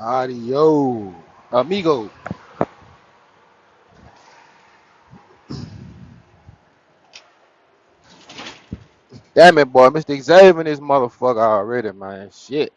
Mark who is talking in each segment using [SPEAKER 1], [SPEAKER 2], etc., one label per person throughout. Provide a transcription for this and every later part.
[SPEAKER 1] Audio. Amigo. Damn it, boy. Mr. Xavier in this motherfucker already, man. Shit.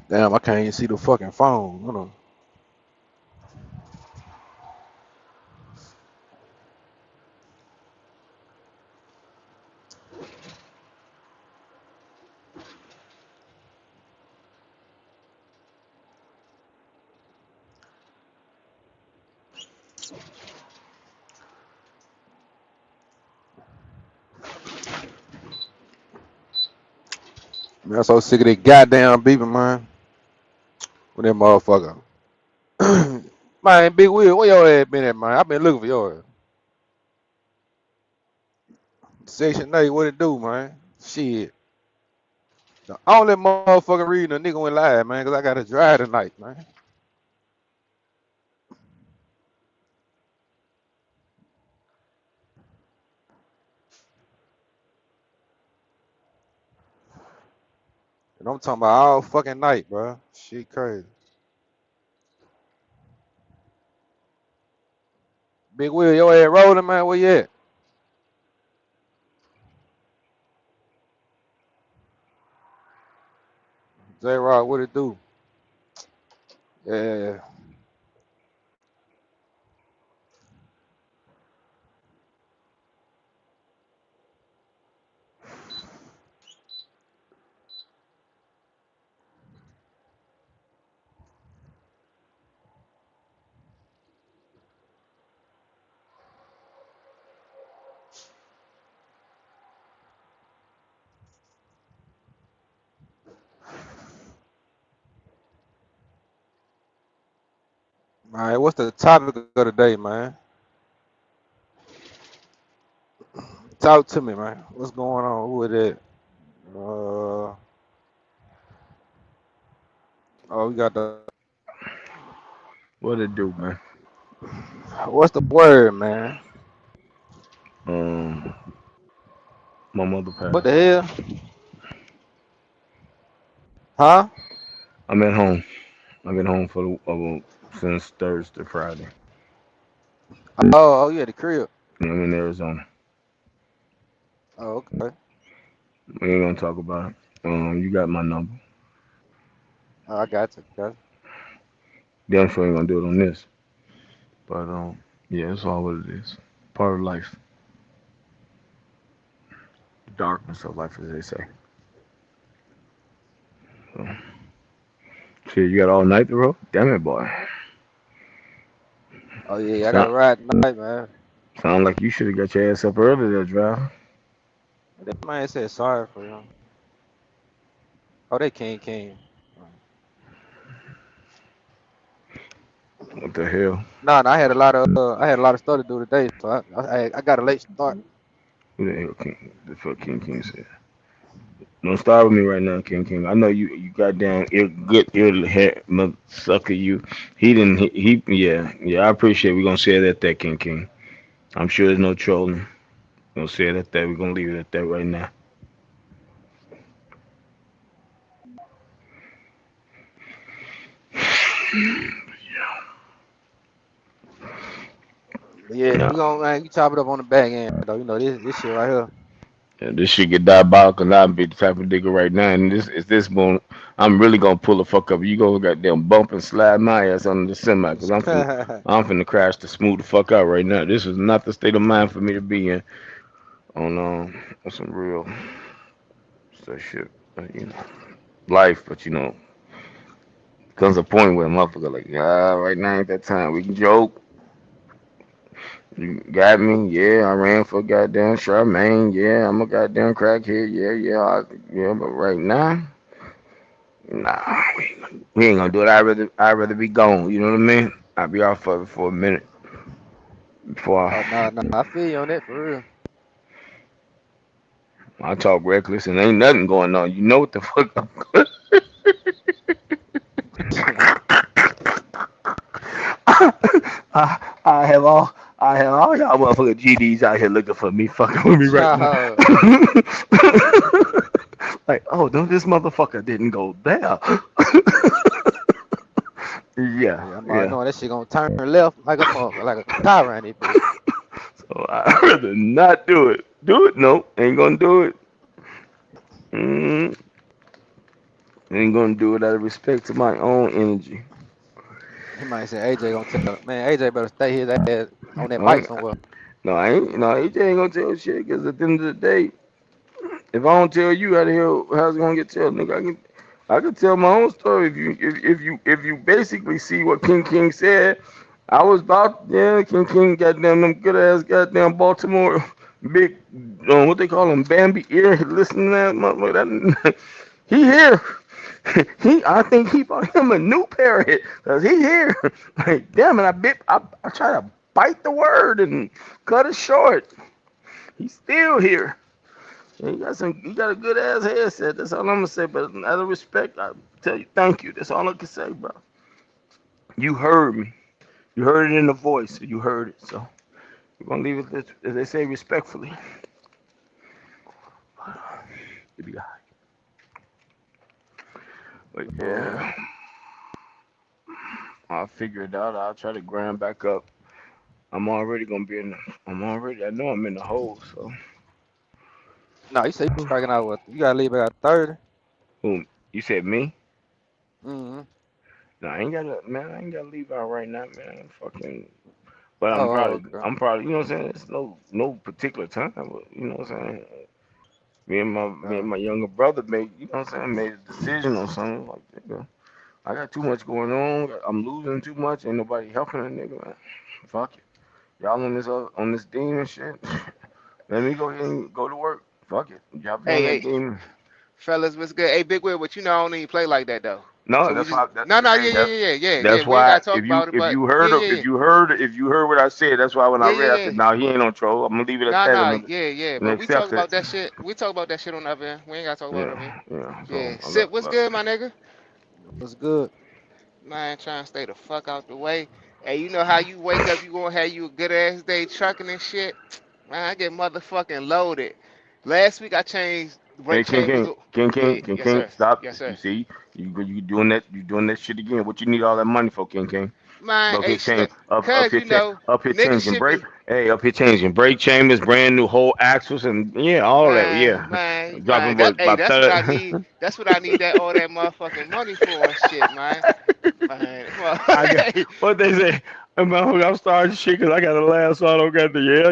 [SPEAKER 1] Damn, I can't even see the fucking phone. Hold on. Man, I'm so sick of that goddamn beeping, man. With that motherfucker. Man, Big Will, where your ass been at, man? I been looking for your ass. Section 8, what it do, man? Shit. The only motherfucker reading a nigga went live, man, because I got to drive tonight, man. And I'm talking about all fucking night, bro. Shit crazy. Big Will, your ass rolling, man. Where you at? J-Rock, what it do? Yeah. All right, what's the topic of the day, man? Talk to me, man. What's going on? Who is that? Oh, we got the.
[SPEAKER 2] What it do, man?
[SPEAKER 1] What's the word, man?
[SPEAKER 2] Um, my mother
[SPEAKER 1] What the
[SPEAKER 2] passed.
[SPEAKER 1] hell? Huh?
[SPEAKER 2] I'm at home. I've been home for since Thursday, Friday.
[SPEAKER 1] Oh, yeah, the crib.
[SPEAKER 2] I'm in Arizona.
[SPEAKER 1] Oh, okay.
[SPEAKER 2] We ain't gonna talk about it. You got my number.
[SPEAKER 1] Oh, I got you. Got you.
[SPEAKER 2] Damn sure ain't gonna do it on this. But yeah, that's all what it is. Part of life, the darkness of life, as they say. So, shit, you got all night to roll? Damn it, boy.
[SPEAKER 1] Oh, yeah, I got to
[SPEAKER 2] Sound
[SPEAKER 1] ride tonight, man.
[SPEAKER 2] sound like you should have got your ass up early there, drive.
[SPEAKER 1] That man said sorry for him. Oh, they King.
[SPEAKER 2] What the hell?
[SPEAKER 1] Nah, I had a lot of stuff to do today, so I got a late start.
[SPEAKER 2] Who the hell King? The fuck King said? Don't start with me right now, King. I know you goddamn good ear head mother sucker. He didn't. Yeah. I appreciate. We're gonna say it at that, King. I'm sure there's no trolling. We're gonna say it at that. We're gonna leave it at that right now.
[SPEAKER 1] But yeah,
[SPEAKER 2] Nah,
[SPEAKER 1] we gonna man, you chop it up on the back end though. You know this shit right here.
[SPEAKER 2] yeah, this shit get diabolical. I'll be the type of nigga right now, and this is this one. I'm really gonna pull the fuck up. You go goddamn bump and slide my ass on the semi, cause I'm finna crash to smooth the fuck out right now. This is not the state of mind for me to be in on some real so shit. You know, life, but comes a point where a motherfucker like, right now ain't that time. We can joke. You got me, yeah. I ran for goddamn Charmaine, yeah. I'm a goddamn crackhead, yeah. But right now, Nah, we ain't gonna do it. I'd rather be gone. You know what I mean? I'll be off of it for a minute before
[SPEAKER 1] Oh no, no, I feel you on that for real.
[SPEAKER 2] I talk reckless and ain't nothing going on. You know what the fuck I'm going. I have all I have all y'all motherfucking GDs out here looking for me, fucking with me right now.
[SPEAKER 1] Child.
[SPEAKER 2] Like, oh, no, this motherfucker didn't go there. Yeah,
[SPEAKER 1] Yeah, I'm already
[SPEAKER 2] yeah.
[SPEAKER 1] knowing that shit gonna turn left like a motherfucker, like a car around this bitch.
[SPEAKER 2] So I'd rather not do it. Do it? No, ain't gonna do it. Mm, ain't gonna do it out of respect to my own energy.
[SPEAKER 1] He might say AJ gonna tell him, man, AJ better stay his ass on that bike
[SPEAKER 2] I,
[SPEAKER 1] somewhere.
[SPEAKER 2] no, I ain't. No, AJ ain't gonna tell shit. Cause at the end of the day, if I don't tell you how the hell how's it gonna get told, nigga? I can tell my own story. If you basically see what King said, I was about King goddamn them good ass goddamn Baltimore big what they call him Bambi ear. Listen to that motherfucker. That, he here. I think he bought him a new parrot because he here. Like damn it, I try to bite the word and cut it short. He's still here. He got a good ass headset. That's all I'm gonna say. But out of respect, I tell you thank you. That's all I can say, bro. You heard me. You heard it in the voice. You heard it. So we're gonna leave it as they say respectfully. It'll be all right. But
[SPEAKER 1] Boy.
[SPEAKER 2] yeah, I'll figure it out. I'll try to grind back up. I'm already gonna be in. I'm already. I know I'm in the hole. So
[SPEAKER 1] No, you say you striking out what? You gotta leave about 30.
[SPEAKER 2] who? You said me?
[SPEAKER 1] Mm-hmm.
[SPEAKER 2] No, I ain't gotta. Man, I ain't gotta leave out right now, man. Fucking. But
[SPEAKER 1] Oh, oh, okay.
[SPEAKER 2] I'm probably, you know what I'm saying? It's no particular time, but you know what I'm saying? Me and my younger brother made, you know what I'm saying, made a decision on something like that. I got too much going on. I'm losing too much. Ain't nobody helping a nigga, man. Fuck it. Y'all on this demon shit. Let me go ahead and go to work. Fuck it. Y'all be on
[SPEAKER 3] Hey,
[SPEAKER 2] that
[SPEAKER 3] hey,
[SPEAKER 2] demon.
[SPEAKER 3] fellas, what's good? Hey, Big Will, but you know I don't even play like that though.
[SPEAKER 2] No,
[SPEAKER 3] So we
[SPEAKER 2] that's
[SPEAKER 3] just
[SPEAKER 2] why.
[SPEAKER 3] no, no,
[SPEAKER 2] Hey,
[SPEAKER 3] yeah.
[SPEAKER 2] that's
[SPEAKER 3] We ain't
[SPEAKER 2] why.
[SPEAKER 3] gotta talk about it,
[SPEAKER 2] If
[SPEAKER 3] but
[SPEAKER 2] you
[SPEAKER 3] yeah,
[SPEAKER 2] heard
[SPEAKER 3] yeah, yeah,
[SPEAKER 2] if you heard what I said, that's why when I read, I
[SPEAKER 3] yeah.
[SPEAKER 2] said, "No, he ain't on troll. I'm gonna leave it at
[SPEAKER 3] Nah,
[SPEAKER 2] that
[SPEAKER 3] nah,
[SPEAKER 2] and,
[SPEAKER 3] yeah.
[SPEAKER 2] and
[SPEAKER 3] But we talk
[SPEAKER 2] accept it."
[SPEAKER 3] about that shit. We talk about that shit on the other end. We ain't gotta talk about it over
[SPEAKER 2] Yeah,
[SPEAKER 3] here.
[SPEAKER 2] yeah. So
[SPEAKER 3] Yeah. Sip, what's good, my nigga?
[SPEAKER 1] What's good?
[SPEAKER 3] Man, trying to stay the fuck out the way. Hey, you know how you wake up, you gonna have you a good ass day trucking and shit. Man, I get motherfucking loaded. Last week I changed the
[SPEAKER 2] Hey,
[SPEAKER 3] brake chambers. Yeah, yes
[SPEAKER 2] King,
[SPEAKER 3] sir,
[SPEAKER 2] stop.
[SPEAKER 3] yes
[SPEAKER 2] You
[SPEAKER 3] sir.
[SPEAKER 2] see, you doing that shit again. What you need all that money for, King?
[SPEAKER 3] Man,
[SPEAKER 2] Up here
[SPEAKER 3] hey,
[SPEAKER 2] change,
[SPEAKER 3] cause you know,
[SPEAKER 2] up here
[SPEAKER 3] niggas
[SPEAKER 2] changing
[SPEAKER 3] should
[SPEAKER 2] brake.
[SPEAKER 3] be.
[SPEAKER 2] Hey, up here changing brake chambers, brand new whole axles, and yeah, all that. Yeah,
[SPEAKER 3] Man,
[SPEAKER 2] dropping
[SPEAKER 3] that
[SPEAKER 2] what
[SPEAKER 3] hey,
[SPEAKER 2] about
[SPEAKER 3] that's what I
[SPEAKER 2] 30.
[SPEAKER 3] need. That's what I need that all that motherfucking money for and shit, man. Well,
[SPEAKER 2] I got
[SPEAKER 3] hey,
[SPEAKER 2] what they say. I'm starting shit because I got to laugh, so I don't got the yeah.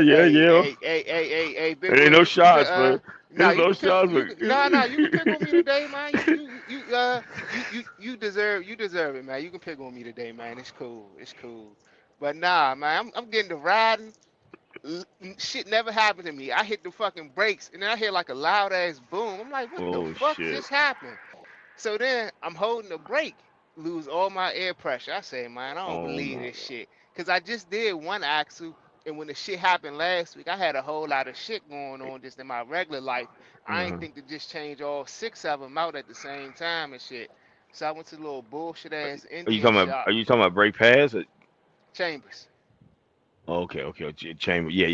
[SPEAKER 3] Big
[SPEAKER 2] It ain't
[SPEAKER 3] Will,
[SPEAKER 2] no
[SPEAKER 3] you can pick.
[SPEAKER 2] shots, but
[SPEAKER 3] Nah,
[SPEAKER 2] it's
[SPEAKER 3] you
[SPEAKER 2] no
[SPEAKER 3] can pick.
[SPEAKER 2] shots,
[SPEAKER 3] You
[SPEAKER 2] but.
[SPEAKER 3] can, nah, you can pick on me today, man. You deserve it, man. You can pick on me today, man. It's cool. But nah, man, I'm getting to riding. Shit never happened to me. I hit the fucking brakes and then I hear like a loud ass boom. I'm like, what the
[SPEAKER 2] Oh
[SPEAKER 3] fuck
[SPEAKER 2] shit.
[SPEAKER 3] just happened? So then I'm holding the brake, lose all my air pressure. I say, man, I don't
[SPEAKER 2] Oh
[SPEAKER 3] believe
[SPEAKER 2] my
[SPEAKER 3] this
[SPEAKER 2] god.
[SPEAKER 3] shit. Cause I just did one axle and when the shit happened last week, I had a whole lot of shit going on just in my regular life. I ain't
[SPEAKER 2] Uh-huh.
[SPEAKER 3] think to just change all six of them out at the same time and shit. So I went to the little bullshit ass Indian
[SPEAKER 2] Are
[SPEAKER 3] shop,
[SPEAKER 2] you talking about brake pads?
[SPEAKER 3] Chambers.
[SPEAKER 2] Okay. Chamber. Yeah.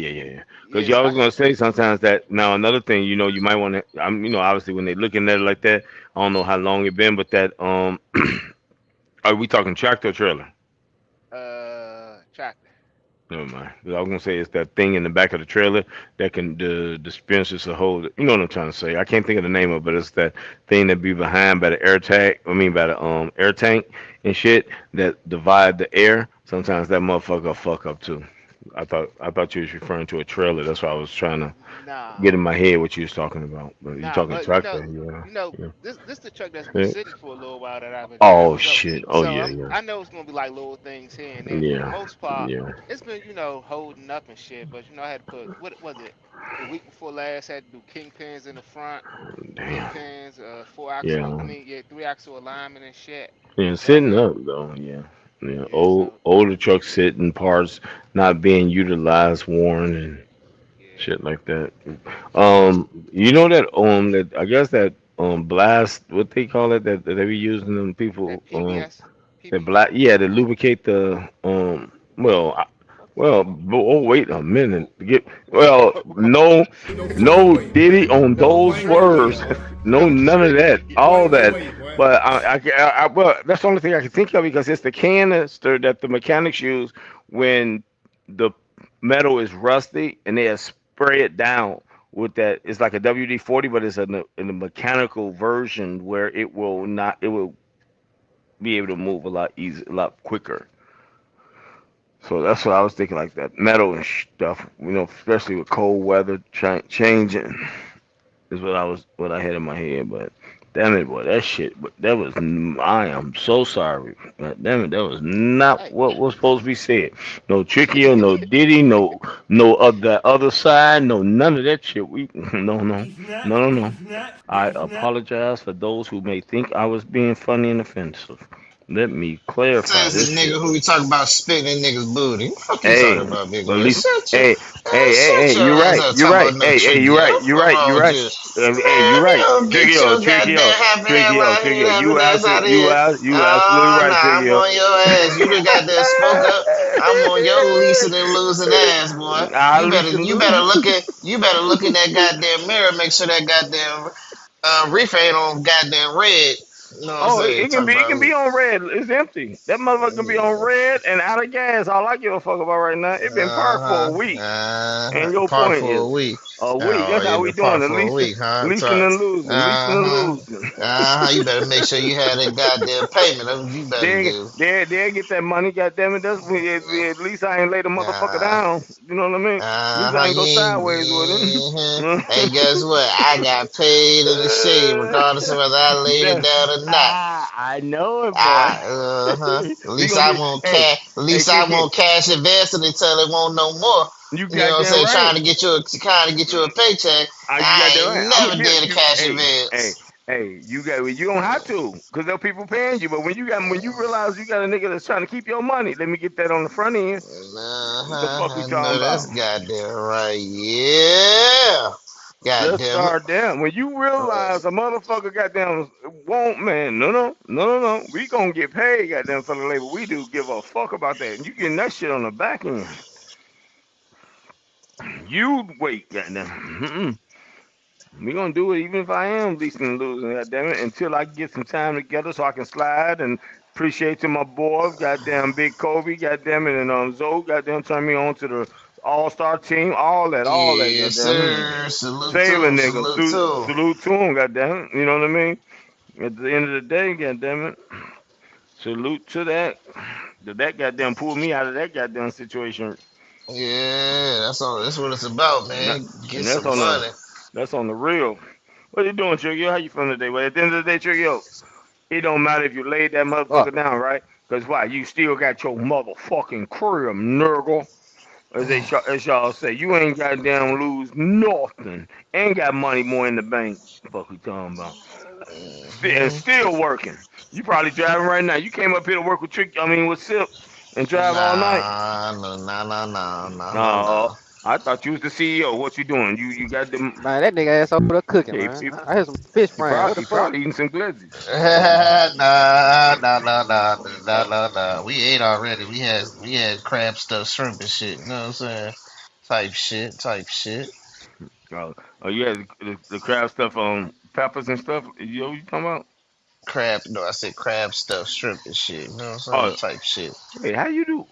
[SPEAKER 2] Because
[SPEAKER 3] Yeah,
[SPEAKER 2] you
[SPEAKER 3] so
[SPEAKER 2] always gonna say sometimes that. Now another thing, you might want to. Obviously when they looking at it like that, I don't know how long it been, but that are we talking tractor or trailer?
[SPEAKER 3] tractor.
[SPEAKER 2] Never mind. 'Cause I was gonna say it's that thing in the back of the trailer that can the dispensers to hold. You know what I'm trying to say? I can't think of the name of it, but it's that thing that be behind by the air tag. I mean by the air tank and shit that divide the air. Sometimes that motherfucker fuck up too. I thought you was referring to a trailer. That's why I was trying to
[SPEAKER 3] Nah,
[SPEAKER 2] get in my head what you was talking about. But you
[SPEAKER 3] nah.
[SPEAKER 2] talking
[SPEAKER 3] But
[SPEAKER 2] tractor, yeah, yeah.
[SPEAKER 3] this the truck that's been
[SPEAKER 2] Yeah.
[SPEAKER 3] sitting for a little while that I've been
[SPEAKER 2] Oh
[SPEAKER 3] driving.
[SPEAKER 2] shit. Oh
[SPEAKER 3] So
[SPEAKER 2] yeah, yeah,
[SPEAKER 3] I know it's gonna be like little things here and there. For the
[SPEAKER 2] yeah,
[SPEAKER 3] most part,
[SPEAKER 2] yeah.
[SPEAKER 3] it's been holding up and shit. But I had to put what was it? The week before last, had to do kingpins in the front,
[SPEAKER 2] Damn.
[SPEAKER 3] kingpins, four axle.
[SPEAKER 2] Yeah.
[SPEAKER 3] I mean, yeah, three axle alignment and shit.
[SPEAKER 2] Yeah,
[SPEAKER 3] So
[SPEAKER 2] sitting up though. Yeah. Yeah.
[SPEAKER 3] yeah, so
[SPEAKER 2] Older trucks sitting, parts not being utilized, worn and
[SPEAKER 3] yeah,
[SPEAKER 2] shit like that. You know that that I guess that blast, what they call it, that they be using them people
[SPEAKER 3] that PBS,
[SPEAKER 2] the
[SPEAKER 3] PB.
[SPEAKER 2] black, yeah, to lubricate the well oh wait a minute, get well no, no diddy on
[SPEAKER 3] No
[SPEAKER 2] those words,
[SPEAKER 3] trivia.
[SPEAKER 2] no
[SPEAKER 3] No
[SPEAKER 2] none of that,
[SPEAKER 3] trivia.
[SPEAKER 2] all that. But well, that's the only thing I can think of because it's the canister that the mechanics use when the metal is rusty and they spray it down with that. It's like a WD-40, but it's in a mechanical version where it will be able to move a lot easier, a lot quicker. So that's what I was thinking, like that metal and stuff. Especially with cold weather changing is what I had in my head. But damn it, boy, that shit. But that was. I am so sorry. God damn it, that was not
[SPEAKER 3] Hey.
[SPEAKER 2] what was supposed to be said. No tricky or no diddy, no of the other side, no none of that shit. We no no no no no. I apologize for those who may think I was being funny and offensive. Let me clarify
[SPEAKER 4] Says the
[SPEAKER 2] this
[SPEAKER 4] nigga
[SPEAKER 2] shit.
[SPEAKER 4] who we talk about spitting in niggas' booty. What the fuck you
[SPEAKER 2] Hey,
[SPEAKER 4] talking about, big
[SPEAKER 2] but at
[SPEAKER 4] boy?
[SPEAKER 2] least, hey,
[SPEAKER 4] Shut
[SPEAKER 2] hey,
[SPEAKER 4] your
[SPEAKER 2] you're
[SPEAKER 4] ass
[SPEAKER 2] right,
[SPEAKER 4] up
[SPEAKER 2] you're
[SPEAKER 4] talking
[SPEAKER 2] right.
[SPEAKER 4] about no
[SPEAKER 2] Hey,
[SPEAKER 4] tricky.
[SPEAKER 2] you're right,
[SPEAKER 4] What the
[SPEAKER 2] you're
[SPEAKER 4] fuck
[SPEAKER 2] right, you're
[SPEAKER 4] wrong with
[SPEAKER 2] right.
[SPEAKER 4] you?
[SPEAKER 2] Hey, you're
[SPEAKER 4] Man, you
[SPEAKER 2] right.
[SPEAKER 4] don't get
[SPEAKER 2] Tricky-o,
[SPEAKER 4] your
[SPEAKER 2] Tricky-o,
[SPEAKER 4] goddamn happy ass
[SPEAKER 2] Tricky-o,
[SPEAKER 4] out
[SPEAKER 2] Tricky-o.
[SPEAKER 4] here, having ass out of here.
[SPEAKER 2] You absolutely right,
[SPEAKER 4] Nah, I'm
[SPEAKER 2] Tricky-o.
[SPEAKER 4] on your ass. You done got that spoke up. I'm on your leasing and losing ass, boy.
[SPEAKER 2] I lease and lose.
[SPEAKER 4] You better look in that goddamn mirror, make sure that goddamn reefer ain't on goddamn red. You know what I'm
[SPEAKER 2] Oh,
[SPEAKER 4] saying? Talk
[SPEAKER 2] it can
[SPEAKER 4] about
[SPEAKER 2] be on red. It's empty. That motherfucker can be on red and out of gas. All I give a fuck about right now. It been parked for a week. And your
[SPEAKER 4] Park
[SPEAKER 2] point
[SPEAKER 4] for
[SPEAKER 2] is
[SPEAKER 4] a week.
[SPEAKER 2] a week.
[SPEAKER 4] Oh,
[SPEAKER 2] That's how
[SPEAKER 4] you
[SPEAKER 2] we
[SPEAKER 4] been
[SPEAKER 2] doing
[SPEAKER 4] parked
[SPEAKER 2] it.
[SPEAKER 4] for a week, huh?
[SPEAKER 2] Leasing and losing, leasing and
[SPEAKER 4] Uh-huh.
[SPEAKER 2] losing.
[SPEAKER 4] You better make sure you have that goddamn payment. That's what you better
[SPEAKER 2] They
[SPEAKER 4] do.
[SPEAKER 2] they get that money. Goddamn it! At least I ain't lay the motherfucker
[SPEAKER 4] Uh,
[SPEAKER 2] down. You know what I mean? At least I ain't
[SPEAKER 4] You
[SPEAKER 2] go
[SPEAKER 4] ain't.
[SPEAKER 2] sideways with
[SPEAKER 4] Hey,
[SPEAKER 2] it.
[SPEAKER 4] guess what? I got paid in the shade, regardless of whether I laid it down or not.
[SPEAKER 2] I know it, boy.
[SPEAKER 4] At
[SPEAKER 2] We
[SPEAKER 4] least
[SPEAKER 2] gonna
[SPEAKER 4] I
[SPEAKER 2] be.
[SPEAKER 4] won't
[SPEAKER 2] Hey,
[SPEAKER 4] cash. At
[SPEAKER 2] hey,
[SPEAKER 4] least I
[SPEAKER 2] KK,
[SPEAKER 4] won't cash advance it until it won't no more.
[SPEAKER 2] you
[SPEAKER 4] You know what I'm
[SPEAKER 2] goddamn
[SPEAKER 4] saying?
[SPEAKER 2] right.
[SPEAKER 4] Trying to get you a paycheck.
[SPEAKER 2] You got
[SPEAKER 4] I
[SPEAKER 2] that right.
[SPEAKER 4] ain't
[SPEAKER 2] I'm gonna
[SPEAKER 4] never
[SPEAKER 2] get
[SPEAKER 4] did a
[SPEAKER 2] you.
[SPEAKER 4] cash
[SPEAKER 2] Hey,
[SPEAKER 4] advance.
[SPEAKER 2] you don't have to, cause there people paying you. But when you realize you got a nigga that's trying to keep your money, let me get that on the front end. What the fuck we
[SPEAKER 4] I
[SPEAKER 2] talking
[SPEAKER 4] know
[SPEAKER 2] about?
[SPEAKER 4] that's goddamn right. Yeah. God
[SPEAKER 2] Just
[SPEAKER 4] damn it.
[SPEAKER 2] start down. When you realize a motherfucker goddamn won't, man, no. We gonna get paid, goddamn, for the labor we do. Give a fuck about that. And you getting that shit on the back end. You wait, goddamn. We gonna do it even if I am leasing and losing, goddamn it, until I get some time together so I can slide and appreciate to my boys, goddamn Big Kobe, goddamn it, and Zoe, goddamn turn me on to the All Star team, all that,
[SPEAKER 4] Yes,
[SPEAKER 2] goddamn.
[SPEAKER 4] sir. Salute to
[SPEAKER 2] Save a
[SPEAKER 4] him.
[SPEAKER 2] nigga,
[SPEAKER 4] Salute to him.
[SPEAKER 2] salute to him, goddamn it. You know what I mean? At the end of the day, goddamn it, salute to that. Did that goddamn pull me out of that goddamn situation?
[SPEAKER 4] Yeah, that's all. That's what it's about,
[SPEAKER 2] And, that,
[SPEAKER 4] man. Get
[SPEAKER 2] and that's
[SPEAKER 4] some
[SPEAKER 2] on the
[SPEAKER 4] money.
[SPEAKER 2] real. What you doing, Triggy? How you feeling today? Well, at the end of the day, Triggy, it don't matter if you laid that
[SPEAKER 1] Oh,
[SPEAKER 2] motherfucker down, right? Cause why? You still got your motherfucking crib, nigga. As y'all say, you ain't goddamn lose nothing. Ain't got money more in the bank. Fuck we talking about?
[SPEAKER 4] Hmm.
[SPEAKER 2] Still working. You probably driving right now. You came up here to work with with Sip, and drive all night.
[SPEAKER 4] Nah, no, nah, nah, nah, nah, nah,
[SPEAKER 2] No,
[SPEAKER 4] nah.
[SPEAKER 2] I thought you was the CEO. What you doing? You got them?
[SPEAKER 1] man, that nigga ass over there cooking,
[SPEAKER 2] He,
[SPEAKER 1] man.
[SPEAKER 2] he,
[SPEAKER 1] I heard some fish frying. What the
[SPEAKER 2] he
[SPEAKER 1] fuck?
[SPEAKER 2] probably eating some glizzies.
[SPEAKER 4] Nah, nah, nah, nah, nah, nah, nah. We ate already. We had crab stuffed shrimp and shit. You know what I'm saying? Type shit.
[SPEAKER 2] Oh, oh, you had the crab stuff on peppers and stuff. You know what you talking about?
[SPEAKER 4] Crab. No, I said crab stuffed shrimp and shit. You know what I'm saying?
[SPEAKER 2] Oh,
[SPEAKER 4] Type shit.
[SPEAKER 2] hey, how you do?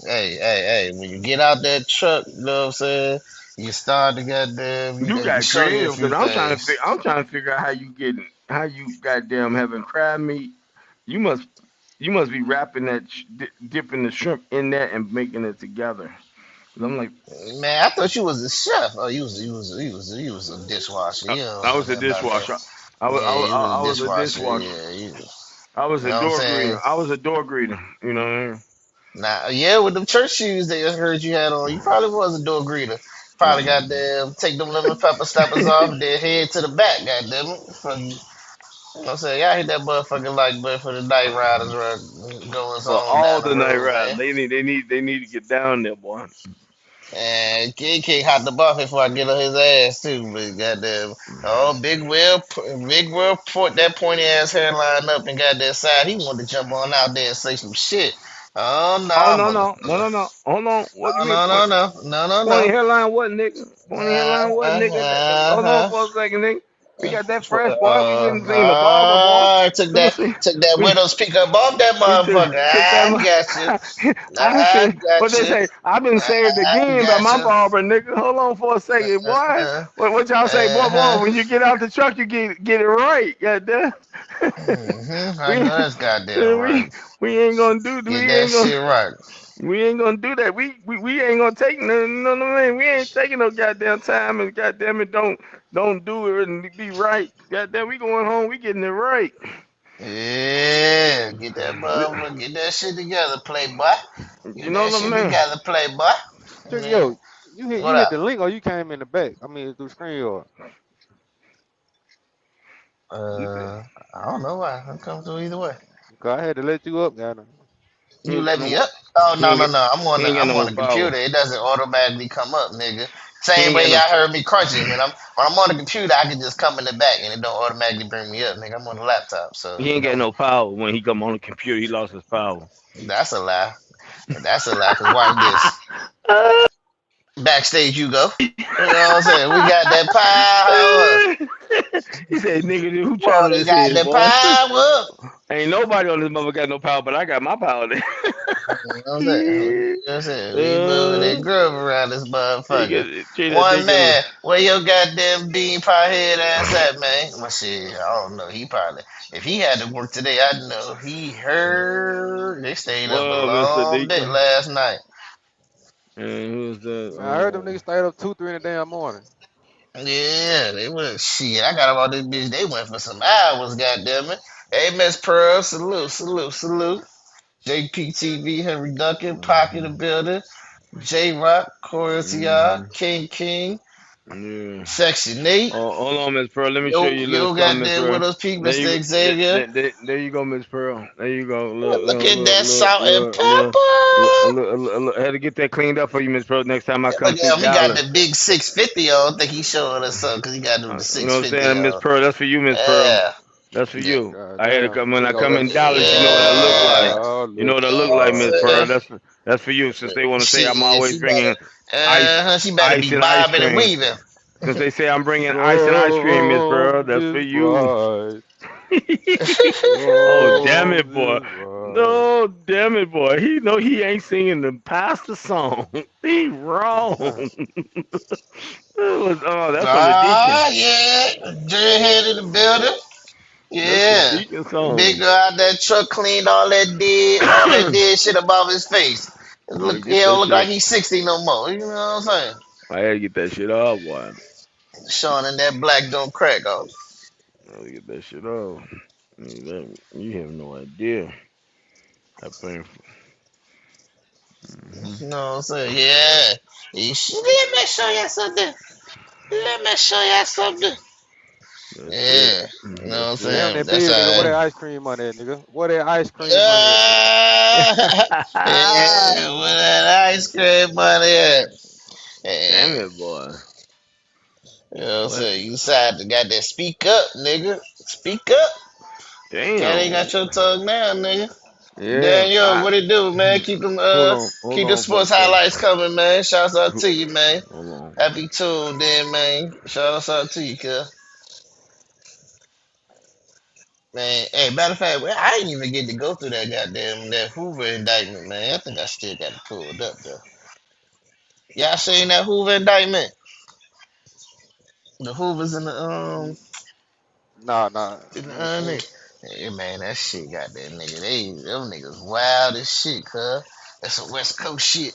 [SPEAKER 4] Hey. When you get out that truck, you know what I'm saying? You start to goddamn.
[SPEAKER 2] You
[SPEAKER 4] Let me
[SPEAKER 2] got
[SPEAKER 4] show you a
[SPEAKER 2] creative
[SPEAKER 4] few
[SPEAKER 2] because
[SPEAKER 4] things.
[SPEAKER 2] I'm trying to figure out how you goddamn having crab meat. You must. You must be wrapping that, dipping the shrimp in that and making it together. 'Cause I'm like,
[SPEAKER 4] Man, I thought you was a chef. Oh, you was a dishwasher.
[SPEAKER 2] I,
[SPEAKER 4] You don't
[SPEAKER 2] I
[SPEAKER 4] know
[SPEAKER 2] was a
[SPEAKER 4] nothing about that.
[SPEAKER 2] dishwasher. I was, I,
[SPEAKER 4] Yeah,
[SPEAKER 2] was-
[SPEAKER 4] you was a
[SPEAKER 2] I was a
[SPEAKER 4] dishwasher.
[SPEAKER 2] dishwasher.
[SPEAKER 4] Yeah,
[SPEAKER 2] I was
[SPEAKER 4] you
[SPEAKER 2] a
[SPEAKER 4] know what I'm
[SPEAKER 2] door
[SPEAKER 4] saying?
[SPEAKER 2] greeter. I was a door greeter. You know what I mean?
[SPEAKER 4] Nah, yeah, with them church shoes that I heard you had on, you probably was a door greeter. Probably got them, take them lemon pepper steppers off, then head to the back, goddamn it. You know what I'm saying? Y'all hit that motherfucking like button for the night riders right, going
[SPEAKER 2] For
[SPEAKER 4] on
[SPEAKER 2] all
[SPEAKER 4] down the
[SPEAKER 2] the night
[SPEAKER 4] road,
[SPEAKER 2] rides,
[SPEAKER 4] man.
[SPEAKER 2] they need to get down there, boy.
[SPEAKER 4] And King King hot the buff before I get on his ass too, but goddamn, oh Big Will put that pointy ass hairline up and got that side. He wanted to jump on out there and say some shit. Oh
[SPEAKER 2] Oh
[SPEAKER 4] no,
[SPEAKER 2] no no no
[SPEAKER 4] motherfucker!
[SPEAKER 2] no no. Hold on. What do
[SPEAKER 4] Oh
[SPEAKER 2] you mean
[SPEAKER 4] no
[SPEAKER 2] point?
[SPEAKER 4] no no no no
[SPEAKER 2] Pointy
[SPEAKER 4] no.
[SPEAKER 2] hairline what, nigga? Pointy hairline what, nigga? Hold on
[SPEAKER 4] Uh-huh.
[SPEAKER 2] for a second, nigga. We got that fresh, boy. We
[SPEAKER 4] Uh,
[SPEAKER 2] went and seen the barber, boy.
[SPEAKER 4] took
[SPEAKER 2] Let me
[SPEAKER 4] that
[SPEAKER 2] see.
[SPEAKER 4] took that
[SPEAKER 2] We
[SPEAKER 4] widow's peak up off that
[SPEAKER 2] we took
[SPEAKER 4] motherfucker.
[SPEAKER 2] took that.
[SPEAKER 4] I got you.
[SPEAKER 2] I
[SPEAKER 4] I
[SPEAKER 2] see what
[SPEAKER 4] got
[SPEAKER 2] they
[SPEAKER 4] you.
[SPEAKER 2] say. I've been saved
[SPEAKER 4] I
[SPEAKER 2] again by
[SPEAKER 4] got
[SPEAKER 2] my
[SPEAKER 4] you.
[SPEAKER 2] barber, nigga. Hold on for a second, boy.
[SPEAKER 4] Uh-huh.
[SPEAKER 2] What y'all say, boy?
[SPEAKER 4] Uh-huh.
[SPEAKER 2] When you get out the truck, you get it right. Goddamn.
[SPEAKER 4] I
[SPEAKER 2] we
[SPEAKER 4] know that's goddamn right.
[SPEAKER 2] we ain't gonna do.
[SPEAKER 4] Get that shit right.
[SPEAKER 2] We ain't gonna do that. We ain't gonna take no man. We ain't taking no goddamn time and goddamn it don't do it and be right. Goddamn, we going home. We getting it right.
[SPEAKER 4] Yeah, get that
[SPEAKER 2] We,
[SPEAKER 4] motherfucker, get that shit together, playboy.
[SPEAKER 2] you
[SPEAKER 4] Get
[SPEAKER 2] know
[SPEAKER 4] that
[SPEAKER 2] what I
[SPEAKER 4] shit
[SPEAKER 2] mean?
[SPEAKER 4] together, playboy.
[SPEAKER 1] Check
[SPEAKER 4] Man,
[SPEAKER 1] yo, you
[SPEAKER 4] what
[SPEAKER 1] hit
[SPEAKER 4] up?
[SPEAKER 1] the link or you came in the back. I mean through screen or
[SPEAKER 4] I don't know why. I'm coming through either way.
[SPEAKER 1] cause I had to let you up, goddamn.
[SPEAKER 4] You
[SPEAKER 2] He,
[SPEAKER 4] let me
[SPEAKER 2] no,
[SPEAKER 4] up? Oh
[SPEAKER 2] he
[SPEAKER 4] no
[SPEAKER 2] ain't
[SPEAKER 4] no
[SPEAKER 2] get
[SPEAKER 4] no!
[SPEAKER 2] he ain't got
[SPEAKER 4] I'm
[SPEAKER 2] no
[SPEAKER 4] on
[SPEAKER 2] more
[SPEAKER 4] the
[SPEAKER 2] power.
[SPEAKER 4] computer. It doesn't automatically come up, nigga.
[SPEAKER 2] He
[SPEAKER 4] Same
[SPEAKER 2] ain't got
[SPEAKER 4] way y'all
[SPEAKER 2] no
[SPEAKER 4] heard me crunching. When I'm on the computer, I can just come in the back and it don't automatically bring me up, nigga. I'm on the laptop, so
[SPEAKER 2] he
[SPEAKER 4] it
[SPEAKER 2] ain't got
[SPEAKER 4] don't.
[SPEAKER 2] no power when he come on the computer. He lost his power.
[SPEAKER 4] That's a lie. That's a lie. Cause watch this. Backstage you go. You know what I'm saying? We got that power.
[SPEAKER 2] He said, "Nigga, who
[SPEAKER 4] Boy,
[SPEAKER 2] channel
[SPEAKER 4] they
[SPEAKER 2] this
[SPEAKER 4] got
[SPEAKER 2] is,
[SPEAKER 4] the
[SPEAKER 2] boy?"
[SPEAKER 4] power.
[SPEAKER 2] Ain't nobody on this mother got no power, but I got my power. There.
[SPEAKER 4] You know what I'm saying? You know what I'm saying? We moving that
[SPEAKER 2] uh,
[SPEAKER 4] groove around this
[SPEAKER 2] he
[SPEAKER 4] motherfucker.
[SPEAKER 2] get treat that
[SPEAKER 4] One
[SPEAKER 2] nigga.
[SPEAKER 4] man, where your goddamn bean pie head ass at, man? Well, shit, I don't know. He probably, if he had to work today, I know he heard. They stayed up a
[SPEAKER 2] Well, Mr.
[SPEAKER 4] long bit
[SPEAKER 2] Deacon.
[SPEAKER 4] last night.
[SPEAKER 2] And who's that?
[SPEAKER 1] Man, I heard them niggas stayed up 2, 3 in the damn morning.
[SPEAKER 4] Yeah, they went. Shit, I got about this bitch. They went for some hours, goddamn it. Hey, Miss Pearl, salute, salute, salute. JPTV, Henry Duncan, Pocket the Builder, J Rock, Corey
[SPEAKER 2] Mm-hmm.
[SPEAKER 4] King King,
[SPEAKER 2] Yeah.
[SPEAKER 4] Sexy Nate.
[SPEAKER 2] Oh, hold on, Miss Pearl. Let me show you a little
[SPEAKER 4] Yo,
[SPEAKER 2] something, Miss
[SPEAKER 4] goddamn
[SPEAKER 2] Pearl.
[SPEAKER 4] with us peak,
[SPEAKER 2] There you
[SPEAKER 4] Mr.
[SPEAKER 2] go.
[SPEAKER 4] Xavier.
[SPEAKER 2] There you go, Miss Pearl. There you go. Look,
[SPEAKER 4] Look
[SPEAKER 2] look,
[SPEAKER 4] at
[SPEAKER 2] look,
[SPEAKER 4] that
[SPEAKER 2] look,
[SPEAKER 4] salt and
[SPEAKER 2] look, look,
[SPEAKER 4] pepper.
[SPEAKER 2] I had to get that cleaned up for you, Miss Pearl. Next time I come
[SPEAKER 4] Look
[SPEAKER 2] through
[SPEAKER 4] at him. He got
[SPEAKER 2] Dallas.
[SPEAKER 4] the big 650 on. I think he's showing us something because he got the
[SPEAKER 2] You know what I'm
[SPEAKER 4] 650
[SPEAKER 2] saying, Miss
[SPEAKER 4] on.
[SPEAKER 2] Pearl? That's for you, Miss Pearl.
[SPEAKER 4] Yeah.
[SPEAKER 2] That's for
[SPEAKER 4] Yeah.
[SPEAKER 2] you.
[SPEAKER 1] God
[SPEAKER 2] I had to
[SPEAKER 1] damn,
[SPEAKER 2] come when I
[SPEAKER 1] nigga
[SPEAKER 2] come
[SPEAKER 1] over
[SPEAKER 2] in
[SPEAKER 1] there saying,
[SPEAKER 2] Dallas. You know what I look like.
[SPEAKER 1] oh,
[SPEAKER 2] You know
[SPEAKER 1] look
[SPEAKER 2] what I
[SPEAKER 4] You
[SPEAKER 2] look
[SPEAKER 4] know what
[SPEAKER 2] like,
[SPEAKER 4] I'm
[SPEAKER 2] Miss
[SPEAKER 1] boy.
[SPEAKER 2] Pearl.
[SPEAKER 4] saying?
[SPEAKER 2] That's for you. Since they want to say I'm
[SPEAKER 4] Shit,
[SPEAKER 2] always bringing ice,
[SPEAKER 4] she better be
[SPEAKER 2] and ice
[SPEAKER 4] bobbing and
[SPEAKER 2] cream.
[SPEAKER 4] weaving.
[SPEAKER 2] Since they say I'm bringing ice and ice cream, Miss Pearl.
[SPEAKER 1] Love
[SPEAKER 2] That's for
[SPEAKER 1] is
[SPEAKER 2] you.
[SPEAKER 1] right.
[SPEAKER 2] Oh damn
[SPEAKER 1] Love
[SPEAKER 2] it, boy!
[SPEAKER 1] is right.
[SPEAKER 2] No, damn it, boy! He know he ain't singing the pastor song. He wrong. That's from the deacon.
[SPEAKER 4] Ah, yeah. Dreadhead in the building.
[SPEAKER 2] That's the
[SPEAKER 4] Yeah.
[SPEAKER 2] deacon
[SPEAKER 4] Big
[SPEAKER 2] song.
[SPEAKER 4] girl out that truck cleaned all that dead shit above his face.
[SPEAKER 2] Gotta
[SPEAKER 4] He
[SPEAKER 2] get that
[SPEAKER 4] don't look
[SPEAKER 2] shit.
[SPEAKER 4] like he's 60 no more. You know what I'm saying?
[SPEAKER 2] I had to get that shit off, boy.
[SPEAKER 4] Sean and that black don't crack off.
[SPEAKER 2] I had to get that shit off. You have no idea how painful.
[SPEAKER 4] You
[SPEAKER 2] Hmm.
[SPEAKER 4] know what I'm saying? Yeah. Let me show you something. Let me show you something.
[SPEAKER 2] That's it.
[SPEAKER 4] Yeah. You know what I'm
[SPEAKER 2] That's it.
[SPEAKER 1] Damn
[SPEAKER 4] saying?
[SPEAKER 1] that
[SPEAKER 4] That's
[SPEAKER 1] big nigga, where
[SPEAKER 4] all
[SPEAKER 1] that
[SPEAKER 4] right.
[SPEAKER 1] ice cream money at, nigga? Where that ice cream money at, nigga?
[SPEAKER 4] Yeah. Yeah. Where that ice cream money at?
[SPEAKER 2] Damn
[SPEAKER 4] Yeah.
[SPEAKER 2] it, boy.
[SPEAKER 4] You know what I'm
[SPEAKER 2] What?
[SPEAKER 4] saying? You decide to got that speak up, nigga. Speak up. Cat ain't
[SPEAKER 2] Damn.
[SPEAKER 4] got your tongue now, nigga.
[SPEAKER 2] Yeah.
[SPEAKER 4] Daniel, what it do, man?
[SPEAKER 2] Hold
[SPEAKER 4] Keep the
[SPEAKER 2] on for a
[SPEAKER 4] sports
[SPEAKER 2] second.
[SPEAKER 4] highlights coming, man. Shouts out
[SPEAKER 2] Hold
[SPEAKER 4] to you, man.
[SPEAKER 2] on.
[SPEAKER 4] Happy tuned in, man. Shouts out to you, cuz. Man, hey, matter of fact, well, I didn't even get to go through that Hoover indictment, man. I think I still got it pulled up though. Y'all seen that Hoover indictment? The Hoovers
[SPEAKER 1] Nah, nah.
[SPEAKER 4] in
[SPEAKER 1] I
[SPEAKER 4] the
[SPEAKER 1] ain't seen
[SPEAKER 4] onion.
[SPEAKER 1] it.
[SPEAKER 4] Hey, man, that shit got that nigga. Them niggas wild as shit, cuz. That's some West Coast shit.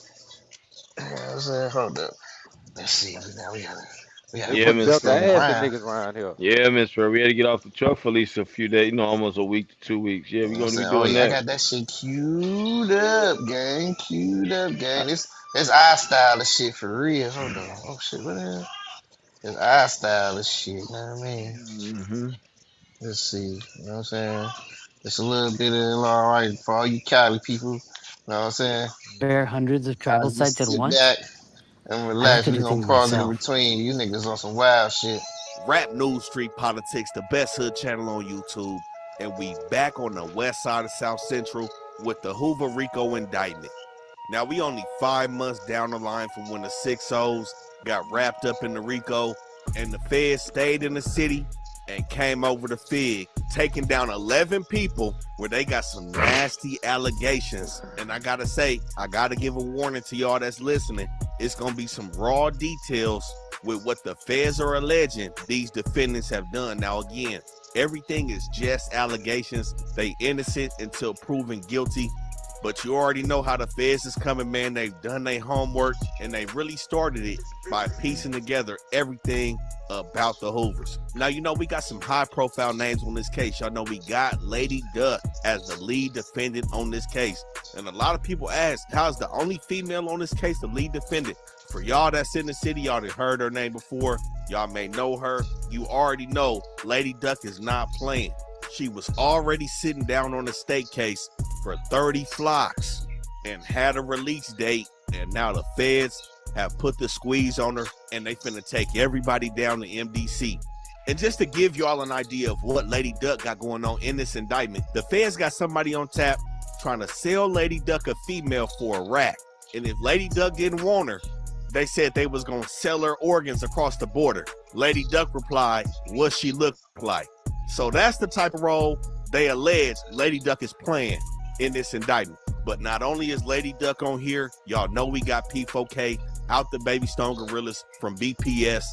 [SPEAKER 4] You know what I'm saying? Hold up. Let's see. Now we gotta
[SPEAKER 1] They
[SPEAKER 2] Yeah,
[SPEAKER 4] put
[SPEAKER 1] put
[SPEAKER 2] Miss
[SPEAKER 4] this
[SPEAKER 1] Delta
[SPEAKER 4] thing
[SPEAKER 2] Pro.
[SPEAKER 1] ass in
[SPEAKER 4] around.
[SPEAKER 1] niggas around here.
[SPEAKER 2] Yeah, Miss Pro. We had to get off the truck for at least a few days, almost a week to 2 weeks. Yeah,
[SPEAKER 4] You know
[SPEAKER 2] we're
[SPEAKER 4] what I'm
[SPEAKER 2] gonna be
[SPEAKER 4] saying? Oh
[SPEAKER 2] doing
[SPEAKER 4] yeah, I
[SPEAKER 2] that.
[SPEAKER 4] got that shit queued up, gang. Queued up, gang. This I style of shit for real. Hold on. Oh shit, what the hell? This I style of shit, you know what I mean?
[SPEAKER 2] Hmm.
[SPEAKER 4] Let's see. You know what I'm saying? It's a little bit of all right for all you Cali people. You know what I'm saying?
[SPEAKER 5] Share hundreds of travel
[SPEAKER 4] Guys,
[SPEAKER 5] sites
[SPEAKER 4] just
[SPEAKER 5] at
[SPEAKER 4] sit
[SPEAKER 5] once?
[SPEAKER 4] back and
[SPEAKER 5] I have
[SPEAKER 4] relax.
[SPEAKER 5] to
[SPEAKER 4] We
[SPEAKER 5] do
[SPEAKER 4] gonna
[SPEAKER 5] things
[SPEAKER 4] pause it in
[SPEAKER 5] myself.
[SPEAKER 4] between. You niggas on some wild shit.
[SPEAKER 6] Rap News Street Politics, the best hood channel on YouTube, and we back on the west side of South Central with the Hoover Rico indictment. Now we only 5 months down the line from when the 6-0s got wrapped up in the Rico, and the feds stayed in the city and came over to Fig, taking down 11 people where they got some nasty allegations. And I gotta say, I gotta give a warning to y'all that's listening. It's gonna be some raw details with what the feds are alleging these defendants have done. Now again, everything is just allegations. They innocent until proven guilty. But you already know how the feds is coming, man. They've done their homework, and they really started it by piecing together everything about the Hoovers. Now, we got some high-profile names on this case. Y'all know we got Lady Duck as the lead defendant on this case. And a lot of people ask, how's the only female on this case the lead defendant? For y'all that's in the city, y'all done heard her name before. Y'all may know her. You already know Lady Duck is not playing. She was already sitting down on a state case for 30 flocks and had a release date, and now the feds have put the squeeze on her, and they finna take everybody down to MDC. And just to give y'all an idea of what Lady Duck got going on in this indictment, the feds got somebody on tap trying to sell Lady Duck a female for a rack. And if Lady Duck didn't want her, they said they was gonna sell her organs across the border. Lady Duck replied, what she look like. So that's the type of role they allege Lady Duck is playing in this indictment. But not only is Lady Duck on here, y'all know we got P4K out the Baby Stone Gorillas from BPS.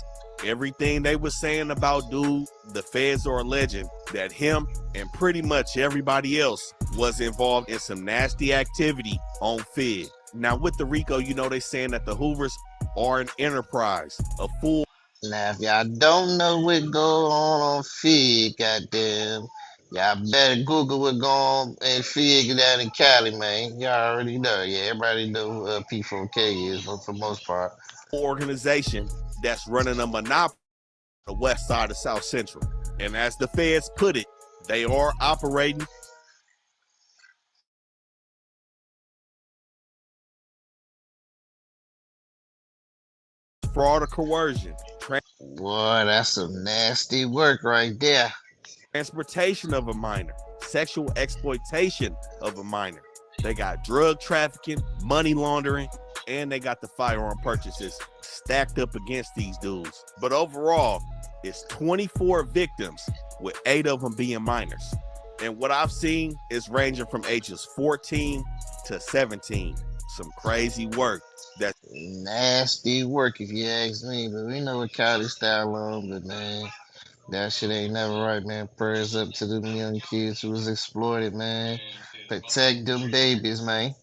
[SPEAKER 6] Everything they was saying about dude, the feds are alleging that him and pretty much everybody else was involved in some nasty activity on Fig. Now with the Rico, they saying that the Hoovers are an enterprise, a full.
[SPEAKER 4] Now, if y'all don't know what go on Fig, goddamn, y'all better Google what go on and Fig down in Cali, man. Y'all already know. Yeah, everybody know who P4K is, but for the most part.
[SPEAKER 6] Organization that's running a monopoly on the west side of South Central. And as the feds put it, they are operating fraud or coercion,
[SPEAKER 4] Boy, that's some nasty work right there.
[SPEAKER 6] transportation of a minor, sexual exploitation of a minor. They got drug trafficking, money laundering, and they got the firearm purchases stacked up against these dudes. But overall, it's 24 victims, with 8 of them being minors. And what I've seen is ranging from ages 14 to 17. Some crazy work. That's
[SPEAKER 4] Nasty work, if you ask me. But we know what Cali style on, but man, that shit ain't never right, man. Prayers up to them young kids who was exploited, man. Protect them babies, man.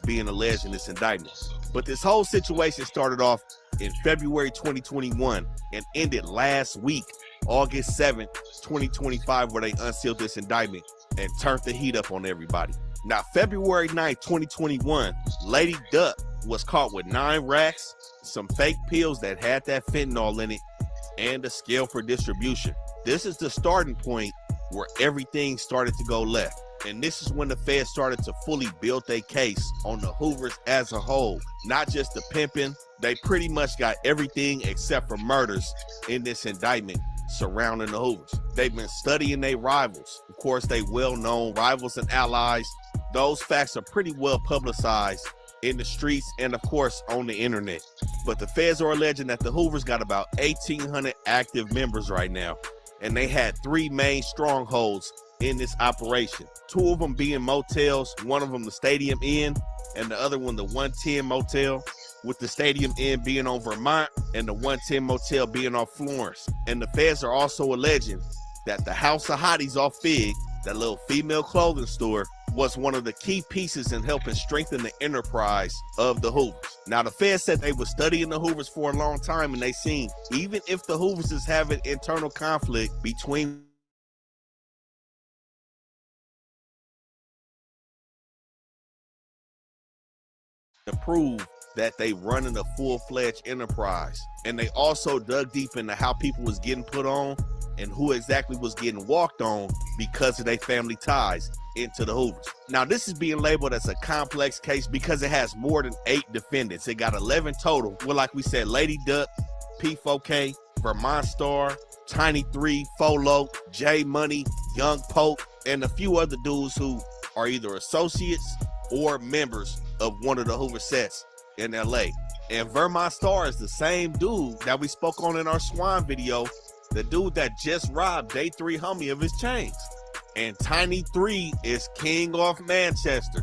[SPEAKER 6] being alleged in this indictment. But this whole situation started off in February 2021 and ended last week, August 7th, 2025, where they unsealed this indictment and turned the heat up on everybody. Now, February 9th, 2021, Lady Duck was caught with 9 racks, some fake pills that had that fentanyl in it, and a scale for distribution. This is the starting point where everything started to go left. And this is when the feds started to fully build their case on the Hoovers as a whole, not just the pimping. They pretty much got everything except for murders in this indictment surrounding the Hoovers. They've been studying their rivals. Of course, they well-known rivals and allies. Those facts are pretty well publicized in the streets and, of course, on the internet. But the feds are alleging that the Hoovers got about 1,800 active members right now, and they had 3 main strongholds in this operation. 2 of them being motels, one of them the Stadium Inn, and the other one the 110 Motel, with the Stadium Inn being on Vermont and the 110 Motel being on Florence. And the feds are also alleging that the House of Hotties off Fig, that little female clothing store, was one of the key pieces in helping strengthen the enterprise of the Hoovers. Now, the Fed said they were studying the Hoovers for a long time, and they seen even if the Hoovers is having internal conflict between to prove that they running a full-fledged enterprise. And they also dug deep into how people was getting put on and who exactly was getting walked on because of their family ties into the Hoovers. Now, this is being labeled as a complex case because it has more than 8 defendants. It got 11 total. Well, like we said, Lady Duck, P4K, Vermont Star, Tiny 3, Folo, J Money, Young Pope, and a few other dudes who are either associates or members of one of the Hoover sets in LA. And Vermont Star is the same dude that we spoke on in our Swan video, the dude that just robbed Day 3 homie of his chains. And Tiny 3 is King off Manchester,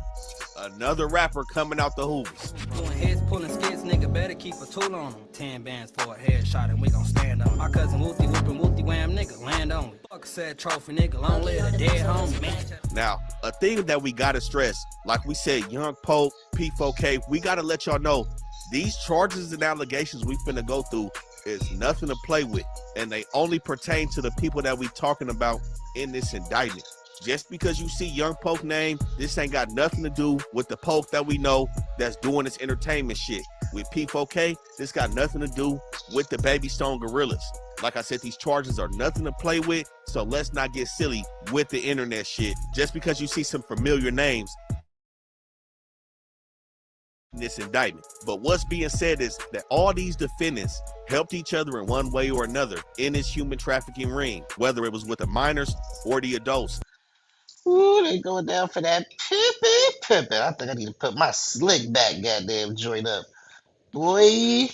[SPEAKER 6] another rapper coming out the Hoovers.
[SPEAKER 5] Doing heads, pulling skits, nigga better keep a tool on him. 10 bands for a headshot and we gon' stand on. My cousin Wooty whoopin' Wooty wham, nigga, land on me. Fuck said trophy, nigga, long live the dead homie, man.
[SPEAKER 6] Now, a thing that we gotta stress, like we said, Young Pope, P4K, we gotta let y'all know, these charges and allegations we finna go through is nothing to play with, and they only pertain to the people that we talking about in this indictment. Just because you see Young Poke name, this ain't got nothing to do with the Poke that we know that's doing this entertainment shit. With P4K, this got nothing to do with the Baby Stone Gorillas. Like I said, these charges are nothing to play with, so let's not get silly with the internet shit. Just because you see some familiar names in this indictment. But what's being said is that all these defendants helped each other in one way or another in this human trafficking ring, whether it was with the minors or the adults.
[SPEAKER 4] Ooh, they going down for that pippin'. I think I need to put my slick back goddamn joint up. Boy.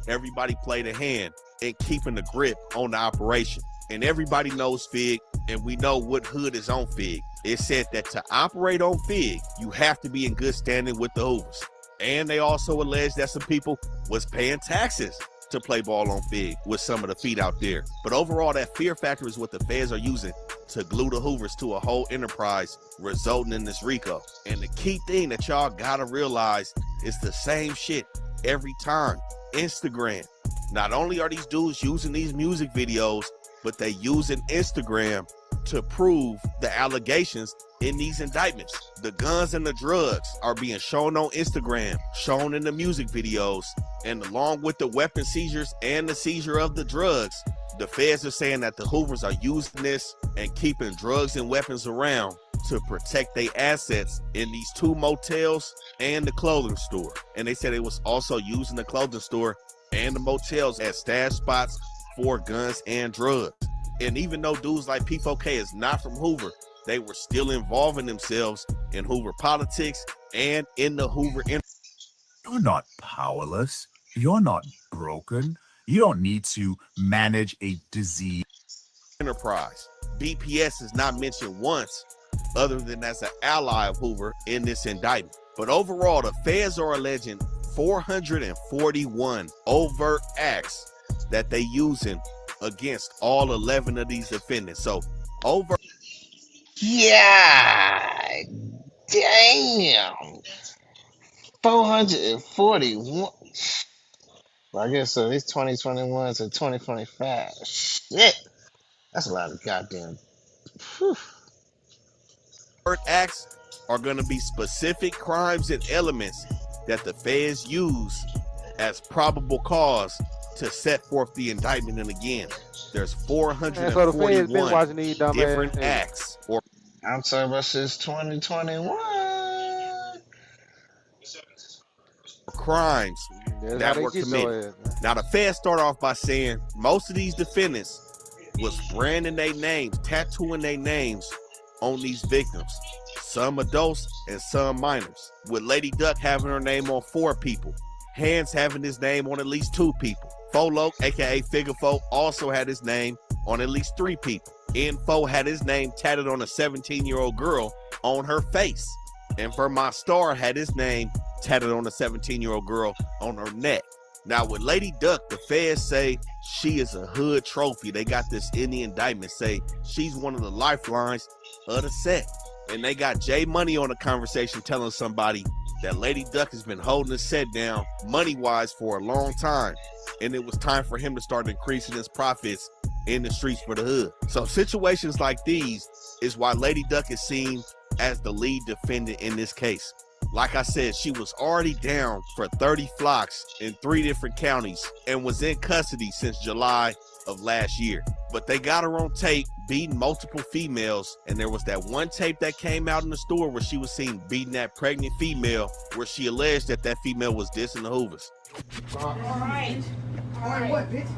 [SPEAKER 6] Everybody played a hand in keeping the grip on the operation. And everybody knows Fig, and we know what hood is on Fig. It said that to operate on Fig, you have to be in good standing with the Hoovers. And they also alleged that some people was paying taxes to play ball on Fig with some of the feet out there. But overall, that fear factor is what the feds are using to glue the Hoovers to a whole enterprise, resulting in this RICO. And the key thing that y'all gotta realize is the same shit every time. Instagram. Not only are these dudes using these music videos, but they using Instagram to prove the allegations in these indictments. The guns and the drugs are being shown on Instagram, shown in the music videos, and along with the weapon seizures and the seizure of the drugs, the feds are saying that the Hoovers are using this and keeping drugs and weapons around to protect their assets in these 2 motels and the clothing store. And they said it was also using the clothing store and the motels as stash spots for guns and drugs. And even though dudes like P4K is not from Hoover, they were still involving themselves in Hoover politics and in the Hoover
[SPEAKER 7] You're not powerless. You're not broken. You don't need to manage a disease
[SPEAKER 6] enterprise. BPS is not mentioned once other than as an ally of Hoover in this indictment. But overall, the feds are alleging 441 overt acts that they using against all 11 of these defendants. So over.
[SPEAKER 4] Yeah. Damn. 441. Well, I guess so. It's 2021 to 2025. Shit. That's a lot of goddamn. Whew.
[SPEAKER 6] Acts are going to be specific crimes and elements that the feds use as probable cause to set forth the indictment. And again, there's 441 different acts. Or
[SPEAKER 4] I'm talking about since 2021.
[SPEAKER 6] crimes that were committed. Now, the feds start off by saying most of these defendants was branding their names, tattooing their names on these victims. Some adults and some minors. With Lady Duck having her name on 4 people. Hands having his name on at least 2 people. Folo, aka Figure Foe, also had his name on at least 3 people. Info had his name tatted on a 17-year-old girl on her face. And Vermont Star had his name tatted on a 17-year-old girl on her neck. Now with Lady Duck, the feds say she is a hood trophy. They got this in the indictment, say she's one of the lifelines of the set. And they got Jay Money on the conversation telling somebody that Lady Duck has been holding the set down money-wise for a long time. And it was time for him to start increasing his profits in the streets for the hood. So situations like these is why Lady Duck is seen as the lead defendant in this case. Like I said, she was already down for 30 flocks in 3 different counties and was in custody since July of last year. But they got her on tape beating multiple females, and there was that one tape that came out in the store where she was seen beating that pregnant female, where she alleged that that female was dissing the Hoovers.
[SPEAKER 5] All right.
[SPEAKER 8] All right, what, bitch?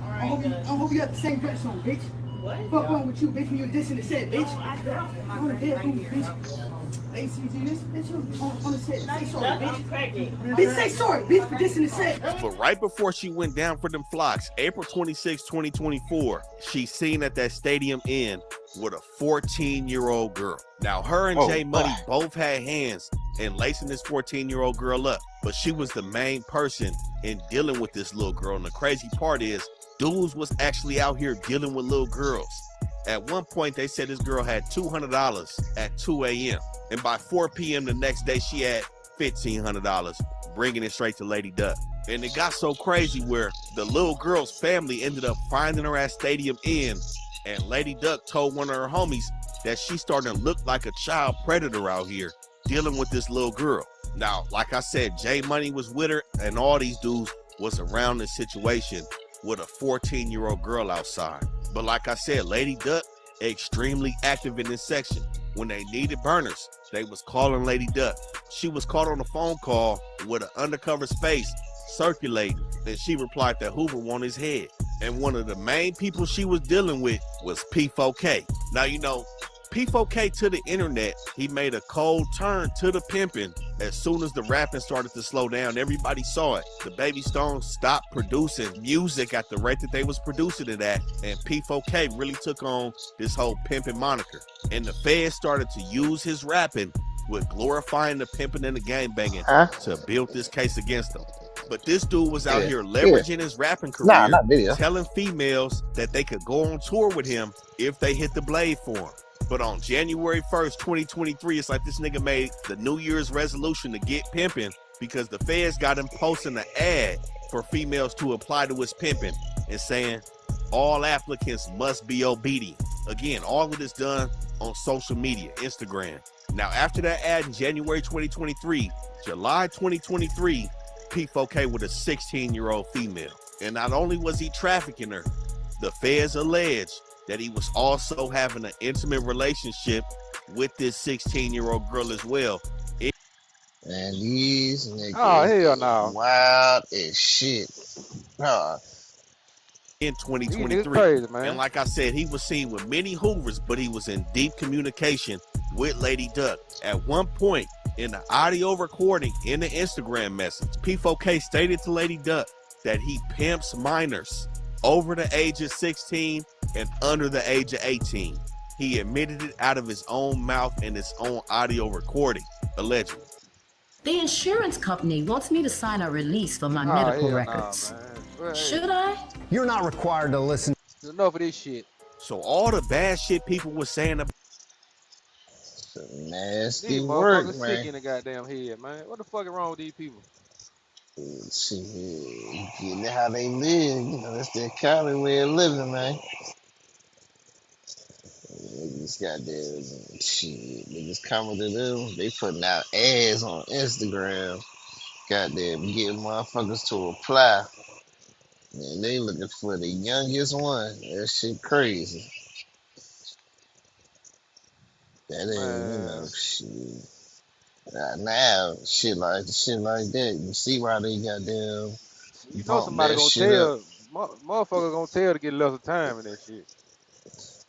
[SPEAKER 8] I hope you got the same dress on, bitch.
[SPEAKER 5] What?
[SPEAKER 8] Fuck wrong with you, bitch, when you're dissing the set, bitch.
[SPEAKER 5] My
[SPEAKER 8] On the
[SPEAKER 5] friend
[SPEAKER 8] dead
[SPEAKER 5] right here.
[SPEAKER 8] bitch. ACG, this bitch on the set. Say sorry,
[SPEAKER 5] I'm
[SPEAKER 8] bitch.
[SPEAKER 5] pregnant.
[SPEAKER 8] Bitch, say sorry, bitch, for dissing the set.
[SPEAKER 6] But right before she went down for them flocks, April 26, 2024, she's seen at that Stadium Inn with a 14-year-old girl. Now, her and Jay Money both had hands in lacing this 14-year-old girl up, but she was the main person in dealing with this little girl. And the crazy part is, dudes was actually out here dealing with little girls. At one point, they said this girl had $200 at 2 a.m. And by 4 p.m. the next day, she had $1,500, bringing it straight to Lady Duck. And it got so crazy where the little girl's family ended up finding her at Stadium Inn, and Lady Duck told one of her homies that she's starting to look like a child predator out here dealing with this little girl. Now, like I said, Jay Money was with her, and all these dudes was around this situation with a 14-year-old girl outside. But like I said, Lady Duck, extremely active in this section. When they needed burners, they was calling Lady Duck. She was caught on a phone call with an undercover space circulating, and she replied that Hoover won his head. And one of the main people she was dealing with was P4K. Now, you know, P4K to the internet, he made a cold turn to the pimping. As soon as the rapping started to slow down, everybody saw it. The Baby Stones stopped producing music at the rate that they was producing it at, and P4K really took on this whole pimping moniker. And the feds started to use his rapping with glorifying the pimping and the gangbanging to build this case against him. But this dude was out here leveraging his rapping career,
[SPEAKER 4] not video.
[SPEAKER 6] telling females that they could go on tour with him if they hit the blade for him. But on January 1st, 2023, it's like this nigga made the New Year's resolution to get pimping because the feds got him posting an ad for females to apply to his pimping and saying all applicants must be obedient. Again, all of this done on social media, Instagram. Now, after that ad in January 2023, July 2023, P4K with a 16-year-old female. And not only was he trafficking her, the feds allege that he was also having an intimate relationship with this 16-year-old girl as well.
[SPEAKER 4] And these niggas
[SPEAKER 1] Oh, hell no.
[SPEAKER 4] wild as shit.
[SPEAKER 6] In
[SPEAKER 1] These
[SPEAKER 6] 2023.
[SPEAKER 1] niggas crazy, man.
[SPEAKER 6] And like I said, he was seen with many Hoovers, but he was in deep communication with Lady Duck. At one point in the audio recording in the Instagram message, P4K stated to Lady Duck that he pimps minors over the age of 16 and under the age of 18. He admitted it out of his own mouth in his own audio recording, allegedly.
[SPEAKER 9] The insurance company wants me to sign a release for my medical
[SPEAKER 1] hell
[SPEAKER 9] records.
[SPEAKER 1] Nah, man. Well, hey,
[SPEAKER 9] Should I?
[SPEAKER 10] You're not required to listen.
[SPEAKER 1] there's enough of this shit.
[SPEAKER 6] So all the bad shit people were saying about
[SPEAKER 4] Some nasty
[SPEAKER 1] These
[SPEAKER 4] work,
[SPEAKER 1] motherfuckers sick
[SPEAKER 4] man.
[SPEAKER 1] in the goddamn head, man. What the fuck is wrong with these people?
[SPEAKER 4] Shit, you getting it how they live. You know, that's their common way of living, man. Niggas goddamn shit. Niggas coming to them. They putting out ads on Instagram. Goddamn, getting motherfuckers to apply. And they looking for the youngest one. That shit crazy. That ain't, you know,
[SPEAKER 1] Man,
[SPEAKER 4] shit. Now, shit like that, you see why they goddamn
[SPEAKER 1] you know
[SPEAKER 4] bump
[SPEAKER 1] somebody
[SPEAKER 4] that
[SPEAKER 1] gonna
[SPEAKER 4] shit up.
[SPEAKER 1] tell, motherfucker gonna tell to get lesser time in that shit.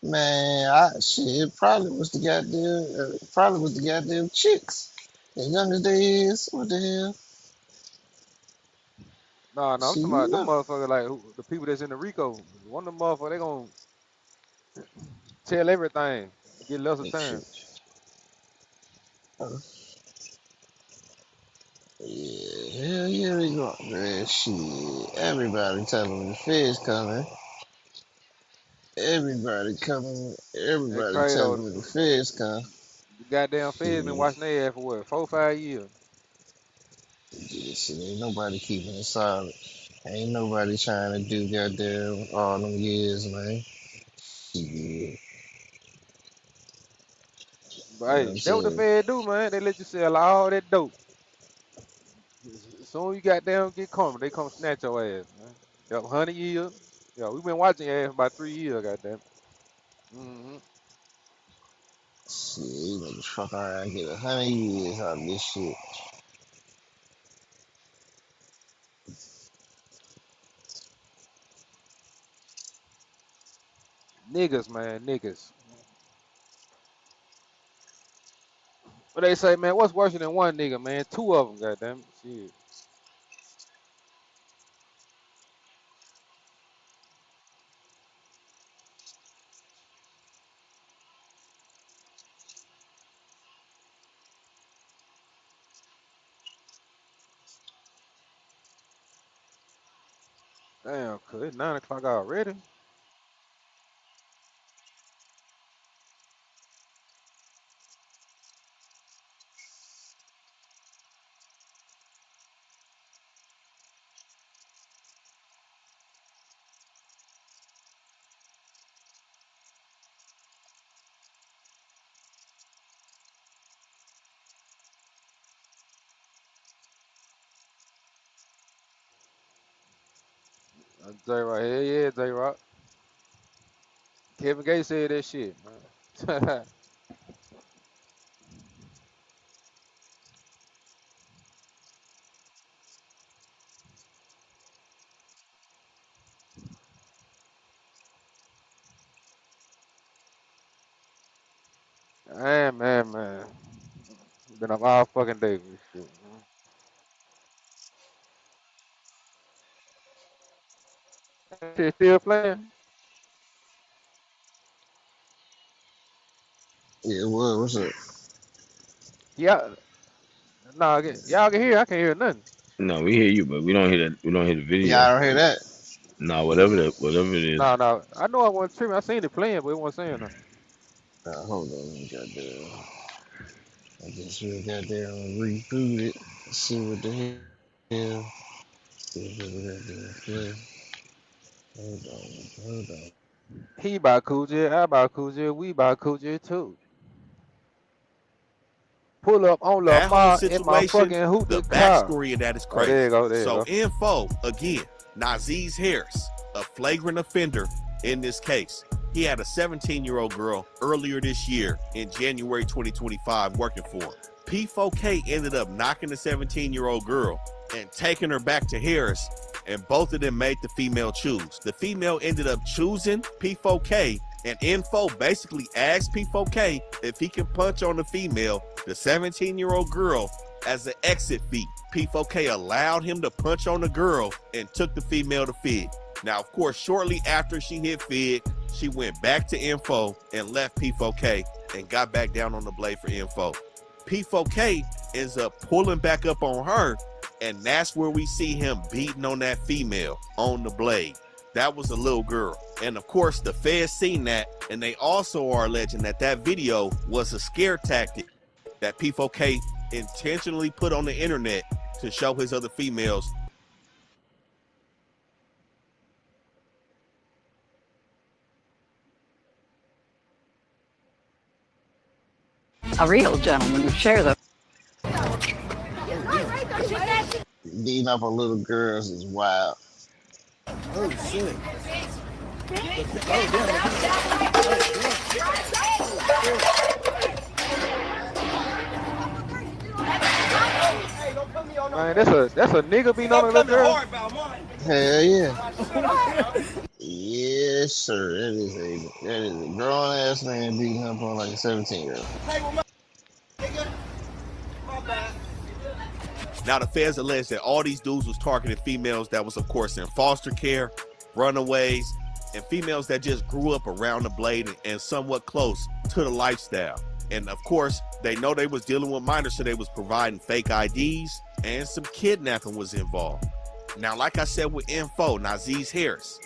[SPEAKER 4] Man, shit, probably was the goddamn chicks. As young as they is, what the hell?
[SPEAKER 1] Nah, I'm
[SPEAKER 4] See,
[SPEAKER 1] talking
[SPEAKER 4] you
[SPEAKER 1] about them
[SPEAKER 4] know.
[SPEAKER 1] motherfuckers like the people that's in the Rico. One of them motherfuckers, they gonna tell everything to get lesser time.
[SPEAKER 4] Yeah, hell here we go. Man, shit. Everybody telling me the feds coming. Everybody coming.
[SPEAKER 1] That
[SPEAKER 4] Everybody
[SPEAKER 1] crazy though.
[SPEAKER 4] telling me the feds coming.
[SPEAKER 1] The goddamn feds been
[SPEAKER 4] Shit.
[SPEAKER 1] watching their ass for what, 4, 5 years.
[SPEAKER 4] Yeah, shit. Ain't nobody keeping it solid. Ain't nobody trying to do goddamn all them years, man. Shit.
[SPEAKER 1] But
[SPEAKER 4] You know what
[SPEAKER 1] hey,
[SPEAKER 4] I'm
[SPEAKER 1] that what the
[SPEAKER 4] saying?
[SPEAKER 1] feds do, man. They let you sell all that dope. As soon as you goddamn get coming, they come snatch your ass, man. Yep, 100 years. Yeah, we been watching your ass for about 3 years, goddamn. Mm-hmm.
[SPEAKER 4] Shit, you niggas fuck around and get 100 years out of this shit.
[SPEAKER 1] Niggas, man, niggas. But they say, man, what's worse than one nigga, man? Two of them, goddamn. Shit. Damn, cuz it's 9 o'clock already. J-Rock, hell yeah, J-Rock. Kevin Gates said that shit, man. Man. Been up all fucking day with this shit, man. That shit still playing?
[SPEAKER 4] Yeah, what? What's up?
[SPEAKER 1] Yeah, nah, y'all can hear, I can't hear nothing.
[SPEAKER 2] No, we hear you, but we don't hear that. We don't hear the video.
[SPEAKER 4] Y'all don't hear that?
[SPEAKER 2] No, whatever it is.
[SPEAKER 1] Nah, I know I wasn't tripping. I seen it playing, but it wasn't saying nothing.
[SPEAKER 4] Hold on, goddamn. I just really goddamn reboot it. See what the hell. See what the goddamn. Hold on.
[SPEAKER 1] He buy Coogee, I buy Coogee, we buy Coogee too. Pull up on
[SPEAKER 6] That whole
[SPEAKER 1] Lamar in my
[SPEAKER 6] situation,
[SPEAKER 1] fucking
[SPEAKER 6] the
[SPEAKER 1] hoopty car.
[SPEAKER 6] backstory of that is
[SPEAKER 1] Oh,
[SPEAKER 6] crazy.
[SPEAKER 1] there you go, there you
[SPEAKER 6] So
[SPEAKER 1] go.
[SPEAKER 6] info, again, Nazeez Harris, a flagrant offender in this case. He had a 17-year-old girl earlier this year in January 2025 working for him. P4K ended up knocking the 17-year-old girl and taking her back to Harris, and both of them made the female choose. The female ended up choosing P4K, and Info basically asked P4K if he can punch on the female, the 17-year-old girl, as an exit fee. P4K allowed him to punch on the girl and took the female to Fig. Now, of course, shortly after she hit Fig, she went back to Info and left P4K and got back down on the blade for Info. P4K ends up pulling back up on her, and that's where we see him beating on that female on the blade. That was a little girl. And of course, the feds seen that, and they also are alleging that that video was a scare tactic that P4K intentionally put on the internet to show his other females.
[SPEAKER 11] A real gentleman would share the.
[SPEAKER 4] Beating up on little girls is wild.
[SPEAKER 8] Oh shit.
[SPEAKER 1] Man, that's a nigga beating on a little girl.
[SPEAKER 4] Hell yeah. Yes, sir. That is a grown ass man beating up on like a 17-year-old.
[SPEAKER 6] Now, the feds allege that all these dudes was targeting females that was, of course, in foster care, runaways, and females that just grew up around the blade and somewhat close to the lifestyle. And of course, they know they was dealing with minors, so they was providing fake IDs and some kidnapping was involved. Now, like I said with Info, Naziz Harris,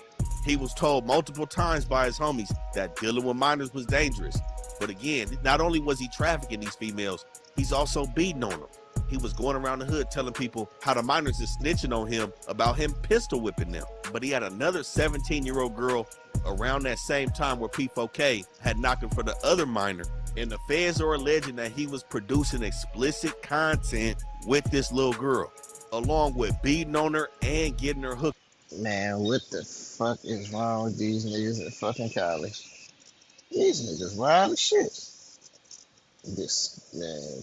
[SPEAKER 6] he was told multiple times by his homies that dealing with minors was dangerous. But again, not only was he trafficking these females, he's also beating on them. He was going around the hood telling people how the minors is snitching on him about him pistol whipping them. But he had another 17-year-old girl around that same time where P4K had knocked him for the other minor. And the feds are alleging that he was producing explicit content with this little girl, along with beating on her and getting her hooked.
[SPEAKER 4] Man, what the fuck is wrong with these niggas at fucking college? These niggas wild as shit. This, man.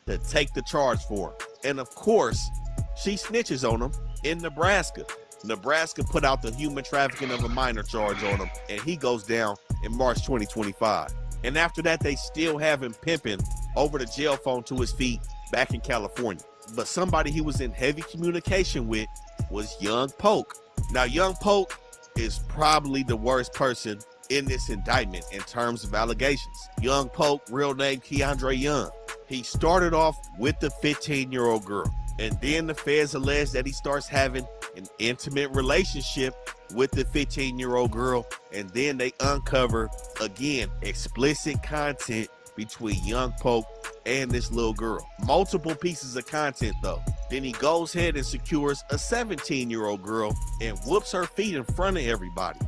[SPEAKER 6] To take the charge for him. And of course, she snitches on him in Nebraska. Nebraska put out the human trafficking of a minor charge on him, and he goes down in March 2025. And after that, they still have him pimping over the jail phone to his feet back in California. But somebody he was in heavy communication with was Young Poke. Now, Young Poke is probably the worst person in this indictment in terms of allegations. Young Poke, real name Keandre Young. He started off with the 15-year-old girl, and then the feds allege that he starts having an intimate relationship with the 15-year-old girl, and then they uncover, again, explicit content between Young Poke and this little girl. Multiple pieces of content, though. Then he goes ahead and secures a 17-year-old girl and whoops her feet in front of everybody.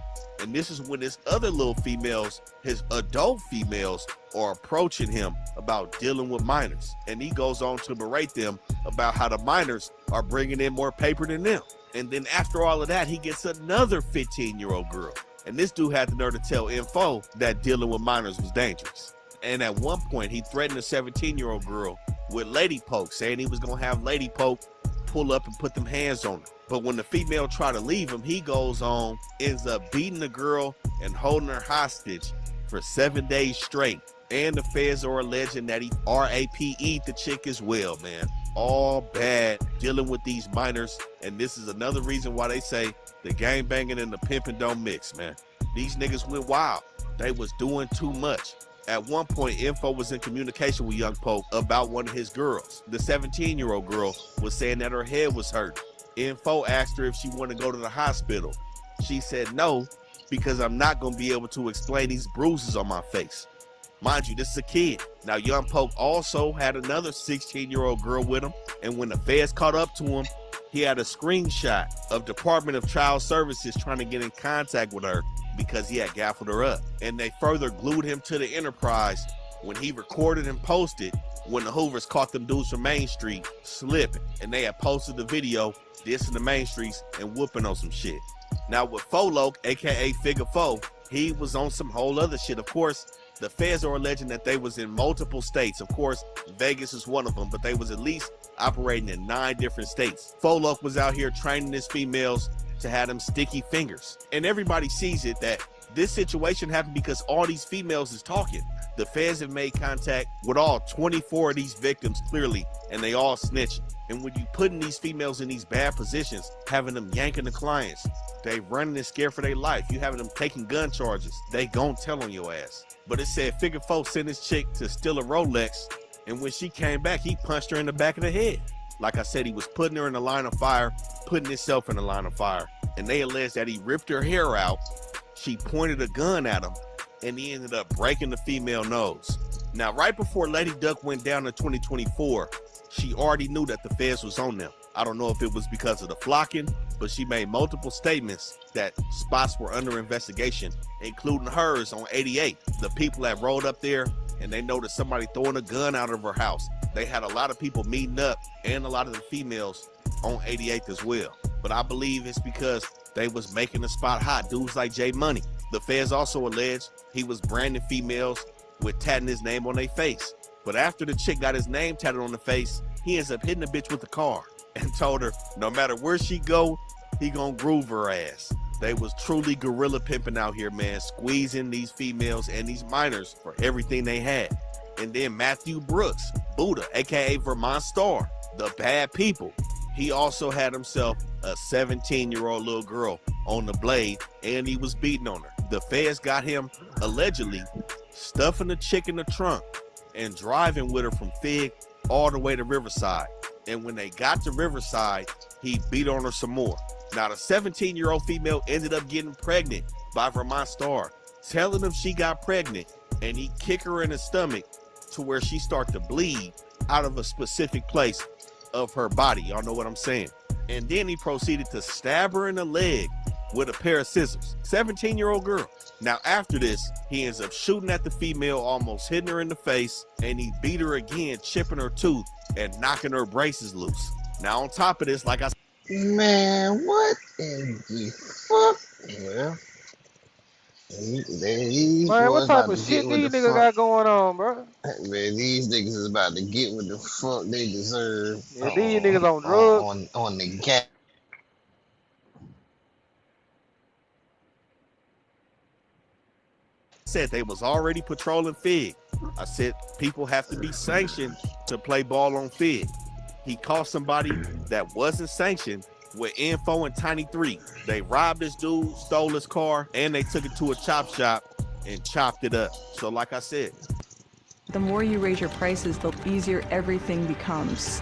[SPEAKER 6] And this is when his other little females, his adult females, are approaching him about dealing with minors. And he goes on to berate them about how the minors are bringing in more paper than them. And then after all of that, he gets another 15-year-old girl. And this dude had the nerve to tell Info that dealing with minors was dangerous. And at one point, he threatened a 17-year-old girl with Lady Poke, saying he was going to have Lady Poke pull up and put them hands on her. But when the female tried to leave him, he goes on, ends up beating the girl and holding her hostage for 7 days straight. And the feds are alleging that he RAPE'd the chick as well, man. All bad dealing with these minors. And this is another reason why they say the gang banging and the pimping don't mix, man. These niggas went wild. They was doing too much. At one point, Info was in communication with Young Poke about one of his girls. The 17-year-old girl was saying that her head was hurt. Info asked her if she wanted to go to the hospital. She said no, because I'm not going to be able to explain these bruises on my face. Mind you, this is a kid. Now, Young Poke also had another 16-year-old girl with him, and when the feds caught up to him, he had a screenshot of Department of Child Services trying to get in contact with her because he had gaffled her up. And they further glued him to the Enterprise when he recorded and posted when the Hoovers caught them dudes from Main Street slipping. And they had posted the video dissing the Main Streets and whooping on some shit. Now with Folo, aka Figure 4, he was on some whole other shit. Of course, the feds are alleging that they was in multiple states. Of course, Vegas is one of them, but they was at least operating in 9 different states. Folok was out here training his females to have them sticky fingers. And everybody sees it that this situation happened because all these females is talking. The feds have made contact with all 24 of these victims clearly, and they all snitching. And when you putting these females in these bad positions, having them yanking the clients, they running and scared for their life. You having them taking gun charges, they gon' tell on your ass. But it said Figure 4 sent his chick to steal a Rolex, and when she came back, he punched her in the back of the head. Like I said, he was putting her in the line of fire, putting himself in the line of fire. And they alleged that he ripped her hair out, she pointed a gun at him, and he ended up breaking the female nose. Now, right before Lady Duck went down in 2024, she already knew that the feds was on them. I don't know if it was because of the flocking, but she made multiple statements that spots were under investigation, including hers on 88. The people that rolled up there and they noticed somebody throwing a gun out of her house. They had a lot of people meeting up and a lot of the females on 88th as well. But I believe it's because they was making the spot hot. Dudes like J Money. The feds also alleged he was branding females with tatting his name on their face. But after the chick got his name tatted on the face, he ends up hitting the bitch with the car and told her no matter where she go, he gonna groove her ass. They was truly gorilla pimping out here, man, squeezing these females and these minors for everything they had. And then Matthew Brooks, Buddha, aka Vermont Star, the bad people. He also had himself a 17-year-old little girl on the blade, and he was beating on her. The feds got him allegedly stuffing the chick in the trunk and driving with her from Fig all the way to Riverside. And when they got to Riverside, he beat on her some more. Now, the 17-year-old female ended up getting pregnant by Vermont Star, telling him she got pregnant, and he kicked her in the stomach to where she started to bleed out of a specific place of her body. Y'all know what I'm saying. And then he proceeded to stab her in the leg with a pair of scissors. 17-year-old girl. Now, after this, he ends up shooting at the female, almost hitting her in the face, and he beat her again, chipping her tooth and knocking her braces loose. Now, on top of this, like I said,
[SPEAKER 4] Man, what in the fuck? Well, these
[SPEAKER 1] Man, what
[SPEAKER 4] boys
[SPEAKER 1] type
[SPEAKER 4] about
[SPEAKER 1] of
[SPEAKER 4] to get
[SPEAKER 1] shit
[SPEAKER 4] what the
[SPEAKER 1] these niggas
[SPEAKER 4] fuck.
[SPEAKER 1] got going on, bro?
[SPEAKER 4] Man, these niggas is about to get what the fuck they deserve
[SPEAKER 1] Yeah, these niggas on drugs.
[SPEAKER 4] on the gas.
[SPEAKER 6] they was already patrolling Fig. I said people have to be sanctioned to play ball on Fig. He caught somebody that wasn't sanctioned with Info and Tiny 3. They robbed this dude, stole his car, and they took it to a chop shop and chopped it up. So like I said,
[SPEAKER 11] The more you raise your prices, the easier everything becomes.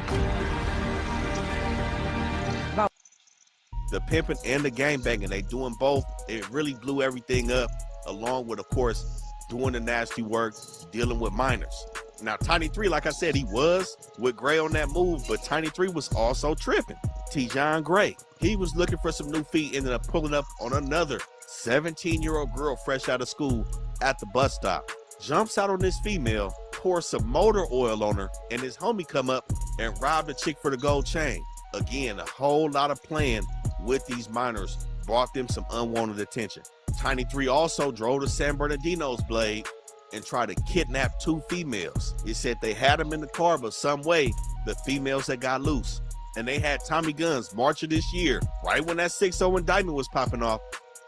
[SPEAKER 6] the pimping and the gang banging, they doing both. It really blew everything up, along with, of course, doing the nasty work, dealing with minors. Now, Tiny 3, like I said, he was with Gray on that move, but Tiny 3 was also tripping. T-John Gray, he was looking for some new feet, ended up pulling up on another 17-year-old girl fresh out of school at the bus stop. Jumps out on this female, pours some motor oil on her, and his homie come up and rob the chick for the gold chain. Again, a whole lot of playing with these minors brought them some unwanted attention. Tiny 3 also drove to San Bernardino's Blade and tried to kidnap 2 females. He said they had them in the car, but some way the females had got loose. And they had Tommy Guns March of this year, right when that 6-0 indictment was popping off.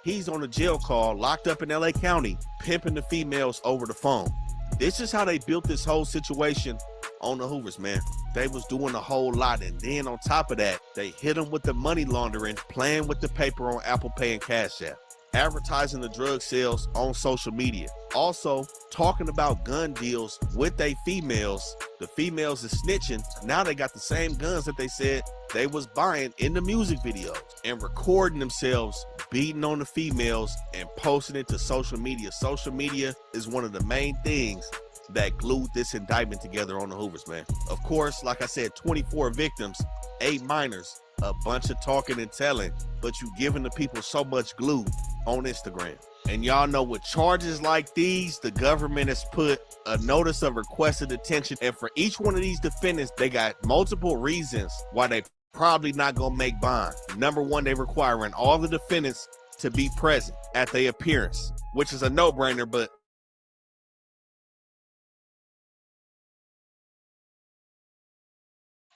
[SPEAKER 6] He's on a jail call, locked up in LA County, pimping the females over the phone. This is how they built this whole situation on the Hoovers, man. They was doing a whole lot, and then on top of that, they hit them with the money laundering, playing with the paper on Apple Pay and Cash App, advertising the drug sales on social media, also talking about gun deals with they females. The females is snitching. Now they got the same guns that they said they was buying in the music videos, and recording themselves beating on the females and posting it to social media. Social media is one of the main things that glued this indictment together on the Hoovers, man. Of course, like I said, 24 victims, 8 minors, a bunch of talking and telling, but you giving the people so much glue on Instagram. And y'all know with charges like these, the government has put a notice of requested detention. And for each one of these defendants, they got multiple reasons why they probably not gonna make bond. Number one, they requiring all the defendants to be present at their appearance, which is a no-brainer, but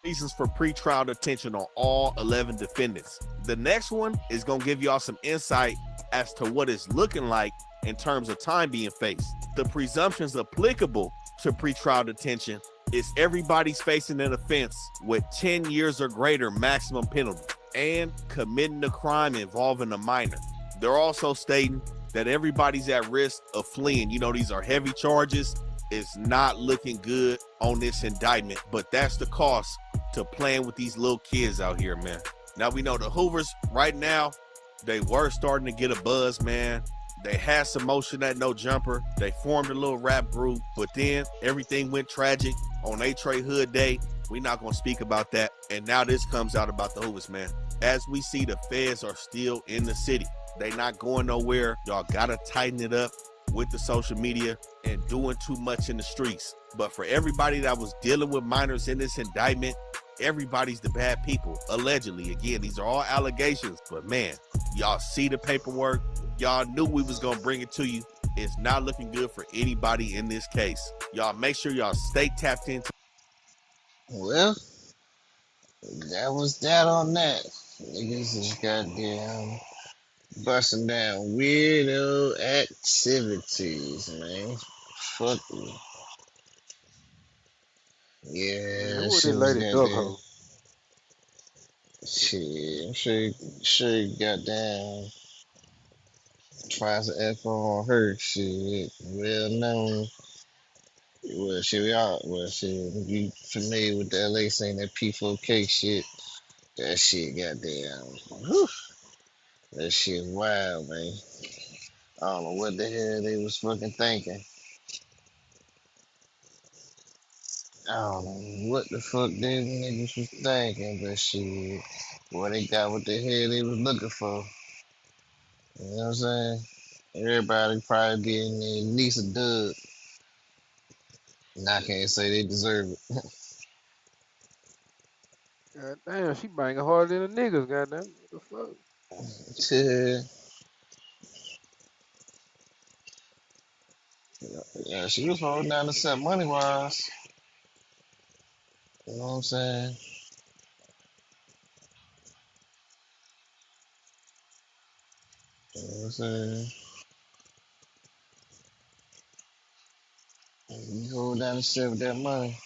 [SPEAKER 6] reasons for pretrial detention on all 11 defendants. The next one is going to give y'all some insight as to what it's looking like in terms of time being faced. The presumptions applicable to pretrial detention is everybody's facing an offense with 10 years or greater maximum penalty and committing a crime involving a minor. They're also stating that everybody's at risk of fleeing. You know, these are heavy charges. It's not looking good on this indictment, but that's the cost to playing with these little kids out here, man. Now we know the Hoovers right now, they were starting to get a buzz, man. They had some motion at No Jumper. They formed a little rap group, but then everything went tragic on A-Tray Hood Day. We're not going to speak about that. And now this comes out about the Hoovers, man. As we see, the feds are still in the city. They not going nowhere. Y'all got to tighten it up with the social media and doing too much in the streets. But for everybody that was dealing with minors in this indictment, everybody's the bad people, allegedly. Again, these are all allegations, but man, y'all see the paperwork. Y'all knew we was gonna bring it to you. It's not looking good for anybody in this case. Y'all make sure y'all stay tapped into.
[SPEAKER 4] Well, that was that on that. Niggas is goddamn busting down weirdo activities, man. Fuck you.
[SPEAKER 1] Man,
[SPEAKER 4] Yeah, that
[SPEAKER 1] who is this
[SPEAKER 4] shit was
[SPEAKER 1] lady duck
[SPEAKER 4] goddamn.
[SPEAKER 1] hoe?
[SPEAKER 4] Shit, I'm sure you goddamn tries to F on her. Shit, well known. Well, shit, we all, well, shit, if you familiar with the LA saying that P4K shit, that shit goddamn, whew, that shit wild, man. I don't know what the hell they was fucking thinking. I don't know what the fuck them niggas was thinking, but shit, boy, they got what the hell they was looking for. You know what I'm saying? Everybody probably getting at least a dub. And I can't say they deserve it.
[SPEAKER 1] God damn, she banging harder than the niggas, goddamn. What the fuck?
[SPEAKER 4] Yeah, she was holding down the set money wise. You know what I'm saying? You know what I'm saying? You hold down the set with that money.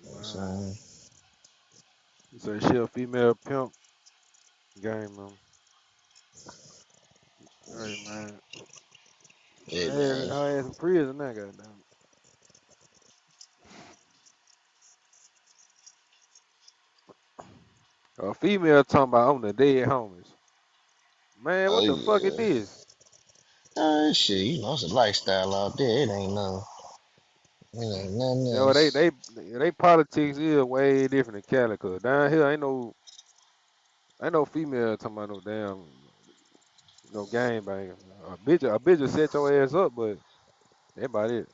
[SPEAKER 4] You know what I'm
[SPEAKER 1] Man.
[SPEAKER 4] saying?
[SPEAKER 1] You say she a female pimp game, man. Hey, man.
[SPEAKER 4] Hey, man.
[SPEAKER 1] Her ass in prison now, goddamn. A female talking about I'm the dead homies. Man,
[SPEAKER 4] Oh,
[SPEAKER 1] what the fuck is
[SPEAKER 4] yeah.
[SPEAKER 1] this?
[SPEAKER 4] Shit, you know, it's a lifestyle out there. It ain't nothing. It ain't nothing
[SPEAKER 1] You know,
[SPEAKER 4] else.
[SPEAKER 1] they politics is way different than Cali, cause down here ain't no female talking about no damn no gang banging. A bitch will set your ass up, but that about it.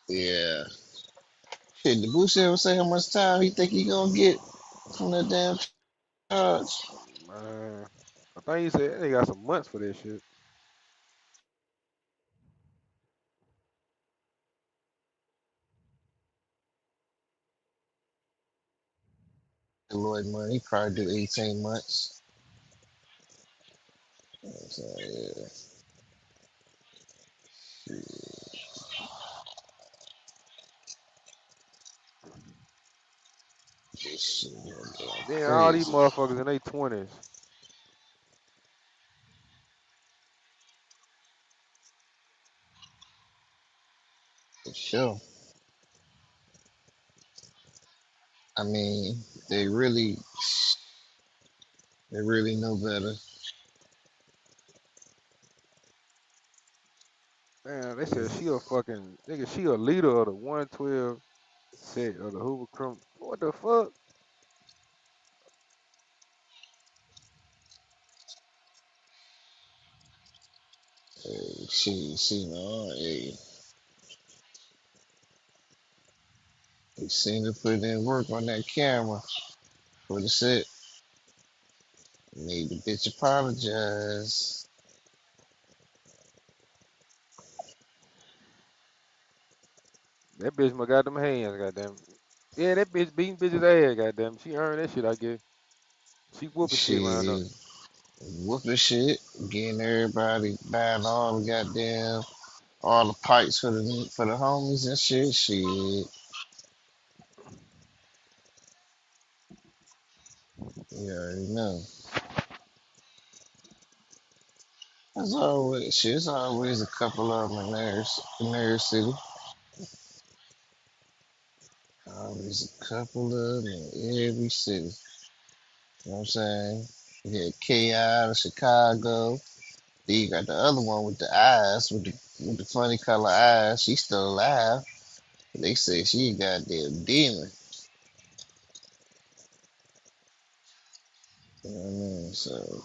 [SPEAKER 4] Yeah. Shit, the Boosie ever say how much time he think he gonna get from that damn charge?
[SPEAKER 1] Man, I think he said they got some months for this shit.
[SPEAKER 4] Lloyd money, he probably do 18 months. So, yeah. This shit going
[SPEAKER 1] Then all these
[SPEAKER 4] crazy.
[SPEAKER 1] motherfuckers in their 20s.
[SPEAKER 4] For sure. I mean, they really, they really know better.
[SPEAKER 1] Man, they said she a fucking nigga. She a leader of the 112 set of the Hoover Criminal. What the fuck?
[SPEAKER 4] Hey, she know, hey, they seem to put in work on that camera for the set. Made the bitch apologize.
[SPEAKER 1] That bitch must got them hands, goddamn. Yeah, that bitch beating bitches ass, goddamn. She earned that shit, I guess. She whooping shit around up.
[SPEAKER 4] Shit, whooping shit, getting everybody buying all the goddamn, all the pipes for the homies and shit. Shit, you already know. There's always shit. There's always a couple of them in every city. Always a couple of them in every city. You know what I'm saying? You had KI out of Chicago. Then you got the other one with the eyes, with the funny color eyes. She's still alive. They say she a goddamn demon. You know what I mean? So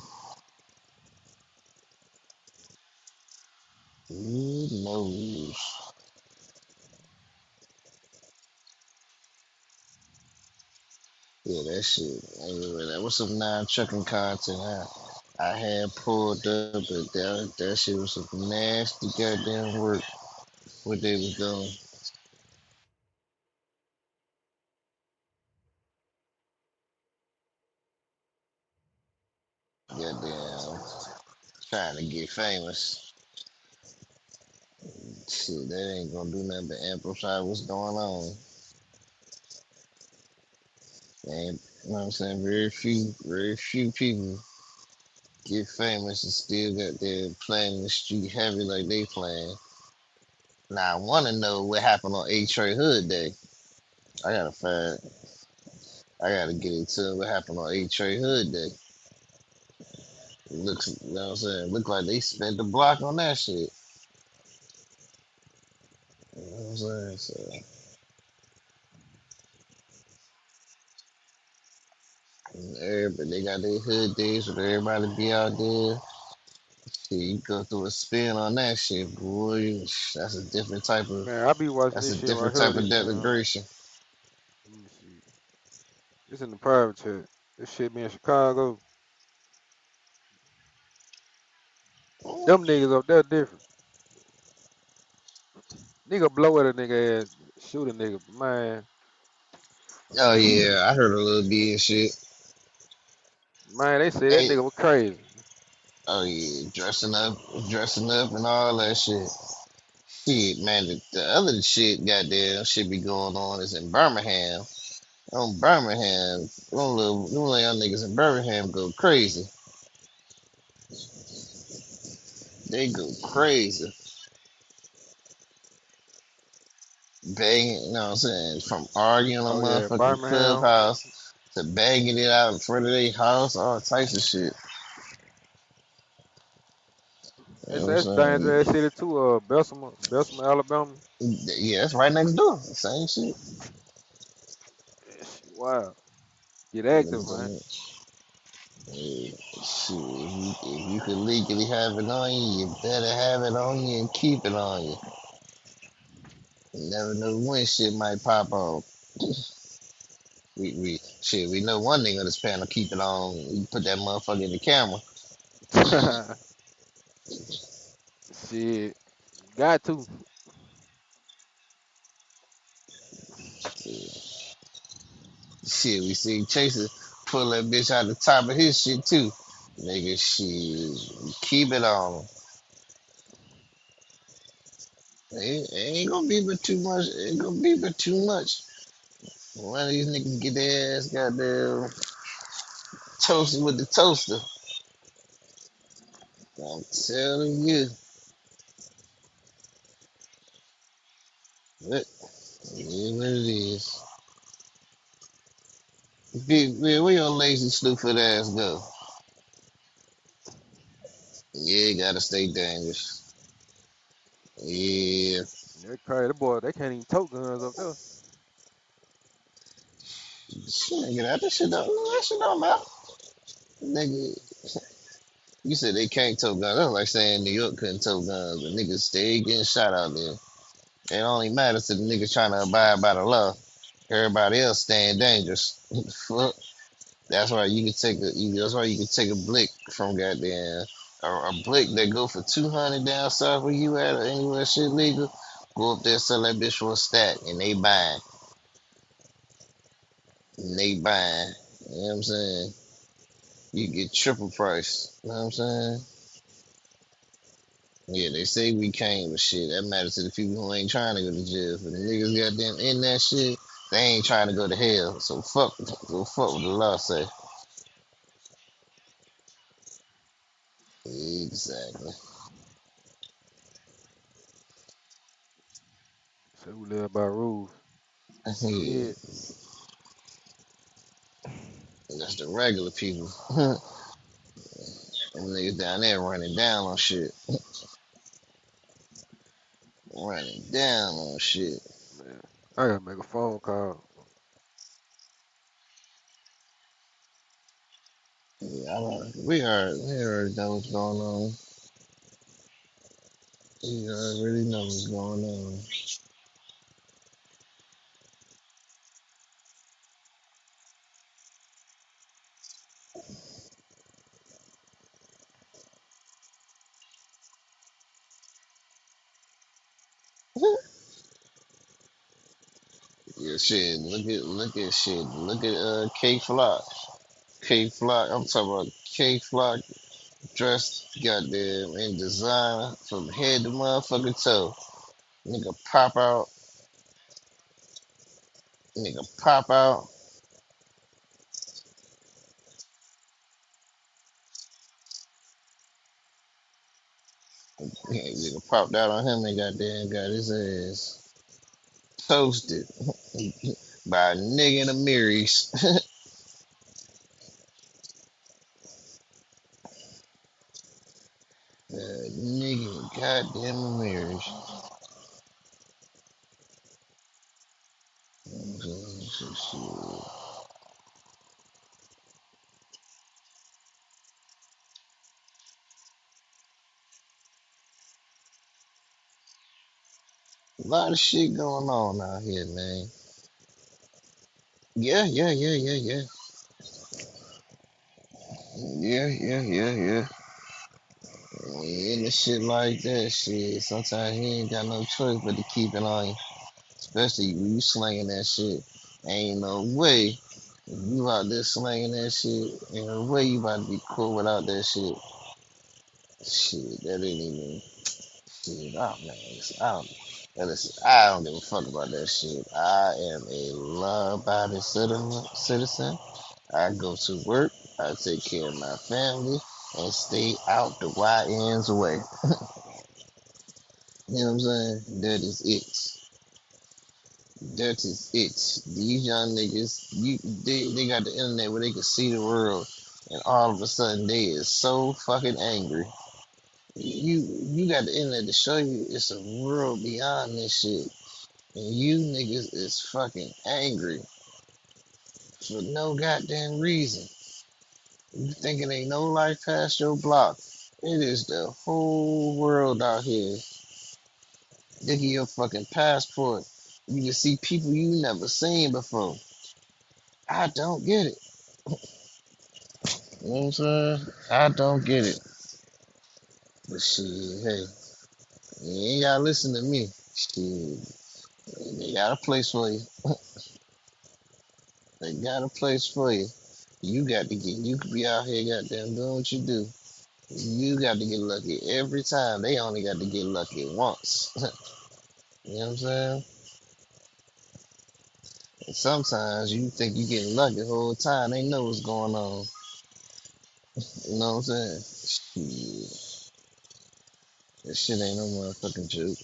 [SPEAKER 4] who knows? Yeah, that shit. Anyway, that was some non-trucking content I had pulled up, but that shit was some nasty goddamn work. What they was doing, goddamn Trying to get famous. Shit, that ain't gonna do nothing but amplify what's going on. And you know what I'm saying? Very few people get famous and still got their playing the street heavy like they playing. Now I wanna know what happened on A Trey Hood Day. I gotta find I gotta get into what happened on A Trey Hood Day. It looks you know what I'm saying? Look like they spent the block on that shit. You know what I'm saying? So everybody they got their hood days where everybody be out there. Shit, you go through a spin on that shit, boy. That's a different type of
[SPEAKER 1] Man, I be watching
[SPEAKER 4] that's
[SPEAKER 1] this
[SPEAKER 4] a
[SPEAKER 1] shit right
[SPEAKER 4] different
[SPEAKER 1] here.
[SPEAKER 4] type
[SPEAKER 1] This
[SPEAKER 4] of
[SPEAKER 1] damn.
[SPEAKER 4] delegation.
[SPEAKER 1] Let me see. It's in the private chat. This shit be in Chicago. Them niggas up there different. Nigga blow at a nigga ass, shoot a nigga. Man,
[SPEAKER 4] Oh yeah, I heard a little bit of shit.
[SPEAKER 1] man, they say that
[SPEAKER 4] Hey,
[SPEAKER 1] nigga was crazy.
[SPEAKER 4] oh yeah, dressing up and all that shit. Shit, man, the other shit, goddamn, shit be going on is in Birmingham. On Birmingham, them little young niggas in Birmingham go crazy. They go crazy. Banging, you know what I'm saying? From arguing on
[SPEAKER 1] Oh yeah,
[SPEAKER 4] motherfucking
[SPEAKER 1] Birmingham.
[SPEAKER 4] clubhouse to banging it out in front of their house, all types of shit. You know what I'm
[SPEAKER 1] That's
[SPEAKER 4] saying?
[SPEAKER 1] dangerous city too. Bessemer, Alabama.
[SPEAKER 4] Yeah, that's right next door. Same shit.
[SPEAKER 1] Yeah, shit, wow. Get active,
[SPEAKER 4] Niggas
[SPEAKER 1] man.
[SPEAKER 4] in it. Yeah, shit, if you could legally have it on you, you better have it on you and keep it on you. You never know when shit might pop off. We know one thing on this panel keep it on. We put that motherfucker in the camera.
[SPEAKER 1] Shit, got to.
[SPEAKER 4] Shit, we see Chaser pull that bitch out the top of his shit too. Nigga, shit, keep it on. Ain't gonna be but too much. Ain't gonna be but too much. One of these niggas get their ass goddamn toasted with the toaster. I'm telling you. What? It is what it is. Big man, where your lazy Snoopfoot ass go? Yeah, gotta stay dangerous. Yeah.
[SPEAKER 1] That crazy. That boy, they can't even tote guns up there.
[SPEAKER 4] Shit, get out that shit don't that shit don't matter. Nigga, you said they can't tow guns. That's like saying New York couldn't tow guns, but niggas stay getting shot out there. It only matters to the niggas trying to abide by the law. Everybody else staying dangerous. Fuck. That's why you can take that's why you can take a blick from goddamn a blick that go for 200 down south where you at or anywhere shit legal. Go up there sell that bitch for a stack and they buying. And they buying. You know what I'm saying? You get triple price. You know what I'm saying? Yeah, they say we can't, but shit, that matters to the people who ain't trying to go to jail. For the niggas goddamn in that shit, they ain't trying to go to hell. So fuck what the law say. Exactly.
[SPEAKER 1] So we live by rules.
[SPEAKER 4] Yeah,
[SPEAKER 1] Shit.
[SPEAKER 4] that's the regular people. Them niggas down there running down on shit. Running down on shit.
[SPEAKER 1] Man, I gotta make a phone call.
[SPEAKER 4] Yeah, we already know what's going on. We already know what's going on. Yeah, shit. Look at shit. Look at K Flock. K Flock. I'm talking about K Flock. Dressed goddamn in designer from head to motherfucking toe. Nigga pop out. Nigga pop out. Nigga popped out on him and goddamn got his ass toasted by a nigga in a Marys. Nigga in goddamn a Marys. A lot of shit going on out here, man. Yeah, yeah, yeah, yeah, yeah. Yeah, yeah, yeah, yeah. In the shit like that, shit. Sometimes you ain't got no choice but to keep it on you. Especially when you slinging that shit. Ain't no way. If you out there slinging that shit, ain't no way you about to be cool without that shit. Shit, that ain't even. Shit, oh man, listen, I don't give a fuck about that shit. I am a law-abiding citizen. I go to work, I take care of my family, and stay out the YN's way. You know what I'm saying? That is it. That is it. These young niggas, they got the internet where they can see the world, and all of a sudden they is so fucking angry. You got the internet to show you it's a world beyond this shit, and you niggas is fucking angry for no goddamn reason. You thinking ain't no life past your block? It is the whole world out here. They give you a fucking passport. You can see people you never seen before. I don't get it. You know what I'm saying? I don't get it. But shit, hey, you ain't gotta listen to me. Shit, they got a place for you. They got a place for you. You got to get. You could be out here, goddamn, doing what you do. You got to get lucky every time. They only got to get lucky once. You know what I'm saying? And sometimes you think you getting lucky the whole time. They know what's going on. You know what I'm saying? Shit. That shit ain't no motherfucking joke.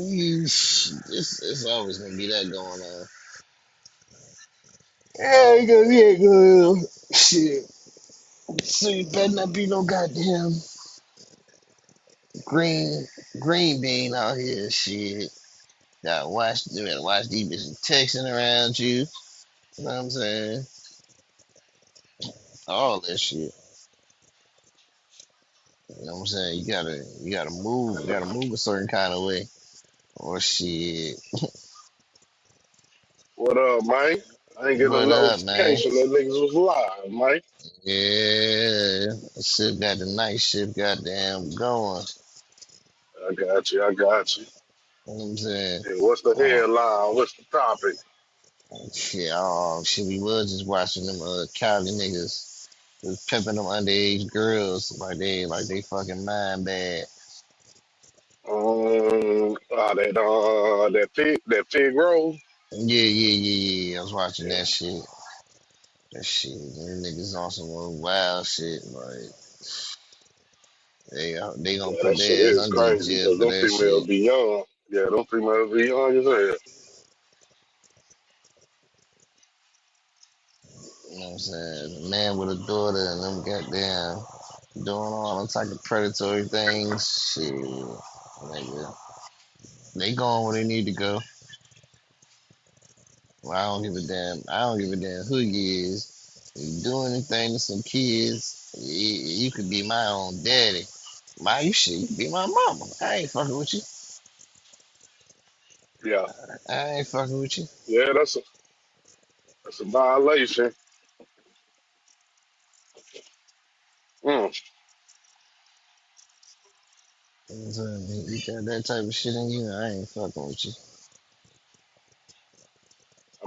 [SPEAKER 4] It's always gonna be that going on. Yeah, cause yeah, good. Shit. So you better not be no goddamn green green bean out here. Shit. You gotta watch these bitches texting around you. You know what I'm saying? All that shit. You know what I'm saying? You gotta move a certain kind of way. Or shit.
[SPEAKER 12] What up, man? I ain't getting a
[SPEAKER 4] What up, man?
[SPEAKER 12] notification that niggas was live, man.
[SPEAKER 4] Yeah. Shit got the night shift goddamn going.
[SPEAKER 12] I got you. I got you.
[SPEAKER 4] You know what I'm saying?
[SPEAKER 12] Hey, what's the
[SPEAKER 4] Oh,
[SPEAKER 12] headline? What's the topic?
[SPEAKER 4] shit, we was just watching them Cali niggas was pimping them underage girls like they fucking mind bad.
[SPEAKER 12] That pig roll.
[SPEAKER 4] Yeah, yeah, yeah, yeah. I was watching
[SPEAKER 12] Yeah,
[SPEAKER 4] that shit. That shit, them niggas on some wild shit. Like they gonna
[SPEAKER 12] yeah,
[SPEAKER 4] put
[SPEAKER 12] that shit
[SPEAKER 4] their ass
[SPEAKER 12] is
[SPEAKER 4] under the
[SPEAKER 12] crazy
[SPEAKER 4] jail
[SPEAKER 12] because
[SPEAKER 4] for
[SPEAKER 12] them
[SPEAKER 4] that
[SPEAKER 12] females
[SPEAKER 4] shit.
[SPEAKER 12] be young. Yeah, them females be young as hell.
[SPEAKER 4] You know what I'm saying? A man with a daughter and them goddamn doing all them type of predatory things. Shit, nigga. They going where they need to go. Well, I don't give a damn. I don't give a damn who you is. If you do anything to some kids, you could be my own daddy. You shit, you could be my mama. I ain't fucking with you.
[SPEAKER 12] Yeah,
[SPEAKER 4] I ain't fucking with you.
[SPEAKER 12] yeah, that's a violation. Mm.
[SPEAKER 4] You know what I'm saying? You got that type of shit in you, I ain't fucking with you.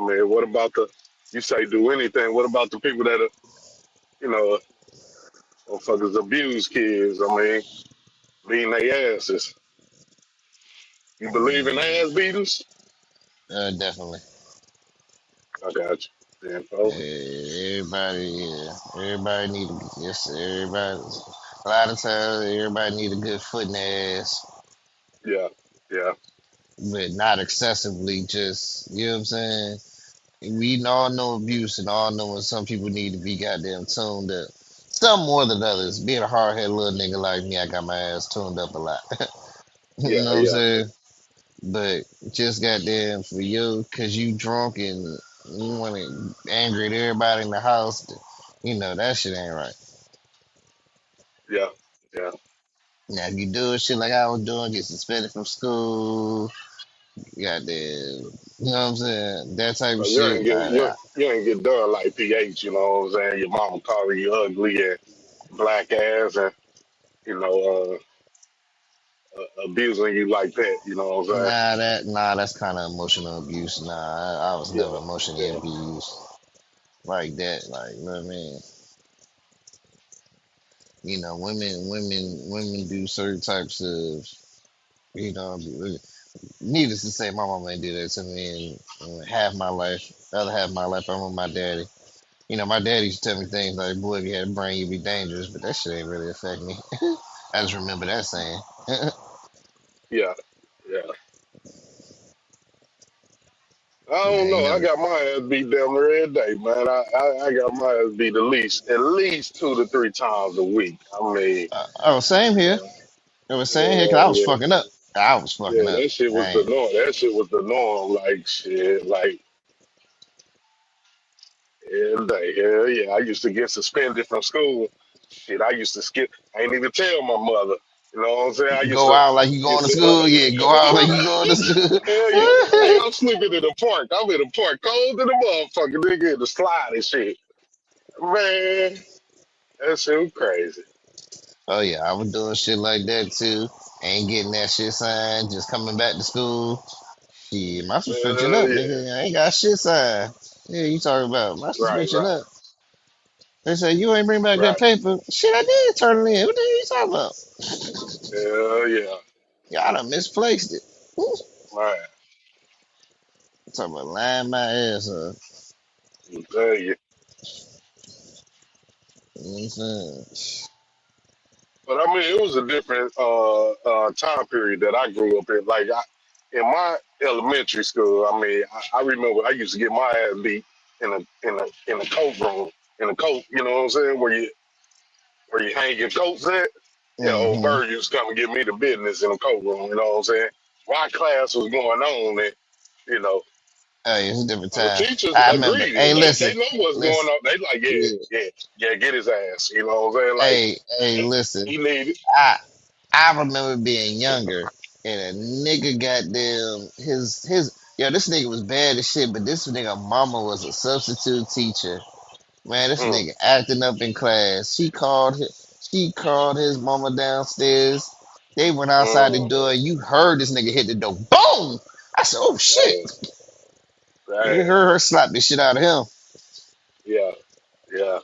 [SPEAKER 12] I mean, what about the? You say do anything. What about the people that are, you know, motherfuckers abuse kids? I mean, beating their asses. You believe in
[SPEAKER 4] Mm,
[SPEAKER 12] ass beaters?
[SPEAKER 4] definitely.
[SPEAKER 12] I got you. Yeah, bro.
[SPEAKER 4] Everybody, yeah, everybody need to. Yes, everybody. A lot of times, everybody need a good foot in the ass,
[SPEAKER 12] Yeah, yeah,
[SPEAKER 4] but not excessively. Just you know what I'm saying. We all know abuse and all know when some people need to be goddamn tuned up. Some more than others. Being a hard headed little nigga like me, I got my ass tuned up a lot. You
[SPEAKER 12] yeah,
[SPEAKER 4] know what I'm
[SPEAKER 12] yeah,
[SPEAKER 4] saying? But just goddamn for you, cause you drunk and you want to angry at everybody in the house. You know that shit ain't right.
[SPEAKER 12] yeah, yeah.
[SPEAKER 4] Now if you do shit like I was doing, get suspended from school, goddamn, you know what I'm saying? That type of
[SPEAKER 12] So you
[SPEAKER 4] shit.
[SPEAKER 12] ain't get you ain't get done like PH. You know what I'm saying? Your mama calling you ugly and black ass, and you know abusing you like that. You know what I'm
[SPEAKER 4] That's kind of emotional abuse. I was
[SPEAKER 12] saying?
[SPEAKER 4] never emotionally
[SPEAKER 12] Yeah,
[SPEAKER 4] abused like that. Like, you know what I mean? You know, women do certain types of, you know, needless to say, my mama ain't do that to me. And half my life, the other half of my life, I'm with my daddy. You know, my daddy used to tell me things like, "Boy, if you had a brain, you'd be dangerous." But that shit ain't really affect me. I just remember that saying.
[SPEAKER 12] yeah, yeah. I don't
[SPEAKER 4] I ain't
[SPEAKER 12] know. I
[SPEAKER 4] never.
[SPEAKER 12] got my ass beat down every day, man. I got my ass beat at least 2 to 3 times a week. I mean,
[SPEAKER 4] Oh, same here.
[SPEAKER 12] uh,
[SPEAKER 4] It was same here because I was
[SPEAKER 12] yeah,
[SPEAKER 4] fucking up. I was fucking
[SPEAKER 12] yeah.
[SPEAKER 4] up.
[SPEAKER 12] That shit was
[SPEAKER 4] I
[SPEAKER 12] the
[SPEAKER 4] ain't.
[SPEAKER 12] norm. That shit was the norm. Like shit, like every day. Hell yeah. I used to get suspended from school. Shit, I used to skip. I ain't even tell my mother. You know what I'm saying? I used
[SPEAKER 4] Go
[SPEAKER 12] to,
[SPEAKER 4] out like you going
[SPEAKER 12] used
[SPEAKER 4] to
[SPEAKER 12] to.
[SPEAKER 4] school. Yeah, go out like you going to school.
[SPEAKER 12] Hell yeah. Hey, I'm sleeping in the park. I'm in the park, cold to the motherfucker. Nigga in the slide and shit. Man, that shit was crazy.
[SPEAKER 4] Oh yeah, I was doing shit like that too. Ain't getting that shit signed. Just coming back to school. Shit, my suspension up,
[SPEAKER 12] Yeah.
[SPEAKER 4] nigga. I ain't got shit signed. Yeah, you talking about my
[SPEAKER 12] Right,
[SPEAKER 4] suspension
[SPEAKER 12] right,
[SPEAKER 4] up? They say you ain't bring back that
[SPEAKER 12] right.
[SPEAKER 4] paper. Shit, I did turn it in. What the hell you talking about?
[SPEAKER 12] Hell yeah.
[SPEAKER 4] Y'all done misplaced it.
[SPEAKER 12] Right.
[SPEAKER 4] Talking about lying my ass up.
[SPEAKER 12] I tell you.
[SPEAKER 4] You know what I'm saying?
[SPEAKER 12] But I mean, it was a different time period that I grew up in. Like in my elementary school, I mean, I remember I used to get my ass beat in a coat room, in a coat. You know what I'm saying? Where you hang your coats at. Yeah, old
[SPEAKER 4] Mm-hmm.
[SPEAKER 12] bird used to come and give me the business in the coat room. You know what I'm saying? My class was going on, and you know
[SPEAKER 4] Hey, it's a different
[SPEAKER 12] the
[SPEAKER 4] time.
[SPEAKER 12] teachers
[SPEAKER 4] I remember.
[SPEAKER 12] agreed.
[SPEAKER 4] Hey,
[SPEAKER 12] They
[SPEAKER 4] listen,
[SPEAKER 12] know what's going
[SPEAKER 4] listen.
[SPEAKER 12] on. They like, yeah,
[SPEAKER 4] Yeah.
[SPEAKER 12] yeah, yeah, get his ass. You know what I'm saying? Like
[SPEAKER 4] Hey, listen.
[SPEAKER 12] he needed.
[SPEAKER 4] I I remember being younger and a nigga goddamn his yo, this nigga was bad as shit, but this nigga mama was a substitute teacher. Man, this
[SPEAKER 12] Mm,
[SPEAKER 4] nigga acting up in class. She called his mama downstairs. They went outside the
[SPEAKER 12] mm,
[SPEAKER 4] door. You heard this nigga hit the door. Boom! I said, oh shit.
[SPEAKER 12] damn,
[SPEAKER 4] You
[SPEAKER 12] damn.
[SPEAKER 4] heard her slap the shit out of him.
[SPEAKER 12] Yeah, yeah.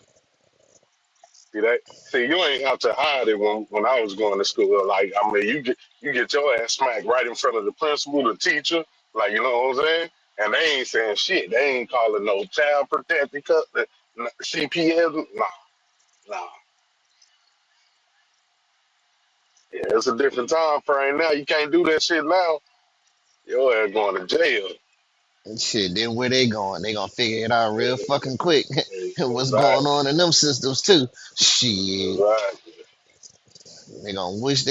[SPEAKER 12] See that? See, you ain't have to hide it when I was going to school. Like, I mean, you get your ass smacked right in front of the principal, the teacher. Like, you know what I'm saying? And they ain't saying shit. They ain't calling no child protective cut, CPS. Nah, nah. Yeah, it's a different time frame now. You can't do that shit now. Your ass going to jail.
[SPEAKER 4] And shit, then where they going? They gonna figure it out real
[SPEAKER 12] Yeah,
[SPEAKER 4] fucking quick. What's going
[SPEAKER 12] exactly,
[SPEAKER 4] on in them systems too? Shit.
[SPEAKER 12] exactly,
[SPEAKER 4] They gonna wish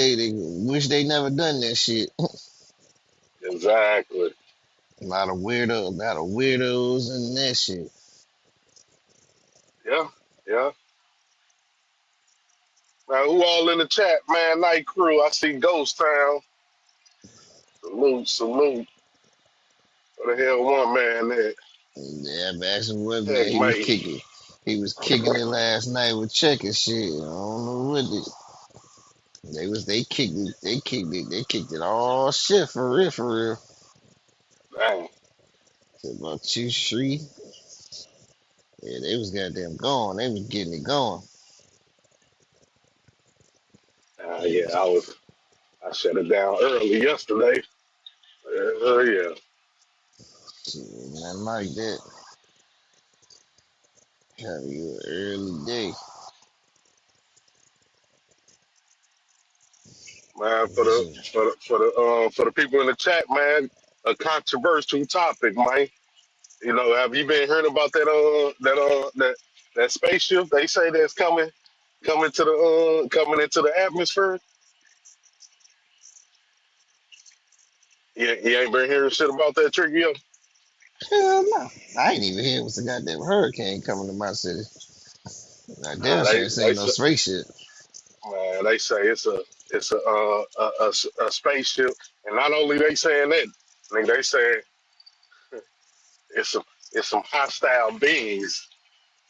[SPEAKER 4] they never done that shit.
[SPEAKER 12] exactly.
[SPEAKER 4] A lot of weirdos and that shit.
[SPEAKER 12] Yeah, yeah. Now, who all in the chat, man? Night crew. I see Ghost Town. Salute, salute. What the hell, one man there?
[SPEAKER 4] Yeah, but actually what man, he was
[SPEAKER 12] Checkmate.
[SPEAKER 4] kicking. He was kicking it last night with check and shit. I don't know what they kicked it all shit for real, for real.
[SPEAKER 12] Dang.
[SPEAKER 4] About 2, 3. Yeah, they was goddamn going. They was getting it going.
[SPEAKER 12] Yeah, I shut it down early yesterday. Yeah.
[SPEAKER 4] Shit, nothing like that. Have you an early day.
[SPEAKER 12] Man, for the
[SPEAKER 4] Shit.
[SPEAKER 12] for the people in the chat, man, a controversial topic, man. You know, have you been hearing about that spaceship they say that's coming into the atmosphere? You ain't been hearing shit about that trick yet?
[SPEAKER 4] Hell no. I ain't even hear it was a goddamn hurricane coming to my city. I damn sure ain't
[SPEAKER 12] They
[SPEAKER 4] seen no
[SPEAKER 12] say,
[SPEAKER 4] spaceship.
[SPEAKER 12] man, they say it's a spaceship, and not only they saying that, I think they saying it's some hostile beings,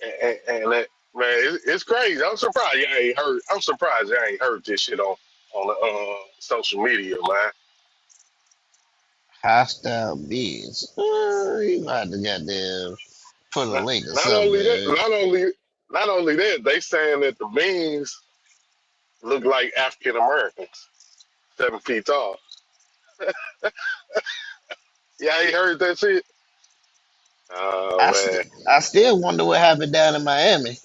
[SPEAKER 12] and that, man, it's crazy. I'm surprised you ain't heard. I'm surprised you ain't heard this shit on the social media, man.
[SPEAKER 4] Hostile beings. You might have to goddamn put a
[SPEAKER 12] Not,
[SPEAKER 4] link or
[SPEAKER 12] not
[SPEAKER 4] something,
[SPEAKER 12] only that,
[SPEAKER 4] man.
[SPEAKER 12] not only that, they saying that the beings look like African Americans, 7 feet tall. Yeah, I ain't heard that shit. Oh man,
[SPEAKER 4] I still wonder what happened down in Miami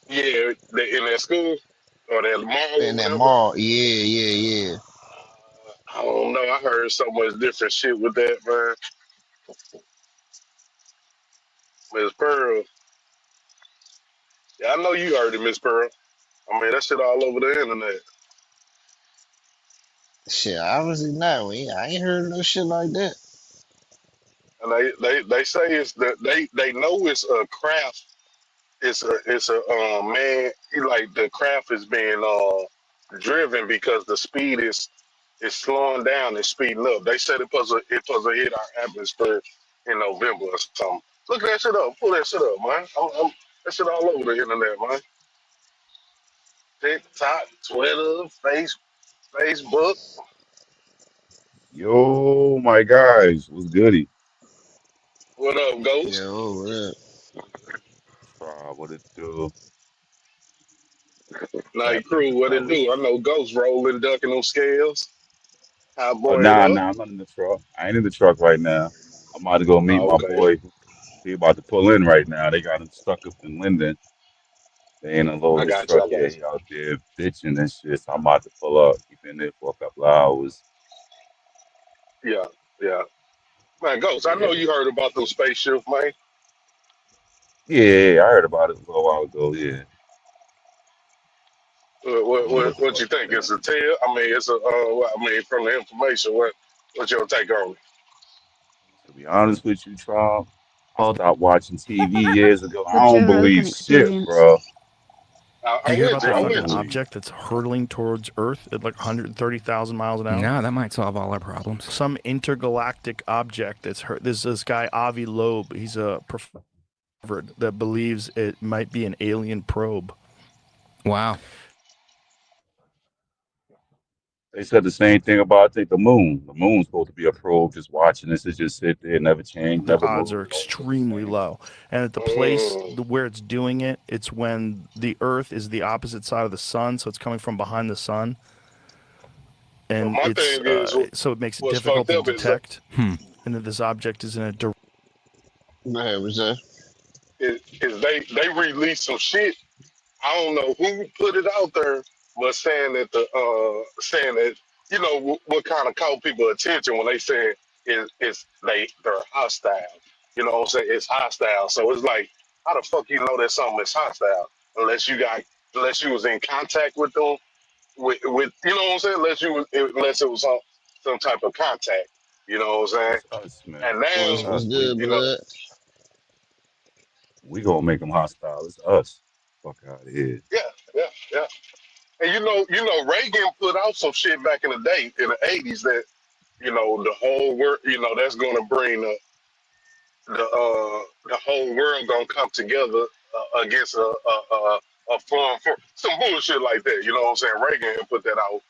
[SPEAKER 12] yeah, they in that school or that mall or
[SPEAKER 4] in that
[SPEAKER 12] whatever.
[SPEAKER 4] mall. Yeah, yeah, yeah.
[SPEAKER 12] I don't know. I heard so much different shit with that, man. Miss Pearl, yeah, I know you heard it, Miss Pearl. I mean, that shit all over the internet.
[SPEAKER 4] Shit, obviously not. I ain't heard no shit like that.
[SPEAKER 12] And they say it's that they know it's a craft. It's a man. Like the craft is being driven because the speed is slowing down and speeding up. They said it supposed to hit our atmosphere in November or something. Look that shit up. Pull that shit up, man. That shit all over the internet, man. TikTok, Twitter, Facebook.
[SPEAKER 13] Yo, my guys, what's goody?
[SPEAKER 12] What up, Ghost?
[SPEAKER 4] Yo, yeah.
[SPEAKER 13] Try what it do.
[SPEAKER 12] Night
[SPEAKER 13] Happening
[SPEAKER 12] crew,
[SPEAKER 13] with
[SPEAKER 12] what it
[SPEAKER 13] fellas.
[SPEAKER 12] do? I know Ghost rolling, ducking them scales. Hot
[SPEAKER 13] Oh,
[SPEAKER 12] boy it
[SPEAKER 13] nah,
[SPEAKER 12] up.
[SPEAKER 13] nah, I'm not in the truck. I ain't in the truck right now. I'm about to go meet
[SPEAKER 12] Oh,
[SPEAKER 13] my
[SPEAKER 12] okay.
[SPEAKER 13] boy. He about to pull in right now. They got him stuck up in Linden. They ain't unload
[SPEAKER 12] I
[SPEAKER 13] his
[SPEAKER 12] got you.
[SPEAKER 13] truck
[SPEAKER 12] I
[SPEAKER 13] yet.
[SPEAKER 12] got
[SPEAKER 13] He out there bitching and shit. So I'm about to pull up. He been there for a couple of hours.
[SPEAKER 12] you. Yeah, yeah. Man, Ghost, I
[SPEAKER 13] Yeah,
[SPEAKER 12] know you heard about those spaceships, man.
[SPEAKER 13] yeah, I heard about it a little while ago. Yeah,
[SPEAKER 12] What,
[SPEAKER 13] I
[SPEAKER 12] what,
[SPEAKER 13] don't know
[SPEAKER 12] what,
[SPEAKER 13] what the
[SPEAKER 12] what
[SPEAKER 13] fuck
[SPEAKER 12] you
[SPEAKER 13] it
[SPEAKER 12] think?
[SPEAKER 13] is.
[SPEAKER 12] It's a tail? I mean, it's a, I mean, from the information, what's your take on it?
[SPEAKER 13] To be honest with you, Trump, I stopped watching TV years ago. I
[SPEAKER 9] The
[SPEAKER 13] don't
[SPEAKER 9] Joe
[SPEAKER 13] believe
[SPEAKER 9] Rogan
[SPEAKER 13] shit,
[SPEAKER 9] experience.
[SPEAKER 13] bro.
[SPEAKER 3] Do
[SPEAKER 12] I'm
[SPEAKER 3] you hear
[SPEAKER 12] with
[SPEAKER 3] about
[SPEAKER 12] you.
[SPEAKER 3] that
[SPEAKER 13] I
[SPEAKER 12] I'm
[SPEAKER 13] don't
[SPEAKER 3] fucking
[SPEAKER 12] with you.
[SPEAKER 13] believe.
[SPEAKER 3] object that's hurtling towards Earth at like 130,000 miles an hour?
[SPEAKER 5] No, that might solve all our problems.
[SPEAKER 3] Some intergalactic object that's hurt. There's this guy Avi Loeb. He's a professor that believes it might be an alien probe.
[SPEAKER 5] Wow.
[SPEAKER 13] They said the same thing about, I think, the moon. The moon's supposed to be a probe just watching this. It just sit there, never change,
[SPEAKER 3] The
[SPEAKER 13] never
[SPEAKER 3] odds are
[SPEAKER 13] move, always look the
[SPEAKER 3] extremely
[SPEAKER 13] same.
[SPEAKER 3] low. And at the place
[SPEAKER 12] Mm.
[SPEAKER 3] where it's doing it, it's when the Earth is the opposite side of the sun, so it's coming from behind the sun,
[SPEAKER 12] But
[SPEAKER 3] and
[SPEAKER 12] my
[SPEAKER 3] it's
[SPEAKER 12] thing is,
[SPEAKER 3] so it makes it
[SPEAKER 12] what's
[SPEAKER 3] difficult
[SPEAKER 12] fucked
[SPEAKER 3] to
[SPEAKER 12] up
[SPEAKER 3] detect.
[SPEAKER 5] Hmm.
[SPEAKER 3] And that this object is in a direct.
[SPEAKER 4] Go ahead, what's that?
[SPEAKER 12] is they released some shit. I don't know who put it out there, but saying that what kind of caught people attention when they said they're hostile. You know what I'm saying? It's hostile. So it's like, how the fuck you know that something is hostile unless you was in contact with them with you know what I'm saying? Unless it was some type of contact. You know what I'm saying?
[SPEAKER 13] It's us, man.
[SPEAKER 12] And
[SPEAKER 13] It's
[SPEAKER 12] now
[SPEAKER 4] What's
[SPEAKER 13] us. We
[SPEAKER 4] good,
[SPEAKER 12] you know.
[SPEAKER 4] blood?
[SPEAKER 13] we gonna make them hostile. It's us. Fuck out of here.
[SPEAKER 12] Yeah, yeah, yeah. And Reagan put out some shit back in the day, in the '80s, that the whole world, that's going to bring the whole world gonna come together against a foreign force, some bullshit like that. You know what I'm saying? Reagan had put that out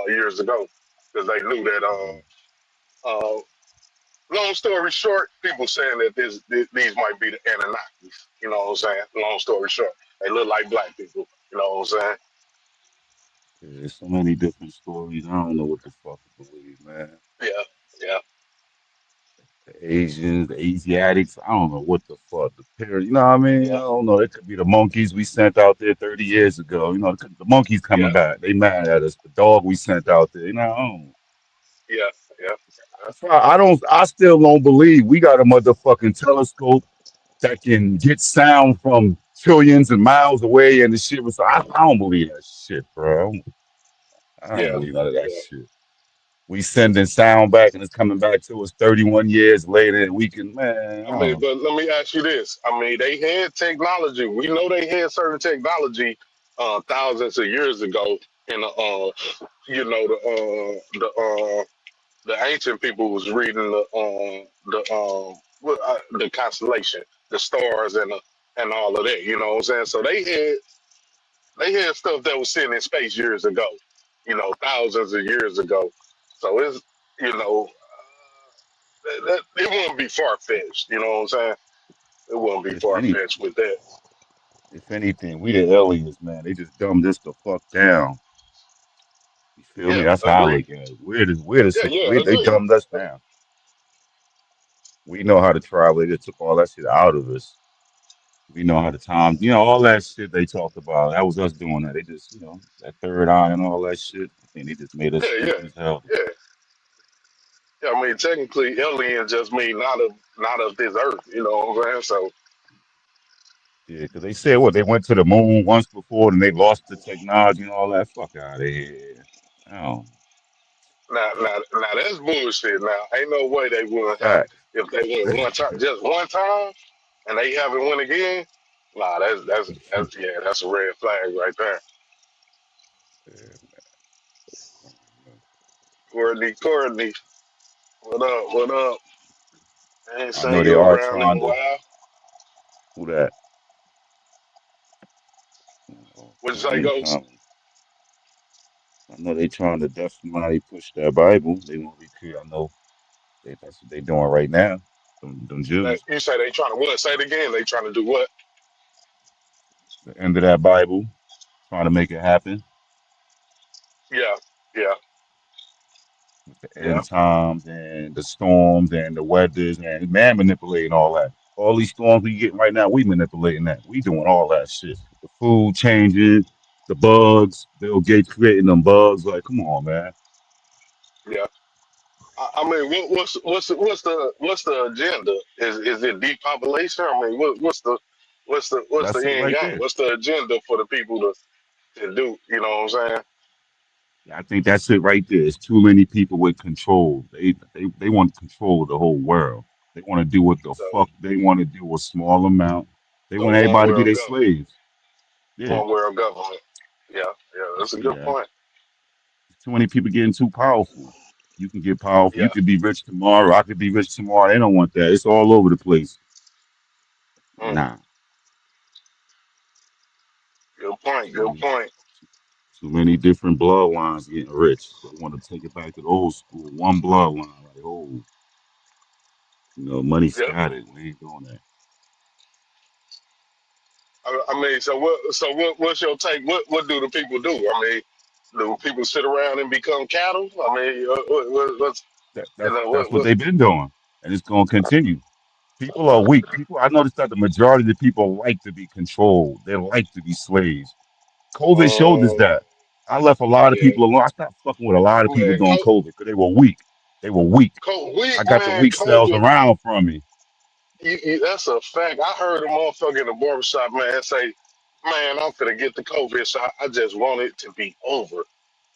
[SPEAKER 12] years ago because they knew that
[SPEAKER 13] Mhm.
[SPEAKER 12] uh, long story short, people saying that these might be the Anunnakis. You know what I'm saying? Long story short, they look like black people. You know what I'm saying?
[SPEAKER 13] There's so many different stories. I don't know what the fuck to believe, man.
[SPEAKER 12] Yeah, yeah,
[SPEAKER 13] The Asians, the Asiatics, I don't know what the fuck. The parents, you know what I mean? I
[SPEAKER 12] yeah,
[SPEAKER 13] don't know. It could be the monkeys we sent out there 30 years ago. You know, the monkeys coming
[SPEAKER 12] yeah,
[SPEAKER 13] back. They mad at us. The dog we sent out there. You know, I don't.
[SPEAKER 12] yeah, yeah.
[SPEAKER 13] That's why I don't. I still don't believe we got a motherfucking telescope that can get sound from trillions and miles away and the shit was. I don't believe that shit, bro. I don't
[SPEAKER 12] Yeah,
[SPEAKER 13] believe none of that
[SPEAKER 12] yeah.
[SPEAKER 13] shit. We sending sound back and it's coming back to us 31 years later and we can, man, I
[SPEAKER 12] I mean,
[SPEAKER 13] don't.
[SPEAKER 12] but let me ask you this. I mean, they had technology. We know they had certain technology thousands of years ago in the you know the ancient people was reading the constellation, the stars and all of that. You know what I'm saying? So they had stuff that was sitting in space years ago. You know, thousands of years ago. So it's you know it wouldn't be far fetched. You know what I'm saying? It wouldn't be
[SPEAKER 13] If
[SPEAKER 12] far
[SPEAKER 13] any,
[SPEAKER 12] fetched with that.
[SPEAKER 13] if anything, we the aliens, man. They just dumbed this the fuck down. You feel me?
[SPEAKER 12] Yeah,
[SPEAKER 13] That's how I
[SPEAKER 12] agree.
[SPEAKER 13] look at it. We're the
[SPEAKER 12] Yeah, yeah,
[SPEAKER 13] they
[SPEAKER 12] agree.
[SPEAKER 13] dumbed us down. We know how to travel. They just took all that shit out of us. We know how to time, all that shit they talked about. That was us doing that. They just, that third eye and all that shit. I think they just made us
[SPEAKER 12] Yeah, yeah,
[SPEAKER 13] stupid as hell.
[SPEAKER 12] yeah. Yeah, I mean, technically, alien just mean not of this earth. You know what I'm saying? So
[SPEAKER 13] Yeah, because they said what they went to the moon once before and they lost the technology and all that. Fuck out of here. Oh,
[SPEAKER 12] now that's bullshit. Now ain't no way they would have
[SPEAKER 13] facts.
[SPEAKER 12] if they went one time, just one time, and they haven't won again. Nah, that's yeah, that's a red flag right there. Courtney, what up? What up? I ain't
[SPEAKER 13] I know
[SPEAKER 12] seen
[SPEAKER 13] they
[SPEAKER 12] you
[SPEAKER 13] are
[SPEAKER 12] around in
[SPEAKER 13] trying
[SPEAKER 12] a
[SPEAKER 13] to.
[SPEAKER 12] while.
[SPEAKER 13] Who that?
[SPEAKER 12] What you say,
[SPEAKER 13] Courtney
[SPEAKER 12] Ghost?
[SPEAKER 13] coming. I know they trying to definitely push that Bible. They want to recreate. I know that's what they doing right now. Them Jews.
[SPEAKER 12] You say they trying to what? Say it again. They trying to do what?
[SPEAKER 13] The end of that Bible. Trying to make it happen.
[SPEAKER 12] Yeah, yeah,
[SPEAKER 13] With the
[SPEAKER 12] yeah,
[SPEAKER 13] end times and the storms and the weathers and man manipulating all that. All these storms we getting right now, we manipulating that. We doing all that shit. The food changing, the bugs, Bill Gates creating them bugs. Like, come on, man.
[SPEAKER 12] yeah. I mean, what's the agenda? Is it depopulation? I mean, what's the
[SPEAKER 13] That's it
[SPEAKER 12] end
[SPEAKER 13] right
[SPEAKER 12] game?
[SPEAKER 13] there.
[SPEAKER 12] What's the agenda for the people to do? You know what I'm saying?
[SPEAKER 13] I think that's it right there. It's too many people with control. They want to control the whole world. They want to do what the
[SPEAKER 12] So,
[SPEAKER 13] fuck they want to do a small amount. They
[SPEAKER 12] so
[SPEAKER 13] want
[SPEAKER 12] one
[SPEAKER 13] everybody to be
[SPEAKER 12] world
[SPEAKER 13] their
[SPEAKER 12] government,
[SPEAKER 13] slaves. Yeah,
[SPEAKER 12] one world government. Yeah, yeah,
[SPEAKER 13] I
[SPEAKER 12] that's a
[SPEAKER 13] see
[SPEAKER 12] good
[SPEAKER 13] that.
[SPEAKER 12] point.
[SPEAKER 13] Too many people getting too powerful. You can get powerful. You
[SPEAKER 12] Yeah,
[SPEAKER 13] could be rich tomorrow. I could be rich tomorrow. They don't want that. It's all over the place.
[SPEAKER 12] mm,
[SPEAKER 13] Nah,
[SPEAKER 12] good point.
[SPEAKER 13] too
[SPEAKER 12] Good
[SPEAKER 13] many,
[SPEAKER 12] point.
[SPEAKER 13] too many different bloodlines getting rich. They want to take it back to the old school. One bloodline. Like, oh, money
[SPEAKER 12] Yep.
[SPEAKER 13] scattered. We ain't doing that.
[SPEAKER 12] I mean, what's your take? What do the people do? I mean, do people sit around and become cattle? I mean, what's
[SPEAKER 13] That,
[SPEAKER 12] you
[SPEAKER 13] that's
[SPEAKER 12] know
[SPEAKER 13] that's what
[SPEAKER 12] what?
[SPEAKER 13] they've been doing, and it's going to continue. People are weak. I noticed that the majority of the people like to be controlled. They like to be slaves. COVID showed us
[SPEAKER 12] Um,
[SPEAKER 13] that. I left a lot of
[SPEAKER 12] yeah,
[SPEAKER 13] people alone. I stopped fucking with a lot of people
[SPEAKER 12] man,
[SPEAKER 13] during COVID because they were weak. They were weak.
[SPEAKER 12] weak
[SPEAKER 13] I got the
[SPEAKER 12] man,
[SPEAKER 13] weak cells
[SPEAKER 12] COVID.
[SPEAKER 13] around from me.
[SPEAKER 12] That's a fact. I heard a motherfucker in the barbershop, man, say, "Man, I'm finna get the COVID shot. I just want it to be over."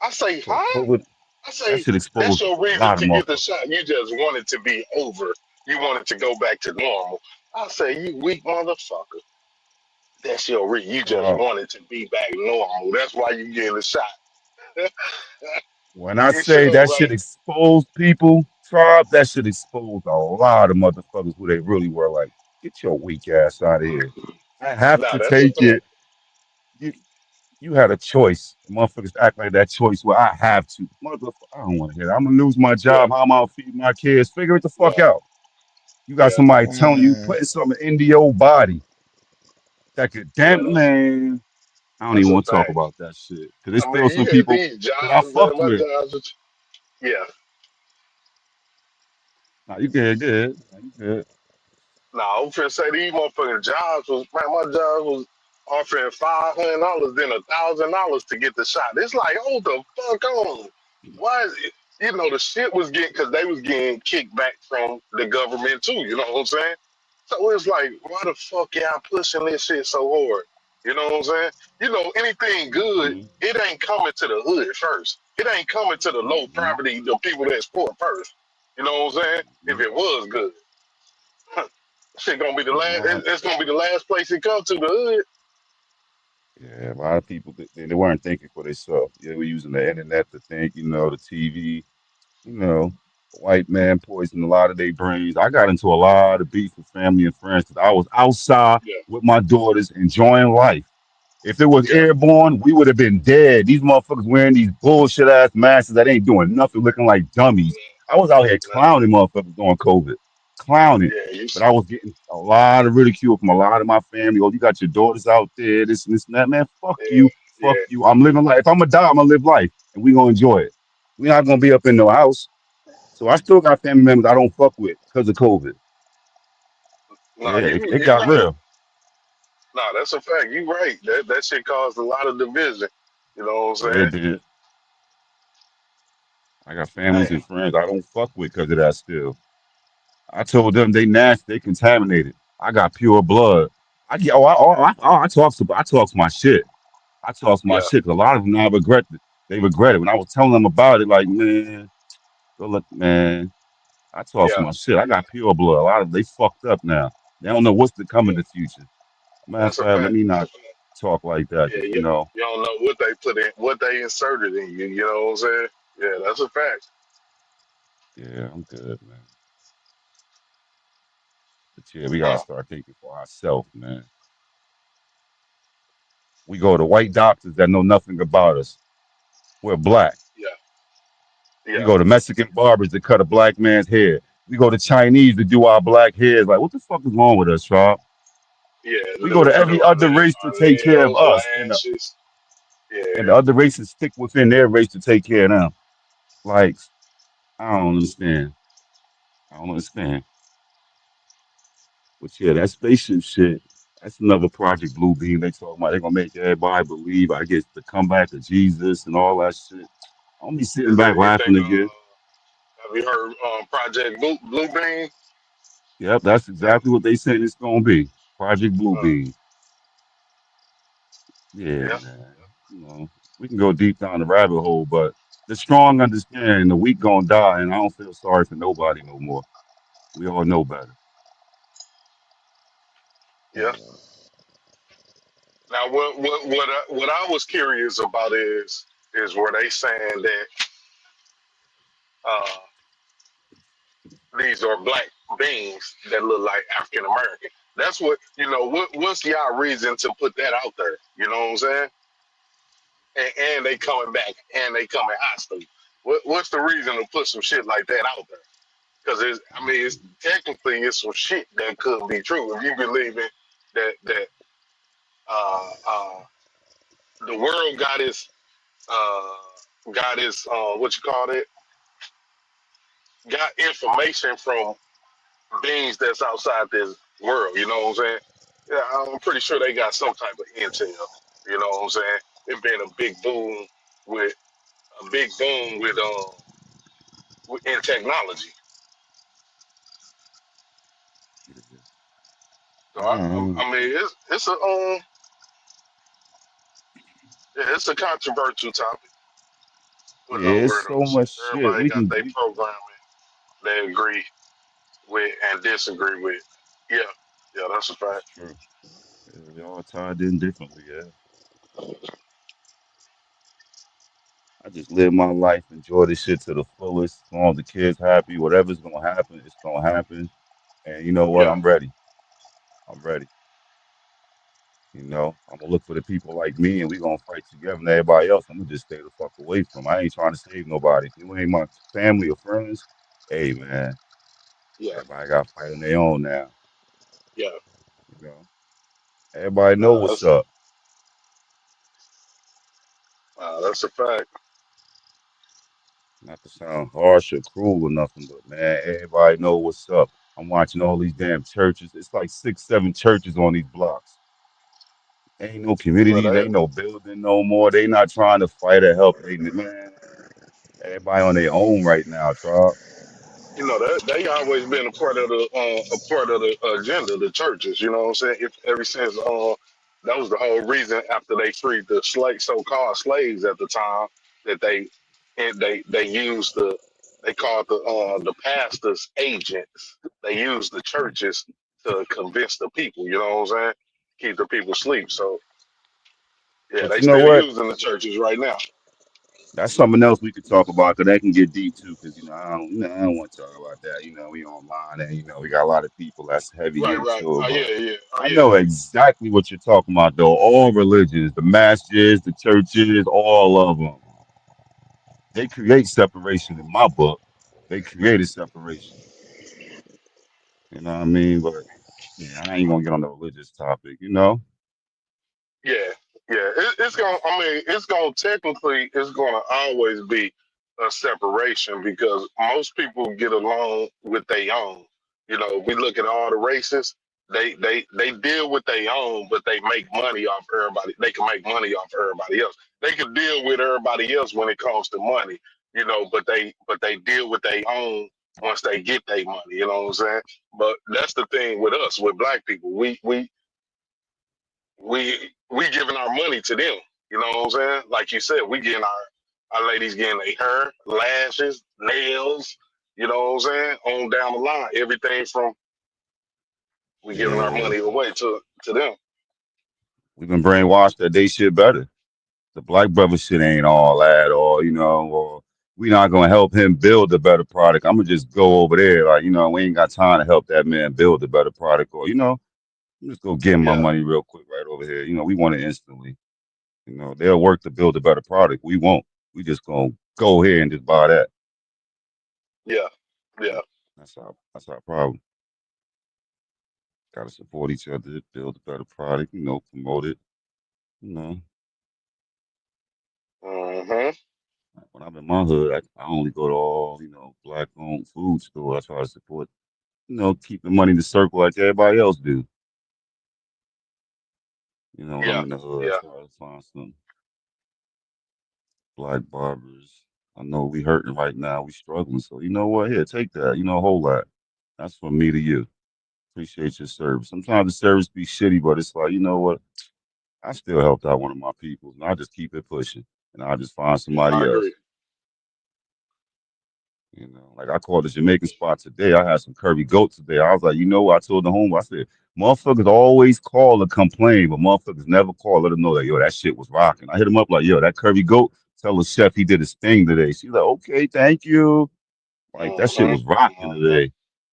[SPEAKER 12] I say, "Huh?"
[SPEAKER 13] COVID,
[SPEAKER 12] I
[SPEAKER 13] that
[SPEAKER 12] say,
[SPEAKER 13] shit
[SPEAKER 12] "That's
[SPEAKER 13] exposed
[SPEAKER 12] your
[SPEAKER 13] a
[SPEAKER 12] reason
[SPEAKER 13] lot of
[SPEAKER 12] to get the
[SPEAKER 13] motherfuckers.
[SPEAKER 12] shot. You just want it to be over. You want it to go back to normal." I say, "You weak motherfucker. That's your reason. You just
[SPEAKER 13] Uh,
[SPEAKER 12] want it to be back normal. That's why you get the shot."
[SPEAKER 13] when I
[SPEAKER 12] You
[SPEAKER 13] say
[SPEAKER 12] sure,
[SPEAKER 13] that shit
[SPEAKER 12] right?
[SPEAKER 13] exposed people, tribe, that shit exposed a lot of motherfuckers who they really were like, get your weak ass out of here. I have
[SPEAKER 12] Nah,
[SPEAKER 13] to
[SPEAKER 12] that's a
[SPEAKER 13] take
[SPEAKER 12] fact.
[SPEAKER 13] it. You had a choice. Motherfuckers act like that choice where I have to. Motherfucker, I don't want to hear that. I'm gonna lose my
[SPEAKER 12] Yeah,
[SPEAKER 13] job. How am I gonna feed my kids? Figure it the fuck
[SPEAKER 12] yeah,
[SPEAKER 13] out. You got
[SPEAKER 12] yeah.
[SPEAKER 13] somebody telling you,
[SPEAKER 4] Mm,
[SPEAKER 13] putting something into your body that could
[SPEAKER 12] Yeah,
[SPEAKER 13] damn man. I don't
[SPEAKER 12] that's
[SPEAKER 13] even
[SPEAKER 12] a
[SPEAKER 13] want to talk
[SPEAKER 12] fact.
[SPEAKER 13] about that shit. Cause there's
[SPEAKER 12] I
[SPEAKER 13] still
[SPEAKER 12] mean, you
[SPEAKER 13] some
[SPEAKER 12] had
[SPEAKER 13] people
[SPEAKER 12] these
[SPEAKER 13] that I
[SPEAKER 12] jobs, man.
[SPEAKER 13] fucked
[SPEAKER 12] My
[SPEAKER 13] with.
[SPEAKER 12] jobs, yeah.
[SPEAKER 13] Nah, you good. Nah, you good.
[SPEAKER 12] Nah, I'm finna say these motherfucking jobs was, man, my job was offering $500, then $1,000 to get the shot. It's like, hold the fuck on. Why is it? You know, the shit was getting, because they was getting kickback from the government too, you know what I'm saying? So it's like, why the fuck y'all pushing this shit so hard? You know what I'm saying? You know, anything good,
[SPEAKER 13] Mm-hmm.
[SPEAKER 12] it ain't coming to the hood first. It ain't coming to the low
[SPEAKER 13] Mm-hmm.
[SPEAKER 12] poverty, the people that's poor first. You know what I'm saying? If
[SPEAKER 13] Mm-hmm.
[SPEAKER 12] it was good. Shit gonna be the
[SPEAKER 13] Yeah, a
[SPEAKER 12] last.
[SPEAKER 13] lot.
[SPEAKER 12] It's gonna be the last place it comes to the hood.
[SPEAKER 13] Yeah, a lot of people they weren't thinking for themselves. They were using the internet to think. The TV. White man poisoned a lot of their brains. I got into a lot of beef with family and friends because I was outside
[SPEAKER 12] Yeah,
[SPEAKER 13] with my daughters enjoying life. If it was
[SPEAKER 12] yeah,
[SPEAKER 13] airborne, we would have been dead. These motherfuckers wearing these bullshit ass masks that ain't doing nothing, looking like dummies. I was out here clowning motherfuckers during COVID, clowning.
[SPEAKER 12] yeah. You,
[SPEAKER 13] But I was getting a lot of ridicule from a lot of my family. Oh, you got your daughters out there, this and this and that. Man, fuck
[SPEAKER 12] yeah,
[SPEAKER 13] you, fuck
[SPEAKER 12] yeah.
[SPEAKER 13] you. I'm living life. If I'm gonna die, I'm gonna live life, and we gonna enjoy it. We're not gonna be up in no house. So I still got family members I don't fuck with because of COVID.
[SPEAKER 12] Nah,
[SPEAKER 13] Yeah, it
[SPEAKER 12] you
[SPEAKER 13] got
[SPEAKER 12] right.
[SPEAKER 13] real.
[SPEAKER 12] Nah, that's a fact. You right. That shit caused a lot of division. You know what I'm
[SPEAKER 13] Yeah,
[SPEAKER 12] saying?
[SPEAKER 13] it did. I got families
[SPEAKER 12] Hey,
[SPEAKER 13] and friends I don't fuck with because of that still. I told them they nasty, they contaminated. I got pure blood. I get I talk my shit. I talk my
[SPEAKER 12] yeah,
[SPEAKER 13] shit. 'Cause a lot of them now regret it. They regret it. When I was telling them about it, like, man, go look, man. I talk
[SPEAKER 12] yeah,
[SPEAKER 13] my shit. I got pure blood. A lot of they fucked up now. They don't know what's to come in
[SPEAKER 12] yeah.
[SPEAKER 13] the future. Matter of
[SPEAKER 12] That's a
[SPEAKER 13] fact, let
[SPEAKER 12] fact.
[SPEAKER 13] me
[SPEAKER 12] That's a
[SPEAKER 13] not
[SPEAKER 12] fact.
[SPEAKER 13] talk like that
[SPEAKER 12] Yeah,
[SPEAKER 13] because
[SPEAKER 12] yeah. You don't know what they put in, what they inserted in you. You know what I'm saying? Yeah, that's a fact.
[SPEAKER 13] yeah, I'm good, man. But yeah, we gotta
[SPEAKER 12] Huh?
[SPEAKER 13] start thinking for ourselves, man. We go to white doctors that know nothing about us. We're black.
[SPEAKER 12] Yeah,
[SPEAKER 13] We
[SPEAKER 12] yeah,
[SPEAKER 13] go to Mexican barbers to cut a black man's hair. We go to Chinese to do our black hairs. Like, what the fuck is wrong with us, Rob?
[SPEAKER 12] yeah.
[SPEAKER 13] We go to
[SPEAKER 12] Do
[SPEAKER 13] every other race to
[SPEAKER 12] our
[SPEAKER 13] take care of
[SPEAKER 12] nails,
[SPEAKER 13] us,
[SPEAKER 12] lashes.
[SPEAKER 13] and
[SPEAKER 12] Yeah,
[SPEAKER 13] the other races stick within their race to take care of them. Like, I don't understand. I don't understand. But yeah, that spaceship shit, that's another Project Blue Beam. They talking about they're gonna make everybody believe, I guess, the comeback of Jesus and all that shit. I'm be sitting
[SPEAKER 12] is
[SPEAKER 13] back
[SPEAKER 12] that you
[SPEAKER 13] laughing
[SPEAKER 12] think?
[SPEAKER 13] again.
[SPEAKER 12] Have you heard Project Blue Bean?
[SPEAKER 13] Yep, that's exactly what they said it's gonna be. Project Blue
[SPEAKER 12] Uh,
[SPEAKER 13] Beam. Yeah,
[SPEAKER 12] yeah,
[SPEAKER 13] man. We can go deep down the rabbit hole, but the strong understand the weak gonna die, and I don't feel sorry for nobody no more. We all know better.
[SPEAKER 12] yeah. Now, what I was curious about is were they saying that uh, these are black beings that look like African American? That's what you know. What's y'all reason to put that out there? You know what I'm saying? And they coming back and they coming hostile. What's the reason to put some shit like that out there? Because I mean, it's technically it's some shit that could be true if you believe in that uh, uh, the world got his what you call it, got information from beings that's outside this world. You know what I'm saying? Yeah, I'm pretty sure they got some type of intel. You know what I'm saying? It been a big boom with in technology. So
[SPEAKER 13] Um,
[SPEAKER 12] I mean, it's a controversial topic with
[SPEAKER 13] yeah,
[SPEAKER 12] no
[SPEAKER 13] it's so
[SPEAKER 12] riddles.
[SPEAKER 13] much shit
[SPEAKER 12] Everybody
[SPEAKER 13] we
[SPEAKER 12] got
[SPEAKER 13] can.
[SPEAKER 12] their programming they agree with and disagree with. Yeah, yeah, that's a
[SPEAKER 13] It's
[SPEAKER 12] fact.
[SPEAKER 13] true. Yeah, we all tied in differently. Yeah, I just live my life, enjoy this shit to the fullest. As long as the kids happy, whatever's gonna happen, it's gonna happen. And you know what?
[SPEAKER 12] Yeah,
[SPEAKER 13] I'm ready. I'm ready. I'm gonna look for the people like me, and we gonna fight together. And everybody else, I'm gonna just stay the fuck away from. I ain't trying to save nobody. If you ain't my family or friends, hey man,
[SPEAKER 12] Yeah,
[SPEAKER 13] everybody got to fight on their own now.
[SPEAKER 12] yeah.
[SPEAKER 13] You know, everybody know what's
[SPEAKER 12] That's
[SPEAKER 13] up.
[SPEAKER 12] that's a fact.
[SPEAKER 13] Not to sound harsh or cruel or nothing, but man, everybody know what's up. I'm watching all these damn churches. It's like 6, 7 churches on these blocks. Ain't no
[SPEAKER 12] But
[SPEAKER 13] communities, ain't no building no more. They not trying to fight or help. They man, everybody on their own right now, Trop.
[SPEAKER 12] they always been a part of the agenda, the churches. You know what I'm saying? If ever since that was the whole reason after they freed the so-called slaves at the time that they used they called the pastors agents. They used the churches to convince the people. You know what I'm saying? Keep the people asleep. So yeah,
[SPEAKER 13] But
[SPEAKER 12] they
[SPEAKER 13] you know
[SPEAKER 12] still
[SPEAKER 13] what?
[SPEAKER 12] using the churches right now.
[SPEAKER 13] That's something else we could talk about because that can get deep too. Because I don't want to talk about that. We online and we got a lot of people that's heavy
[SPEAKER 12] Right, right.
[SPEAKER 13] into it.
[SPEAKER 12] Oh
[SPEAKER 13] But
[SPEAKER 12] yeah, yeah. Oh
[SPEAKER 13] I
[SPEAKER 12] yeah.
[SPEAKER 13] know exactly what you're talking about, though. All religions, the masses, the churches, all of them, they create separation. In my book, they created separation. You know what I mean? But yeah, I ain't gonna get on the religious topic.
[SPEAKER 12] Yeah, yeah. It's gonna. I mean, it's gonna technically. It's gonna always be a separation because most people get along with their own. We look at all the races. They deal with their own, but they make money off everybody. They can make money off everybody else. They could deal with everybody else when it comes to money. But they deal with their own once they get their money. You know what I'm saying? But that's the thing with us, with black people. We giving our money to them. You know what I'm saying? Like you said, we getting our ladies getting their hair, lashes, nails. You know what I'm saying? On down the line, everything from we giving our
[SPEAKER 13] Yeah,
[SPEAKER 12] money away to them.
[SPEAKER 13] we've been brainwashed that they shit better. The black brother shit ain't all that, or we not gonna help him build a better product. I'm gonna just go over there, like we ain't got time to help that man build a better product, or I'm just go get my
[SPEAKER 12] Yeah,
[SPEAKER 13] money real quick right over here. We want it instantly. They'll work to build a better product. We won't. We just gonna go here and just buy that.
[SPEAKER 12] yeah, yeah.
[SPEAKER 13] That's our problem. Gotta support each other, build a better product. Promote it. You know,
[SPEAKER 12] Hmm.
[SPEAKER 13] when I'm in my hood, I only go to all black owned food stores. I try to support. Keep the money in the circle like everybody else do. When I'm
[SPEAKER 12] Yeah,
[SPEAKER 13] in the hood, I
[SPEAKER 12] yeah.
[SPEAKER 13] try to find some black barbers. I know we hurting right now. We struggling. So you know what? Here, take that. Hold that. That's from me to you. Appreciate your service. Sometimes the service be shitty, but it's like, you know what? I still helped out one of my people, and I just keep it pushing, and I just find
[SPEAKER 12] Yeah, I
[SPEAKER 13] somebody else.
[SPEAKER 12] agree.
[SPEAKER 13] Like I called the Jamaican spot today. I had some curry goat today. I was like, I told the home, I said, motherfuckers always call to complain, but motherfuckers never call, let them know that, yo, that shit was rocking. I hit him up like, yo, that curry goat, tell the chef he did his thing today. She's like, okay, thank you. Like, that shit
[SPEAKER 12] Hmm.
[SPEAKER 13] was rocking
[SPEAKER 12] Hmm.
[SPEAKER 13] today.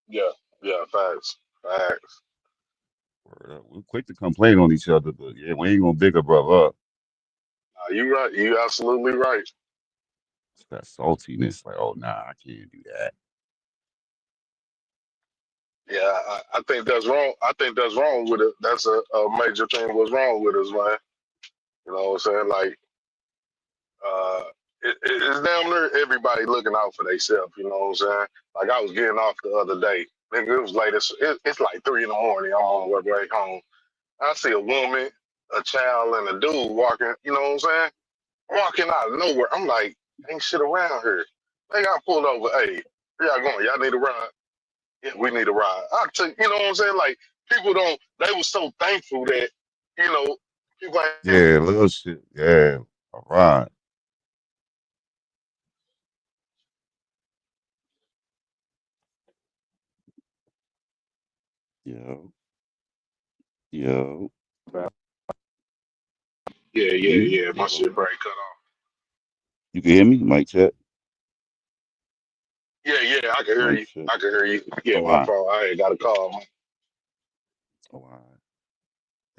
[SPEAKER 12] Yeah, yeah. Facts, facts.
[SPEAKER 13] Word up. We're quick to complain on each other, but yeah, we ain't gonna big a brother up.
[SPEAKER 12] You right. You absolutely right.
[SPEAKER 13] It's that saltiness, like, oh, nah, I can't do that.
[SPEAKER 12] Yeah, I think that's wrong. I think that's wrong with it. That's a major thing. What's wrong with us, man? You know what I'm saying? Like, uh, it's damn near everybody looking out for themselves. You know what I'm saying? Like, I was getting off the other day. Nigga, it was late. It's like 3 in the morning. I'm on my way home. I see a woman, a child, and a dude walking. You know what I'm saying? Walking out of nowhere. I'm like, ain't shit around here. They got pulled over. Hey, where y'all going? Y'all need a ride? Yeah, we need a ride. I took, you know what I'm saying? Like, people don't, they were so thankful that, you know, people ain't,
[SPEAKER 13] Yeah, little shit. Yeah. All right. Yo, yo.
[SPEAKER 12] yeah,
[SPEAKER 13] You hear
[SPEAKER 12] yeah,
[SPEAKER 13] me?
[SPEAKER 12] yeah, my shit break cut off.
[SPEAKER 13] You can hear me? Mic check.
[SPEAKER 12] Yeah, yeah, I can hear
[SPEAKER 13] Mic
[SPEAKER 12] you.
[SPEAKER 13] check.
[SPEAKER 12] I can hear you. Yeah,
[SPEAKER 13] Oh, all
[SPEAKER 12] my
[SPEAKER 13] right.
[SPEAKER 12] phone, I ain't got a call.
[SPEAKER 13] Oh, all right.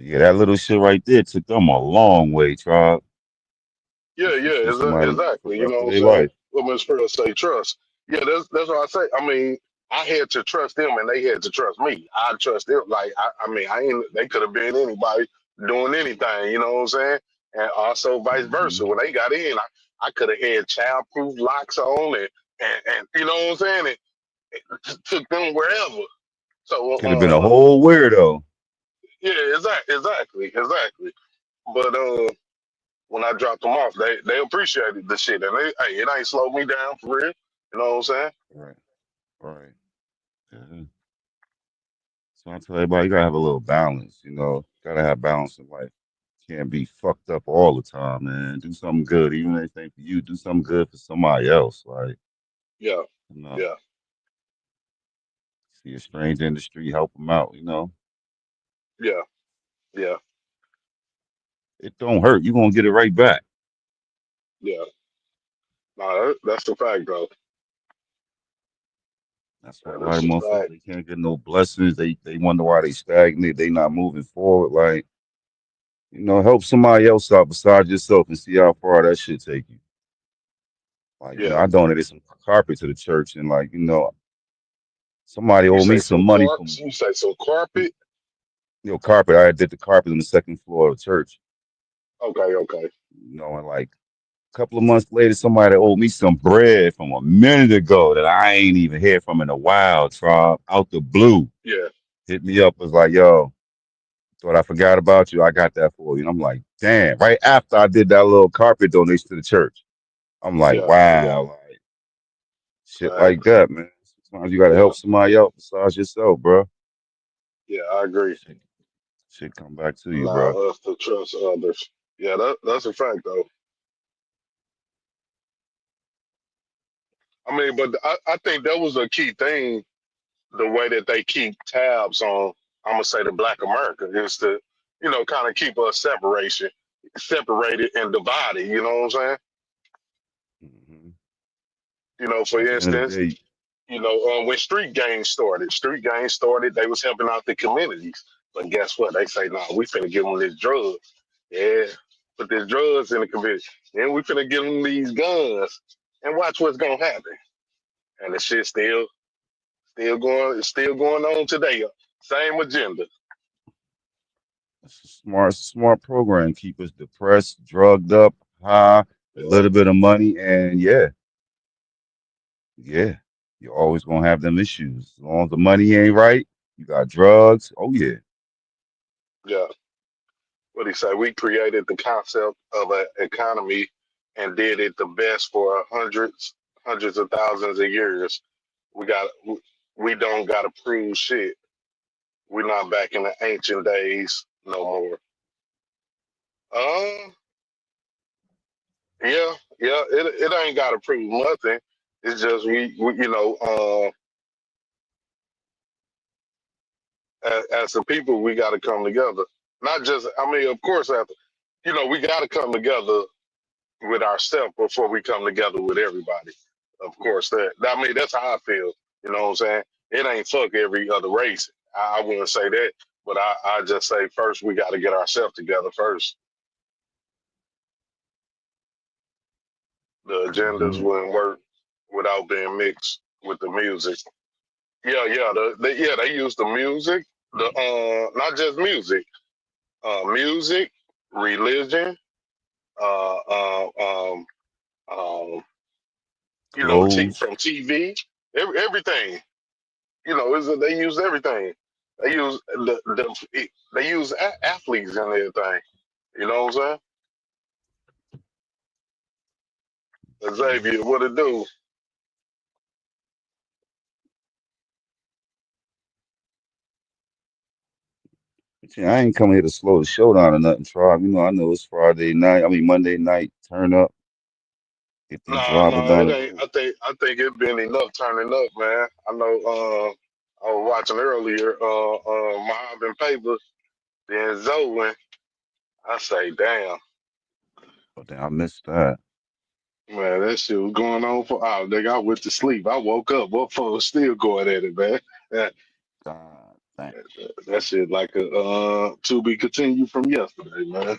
[SPEAKER 13] Yeah, that little shit right there took them a long way, Tribe.
[SPEAKER 12] Yeah,
[SPEAKER 13] That's
[SPEAKER 12] yeah,
[SPEAKER 13] for somebody for
[SPEAKER 12] exactly.
[SPEAKER 13] the
[SPEAKER 12] You know
[SPEAKER 13] rest
[SPEAKER 12] what
[SPEAKER 13] of
[SPEAKER 12] I'm
[SPEAKER 13] their
[SPEAKER 12] saying?
[SPEAKER 13] life.
[SPEAKER 12] What Miss Pearl say, trust. Yeah, that's what I say. I mean, I had to trust them, and they had to trust me. I trust them. Like, I mean, I ain't. They could have been anybody doing anything. You know what I'm saying? And also vice
[SPEAKER 13] Hmm.
[SPEAKER 12] versa. When they got in, I could have had childproof locks on, and you know what I'm saying? It took them wherever. So,
[SPEAKER 13] Could have been a whole weirdo.
[SPEAKER 12] yeah, exactly. But when I dropped them off, they appreciated the shit, and hey, it ain't slowed me down for real. You know what I'm saying?
[SPEAKER 13] Right. Right. Yeah. So I tell everybody, you gotta have a little balance. Gotta have balance in life. Can't be fucked up all the time, man. Do something good, even if it ain't for you. Do something good for somebody else. Like,
[SPEAKER 12] Yeah,
[SPEAKER 13] you know,
[SPEAKER 12] yeah,
[SPEAKER 13] see a stranger in the street, help them out.
[SPEAKER 12] yeah, yeah,
[SPEAKER 13] It don't hurt. You gonna get it right back.
[SPEAKER 12] yeah. Nah, that's the fact, though.
[SPEAKER 13] That's why a lot
[SPEAKER 12] That's
[SPEAKER 13] of
[SPEAKER 12] a
[SPEAKER 13] motherfuckers
[SPEAKER 12] fact.
[SPEAKER 13] they can't get no blessings. They wonder why they stagnant. They not moving forward. Like, help somebody else out besides yourself and see how far that shit take you. Like,
[SPEAKER 12] Yeah.
[SPEAKER 13] I donated some carpet to the church, and like, somebody
[SPEAKER 12] You
[SPEAKER 13] owed me
[SPEAKER 12] say
[SPEAKER 13] some
[SPEAKER 12] some
[SPEAKER 13] money
[SPEAKER 12] car?
[SPEAKER 13] from
[SPEAKER 12] You say some carpet?
[SPEAKER 13] carpet. I did the carpet on the second floor of the church.
[SPEAKER 12] Okay, okay.
[SPEAKER 13] And like a couple of months later, somebody owed me some bread from a minute ago that I ain't even heard from in a while. Tribe out the blue
[SPEAKER 12] Yeah,
[SPEAKER 13] hit me up, was like, "Yo, thought I forgot about you. I got that for you." And I'm like, "Damn!" Right after I did that little carpet donation to the church, I'm like,
[SPEAKER 12] yeah.
[SPEAKER 13] "Wow, like shit like
[SPEAKER 12] Facts.
[SPEAKER 13] that, man. Sometimes you gotta
[SPEAKER 12] Yeah,
[SPEAKER 13] help somebody else besides yourself, bro.
[SPEAKER 12] yeah. I agree.
[SPEAKER 13] Shit, shit come back to you, bro."
[SPEAKER 12] Allow us to trust others. Yeah, that's a fact, though. I mean, but I think that was a key thing. The way that they keep tabs on, I'm gonna say the Black America is to, kind of keep us separated and divided. You know what I'm saying?
[SPEAKER 13] Hmm.
[SPEAKER 12] For
[SPEAKER 13] At the end of
[SPEAKER 12] instance,
[SPEAKER 13] the day,
[SPEAKER 12] when street gangs started, they was helping out the communities. But guess what? They say, nah, we finna give them this drug. Yeah, put this drugs in the community. Then we finna give them these guns and watch what's gonna happen. And the shit still going on today. Same agenda.
[SPEAKER 13] it's a smart program. Keep us depressed, drugged up, high, a
[SPEAKER 12] Yeah,
[SPEAKER 13] little bit of money, and yeah, you're always gonna have them issues. As long as the money ain't right, you got drugs. Oh yeah.
[SPEAKER 12] yeah. What he say? We created the concept of an economy and did it the best for hundreds of thousands of years. We don't got to prove shit. We're not back in the ancient days no more. Uh, yeah. It ain't got to prove nothing. It's just as a people, we got to come together. Not just, I mean, of course, we got to come together with ourselves before we come together with everybody. Of course, I mean, that's how I feel. You know what I'm saying? It ain't fuck every other race. I wouldn't say that, but I just say first we got to get ourselves together first. The agendas
[SPEAKER 13] Hmm.
[SPEAKER 12] wouldn't work without being mixed with the music. Yeah. They use the music, the not just music, music, religion, uh, uh, um, um,
[SPEAKER 13] Clothes.
[SPEAKER 12] from TV, everything. They use everything. They use they use athletes and everything. You know what I'm saying?
[SPEAKER 13] Mhm.
[SPEAKER 12] Xavier, what it do?
[SPEAKER 13] But yeah, I ain't coming here to slow the show down or nothing, Tribe. I know it's Friday night. I mean Monday night. Turn up. Get this
[SPEAKER 12] No,
[SPEAKER 13] drama
[SPEAKER 12] no,
[SPEAKER 13] down
[SPEAKER 12] it
[SPEAKER 13] the
[SPEAKER 12] ain't.
[SPEAKER 13] road.
[SPEAKER 12] I think it been enough turning up, man. I know. I was watching earlier. Mob and Paper, then Zoe. I say, damn,
[SPEAKER 13] But then I missed that.
[SPEAKER 12] man, that shit was going on for hours. Nigga, I went to sleep. I woke up. What folks still going at it, man? Yeah,
[SPEAKER 13] God
[SPEAKER 12] That shit like a to be continued from yesterday, man.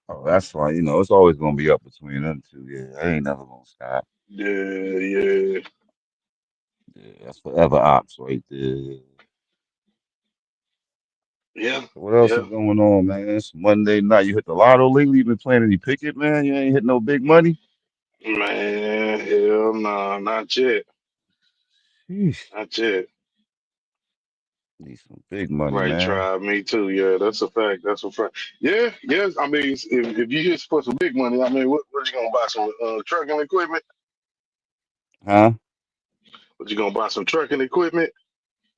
[SPEAKER 13] Oh, that's why, it's always gonna be up between them two. Yeah, I ain't never gonna stop.
[SPEAKER 12] Yeah, yeah,
[SPEAKER 13] Yeah, that's forever ops right there.
[SPEAKER 12] yeah,
[SPEAKER 13] So what else
[SPEAKER 12] yeah.
[SPEAKER 13] is going on, man? It's Monday night. You hit the lotto lately? You been playing any picket, man? You ain't hit no big money?
[SPEAKER 12] Man, hell nah, not yet.
[SPEAKER 13] Sheesh.
[SPEAKER 12] Not yet.
[SPEAKER 13] Need some big money,
[SPEAKER 12] Right,
[SPEAKER 13] man.
[SPEAKER 12] tribe. Me too. Yeah, that's a fact. That's a fact. Yeah, yes. I mean, if you hit for some big money, I mean, what you gonna buy some trucking equipment?
[SPEAKER 13] Huh?
[SPEAKER 12] What you gonna buy some trucking equipment?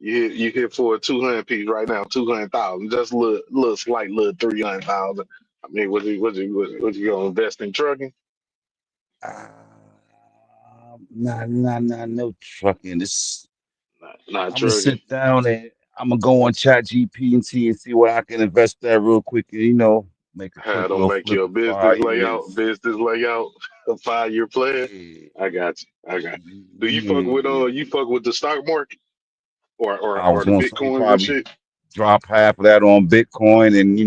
[SPEAKER 12] You hit for a 200 piece right now, 200,000. Just a little slight little 300,000. I mean, what you gonna invest in trucking?
[SPEAKER 13] No trucking. This
[SPEAKER 12] Not
[SPEAKER 13] I'm gonna
[SPEAKER 12] trucking.
[SPEAKER 13] sit down and I'm gonna go on Chat GPT and see where I can invest that real quick and make a quick
[SPEAKER 12] Had them
[SPEAKER 13] little
[SPEAKER 12] make
[SPEAKER 13] flip
[SPEAKER 12] your
[SPEAKER 13] in 5
[SPEAKER 12] business
[SPEAKER 13] years.
[SPEAKER 12] layout, a 5 year plan.
[SPEAKER 13] Yeah.
[SPEAKER 12] I got you. I got you. Do
[SPEAKER 13] Yeah.
[SPEAKER 12] you fuck with the stock market
[SPEAKER 13] I
[SPEAKER 12] or
[SPEAKER 13] was
[SPEAKER 12] the
[SPEAKER 13] gonna say
[SPEAKER 12] bitcoins and
[SPEAKER 13] probably
[SPEAKER 12] shit?
[SPEAKER 13] drop half of that on Bitcoin and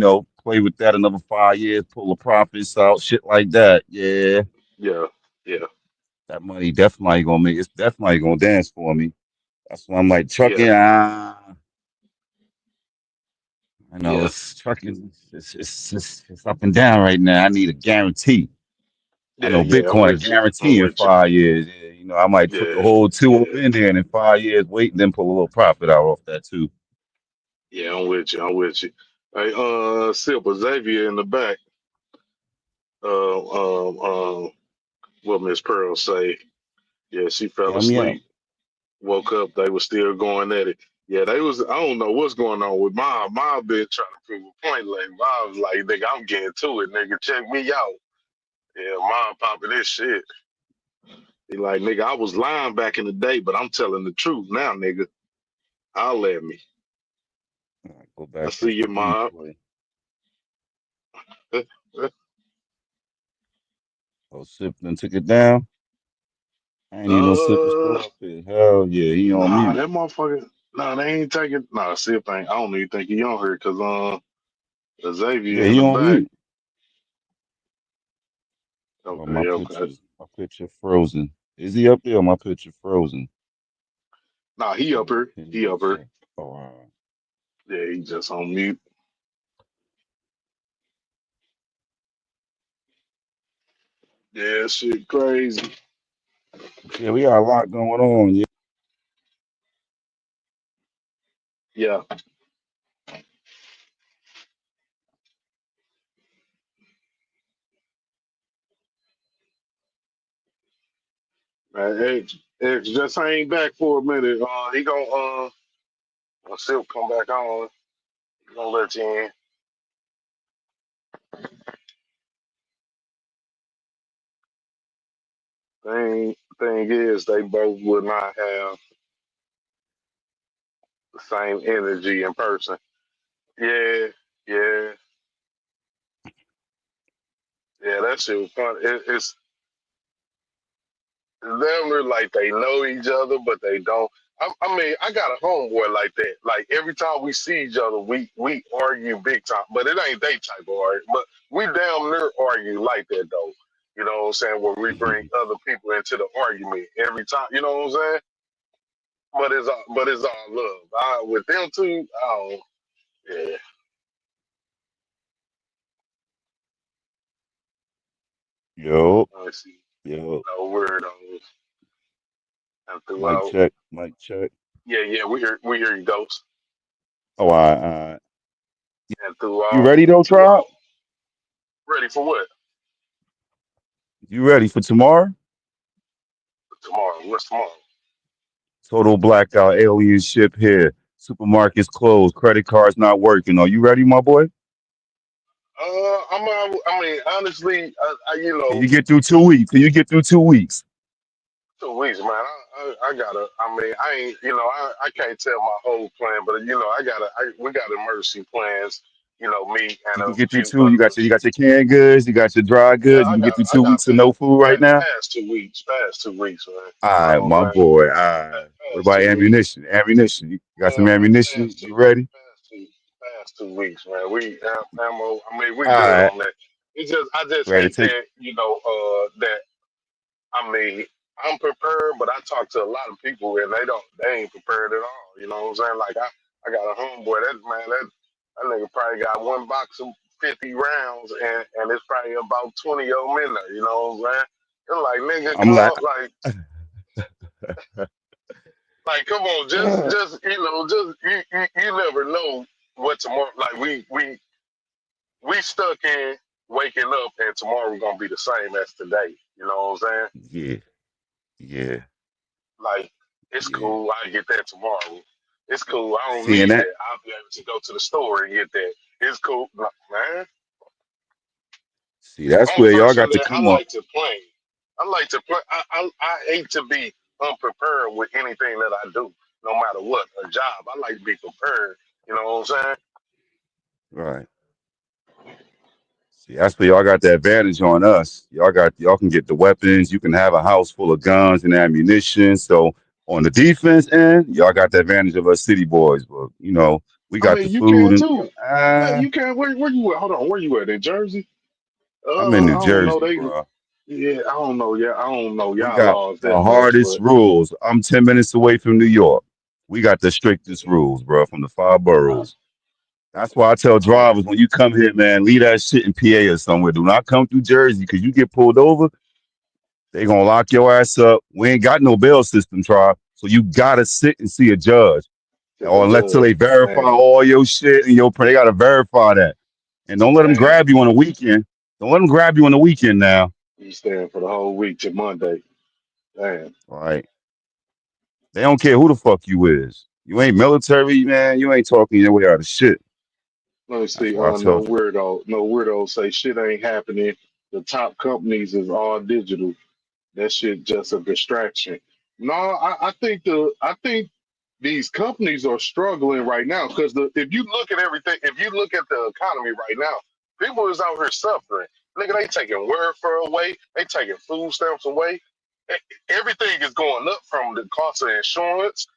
[SPEAKER 13] play with that another 5 years, pull the profits out, shit like that. Yeah,
[SPEAKER 12] Yeah, yeah,
[SPEAKER 13] that money definitely gonna make it's definitely gonna dance for me. That's why I'm like
[SPEAKER 12] yeah,
[SPEAKER 13] trucking. I know
[SPEAKER 12] yeah,
[SPEAKER 13] it's trucking. It's up and down right now. I need a guarantee. I
[SPEAKER 12] yeah,
[SPEAKER 13] know
[SPEAKER 12] yeah. I'm
[SPEAKER 13] Bitcoin a
[SPEAKER 12] with you. I'm
[SPEAKER 13] guarantee in
[SPEAKER 12] with you.
[SPEAKER 13] 5 years. Yeah, I might put the
[SPEAKER 12] Yeah,
[SPEAKER 13] whole two up
[SPEAKER 12] yeah,
[SPEAKER 13] in there and in 5 years wait and then pull a little profit out off that too.
[SPEAKER 12] yeah. I'm with you. I'm with you. Hey, Silver Xavier in the back. What Miss Pearl say? Yeah, she fell
[SPEAKER 13] Hear me out.
[SPEAKER 12] asleep. Woke up, they were still going at it. Yeah, they was. I don't know what's going on with mom. Mom been trying to prove a point lately. Mom was like, "Nigga, I'm getting to it. Nigga, check me out." Yeah, mom popping this shit. He like, "Nigga, I was lying back in the day, but I'm telling the truth now, nigga. I'll let me."
[SPEAKER 13] All right, go
[SPEAKER 12] I
[SPEAKER 13] back,
[SPEAKER 12] see
[SPEAKER 13] catch the
[SPEAKER 12] your mom.
[SPEAKER 13] replay. Oh, Sip done took it down. I ain't even know Sip was
[SPEAKER 12] uh,
[SPEAKER 13] still up here. Hell yeah, he on
[SPEAKER 12] nah,
[SPEAKER 13] mute.
[SPEAKER 12] that motherfucker. Nah, they ain't taking. Nah, see if ain't. I don't even think he on here because
[SPEAKER 13] Yeah,
[SPEAKER 12] Xavier in
[SPEAKER 13] he
[SPEAKER 12] the
[SPEAKER 13] on
[SPEAKER 12] back.
[SPEAKER 13] mute. Oh,
[SPEAKER 12] Okay, okay.
[SPEAKER 13] my picture frozen. Is he up there or my picture frozen?
[SPEAKER 12] Nah, he up
[SPEAKER 13] Somebody
[SPEAKER 12] here.
[SPEAKER 13] pin
[SPEAKER 12] He
[SPEAKER 13] me
[SPEAKER 12] up here.
[SPEAKER 13] check. Oh, all right.
[SPEAKER 12] Yeah, he just on mute. Yeah, shit crazy.
[SPEAKER 13] Yeah, we got a lot going on. Yeah,
[SPEAKER 12] Yeah, man. X just hang back for a minute. He gonna still come back on. He gonna let you in. Thing is, they both would not have the same energy in person. Yeah, yeah, yeah. That shit was fun. Them like they know each other, but they don't. I mean, I got a homeboy like that. Like every time we see each other, we argue big time. But it ain't they type of argument. But we damn near argue like that though. You know what I'm saying? Where we bring other people into the argument every time. You know what I'm saying? But it's all love. With them two, oh yeah.
[SPEAKER 13] yo,
[SPEAKER 12] I see.
[SPEAKER 13] yo,
[SPEAKER 12] No weirdos and
[SPEAKER 13] mic
[SPEAKER 12] throughout.
[SPEAKER 13] check, mic check.
[SPEAKER 12] Yeah, yeah. We hear you, ghost.
[SPEAKER 13] Oh, all right, all right.
[SPEAKER 12] And
[SPEAKER 13] You
[SPEAKER 12] throughout,
[SPEAKER 13] ready though, Tribe?
[SPEAKER 12] throughout. Ready for what?
[SPEAKER 13] You ready for tomorrow?
[SPEAKER 12] Tomorrow. What's tomorrow?
[SPEAKER 13] Total blackout, alien ship here. Supermarkets closed, credit cards not working. Are you ready, my boy?
[SPEAKER 12] I mean, honestly,
[SPEAKER 13] Can you get through 2 weeks? Can you get through 2 weeks?
[SPEAKER 12] 2 weeks, man. I gotta. I mean, I ain't. I can't tell my whole plan, but we got emergency plans. Me and
[SPEAKER 13] You can
[SPEAKER 12] a
[SPEAKER 13] get through
[SPEAKER 12] few
[SPEAKER 13] two. You
[SPEAKER 12] others.
[SPEAKER 13] got your canned goods. You got your dry
[SPEAKER 12] Yeah,
[SPEAKER 13] goods. You
[SPEAKER 12] I
[SPEAKER 13] can get
[SPEAKER 12] got
[SPEAKER 13] through
[SPEAKER 12] I got
[SPEAKER 13] 2 weeks of no food right now.
[SPEAKER 12] past 2 weeks, man.
[SPEAKER 13] All
[SPEAKER 12] You
[SPEAKER 13] right,
[SPEAKER 12] know
[SPEAKER 13] my
[SPEAKER 12] what I'm saying?
[SPEAKER 13] boy. All right. What
[SPEAKER 12] Past
[SPEAKER 13] about
[SPEAKER 12] 2 weeks.
[SPEAKER 13] ammunition? Ammunition. You got some
[SPEAKER 12] Yeah,
[SPEAKER 13] ammunition? You ready?
[SPEAKER 12] past 2 weeks, man. We ammo. I mean, we
[SPEAKER 13] All
[SPEAKER 12] good
[SPEAKER 13] right.
[SPEAKER 12] on that. It's just I just
[SPEAKER 13] Ready to
[SPEAKER 12] hate
[SPEAKER 13] take.
[SPEAKER 12] that that I mean I'm prepared, but I talk to a lot of people and they ain't prepared at all. You know what I'm saying? Like I got a homeboy that nigga probably got one box of 50 rounds and it's probably about 20 of them in there. You know what I'm saying? It's like nigga,
[SPEAKER 13] I'm like,
[SPEAKER 12] come like come on, just you never know what tomorrow. Like we stuck in waking up and tomorrow gonna be the same as today. You know what I'm saying?
[SPEAKER 13] yeah, yeah,
[SPEAKER 12] Like, it's
[SPEAKER 13] yeah.
[SPEAKER 12] cool. I get that tomorrow. It's cool. I don't
[SPEAKER 13] Seeing
[SPEAKER 12] need
[SPEAKER 13] that,
[SPEAKER 12] that. I'll be able to go to the store and get that. It's cool. No, man,
[SPEAKER 13] see, that's
[SPEAKER 12] I'm a
[SPEAKER 13] where y'all
[SPEAKER 12] person
[SPEAKER 13] got to
[SPEAKER 12] that I
[SPEAKER 13] come up.
[SPEAKER 12] like to plan. I like to plan. I hate to be unprepared with anything that I do, no matter what. A job, I like to be prepared. You know what I'm saying?
[SPEAKER 13] Right. See, that's where y'all got the advantage on us. Y'all can get the weapons. You can have a house full of guns and ammunition. So on the defense end, y'all got the advantage of us city boys. But we
[SPEAKER 12] I
[SPEAKER 13] got the
[SPEAKER 12] mean, you
[SPEAKER 13] food
[SPEAKER 12] can
[SPEAKER 13] and
[SPEAKER 12] too. Yeah, you can. Where you at? Hold on. Where you at? In Jersey?
[SPEAKER 13] I'm in New
[SPEAKER 12] I don't know.
[SPEAKER 13] Jersey, bro.
[SPEAKER 12] Yeah, I don't know. Yeah, I don't know
[SPEAKER 13] We
[SPEAKER 12] y'all
[SPEAKER 13] got
[SPEAKER 12] laws
[SPEAKER 13] the
[SPEAKER 12] that much,
[SPEAKER 13] hardest
[SPEAKER 12] but
[SPEAKER 13] rules. I'm 10 minutes away from New York. We got the strictest rules, bro, from the five boroughs. That's why I tell drivers when you come here, man, leave that shit in PA or somewhere. Do not come through Jersey because you get pulled over, they gonna lock your ass up. We ain't got no bail system, try. So you gotta sit and see a judge.
[SPEAKER 12] to the
[SPEAKER 13] Or unless till
[SPEAKER 12] judge,
[SPEAKER 13] they verify
[SPEAKER 12] man,
[SPEAKER 13] all your shit and they gotta verify that. And don't let them
[SPEAKER 12] damn,
[SPEAKER 13] grab you on the weekend. Don't let them grab you on the weekend now.
[SPEAKER 12] you staying for the whole week to Monday. Damn.
[SPEAKER 13] All right. They don't care who the fuck you is. You ain't military, man. You ain't talking your way out of shit.
[SPEAKER 12] Let me
[SPEAKER 13] That's
[SPEAKER 12] see.
[SPEAKER 13] why I tell
[SPEAKER 12] No weirdo say shit ain't happening. The top companies is all digital. That shit just a distraction. No, I think these companies are struggling right now because if you look at everything, if you look at the economy right now, people is out here suffering. Nigga, they taking welfare away, they taking food stamps away. E- Everything is going up from the cost of insurance,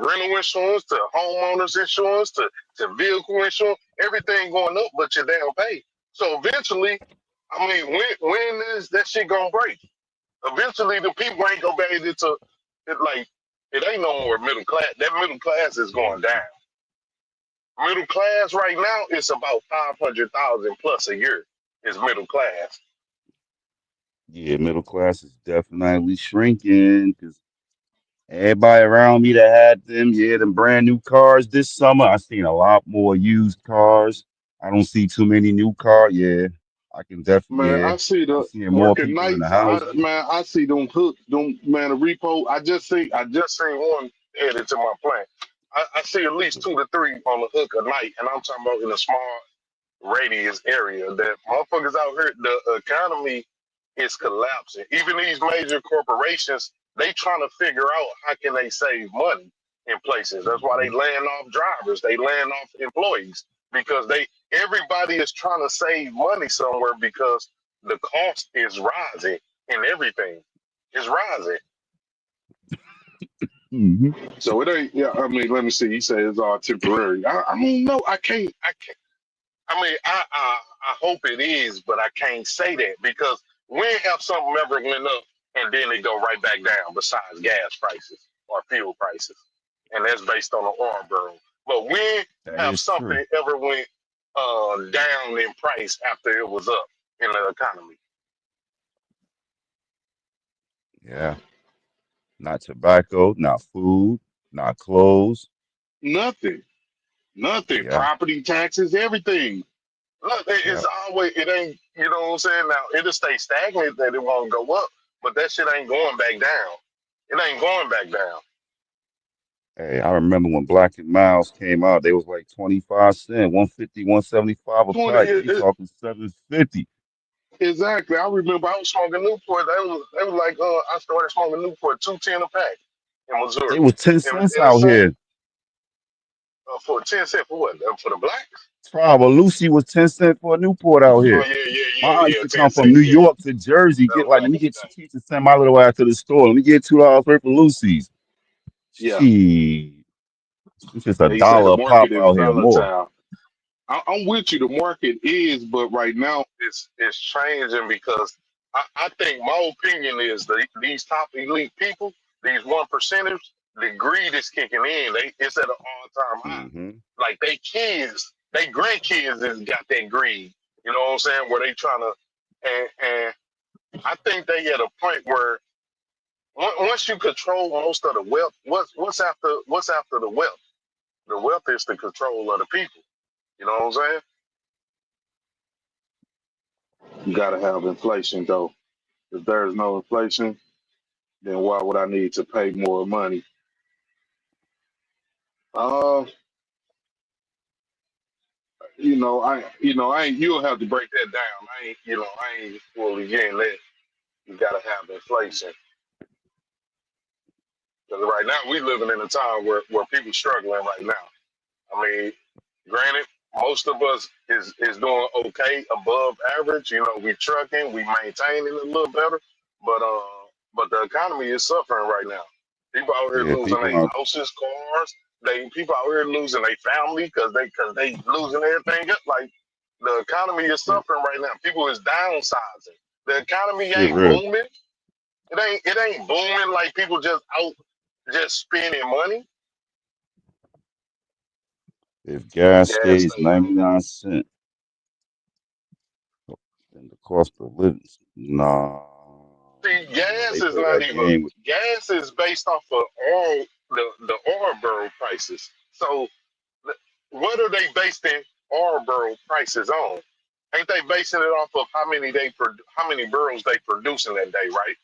[SPEAKER 12] rental insurance to homeowners insurance to vehicle insurance. Everything going up, but your damn pay. So eventually, I mean, when is that shit gonna break? Eventually the people ain't gonna be able to it ain't no more middle class. That middle class is going down. Middle class right now is about 500,000 plus a year is middle class.
[SPEAKER 13] yeah, middle class is definitely shrinking because everybody around me that had them brand new cars this summer, I seen a lot more used cars. I don't see too many new cars. Yeah, I can definitely,
[SPEAKER 12] Man,
[SPEAKER 13] yeah.
[SPEAKER 12] I see
[SPEAKER 13] I'm
[SPEAKER 12] the
[SPEAKER 13] seeing more
[SPEAKER 12] working
[SPEAKER 13] people in the
[SPEAKER 12] nights.
[SPEAKER 13] houses.
[SPEAKER 12] I see them hook them man the repo. I just seen one headed to my plant. I see at least 2 to 3 on the hook a night, and I'm talking about in a small radius area that motherfuckers out here, the economy is collapsing. Even these major corporations, they trying to figure out how can they save money in places. That's why they
[SPEAKER 13] Mhm.
[SPEAKER 12] laying off drivers, they laying off employees because everybody is trying to save money somewhere because the cost is rising and everything is rising.
[SPEAKER 13] Mhm.
[SPEAKER 12] So it ain't. Yeah, I mean, let me see. He said it's all temporary. I don't know. I can't. I mean, I hope it is, but I can't say that because when have something ever went up and then it go right back down besides gas prices or fuel prices, and that's based on the oil barrel. But when
[SPEAKER 13] That
[SPEAKER 12] have
[SPEAKER 13] is true.
[SPEAKER 12] something ever went down in price after it was up in the economy?
[SPEAKER 13] Yeah. Not tobacco, not food, not clothes.
[SPEAKER 12] Nothing, nothing.
[SPEAKER 13] Yeah.
[SPEAKER 12] Property taxes, everything. Look, it's
[SPEAKER 13] Yeah.
[SPEAKER 12] always it ain't. You know what I'm saying? Now it'll stay stagnant that it won't go up, but that shit ain't going back down. It ain't going back down.
[SPEAKER 13] Hey, I remember when Black and Miles came out, they was like 25 cents, 150, 175 a
[SPEAKER 12] 20
[SPEAKER 13] pipe. You talking 750.
[SPEAKER 12] exactly. I remember I was smoking Newport. They was like, I started smoking Newport 210 a pack in
[SPEAKER 13] They
[SPEAKER 12] Missouri.
[SPEAKER 13] was 10
[SPEAKER 12] In,
[SPEAKER 13] cents
[SPEAKER 12] in the
[SPEAKER 13] out
[SPEAKER 12] same
[SPEAKER 13] here.
[SPEAKER 12] For 10 cents for what? For the blacks?
[SPEAKER 13] Trial, Lucy was 10 cents for a Newport out
[SPEAKER 12] Oh
[SPEAKER 13] here.
[SPEAKER 12] yeah, yeah,
[SPEAKER 13] My
[SPEAKER 12] yeah,
[SPEAKER 13] aunt used
[SPEAKER 12] yeah.
[SPEAKER 13] to
[SPEAKER 12] ten
[SPEAKER 13] come from
[SPEAKER 12] cent.
[SPEAKER 13] New
[SPEAKER 12] Yeah,
[SPEAKER 13] York to Jersey.
[SPEAKER 12] that
[SPEAKER 13] Get
[SPEAKER 12] was
[SPEAKER 13] like,
[SPEAKER 12] back
[SPEAKER 13] let me
[SPEAKER 12] in the
[SPEAKER 13] get.
[SPEAKER 12] day.
[SPEAKER 13] She used to send my little ass to the store. Let me get $2 worth of Lucy's.
[SPEAKER 12] Yeah.
[SPEAKER 13] She, it's just a
[SPEAKER 12] And he say the
[SPEAKER 13] dollar a
[SPEAKER 12] market
[SPEAKER 13] pop
[SPEAKER 12] is
[SPEAKER 13] out here more.
[SPEAKER 12] volatile. I'm with you. The market is, but right now it's changing because I think my opinion is these top elite people, these one percenters, the greed is kicking in. It's at an all time high.
[SPEAKER 13] Hmm.
[SPEAKER 12] Like they kids, they grandkids has got that greed. You know what I'm saying? Where they trying to, and I think they at a point where once you control most of the wealth, what's after the wealth? The wealth is the control of the people. You know what I'm saying? You gotta have inflation though. If there is no inflation, then why would I need to pay more money? Uh, I ain't. You'll have to break that down. I ain't fully getting that. You gotta have inflation because right now we living in a time where people struggling right now. I mean, granted, most of us is doing okay, above average. We trucking, we maintaining a little better, but the economy is suffering right now. People out here
[SPEAKER 13] Yeah,
[SPEAKER 12] losing
[SPEAKER 13] people
[SPEAKER 12] their
[SPEAKER 13] are.
[SPEAKER 12] houses, cars. People out here losing their family because they losing everything. Like the economy is
[SPEAKER 13] Shit,
[SPEAKER 12] suffering right now. People is downsizing. The economy
[SPEAKER 13] shit,
[SPEAKER 12] ain't
[SPEAKER 13] real.
[SPEAKER 12] booming. It ain't booming like people just spending money.
[SPEAKER 13] If gas
[SPEAKER 12] Gas
[SPEAKER 13] stays
[SPEAKER 12] stay high.
[SPEAKER 13] 99 cents, then the cost of living, nah,
[SPEAKER 12] See,
[SPEAKER 13] nah,
[SPEAKER 12] gas
[SPEAKER 13] they
[SPEAKER 12] is
[SPEAKER 13] play
[SPEAKER 12] not
[SPEAKER 13] that
[SPEAKER 12] even
[SPEAKER 13] game.
[SPEAKER 12] gas is based off of oil, the oil barrel prices. So what are they basing oil barrel prices on? Ain't they basing it off of how many barrels they produce in that day, right?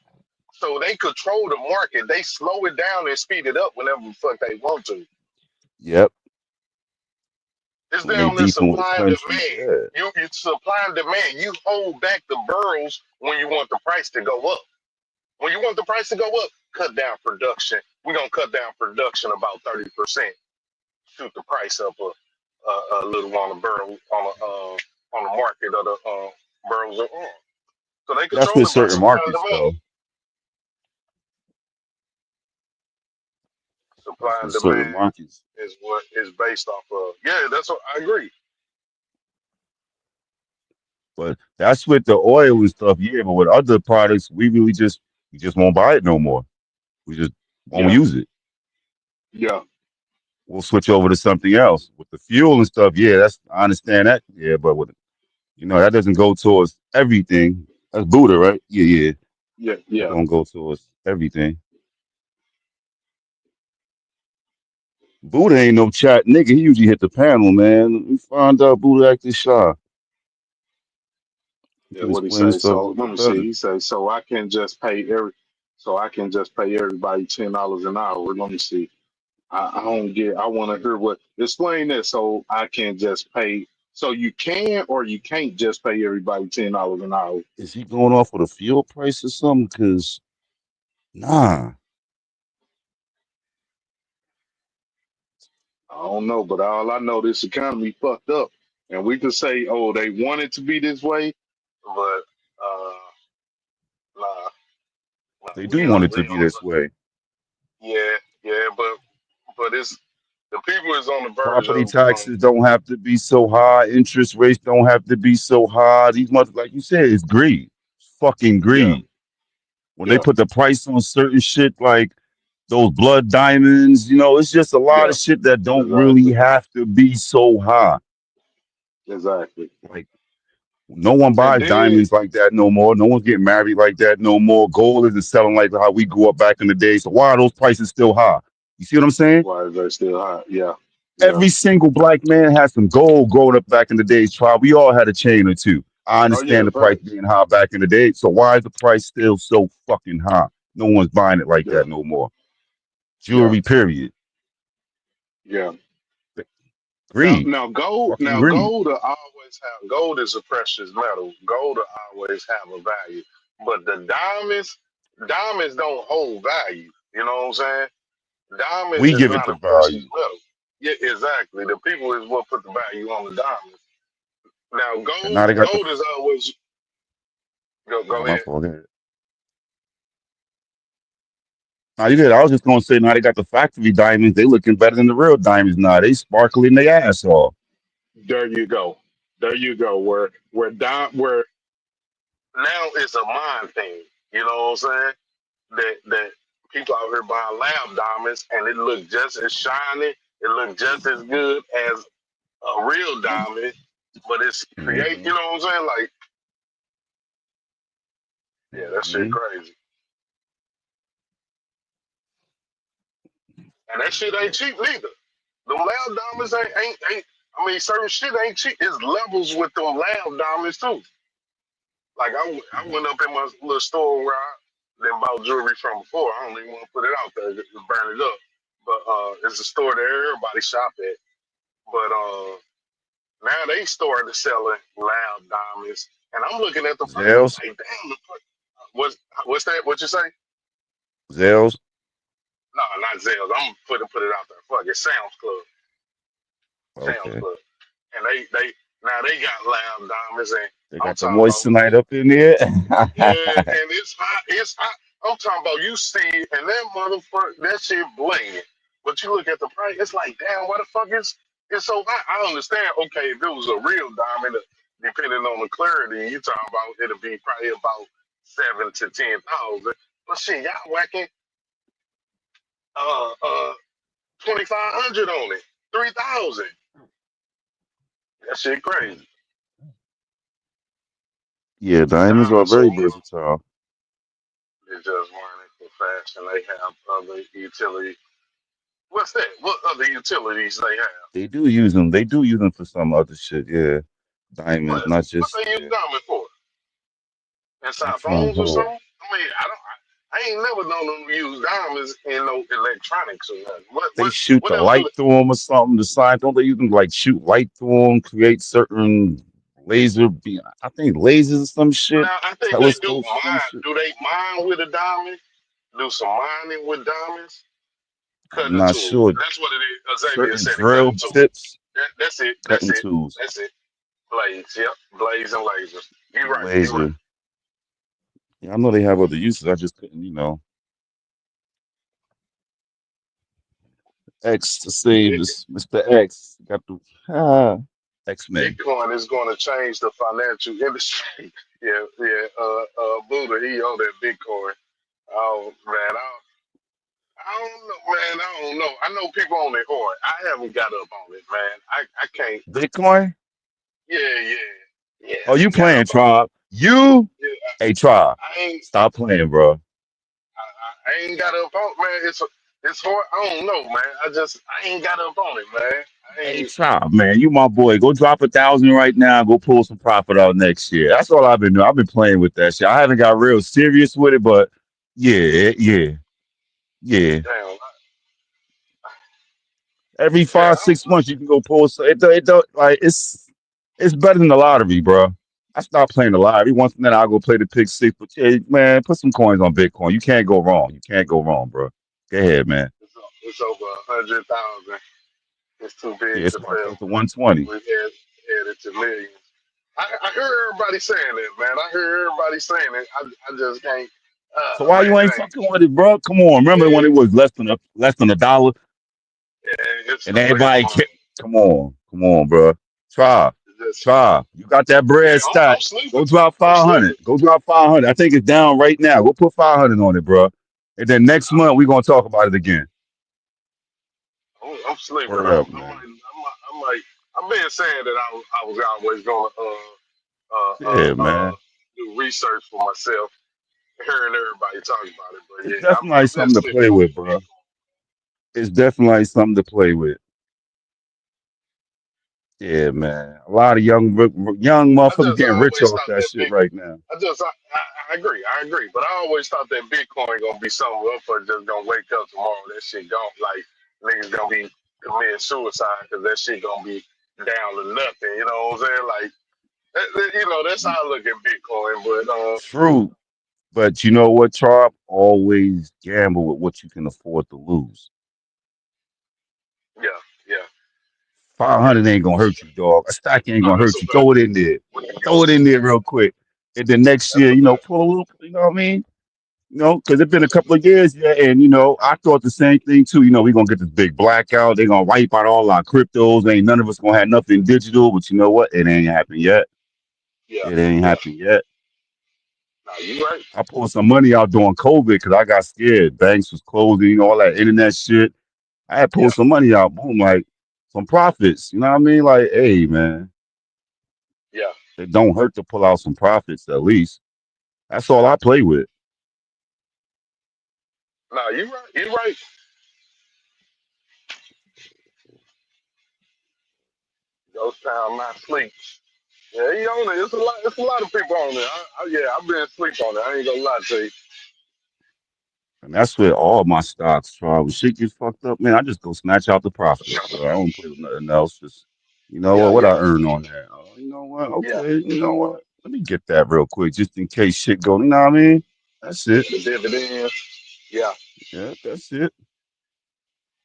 [SPEAKER 12] So they control the market. They slow it down and speed it up whenever the fuck they want to.
[SPEAKER 13] Yep.
[SPEAKER 12] It's
[SPEAKER 13] When they
[SPEAKER 12] down to
[SPEAKER 13] beefing with the
[SPEAKER 12] supply and
[SPEAKER 13] countries,
[SPEAKER 12] demand.
[SPEAKER 13] yeah.
[SPEAKER 12] You supply and demand. You hold back the barrels when you want the price to go up. When you want the price to go up, cut down production. We're gonna cut down production about 30%. Shoot the price up a little on the barrel on the market of the barrels of oil. So they
[SPEAKER 13] That's
[SPEAKER 12] control
[SPEAKER 13] with
[SPEAKER 12] it by
[SPEAKER 13] certain
[SPEAKER 12] supply and
[SPEAKER 13] markets,
[SPEAKER 12] demand.
[SPEAKER 13] though. That's
[SPEAKER 12] Supply and
[SPEAKER 13] with certain
[SPEAKER 12] demand
[SPEAKER 13] markets.
[SPEAKER 12] is what is based off of. Yeah, that's what I agree.
[SPEAKER 13] But that's with the oil and stuff, yeah. But with other products, we just won't buy it no more. We just won't
[SPEAKER 12] Yeah,
[SPEAKER 13] use it.
[SPEAKER 12] yeah,
[SPEAKER 13] We'll switch over to something else. With the fuel and stuff, yeah, that's I understand that. Yeah, but with that doesn't go towards everything. That's Buddha, right? Yeah, yeah.
[SPEAKER 12] yeah,
[SPEAKER 13] That
[SPEAKER 12] yeah.
[SPEAKER 13] don't go towards everything. Buddha ain't no chat nigga. He usually hit the panel, man. We find out Buddha acting shy. He
[SPEAKER 12] Yeah,
[SPEAKER 13] can
[SPEAKER 12] what he
[SPEAKER 13] explain the
[SPEAKER 12] say?
[SPEAKER 13] stuff a
[SPEAKER 12] So
[SPEAKER 13] little
[SPEAKER 12] let
[SPEAKER 13] bit
[SPEAKER 12] me see.
[SPEAKER 13] better.
[SPEAKER 12] He say, so I can just pay everybody $10 an hour. Let me see. I don't get. I want to hear what. Explain that so I can just pay. So you can or you can't just pay everybody $10 an hour.
[SPEAKER 13] Is he going off with a fuel price or something? Cause nah,
[SPEAKER 12] I don't know, but all I know, this economy fucked up, and we can say, oh, they want it to be this way, but nah, nah,
[SPEAKER 13] they
[SPEAKER 12] we
[SPEAKER 13] do want
[SPEAKER 12] know,
[SPEAKER 13] it to be this way.
[SPEAKER 12] yeah, yeah, but it's the people is on the verge
[SPEAKER 13] Property
[SPEAKER 12] of
[SPEAKER 13] taxes don't have to be so high. Interest rates don't have to be so high. These mother, like you said, it's greed. Fucking
[SPEAKER 12] yeah,
[SPEAKER 13] greed. When they
[SPEAKER 12] yeah,
[SPEAKER 13] put the price on certain shit like those blood diamonds, it's just a lot
[SPEAKER 12] yeah,
[SPEAKER 13] of shit that don't really
[SPEAKER 12] exactly,
[SPEAKER 13] have to be so high.
[SPEAKER 12] exactly,
[SPEAKER 13] Like no one
[SPEAKER 12] and
[SPEAKER 13] buys
[SPEAKER 12] then
[SPEAKER 13] diamonds like that no more. No one's getting married like that no more. Gold isn't selling like how we grew up back in the day. So why are those prices still high? You see what I'm saying?
[SPEAKER 12] why is they still high? Yeah, yeah.
[SPEAKER 13] Every single black man had some gold growing up back in the days. Try, we all had a chain or two. I
[SPEAKER 12] Oh yeah,
[SPEAKER 13] understand the price
[SPEAKER 12] facts.
[SPEAKER 13] being high back in the day. So why is the price still so fucking high? No one's buying it like
[SPEAKER 12] Yeah,
[SPEAKER 13] that no more.
[SPEAKER 12] yeah,
[SPEAKER 13] Jewelry, period.
[SPEAKER 12] yeah. Now,
[SPEAKER 13] Greed.
[SPEAKER 12] now gold.
[SPEAKER 13] Fucking
[SPEAKER 12] Now
[SPEAKER 13] greed.
[SPEAKER 12] gold will always have. Gold is a precious metal. Gold will always have a value. But the diamonds don't hold value. You know what I'm saying? Diamonds
[SPEAKER 13] We
[SPEAKER 12] is
[SPEAKER 13] give it
[SPEAKER 12] not
[SPEAKER 13] the
[SPEAKER 12] a precious
[SPEAKER 13] value.
[SPEAKER 12] metal. Yeah, exactly. The people is what put the value on the diamonds. Now,
[SPEAKER 13] And now they got the.
[SPEAKER 12] gold is always go
[SPEAKER 13] Oh, my
[SPEAKER 12] ahead.
[SPEAKER 13] fault. Go ahead. Now you did. I was just gonna say now they got the factory diamonds. They looking better than the real diamonds now. They sparkling their ass off.
[SPEAKER 12] There you go. There you go. Where now it's a mind thing. You know what I'm saying? That people out here buying lab diamonds and it look just as shiny. It look just as good as a real diamond, but it's create. You
[SPEAKER 13] Hmm.
[SPEAKER 12] know what I'm saying? Like, yeah, that shit
[SPEAKER 13] Hmm.
[SPEAKER 12] crazy. And that shit ain't cheap neither. Them lab diamonds ain't. I mean, certain shit ain't cheap. It's levels with them lab diamonds too. Like I went up in my little store where I then bought jewelry from before. I don't even want to put it out there to burn it up. But it's a store that everybody shop at. But now they started selling lab diamonds, and I'm looking at the prices
[SPEAKER 13] Zales,
[SPEAKER 12] like, damn, what's that? What you say?
[SPEAKER 13] Zales.
[SPEAKER 12] No, not Zales. I'm put it out there. Fuck it, Sam's Club. Sam's
[SPEAKER 13] Okay,
[SPEAKER 12] Club. And they now they got lab diamonds, and
[SPEAKER 13] they
[SPEAKER 12] I'm
[SPEAKER 13] got the
[SPEAKER 12] talking about
[SPEAKER 13] moissanite up in there.
[SPEAKER 12] yeah, and it's hot. It's hot. I'm talking about you see, and that motherfucker, that shit bling. But you look at the price, it's like, damn, why the fuck is it's so hot? I understand. Okay, if it was a real diamond, depending on the clarity, you talking about it'll be probably about 7 to 10,000. But shit, y'all whacking 2,500 on it, 3,000. That shit crazy.
[SPEAKER 13] Yeah,
[SPEAKER 12] But
[SPEAKER 13] diamonds are
[SPEAKER 12] diamonds so
[SPEAKER 13] very
[SPEAKER 12] money.
[SPEAKER 13] versatile.
[SPEAKER 12] They just wearing it for fashion. They have other utility. What's that? What other utilities they have?
[SPEAKER 13] They do use them. They do use them for some other shit. Yeah, diamonds, not
[SPEAKER 12] What
[SPEAKER 13] just
[SPEAKER 12] they use
[SPEAKER 13] yeah.
[SPEAKER 12] diamond for?
[SPEAKER 13] I'm
[SPEAKER 12] Inside
[SPEAKER 13] trying.
[SPEAKER 12] phones or
[SPEAKER 13] Hold on.
[SPEAKER 12] something? I mean, I ain't never known them to use diamonds in no electronics or nothing.
[SPEAKER 13] They shoot
[SPEAKER 12] What
[SPEAKER 13] the
[SPEAKER 12] else do
[SPEAKER 13] light through them or something. The sign don't they use them like shoot light through them, create certain laser? I think lasers or some shit.
[SPEAKER 12] now I think they do
[SPEAKER 13] Telescopes, some
[SPEAKER 12] mine.
[SPEAKER 13] shit.
[SPEAKER 12] Do they mine with a diamond? Do some mining with diamonds?
[SPEAKER 13] I'm
[SPEAKER 12] Cutting
[SPEAKER 13] not
[SPEAKER 12] tools.
[SPEAKER 13] sure.
[SPEAKER 12] That's what it is. Xavier
[SPEAKER 13] Certain
[SPEAKER 12] said it, cutting
[SPEAKER 13] drill
[SPEAKER 12] tools.
[SPEAKER 13] tips,
[SPEAKER 12] That's it. That's
[SPEAKER 13] cutting
[SPEAKER 12] it.
[SPEAKER 13] tools,
[SPEAKER 12] That's it. Blades. Yep. Blades and lasers. You
[SPEAKER 13] and
[SPEAKER 12] right. You right.
[SPEAKER 13] laser. Yeah, I know they have other uses. I just couldn't. X to save this Mr. X. Got the X-Men.
[SPEAKER 12] Bitcoin is going to change the financial industry. Yeah, yeah. Buddha, he on that Bitcoin. Oh man, I don't know, man. I don't know. I know people on it hard. I haven't got up on it, man. I can't.
[SPEAKER 13] Bitcoin?
[SPEAKER 12] Yeah, yeah, yeah.
[SPEAKER 13] Oh,
[SPEAKER 12] I
[SPEAKER 13] you
[SPEAKER 12] ain't got
[SPEAKER 13] playing
[SPEAKER 12] up on it.
[SPEAKER 13] Tribe? You?
[SPEAKER 12] Yeah,
[SPEAKER 13] Hey, Tribe.
[SPEAKER 12] I ain't.
[SPEAKER 13] Stop playing, bro.
[SPEAKER 12] I ain't got up on, man. It's hard. I don't know, man. I ain't got up on it, man. I
[SPEAKER 13] Hey,
[SPEAKER 12] ain't.
[SPEAKER 13] Tribe, man. You my boy. Go drop 1,000 right now. Go pull some profit out next year. That's all I've been doing. I've been playing with that shit. I haven't got real serious with it, but yeah, yeah, yeah.
[SPEAKER 12] Damn.
[SPEAKER 13] Every
[SPEAKER 12] Yeah,
[SPEAKER 13] five, 6 months you can go pull. So it don't like it's better than the lottery, bro. I stopped playing the lottery. Once in a while, I'll go play the pick six. But yeah, man, put some coins on Bitcoin. You can't go wrong. You can't go wrong, bro. Go ahead, man.
[SPEAKER 12] it's over 100,000. It's too
[SPEAKER 13] Yeah,
[SPEAKER 12] big
[SPEAKER 13] it's
[SPEAKER 12] to
[SPEAKER 13] about to go
[SPEAKER 12] fail.
[SPEAKER 13] to 120.
[SPEAKER 12] We headed to millions. I hear everybody saying it, man. I hear everybody saying it. I just can't.
[SPEAKER 13] So why
[SPEAKER 12] Man,
[SPEAKER 13] you ain't
[SPEAKER 12] it ain't.
[SPEAKER 13] fucking with it, bro? Come on. Remember when it
[SPEAKER 12] Yeah,
[SPEAKER 13] was less than $1,
[SPEAKER 12] yeah, it's
[SPEAKER 13] and
[SPEAKER 12] still ain't
[SPEAKER 13] everybody
[SPEAKER 12] money.
[SPEAKER 13] kept. Come on, bro. Try,
[SPEAKER 12] It's just,
[SPEAKER 13] try. You got that
[SPEAKER 12] yeah,
[SPEAKER 13] bread
[SPEAKER 12] I'm
[SPEAKER 13] stack.
[SPEAKER 12] sleeping.
[SPEAKER 13] Go drop
[SPEAKER 12] I'm
[SPEAKER 13] 500.
[SPEAKER 12] sleeping.
[SPEAKER 13] Go drop 500. I think it's down right now. Go put 500 on it, bro. And then next month we gonna talk about it again.
[SPEAKER 12] I'm sleeping.
[SPEAKER 13] Word up, man.
[SPEAKER 12] I might. I've been saying that I was always gonna
[SPEAKER 13] Yeah, man.
[SPEAKER 12] do research for myself, hearing everybody talk about it. But
[SPEAKER 13] It's
[SPEAKER 12] yeah,
[SPEAKER 13] definitely
[SPEAKER 12] I'm
[SPEAKER 13] something
[SPEAKER 12] just
[SPEAKER 13] to
[SPEAKER 12] sleeping
[SPEAKER 13] play
[SPEAKER 12] on
[SPEAKER 13] with,
[SPEAKER 12] that
[SPEAKER 13] bro.
[SPEAKER 12] Bitcoin.
[SPEAKER 13] It's definitely something to play with. Yeah, man. A lot of young
[SPEAKER 12] I
[SPEAKER 13] motherfuckers
[SPEAKER 12] just
[SPEAKER 13] getting rich
[SPEAKER 12] always
[SPEAKER 13] off
[SPEAKER 12] thought
[SPEAKER 13] that
[SPEAKER 12] that
[SPEAKER 13] shit
[SPEAKER 12] big.
[SPEAKER 13] right now.
[SPEAKER 12] I agree. I agree. But I always thought that Bitcoin gonna be something motherfuckers just gonna wake up tomorrow. That shit gone. Like niggas gonna be committing suicide because that shit gonna be down to nothing. You know what I'm saying? Like that's how I look at Bitcoin. But
[SPEAKER 13] True. But you know what, Charp? Always gamble with what you can afford to lose.
[SPEAKER 12] yeah, yeah.
[SPEAKER 13] 500 ain't gonna hurt you, dog. A stack ain't
[SPEAKER 12] Oh,
[SPEAKER 13] gonna
[SPEAKER 12] that's a
[SPEAKER 13] hurt you.
[SPEAKER 12] fact.
[SPEAKER 13] Throw it in there. Throw it in there real quick. And then next
[SPEAKER 12] That's
[SPEAKER 13] year,
[SPEAKER 12] a
[SPEAKER 13] you know,
[SPEAKER 12] fact.
[SPEAKER 13] pull a little, you know what I mean? You know, because it's been a couple of years, yeah, and I thought the same thing too. We're gonna get this big blackout. They're gonna wipe out all our cryptos. Ain't none of us gonna have nothing digital, but you know what? It ain't happened yet.
[SPEAKER 12] Yeah,
[SPEAKER 13] It ain't
[SPEAKER 12] yeah.
[SPEAKER 13] happened yet.
[SPEAKER 12] Nah, you right.
[SPEAKER 13] I pulled some money out during COVID because I got scared. Banks was closing, all that internet shit. I had
[SPEAKER 12] Yeah,
[SPEAKER 13] pulled some money out, boom, like some profits. You know what I mean? Like, hey, man,
[SPEAKER 12] yeah.
[SPEAKER 13] it don't hurt to pull out some profits at least. That's all
[SPEAKER 12] Yeah.
[SPEAKER 13] I play with.
[SPEAKER 12] Nah, you right. You right. Ghost Town, not sleep. Yeah, he on it. It's a lot. It's a lot of people on there. Yeah, I've been asleep on it. I ain't gonna lie to you.
[SPEAKER 13] And that's where all my stocks try. When shit gets fucked up, man, I just go snatch out the profits, bro. I don't play with nothing else. Just,
[SPEAKER 12] Yeah,
[SPEAKER 13] what
[SPEAKER 12] yeah,
[SPEAKER 13] I earn on that. Oh, you know what?
[SPEAKER 12] yeah.
[SPEAKER 13] Okay, you know what? Let me get that real quick, just in case shit go. You know what I mean? That's it.
[SPEAKER 12] The dividends. Yeah.
[SPEAKER 13] Yeah, that's it.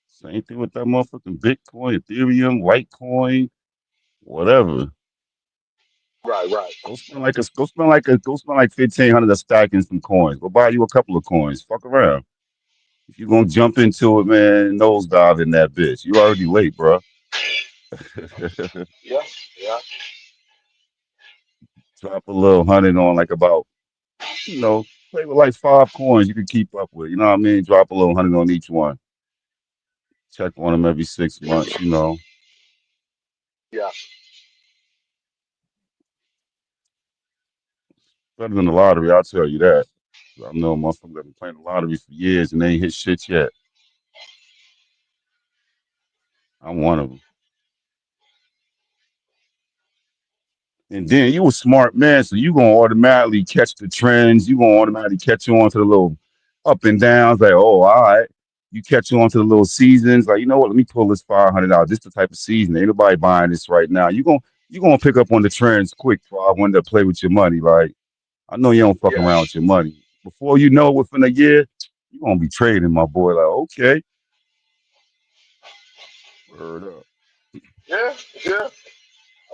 [SPEAKER 13] Same thing with that motherfucking Bitcoin, Ethereum, Litecoin, whatever.
[SPEAKER 12] Right, right.
[SPEAKER 13] Go spend like 1,500 a stack in some coins. Go buy you a couple of coins. Fuck around. If you're gonna jump into it, man, nosedive in that bitch. You already late, bro.
[SPEAKER 12] Yeah, yeah.
[SPEAKER 13] Drop a little hundred on like about, play with like 5 coins you can keep up with. You know what I mean? Drop a little hundred on each one. Check on them every 6 months.
[SPEAKER 12] Yeah.
[SPEAKER 13] Better than the lottery, I'll tell you that. I know motherfuckers that been playing the lottery for years and they ain't hit shit yet. I'm one of them. And then you a smart man, so you gonna automatically catch the trends. You gonna automatically catch on to the little up and downs. Like, oh, all right. You catch on to the little seasons. Like, you know what? Let me pull this $500. This the type of season. Ain't nobody buying this right now. You gonna pick up on the trends quick. For I want to play with your money. Like, I know you don't fuck
[SPEAKER 12] Yeah.
[SPEAKER 13] around with your money. Before you know, within a year, you gonna be trading, my boy. Like, okay, word up.
[SPEAKER 12] Yeah, yeah.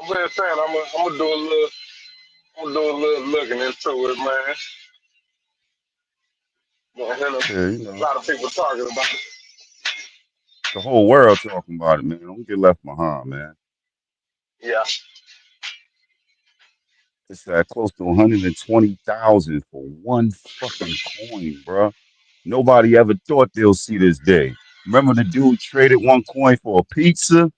[SPEAKER 12] I'm just saying I'm gonna do a little looking into it, man. I hear
[SPEAKER 13] Yeah,
[SPEAKER 12] a lot of people talking about it.
[SPEAKER 13] the whole world talking about it, man. Don't get left behind, man.
[SPEAKER 12] Yeah.
[SPEAKER 13] It's at close to 120,000 for one fucking coin, bro. Nobody ever thought they'll see this day. Remember the dude traded one coin for a pizza?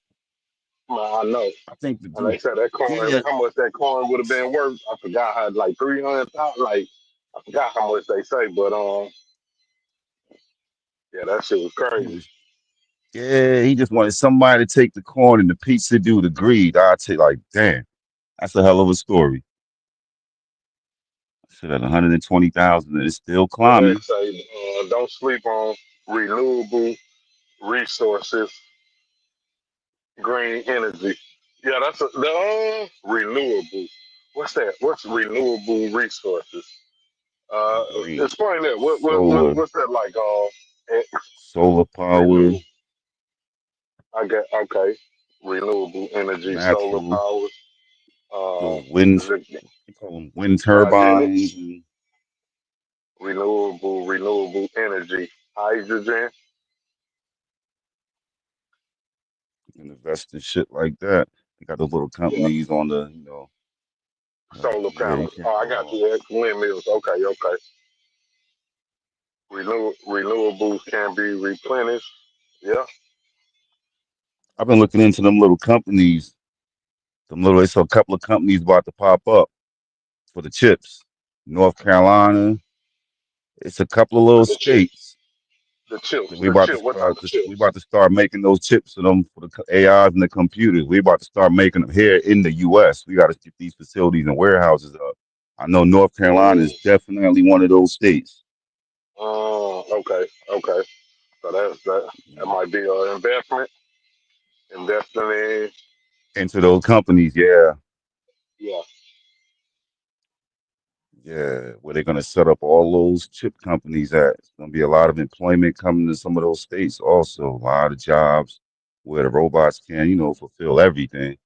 [SPEAKER 12] Man, I know.
[SPEAKER 13] I think the
[SPEAKER 12] And
[SPEAKER 13] dude,
[SPEAKER 12] they said that coin,
[SPEAKER 13] yeah,
[SPEAKER 12] how much that coin would have been worth. I forgot how like 300,000. Like I forgot how much they say, but yeah, that shit was
[SPEAKER 13] he
[SPEAKER 12] crazy.
[SPEAKER 13] was, yeah, he just wanted somebody to take the coin, and the pizza dude agreed. I'd say, like, damn, that's a hell of a story. Shit at 120,000 and it's still
[SPEAKER 12] And they
[SPEAKER 13] climbing.
[SPEAKER 12] say don't sleep on renewable resources, green energy. Yeah, that's the renewable. What's that? What's renewable resources?
[SPEAKER 13] Green,
[SPEAKER 12] Explain that.
[SPEAKER 13] solar,
[SPEAKER 12] What's that like? Eh,
[SPEAKER 13] solar power,
[SPEAKER 12] renew. I get okay. Renewable energy, solar
[SPEAKER 13] natural,
[SPEAKER 12] power, uh,
[SPEAKER 13] little wind,
[SPEAKER 12] li-
[SPEAKER 13] they call them wind
[SPEAKER 12] cryogenics,
[SPEAKER 13] turbines, and
[SPEAKER 12] renewable energy, hydrogen.
[SPEAKER 13] invest in shit like that. They got those little
[SPEAKER 12] Yeah,
[SPEAKER 13] companies on the,
[SPEAKER 12] solar
[SPEAKER 13] yeah, you
[SPEAKER 12] panels.
[SPEAKER 13] can't
[SPEAKER 12] Oh, I
[SPEAKER 13] go
[SPEAKER 12] got
[SPEAKER 13] wrong.
[SPEAKER 12] you. Windmills. Okay, okay. Renewables can be replenished. Yeah.
[SPEAKER 13] I've been looking into them little companies. It's a couple of companies about to pop up for the chips. North Carolina. It's a couple of little
[SPEAKER 12] The chip.
[SPEAKER 13] states
[SPEAKER 12] The
[SPEAKER 13] that
[SPEAKER 12] chips.
[SPEAKER 13] we
[SPEAKER 12] The
[SPEAKER 13] about to
[SPEAKER 12] chip. What type
[SPEAKER 13] start.
[SPEAKER 12] of
[SPEAKER 13] We
[SPEAKER 12] chips?
[SPEAKER 13] about to start making those chips for them for the AIs and the computers. We about to start making them here in the U.S. We got to get these facilities and warehouses up. I know North Carolina
[SPEAKER 12] Mm.
[SPEAKER 13] is definitely one of those states.
[SPEAKER 12] Okay. Okay. So that
[SPEAKER 13] Yeah.
[SPEAKER 12] might be an investment. Investing in.
[SPEAKER 13] Into those companies, yeah.
[SPEAKER 12] Yeah.
[SPEAKER 13] Yeah, where they're going to set up all those chip companies at. It's going to be a lot of employment coming to some of those states also, a lot of jobs. where the robots can, fulfill everything.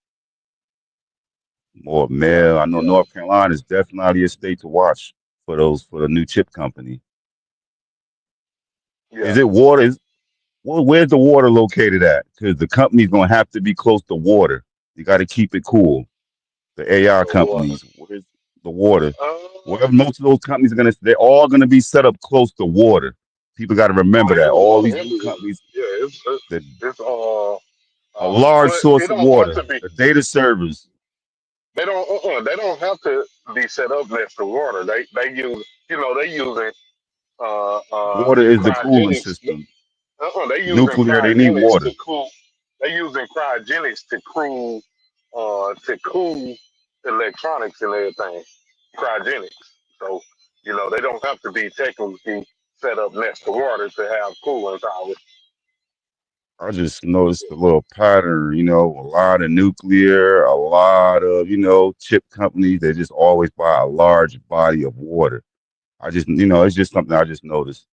[SPEAKER 13] More
[SPEAKER 12] Yeah,
[SPEAKER 13] mail. I know
[SPEAKER 12] yeah,
[SPEAKER 13] North Carolina is definitely a state to watch for the new chip company.
[SPEAKER 12] yeah.
[SPEAKER 13] Is it water? Well, where's the water located at? Because the company's gonna have to be close to water. You got to keep it cool. The AI
[SPEAKER 12] The water.
[SPEAKER 13] companies, where's the water?
[SPEAKER 12] Uh,
[SPEAKER 13] Wherever most of those companies are gonna, they're all gonna be set up close to water. People got to
[SPEAKER 12] oh
[SPEAKER 13] remember that.
[SPEAKER 12] yeah, a
[SPEAKER 13] All
[SPEAKER 12] lot of
[SPEAKER 13] these
[SPEAKER 12] them
[SPEAKER 13] new
[SPEAKER 12] is.
[SPEAKER 13] companies,
[SPEAKER 12] Yeah,
[SPEAKER 13] that
[SPEAKER 12] it's
[SPEAKER 13] a large
[SPEAKER 12] but it
[SPEAKER 13] source of
[SPEAKER 12] don't have
[SPEAKER 13] water,
[SPEAKER 12] to be.
[SPEAKER 13] the data servers,
[SPEAKER 12] They don't have to be set up next to water. They use they using
[SPEAKER 13] water is the cooling
[SPEAKER 12] cryogenics.
[SPEAKER 13] system.
[SPEAKER 12] They using
[SPEAKER 13] Nuclear, they need
[SPEAKER 12] cryogenics to
[SPEAKER 13] water.
[SPEAKER 12] cool. They using cryogenics to cool electronics and everything. Cryogenics. So they don't have to be technically set up next to water to have cooling power.
[SPEAKER 13] I just noticed a little pattern, a lot of nuclear, a lot of, chip companies, they just always buy a large body of water. It's just something I just noticed.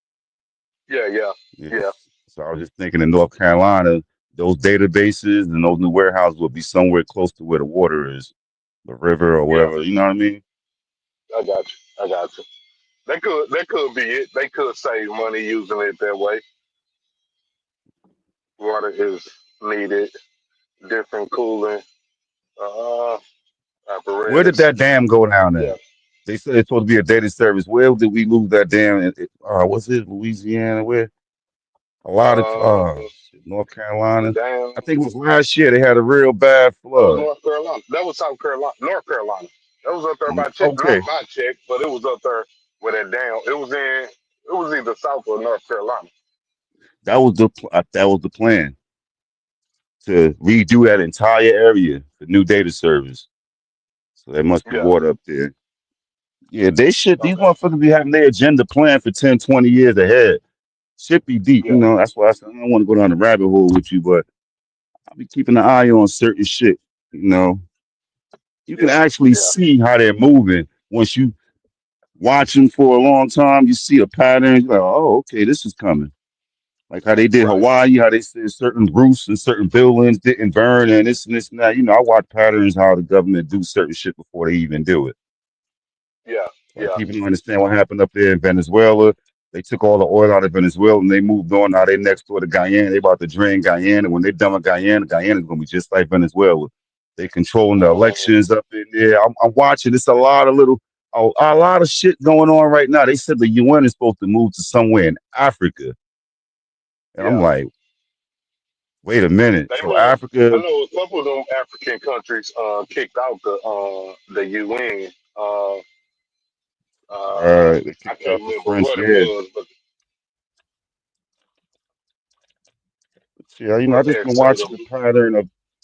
[SPEAKER 12] Yeah, yeah, yeah,
[SPEAKER 13] Yes. So I was just thinking in North Carolina, those databases and those new warehouses will be somewhere close to where the water is, the river or
[SPEAKER 12] yeah.
[SPEAKER 13] whatever. You know what I mean?
[SPEAKER 12] I got you. I got you. That could be it. They could save money using it that way. Water is needed, different cooling uh,
[SPEAKER 13] Where did
[SPEAKER 12] apparatus.
[SPEAKER 13] that dam go down
[SPEAKER 12] Yeah.
[SPEAKER 13] at? They said it's supposed to be a data service. Where did we lose that dam? Was it Louisiana? Where a lot of
[SPEAKER 12] Uh,
[SPEAKER 13] North Carolina.
[SPEAKER 12] Down.
[SPEAKER 13] I think it was last year they had a real bad
[SPEAKER 12] That was
[SPEAKER 13] flood.
[SPEAKER 12] North Carolina. That was South Carolina. North Carolina. That was up there by check. Not
[SPEAKER 13] Okay,
[SPEAKER 12] by check, but it was up there with that down. It was in. It was either South or North Carolina.
[SPEAKER 13] that was the plan to redo that entire area for new data service. So there must be
[SPEAKER 12] Yeah.
[SPEAKER 13] water up there. Yeah, they should. These
[SPEAKER 12] Okay.
[SPEAKER 13] motherfuckers be having their agenda planned for 10, 20 years ahead. Should be deep.
[SPEAKER 12] Yeah.
[SPEAKER 13] That's why I said I don't want to go down the rabbit hole with you, but I'll be keeping an eye on certain shit. You know, you can
[SPEAKER 12] Yeah.
[SPEAKER 13] actually
[SPEAKER 12] Yeah.
[SPEAKER 13] see how they're moving once you watch them for a long time. You see a pattern. You're like, oh, okay, this is coming. Like how they did
[SPEAKER 12] Right.
[SPEAKER 13] Hawaii, how they said certain roofs and certain buildings didn't burn and this and that. I watch patterns how the government do certain shit before they even do it.
[SPEAKER 12] Yeah.
[SPEAKER 13] Like
[SPEAKER 12] Yeah.
[SPEAKER 13] people don't understand what happened up there in Venezuela. They took all the oil out of Venezuela and they moved on. Now they next door to Guyana. They about to drain Guyana. When they done with Guyana, Guyana's gonna be just like Venezuela. They controlling the
[SPEAKER 12] Um,
[SPEAKER 13] elections up in there. I'm watching. It's a lot of shit going on right now. They said the UN is supposed to move to somewhere in Africa, and I'm
[SPEAKER 12] yeah.
[SPEAKER 13] like, wait a minute.
[SPEAKER 12] They
[SPEAKER 13] So
[SPEAKER 12] moved. I
[SPEAKER 13] Africa,
[SPEAKER 12] know a couple of them African countries kicked out the UN.
[SPEAKER 13] they
[SPEAKER 12] I
[SPEAKER 13] kicked
[SPEAKER 12] can't
[SPEAKER 13] out the
[SPEAKER 12] remember
[SPEAKER 13] French.
[SPEAKER 12] what it
[SPEAKER 13] Yeah,
[SPEAKER 12] was, but
[SPEAKER 13] yeah.
[SPEAKER 12] what
[SPEAKER 13] I just
[SPEAKER 12] they
[SPEAKER 13] been
[SPEAKER 12] say
[SPEAKER 13] watching
[SPEAKER 12] them.
[SPEAKER 13] the pattern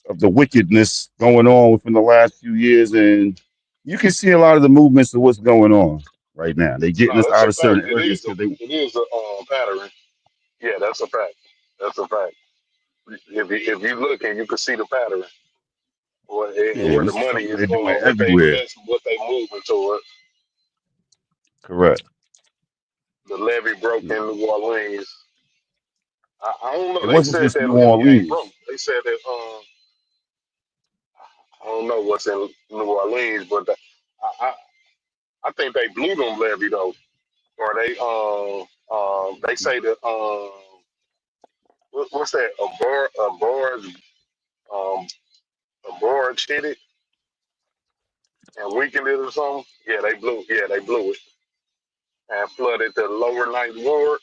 [SPEAKER 13] of the wickedness going on within the last few years, and you can see a lot of the movements of what's going on right now. They
[SPEAKER 12] No,
[SPEAKER 13] getting us
[SPEAKER 12] that's
[SPEAKER 13] out
[SPEAKER 12] a
[SPEAKER 13] of
[SPEAKER 12] fact.
[SPEAKER 13] certain areas because they,
[SPEAKER 12] It is a pattern. Yeah, that's a fact. That's a fact. If you look and you can see the pattern, and
[SPEAKER 13] yeah,
[SPEAKER 12] where
[SPEAKER 13] and
[SPEAKER 12] the
[SPEAKER 13] this is
[SPEAKER 12] money
[SPEAKER 13] something
[SPEAKER 12] is
[SPEAKER 13] they're doing
[SPEAKER 12] going, what they
[SPEAKER 13] everywhere.
[SPEAKER 12] invest, what they moving toward.
[SPEAKER 13] Correct.
[SPEAKER 12] The levee broke in
[SPEAKER 13] Yeah.
[SPEAKER 12] New Orleans. I don't
[SPEAKER 13] It
[SPEAKER 12] know. They
[SPEAKER 13] wasn't
[SPEAKER 12] said
[SPEAKER 13] just
[SPEAKER 12] that
[SPEAKER 13] New
[SPEAKER 12] levee ain't broke.
[SPEAKER 13] Orleans.
[SPEAKER 12] They said that I don't know what's in New Orleans, but I think they blew them levee though, or they say that what's that um a barge hit it and weakened it or something. They blew it and flooded the lower ninth ward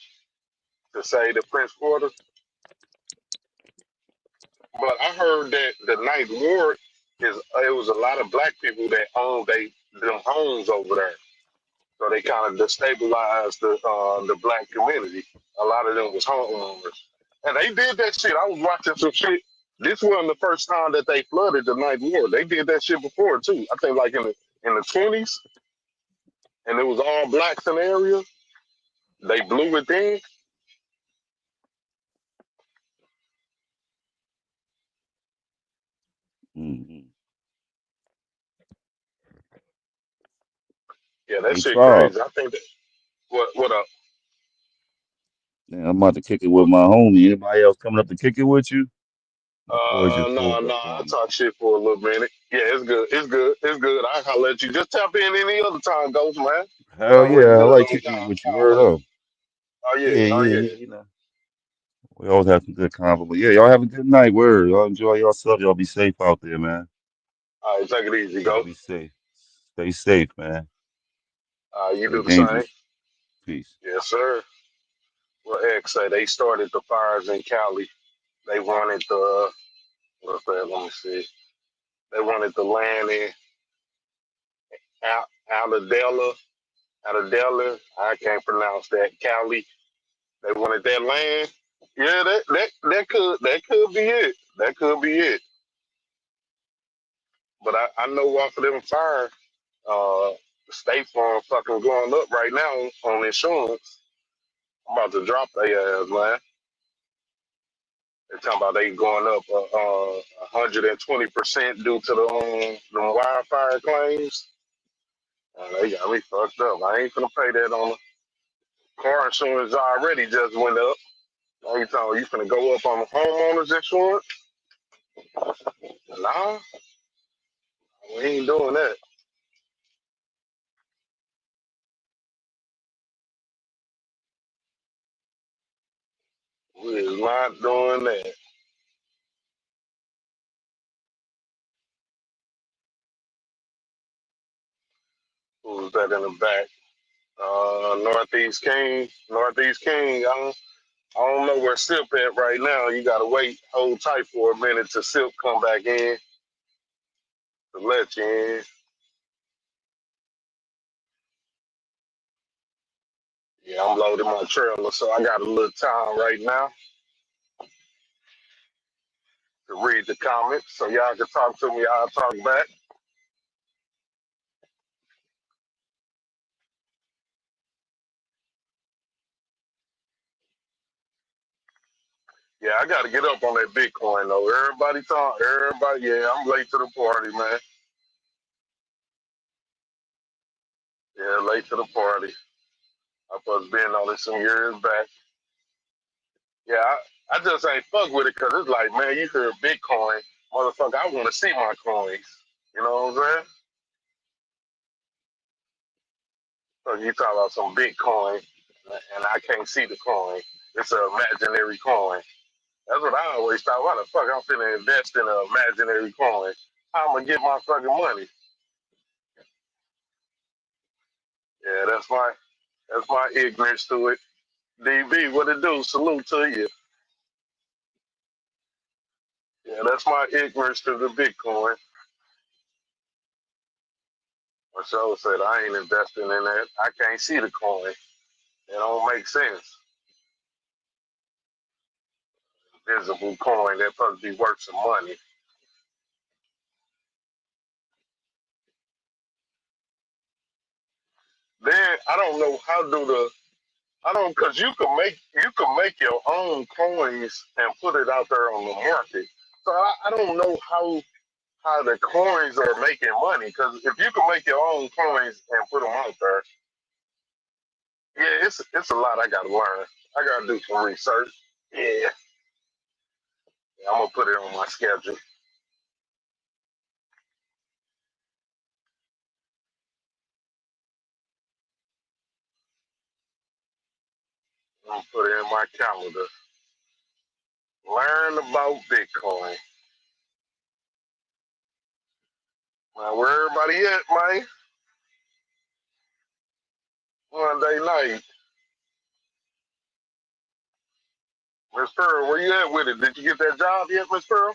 [SPEAKER 12] to say the Prince Quarter. But I heard that the ninth ward is it was a lot of black people that owned them homes over there. So they kind of destabilized the black community. A lot of them was homeowners, and they did that shit. I was watching some shit. This wasn't the first time that they flooded the ninth ward. They did that shit before too. I think like in the 20s, and it was all blacks in the area. They blew it then.
[SPEAKER 13] Mhm.
[SPEAKER 12] Yeah, that
[SPEAKER 13] Hey,
[SPEAKER 12] shit
[SPEAKER 13] Tribe.
[SPEAKER 12] crazy. I think that what up?
[SPEAKER 13] Man, I'm about to kick it with
[SPEAKER 12] What,
[SPEAKER 13] my homie. Anybody else coming up to kick it with you? My boy just
[SPEAKER 12] No,
[SPEAKER 13] pulled
[SPEAKER 12] no,
[SPEAKER 13] up
[SPEAKER 12] I
[SPEAKER 13] on me.
[SPEAKER 12] talk shit for a little minute. Yeah, it's good. It's good. It's good. I can let you just tap in any other time, Ghost, man. It's
[SPEAKER 13] Hell
[SPEAKER 12] always
[SPEAKER 13] yeah, I
[SPEAKER 12] good
[SPEAKER 13] like
[SPEAKER 12] on the
[SPEAKER 13] kicking it
[SPEAKER 12] call.
[SPEAKER 13] with you. Word up.
[SPEAKER 12] Oh yeah,
[SPEAKER 13] Yeah,
[SPEAKER 12] oh
[SPEAKER 13] yeah,
[SPEAKER 12] yeah.
[SPEAKER 13] yeah. We always have some good convo. But yeah, y'all have a good night. Word. Y'all enjoy yourself. Y'all be safe out there, man.
[SPEAKER 12] All right, take it easy,
[SPEAKER 13] Y'all
[SPEAKER 12] Ghost.
[SPEAKER 13] be safe. Stay safe, man.
[SPEAKER 12] You
[SPEAKER 13] Stay
[SPEAKER 12] do the same.
[SPEAKER 13] dangerous. Peace.
[SPEAKER 12] Yes, sir. Well, X say they started the fires in Cali. They wanted the what's that? Let me see. They wanted the land in out Aladela, Aladela. I can't pronounce that. Cali. They wanted that land. Yeah, that could be it. That could be it. But I know off of them fire, uh, State Farm fucking going up right now on insurance. I'm about to drop their ass, man. They're talking about they going up 120% due to the wildfire claims. They got me fucked up. I ain't finna pay that on the car insurance already just went up. Now you talking you finna go up on the homeowners insurance? Nah, we ain't doing that. We is not doing that. Who's that in the back? Northeast King. Northeast King. I don't know where Sip at right now. You gotta wait, hold tight for a minute till Sip come back in to let you in. Yeah, I'm loading my trailer, so I got a little time right now to read the comments. So y'all can talk to me, I'll talk back. Yeah, I gotta get up on that Bitcoin though. Everybody, yeah, I'm late to the party, man. Yeah, late to the party. I supposed to been on it some years back. Yeah, I just ain't fuck with it because it's like, man, you hear Bitcoin, motherfucker, I want to see my coins. You know what I'm saying? So you talk about some Bitcoin, and I can't see the coin. It's an imaginary coin. That's what I always thought. Why the fuck I'm finna invest in an imaginary coin? How I'm gonna get my fucking money? Yeah, that's my ignorance to it. DB, what it do? Salute to you. Yeah, that's my ignorance to the Bitcoin. I sure said I ain't investing in that. I can't see the coin. It don't make sense. Visible coin that supposed to be worth some money. Then I don't know how do the I don't because you can make your own coins and put it out there on the market. So I don't know how the coins are making money because if you can make your own coins and put them out there, yeah, it's a lot I gotta learn. I gotta do some research. Yeah, I'm gonna put it on my schedule. I'm gonna put it in my calendar. Learn about Bitcoin. Now, where everybody at, man? Monday night. Miss Pearl, where you at with it? Did you get that job yet, Miss Pearl?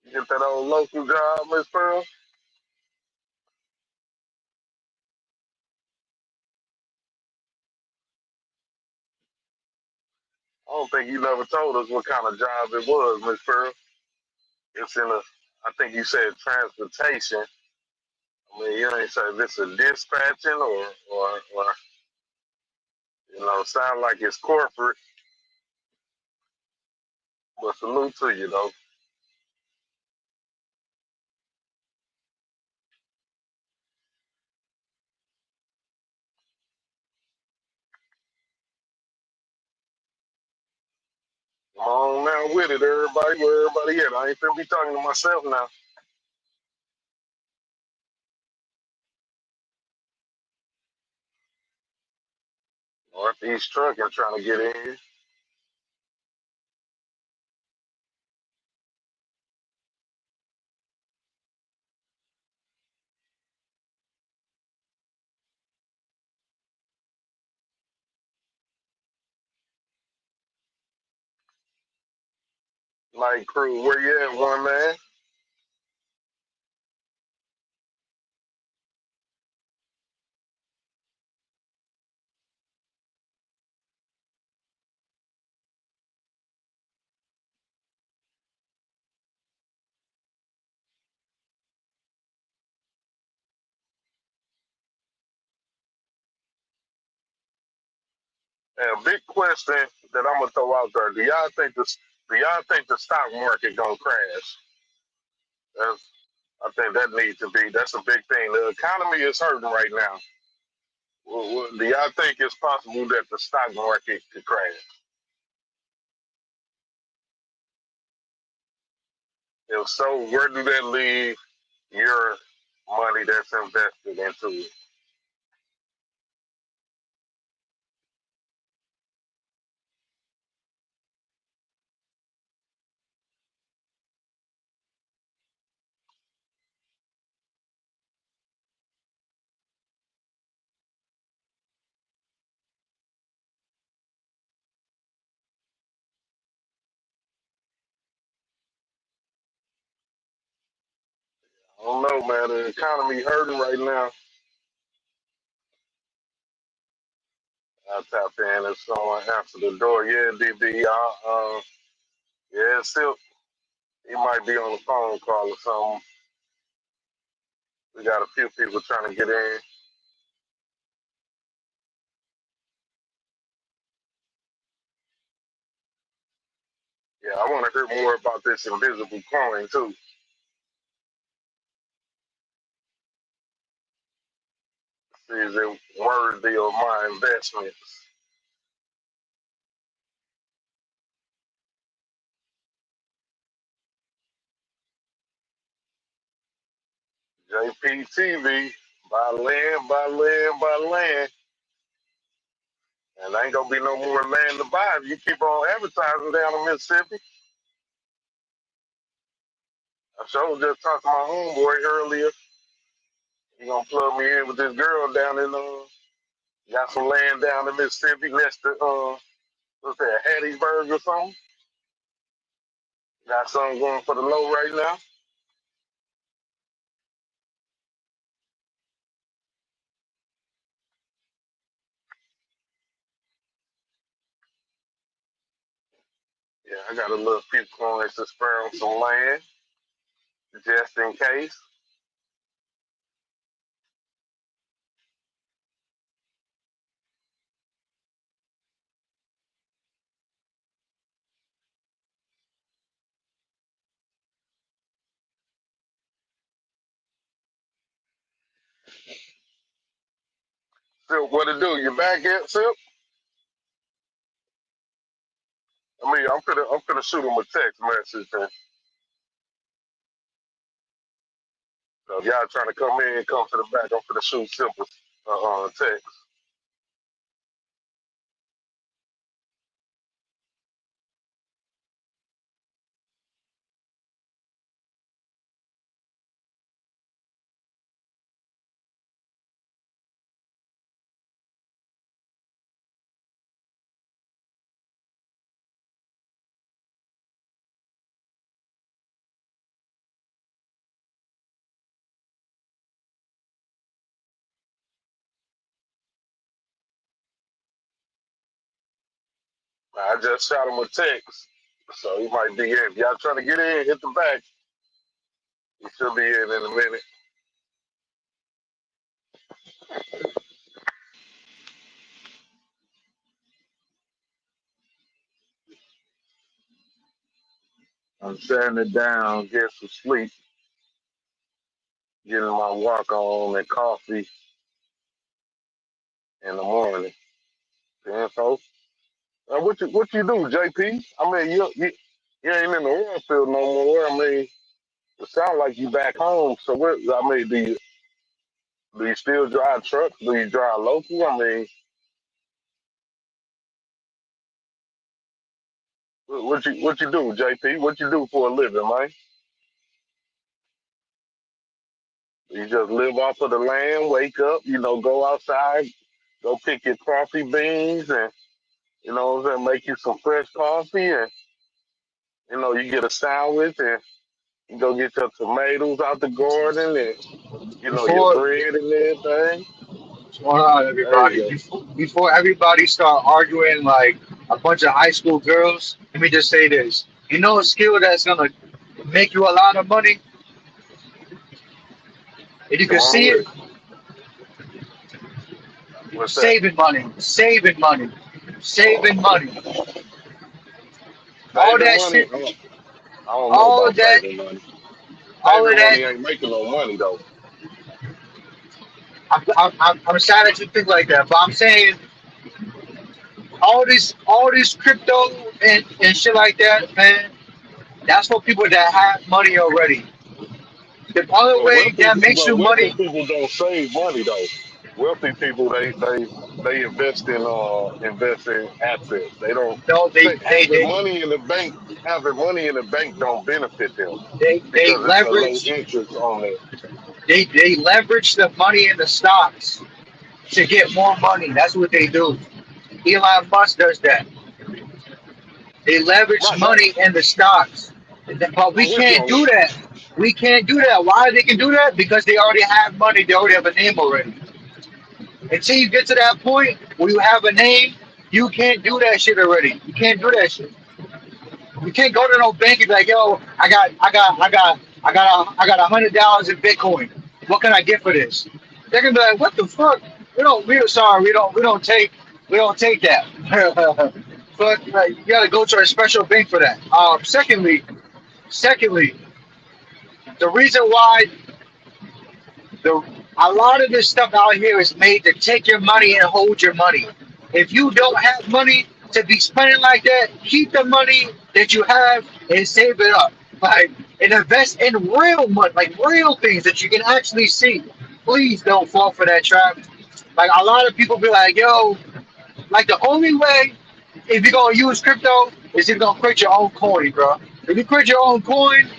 [SPEAKER 12] You get that old local job, Miss Pearl? I don't think you never told us what kind of job it was, Miss Pearl. It's in I think you said transportation. I mean, you ain't say if it's a dispatching or sound like it's corporate, but salute to you, though. Come on now with it, everybody. Where everybody at? I ain't finna be talking to myself now. Northeast trucking trying to get in. Night crew, where you at, one man? And a big question that I'm gonna throw out there: Do y'all think the stock market gonna crash? That's, I think that needs to be. That's a big thing. The economy is hurting right now. Do y'all think it's possible that the stock market could crash? If so, where do that leave your money that's invested into it? I don't know, man. The economy hurting right now. I tap in and someone answer the door. Yeah, DB. Yeah, still, he might be on a phone call or something. We got a few people trying to get in. Yeah, I want to hear more about this invisible coin too. See, is it worthy of my investments? JPTV, buy land, buy land, buy land. And ain't gonna be no more land to buy if you keep on advertising down in Mississippi. I sure just talked to my homeboy earlier. He gonna plug me in with this girl down in got some land down in Mississippi next to what's that, Hattiesburg or something. Got something going for the low right now. Yeah, I got a little few coins to spare on some land just in case. Silk, what to do? You back yet, Silk? I mean, I'm finna shoot him a text message. And so if y'all trying to come in, come to the back. I'm finna shoot simple text. I just shot him a text, so he might be in. If y'all trying to get in, hit the back. He should be in a minute. I'm shutting it down, get some sleep, getting my walk on and coffee in the morning. Then, folks, what you do, JP? I mean, you ain't in the oil field no more. I mean, it sounds like you back home. So what? I mean, do you still drive trucks? Do you drive local? I mean, what you do, JP? What you do for a living, man? You just live off of the land, wake up, go outside, go pick your coffee beans, and what I'm saying, make you some fresh coffee, and you get a sandwich, and you go get your tomatoes out the garden, and your
[SPEAKER 14] Before,
[SPEAKER 12] bread and everything.
[SPEAKER 14] what's going on,
[SPEAKER 12] There you
[SPEAKER 14] everybody?
[SPEAKER 12] go.
[SPEAKER 14] Before everybody start arguing like a bunch of high school girls, let me just say this. You know a skill that's gonna make you a lot of money? If you
[SPEAKER 12] Come
[SPEAKER 14] can
[SPEAKER 12] on
[SPEAKER 14] see
[SPEAKER 12] with
[SPEAKER 14] it,
[SPEAKER 12] it. What's that?
[SPEAKER 14] saving money, saving money, saving money. All
[SPEAKER 12] Saving
[SPEAKER 14] that
[SPEAKER 12] money?
[SPEAKER 14] shit,
[SPEAKER 12] I don't know
[SPEAKER 14] all
[SPEAKER 12] about
[SPEAKER 14] that,
[SPEAKER 12] saving money.
[SPEAKER 14] all of
[SPEAKER 12] Saving
[SPEAKER 14] that.
[SPEAKER 12] money ain't making no money though.
[SPEAKER 14] I'm sad that you think like that, but I'm saying all this crypto and shit like that, man. That's for people that have money already. The only
[SPEAKER 12] But
[SPEAKER 14] way that makes you
[SPEAKER 12] wealthy
[SPEAKER 14] money,
[SPEAKER 12] people don't save money though. Wealthy people they invest in assets. They don't
[SPEAKER 14] no,
[SPEAKER 12] say having money in the bank don't benefit them
[SPEAKER 14] they
[SPEAKER 12] because it's a low
[SPEAKER 14] leverage
[SPEAKER 12] interest on it.
[SPEAKER 14] they leverage the money in the stocks to get more money. That's what they do. Elon Musk does that. They leverage
[SPEAKER 12] Right, right.
[SPEAKER 14] money in the stocks. But we
[SPEAKER 12] I'm with you
[SPEAKER 14] can't
[SPEAKER 12] on
[SPEAKER 14] do
[SPEAKER 12] that.
[SPEAKER 14] that. We can't do that. Why they can do that? Because they already have money. They already have a name already. Until you get to that point where you have a name, you can't do that shit already. You can't do that shit. You can't go to no bank and be like, yo, I got $100 in Bitcoin. What can I get for this? They're gonna be like, what the fuck? We don't take that. But you gotta go to a special bank for that. Secondly, the reason why the a lot of this stuff out here is made to take your money and hold your money. If you don't have money to be spending like that, keep the money that you have and save it up. Like and invest in real money, like real things that you can actually see. Please don't fall for that trap. Like a lot of people be like, yo, like the only way if you're gonna use crypto is if you're gonna create your own coin, bro. If you create your own coin,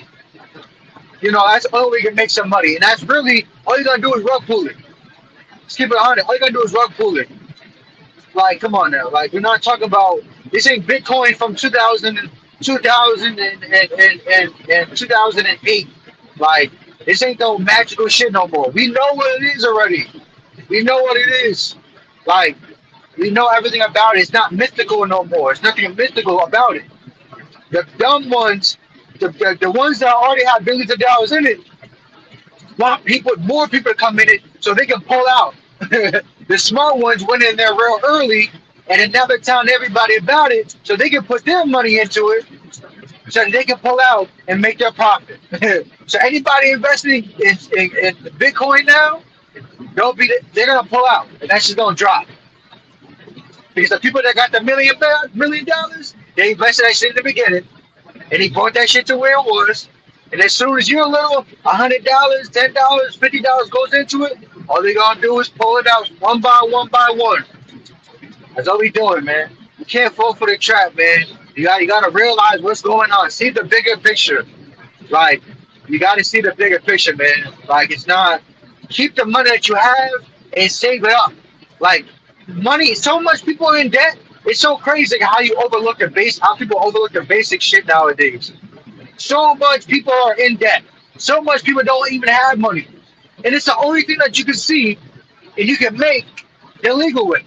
[SPEAKER 14] that's the only way you can make some money. And that's really all you gotta do is rug pull it. Let's keep it 100. All you gotta do is rug pull it. Like, come on now. Like, we're not talking about this ain't Bitcoin from 2000 and 2008. Like, this ain't no magical shit no more. We know what it is already. We know what it is. Like, we know everything about it. It's not mythical no more. There's nothing mythical about it. The dumb ones, the ones that already have billions of dollars in it, want more people to come in it so they can pull out. The smart ones went in there real early and then never telling everybody about it so they can put their money into it so they can pull out and make their profit. So anybody investing in Bitcoin now, they're gonna pull out and that's just gonna drop. Because the people that got the $1 million, they invested that shit in the beginning and he brought that shit to where it was. And as soon as you're little, $100, $10, $50 goes into it, all they gonna do is pull it out one by one by one. That's all we doing, man. You can't fall for the trap, man. You gotta realize what's going on. See the bigger picture. Like, you gotta see the bigger picture, man. Like, it's not. Keep the money that you have and save it up. Like, money. So much people are in debt. It's so crazy how people overlook the basic shit nowadays. So much people are in debt. So much people don't even have money. And it's the only thing that you can see and you can make illegal with.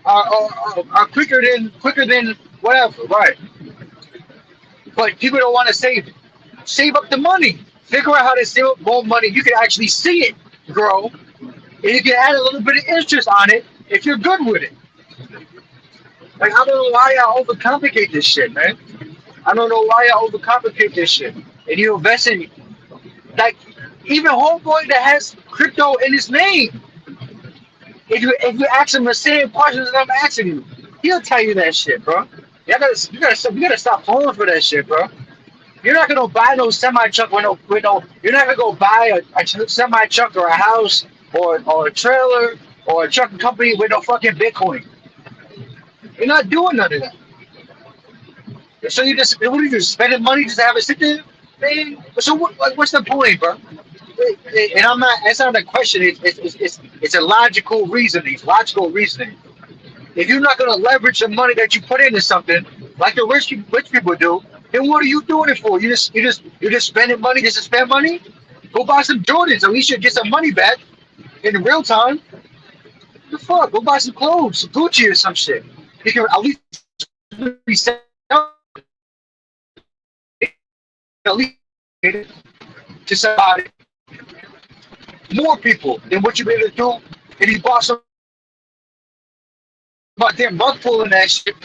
[SPEAKER 14] Are quicker than whatever, right? But people don't want to save it. Save up the money. Figure out how to save up more money. You can actually see it grow. And you can add a little bit of interest on it if you're good with it. Like, I don't know why y'all overcomplicate this shit, man. I don't know why y'all overcomplicate this shit. And you invest in, like, even homeboy that has crypto in his name. If you ask him the same questions that I'm asking you, he'll tell you that shit, bro. You gotta stop falling for that shit, bro. You're not gonna buy no semi truck with no. You're not gonna go buy a semi truck or a house or a trailer or a trucking company with no fucking Bitcoin. You're not doing none of that. So you just what are you just spending money just to have it sit there, man? So what? Like, what's the point, bro? And I'm not. That's not a question. It's a logical reasoning. It's logical reasoning. If you're not gonna leverage the money that you put into something like the rich people do, then what are you doing it for? You're just spending money just to spend money. Go buy some Jordans. At least you get some money back in real time. The fuck? Go buy some clothes, some Gucci or some shit. You can at least resell at least to somebody more people than what you've been able to do. If you bought some goddamn rug pulling that shit,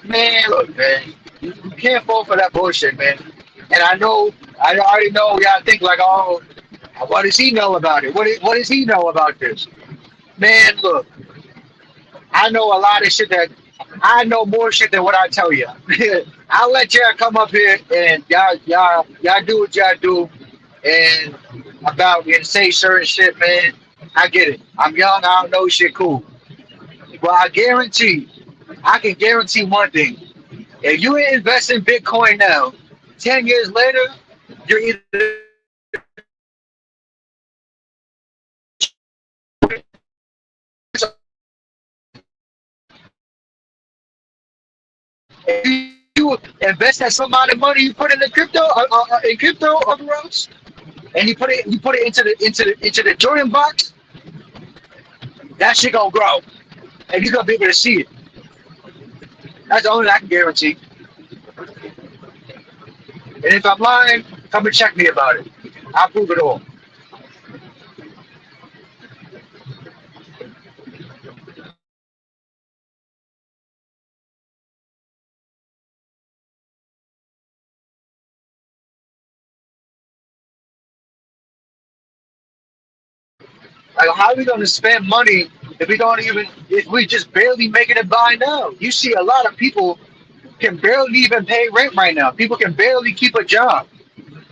[SPEAKER 14] man, look, man, you can't fall for that bullshit, man. And I already know y'all think like, oh, what does he know about it? What does he know about this? Man, look, I know a lot of shit that I know more shit than what I tell you. I'll let y'all come up here and y'all do what y'all do and about and say certain shit, man. I get it. I'm young, I don't know shit cool. But I can guarantee one thing. If you invest in Bitcoin now, 10 years later, you're either if you invest that some amount of money you put in the crypto other else, and you put it into the Jordan box, that shit gonna grow, and you're gonna be able to see it. That's the only thing I can guarantee. And if I'm lying, come and check me about it. I'll prove it all. Like, how are we going to spend money if we just barely making it by now? You see a lot of people can barely even pay rent right now. People can barely keep a job.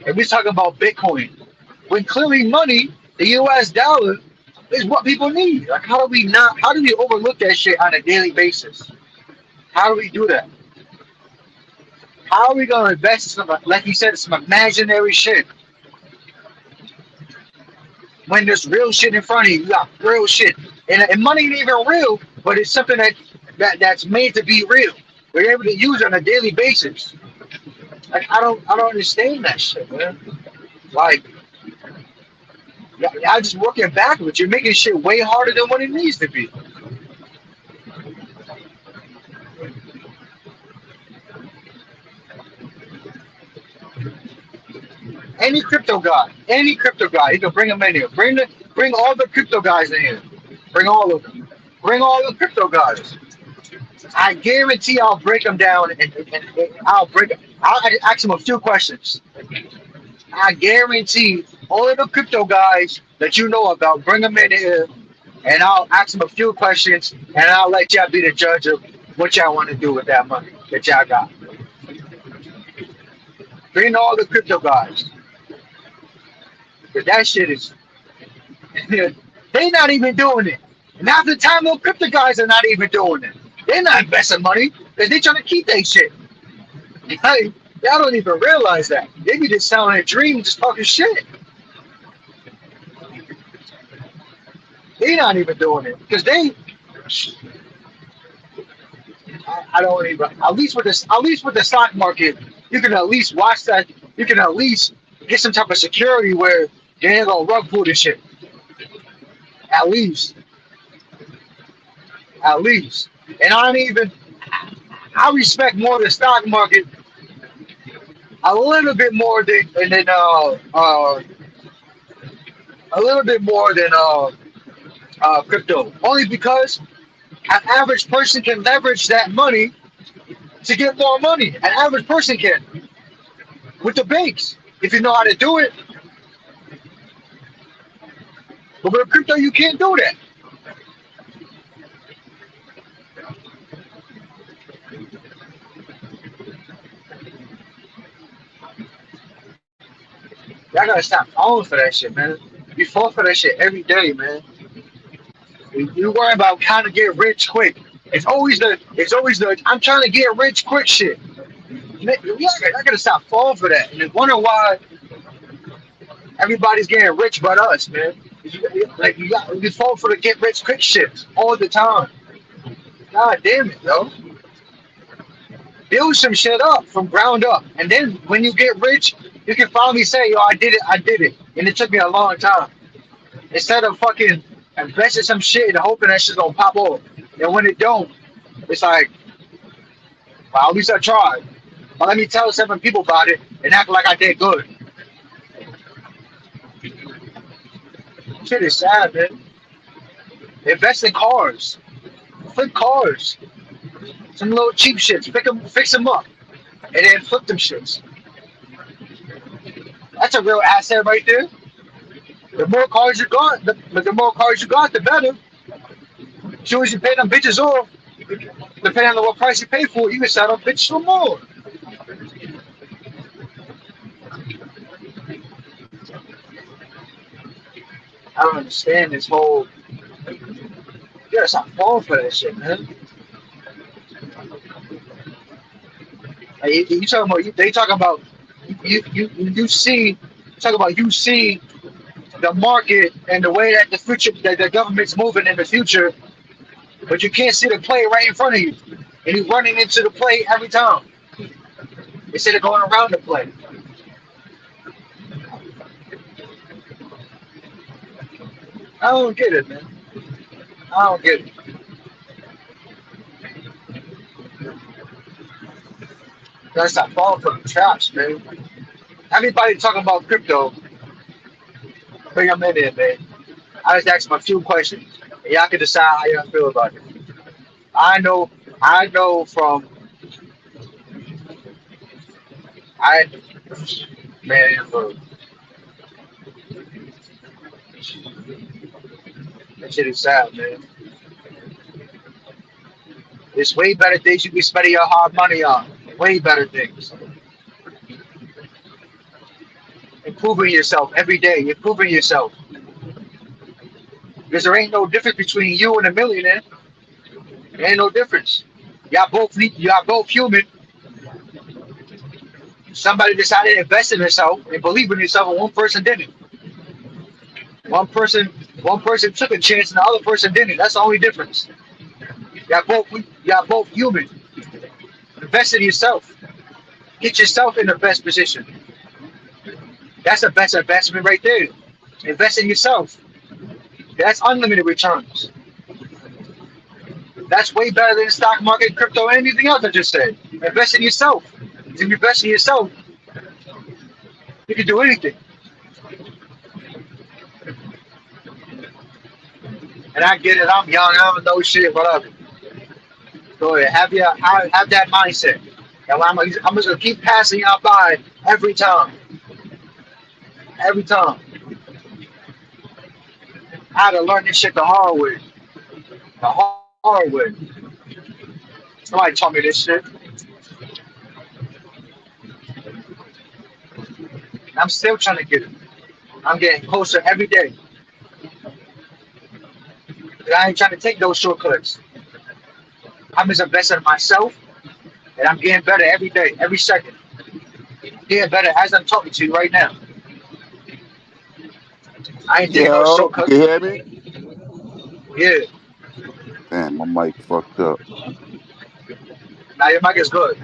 [SPEAKER 14] And we're talking about Bitcoin. When clearly money, the US dollar, is what people need. Like, how do we overlook that shit on a daily basis? How do we do that? How are we going to invest in some, like you said, some imaginary shit? When there's real shit in front of you, you got real shit. And money ain't even real, but it's something that's made to be real. We're able to use it on a daily basis. Like, I don't understand that shit, man. Like, y'all just working backwards. You're making shit way harder than what it needs to be. Any crypto guy, you can bring them in here. Bring all the crypto guys in here. Bring all of them. Bring all the crypto guys. I guarantee I'll break them down and I'll ask them a few questions. I guarantee all of the crypto guys that you know about, bring them in here and I'll ask them a few questions and I'll let y'all be the judge of what y'all want to do with that money that y'all got. Bring all the crypto guys. But that shit is, they not even doing it. And half the time, those crypto guys are not even doing it. They're not investing money because they're trying to keep that shit. Y'all don't even realize that. They be just selling a dream, just talking shit. They're not even doing it because I don't even. At least with the stock market, you can at least watch that. You can at least get some type of security where they ain't gonna rug pull this shit. At least. And I respect more the stock market a little bit more than crypto. Only because an average person can leverage that money to get more money. An average person can with the banks if you know how to do it. But with crypto, you can't do that. Y'all gotta stop falling for that shit, man. You fall for that shit every day, man. You worry about how to get rich quick. It's always the I'm trying to get rich quick shit. I gotta stop falling for that. And then wonder why everybody's getting rich but us, man. You fall for the get rich quick shit all the time. God damn it, yo. Build some shit up from ground up. And then when you get rich, you can finally say, yo, I did it. And it took me a long time. Instead of fucking investing some shit and hoping that shit's gonna pop off. And when it don't, it's like, well, at least I tried. But let me tell 7 people about it and act like I did good. Shit is sad, man. Invest in cars. Flip cars. Some little cheap shits. Fix them up. And then flip them shits. That's a real asset right there. The more cars you got, the better. As soon as you pay them bitches off, depending on what price you pay for it, you can sell them bitches for more. I don't understand this whole. You gotta stop falling for that shit, man. Like, you talking about? They talking about you see. Talk about you see the market and the way that the future that the government's moving in the future, but you can't see the play right in front of you, and you're running into the play every time instead of going around the play. I don't get it, man. I don't get it. Gotta stop falling for the traps, man. Everybody talking about crypto. Bring them in there, man. I just ask them a few questions, and y'all can decide how y'all feel about it. I know, I know from I man, bro, that shit is sad, man. There's way better things you can spend your hard money on. Way better things. Improving yourself every day. Improving yourself. Because there ain't no difference between you and a millionaire. There ain't no difference. Y'all both human. Somebody decided to invest in themselves and believe in themselves, and one person didn't. One person, one person took a chance, and the other person didn't. That's the only difference. Y'all both human. Invest in yourself. Get yourself in the best position. That's the best investment right there. Invest in yourself. That's unlimited returns. That's way better than the stock market, crypto, and anything else I just said. Invest in yourself. If you invest in yourself, you can do anything. And I get it. I'm young. I don't know shit. Whatever. Go ahead. Have that mindset. And I'm just gonna keep passing y'all by every time. Every time. I had to learn this shit the hard way. The hard way. Somebody taught me this shit. And I'm still trying to get it. I'm getting closer every day. And I ain't trying to take those shortcuts. I'm just investing in myself, and I'm getting better every day, every second. Getting better as I'm talking to you right now. I ain't taking no
[SPEAKER 13] Yo, you can
[SPEAKER 14] shortcuts.
[SPEAKER 13] hear me?
[SPEAKER 14] Yeah.
[SPEAKER 13] Damn, my mic fucked up.
[SPEAKER 14] Now your mic is good.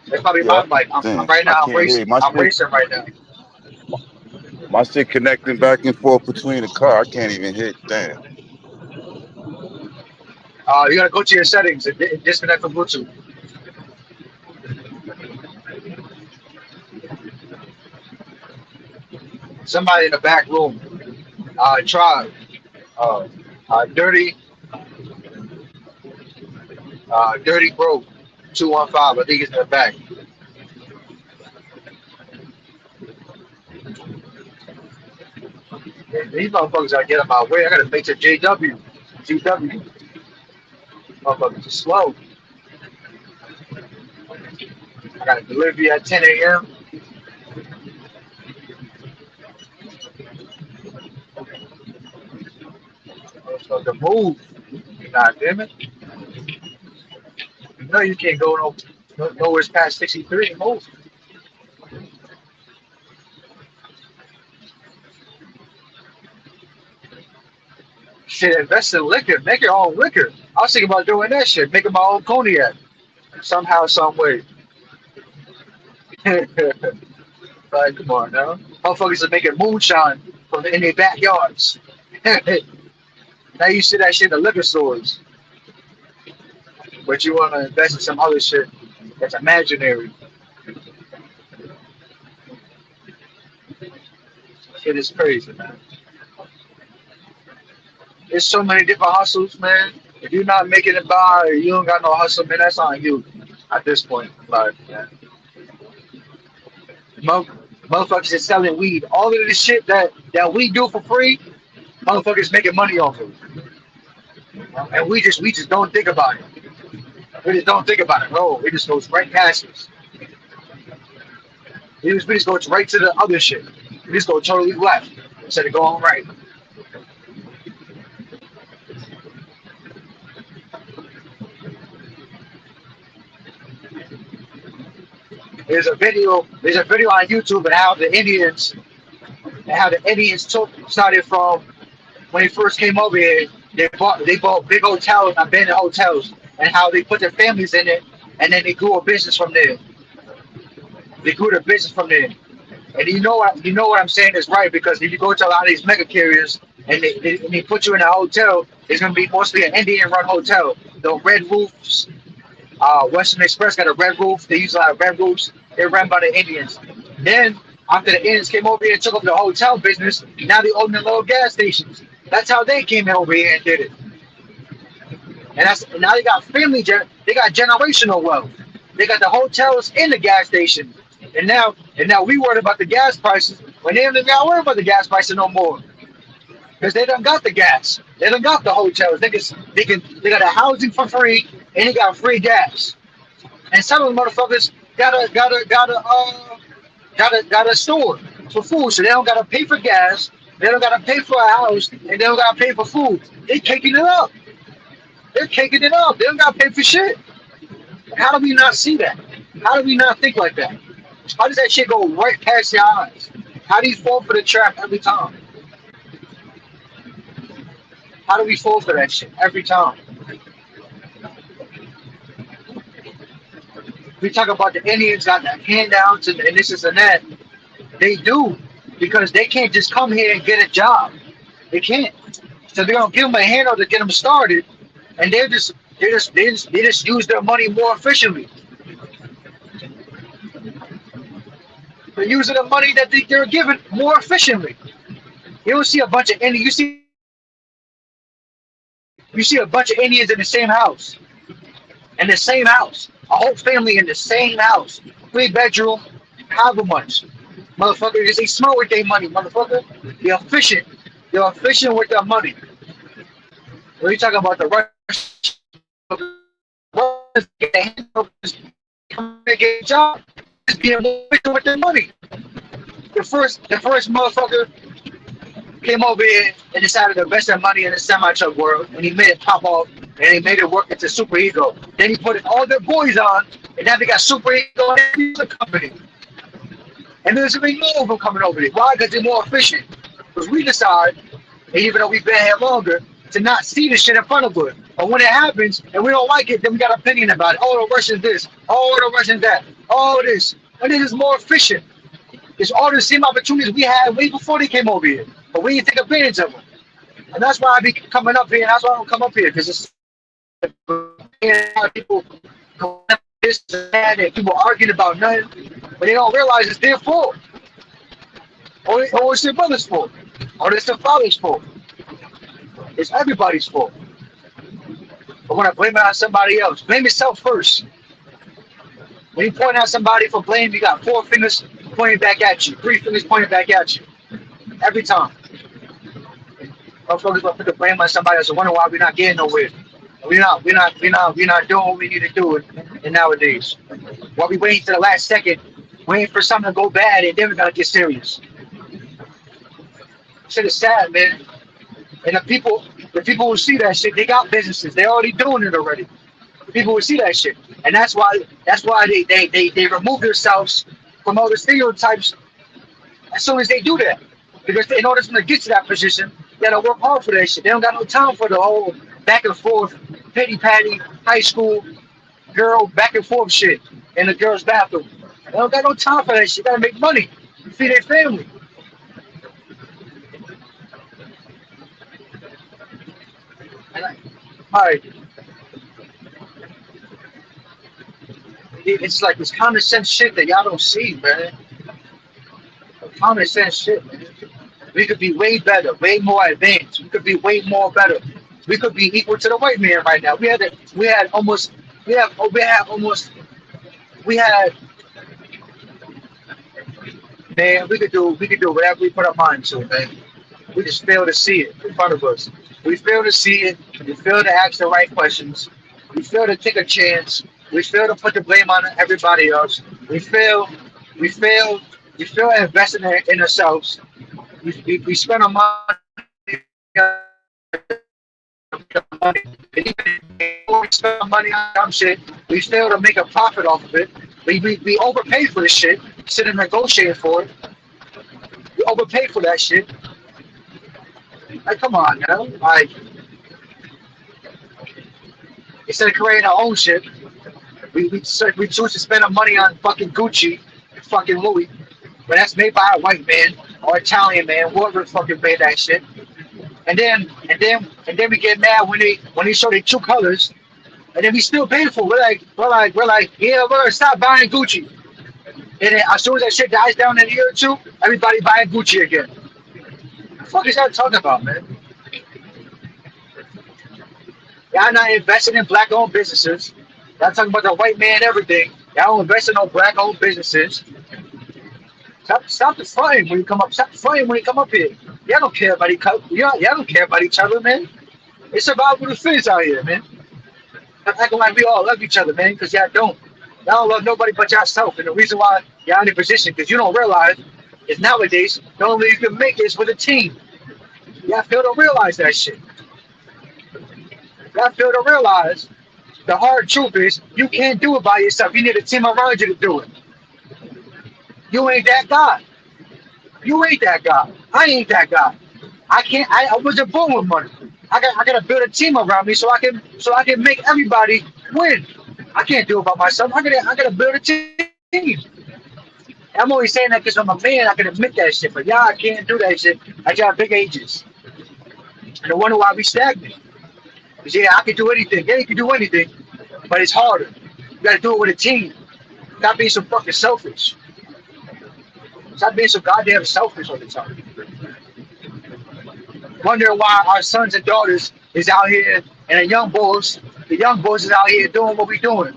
[SPEAKER 14] It's probably my
[SPEAKER 13] Yep.
[SPEAKER 14] mic. I'm
[SPEAKER 13] Damn,
[SPEAKER 14] right
[SPEAKER 13] I
[SPEAKER 14] now. I'm
[SPEAKER 13] can't hear
[SPEAKER 14] racing.
[SPEAKER 13] you. My
[SPEAKER 14] I'm
[SPEAKER 13] shit,
[SPEAKER 14] racing right now.
[SPEAKER 13] my shit connecting back and forth between the car. I can't even hit. Damn.
[SPEAKER 14] You gotta go to your settings and disconnect from Bluetooth. Somebody in the back room. Try. Uh, dirty. Dirty Bro. 215. I think it's in the back. These motherfuckers gotta get on my way. I gotta make to JW. GW. Motherfuckers are slow. I got a delivery at 10 a.m. So the move, God damn it. You know you can't go nowhere past 63 and move. Shit, invest in liquor, make your own liquor. I was thinking about doing that shit, making my own cognac somehow, some way. Like, come on now. Motherfuckers are making moonshine in their backyards. Now you see that shit in the liquor stores, but you want to invest in some other shit that's imaginary. Shit is crazy, man. There's so many different hustles, man. If you're not making it by, or you don't got no hustle, man, that's on you at this point in life, man. Motherfuckers is selling weed. All of this shit that we do for free, motherfuckers making money off of it. And we just don't think about it. We just don't think about it. No, it just goes right past us. We just go right to the other shit. We just go totally left instead of going right. There's a video on YouTube and how the Indians started from when they first came over here. They bought big hotels, abandoned hotels, and how they put their families in it, and then they grew a business from there. They grew the business from there. And you know what I'm saying is right, because if you go to a lot of these mega carriers and they put you in a hotel, it's gonna be mostly an Indian run hotel. The red roofs. Western Express got a red roof. They use a lot of red roofs. They're run by the Indians. Then after the Indians came over here and took over the hotel business, now they own the little gas stations. That's how they came over here and did it. And now they got they got generational wealth. They got the hotels and the gas stations. And now we worried about the gas prices when they don't got worried about the gas prices no more. Because they done got the gas. They done got the hotels. They got a housing for free and they got free gas. And some of the motherfuckers got a store for food, so they don't gotta pay for gas, they don't gotta pay for a house, and they don't gotta pay for food. They caking it up. They're caking it up. They don't gotta pay for shit. How do we not see that? How do we not think like that? How does that shit go right past your eyes? How do you fall for the trap every time? How do we fall for that shit every time? We talk about the Indians got the handouts and this is and that. They do, because they can't just come here and get a job. They can't. So they're gonna give them a handout to get them started, and they just use their money more efficiently. They're using the money that they're given more efficiently. You don't see a bunch of Indians. You see a bunch of Indians in the same house. In the same house. A whole family in the same house. 3-bedroom, however much. Motherfucker, they smart with their money, motherfucker. They're efficient. They're efficient with their money. When you talking about the Russians, get a job, just being efficient with their money. The first motherfucker came over here and decided to invest their money in the semi-truck world, and he made it pop off, and he made it work into Super Ego. Then he put all their boys on, and now they got Super Ego and the company. And there's gonna be more of them coming over there. Why? Because they're more efficient. Because we decide, and even though we've been here longer, to not see the shit in front of us. But when it happens and we don't like it, then we got an opinion about it. Oh, the Russians this. Oh, the Russians that. Oh, this. And it is more efficient. It's all the same opportunities we had way before they came over here. But we didn't take advantage of them. And that's why I be coming up here, and that's why I don't come up here. Because it's people this and that, and people arguing about nothing. But they don't realize it's their fault. Or it's their brother's fault. Or it's their father's fault. It's everybody's fault. But when I blame it on somebody else, blame yourself first. When you point out somebody for blame, you got 4 fingers pointing back at you, 3 fingers pointing back at you. Every time. Motherfuckers gonna put the blame on somebody else and wonder why we're not getting nowhere. We're not doing what we need to do in nowadays. While we waiting to the last second, waiting for something to go bad, and then we gotta get serious. Shit is sad, man. And the people The people who see that shit, they got businesses. They already doing it already. The people who see that shit, and that's why they remove themselves from all the stereotypes as soon as they do that. Because in order for them to get to that position, they gotta work hard for that shit. They don't got no time for the whole back and forth, petty patty, high school girl back and forth shit in the girls' bathroom. They don't got no time for that shit. They gotta make money to feed their family. All right, it's like this common sense shit that y'all don't see, man. Common sense shit, man. We could be way better, way more advanced. We could be way more better. We could be equal to the white man right now. We had man, we could do whatever we put our mind to, man. We just fail to see it in front of us. We fail to see it. We fail to ask the right questions. We fail to take a chance. We fail to put the blame on everybody else. We fail at investing in ourselves. We spend our money money. And even before we spend money on dumb shit, we fail to make a profit off of it. We overpay for this shit, instead of negotiating for it. We overpay for that shit. Like, come on, now. Like, instead of creating our own shit, we choose to spend our money on fucking Gucci and fucking Louis, but that's made by a white man or Italian man, whoever fucking made that shit. And then we get mad when they show their true colors, and then we still pay for it. We're like, yeah, we're gonna stop buying Gucci. And then as soon as that shit dies down in a year or two, everybody buying Gucci again. What the fuck is y'all talking about, man? Y'all not investing in black-owned businesses. Y'all talking about the white man everything. Y'all don't invest in no black-owned businesses. Stop the frying when you come up. Stop the frying when you come up here. Y'all don't care about y'all don't care about each other, man. It's about what it is out here, man. I'm acting like we all love each other, man, because y'all don't. Y'all don't love nobody but yourself. And the reason why y'all in a position, because you don't realize, is nowadays, the only way you can make it is with a team. Y'all fail to realize that shit. Y'all fail to realize the hard truth is you can't do it by yourself. You need a team around you to do it. You ain't that guy. You ain't that guy. I ain't that guy. I wasn't born with money. I gotta build a team around me so I can make everybody win. I can't do it by myself. I gotta build a team. I'm only saying that because I'm a man. I can admit that shit. But y'all can't do that shit. I got big ages. And I wonder why we stagnate. Because yeah, I can do anything. Yeah, you can do anything. But it's harder. You gotta do it with a team. Stop being so fucking selfish. Stop being so goddamn selfish all the time. Wondering why our sons and daughters is out here and the young boys is out here doing what we doing.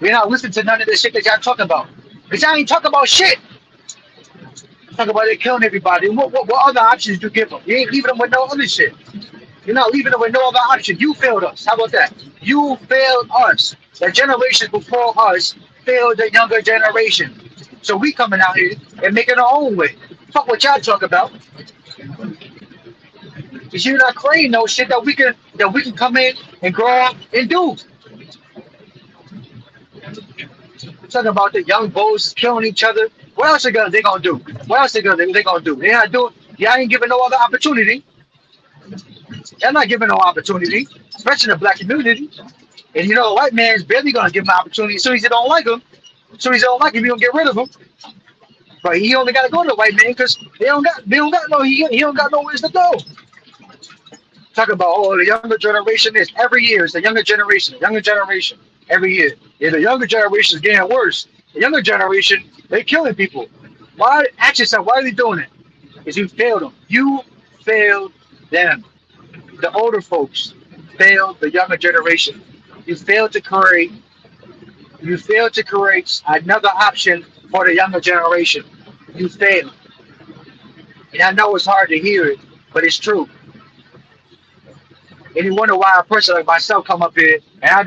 [SPEAKER 14] We're not listening to none of this shit that y'all talking about. Because y'all ain't talking about shit. Talk about they killing everybody. And what other options do you give them? You ain't leaving them with no other shit. You're not leaving them with no other option. You failed us. How about that? You failed us. The generation before us failed the younger generation. So we coming out here and making our own way. Fuck what y'all talk about. Cause you're not creating no shit that we can come in and grow up and do. Talking about the young boys killing each other. What else they gonna do? What else they gonna do? They not doing. Y'all ain't giving no other opportunity. Y'all not giving no opportunity, especially in the black community. And you know, a white man's barely gonna give him an opportunity. As soon as he don't like him, he gonna get rid of him. But he only gotta go to the white man because he don't got nowhere to go. Talk about the younger generation is every year. It's the younger generation every year. Yeah, the younger generation is getting worse. The younger generation, they killing people. Why? Ask yourself, why are they doing it? Because you failed them. You failed them. The older folks failed the younger generation. You failed to create another option for the younger generation. You failed. And I know it's hard to hear it, but it's true. And you wonder why a person like myself come up here and I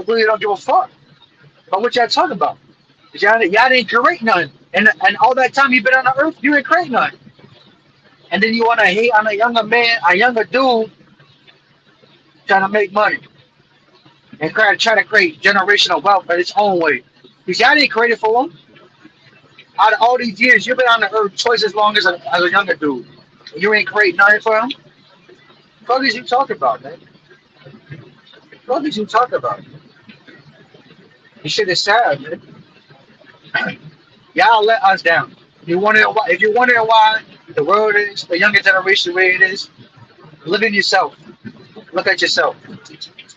[SPEAKER 14] really don't give a fuck about what y'all talking about. Cause y'all didn't create nothing. And all that time you've been on the earth, you didn't create nothing. And then you want to hate on a younger man, a younger dude trying to make money and try to create generational wealth in its own way. Because y'all didn't create it for them. Out of all these years, you've been on the earth twice as long as a younger dude. And you ain't create nothing for him? What is you talking about, man? What is you talking about? This shit is sad, man. Y'all let us down. If you're wondering why the world is, the younger generation the way it is, look at yourself. Look at yourself.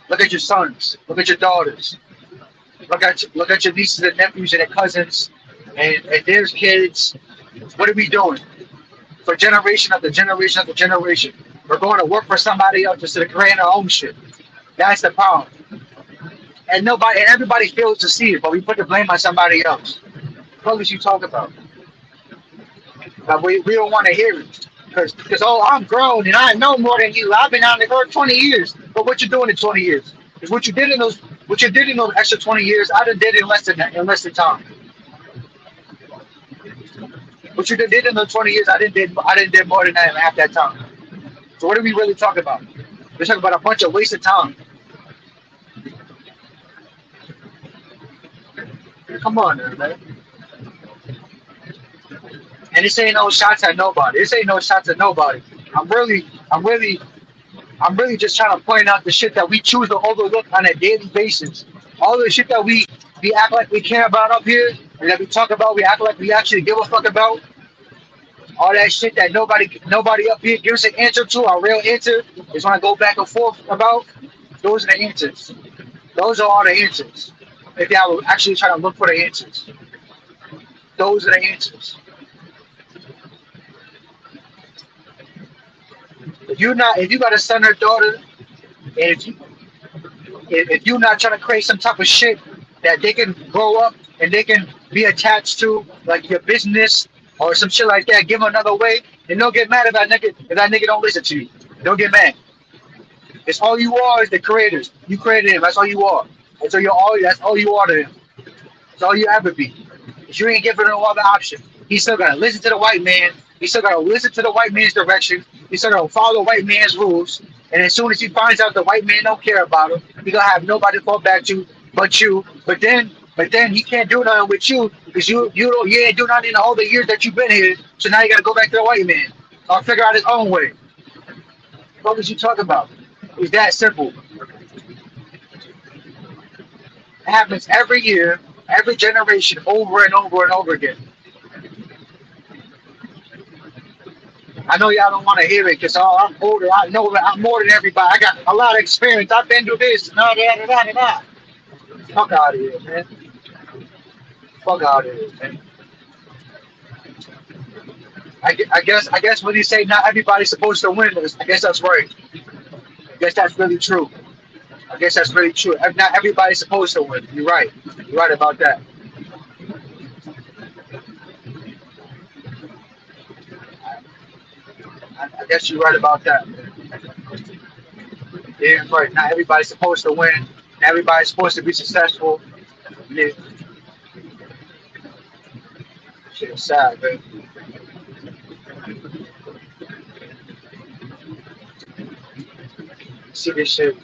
[SPEAKER 14] Look at your sons. Look at your daughters. Look at your nieces and nephews and their cousins and their kids. What are we doing? For generation after generation after generation. We're going to work for somebody else instead of creating our own shit. That's the problem. And everybody fails to see it, but we put the blame on somebody else. What is you talking about? But we don't want to hear it. Because I'm grown and I know more than you. I've been on the earth 20 years. But what you doing in 20 years? Because what you did in those extra 20 years, I done did in less than time. What you did in those 20 years, I didn't did more than that in half that time. So what are we really talking about? We're talking about a bunch of wasted time. Come on, man. And this ain't no shots at nobody. This ain't no shots at nobody. I'm really just trying to point out the shit that we choose to overlook on a daily basis. All the shit that we act like we care about up here, and that we talk about, we act like we actually give a fuck about. All that shit that nobody up here gives an answer to, our real answer, is when I go back and forth about. Those are the answers. Those are all the answers. If y'all were actually trying to look for the answers. Those are the answers. If you got a son or daughter, and if you're not trying to create some type of shit that they can grow up and they can be attached to, like your business or some shit like that, give them another way, and don't get mad if that nigga don't listen to you. Don't get mad. It's all you are is the creators. You created him. That's all you are. That's all you are to him. That's all you ever be. If you ain't giving him all the option, he's still gonna listen to the white man. He's still gonna listen to the white man's direction. He's still gonna follow the white man's rules. And as soon as he finds out the white man don't care about him, he gonna have nobody to fall back to but you. But then he can't do nothing with you because you ain't do nothing in all the years that you've been here. So now you gotta go back to the white man or figure out his own way. What was you talking about? It's that simple. It happens every year, every generation, over and over and over again. I know y'all don't want to hear it because I'm older. I know that I'm more than everybody. I got a lot of experience. I've been through this and all that. Fuck out of here, man. Fuck out of here, man. I guess when you say not everybody's supposed to win, I guess that's right. I guess that's really true. I guess that's really true. Not everybody's supposed to win. You're right. You're right about that. I guess you're right about that. Yeah, right. Not everybody's supposed to win. Not everybody's supposed to be successful. Yeah. Shit is sad, man. See this shit.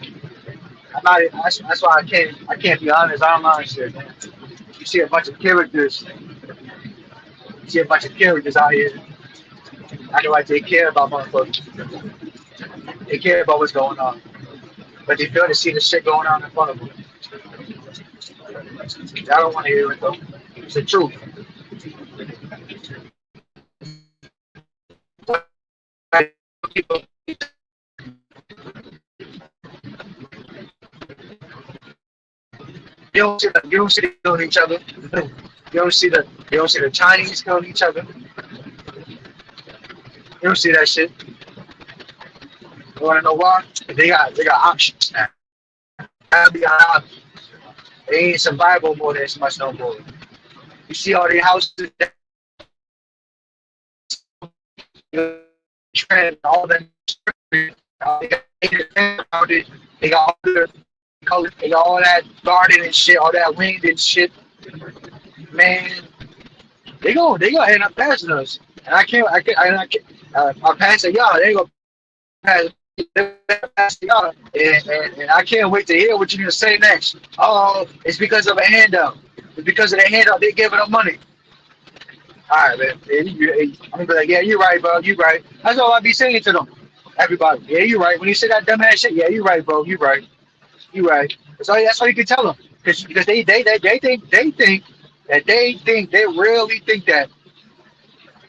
[SPEAKER 14] That's why I can't be honest online shit, man. You see a bunch of characters. You see a bunch of characters out here. Acting like they care about motherfuckers. They care about what's going on. But they fail to see the shit going on in front of them. I don't want to hear it though. It's the truth. You don't see them killing each other. You don't see the Chinese killing each other. You don't see that shit. You wanna know why? They got options now. They got options. They ain't survival mode as much no more. You see all the houses, trend, all that. They got all the color, they got all that garden and shit, all that wind and shit. Man, they gonna end up passing us. And I can't. Our parents say, y'all, they gonna pass And I can't wait to hear what you're gonna say next. Oh, it's because of a handout. It's because of the handout they giving them money. All right, man. Yeah, I'm gonna be like, yeah, you're right, bro. You're right. That's all I be saying to them. Everybody, yeah, you're right. When you say that dumbass shit, yeah, you're right, bro. You're right. You're right. That's all you can tell them because they really think that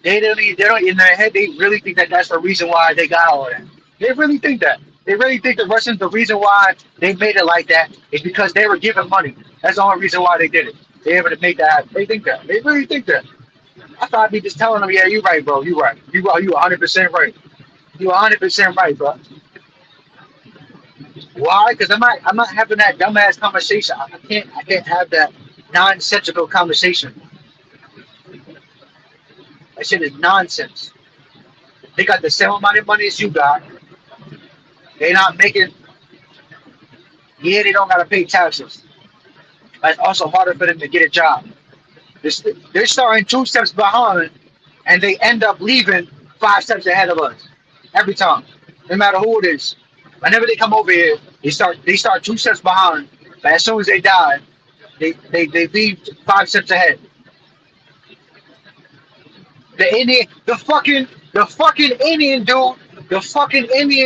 [SPEAKER 14] they don't in their head they really think that that's the reason why they got all that. They really think that. They really think the Russians the reason why they made it like that is because they were given money. That's the only reason why they did it. They able to make that happen. They think that. They really think that. I thought I'd be just telling them, yeah, you're right, bro. You're right. You 100% right. You 100% right, bro. Why? Because I'm not having that dumbass conversation. I can't have that nonsensical conversation. That shit is nonsense. They got the same amount of money as you got. They not making. Yeah, they don't gotta pay taxes. But it's also harder for them to get a job. They're starting 2 steps behind, and they end up leaving 5 steps ahead of us every time. No matter who it is. Whenever they come over here, they start 2 steps behind. But as soon as they die, they leave 5 steps ahead. The fucking Indian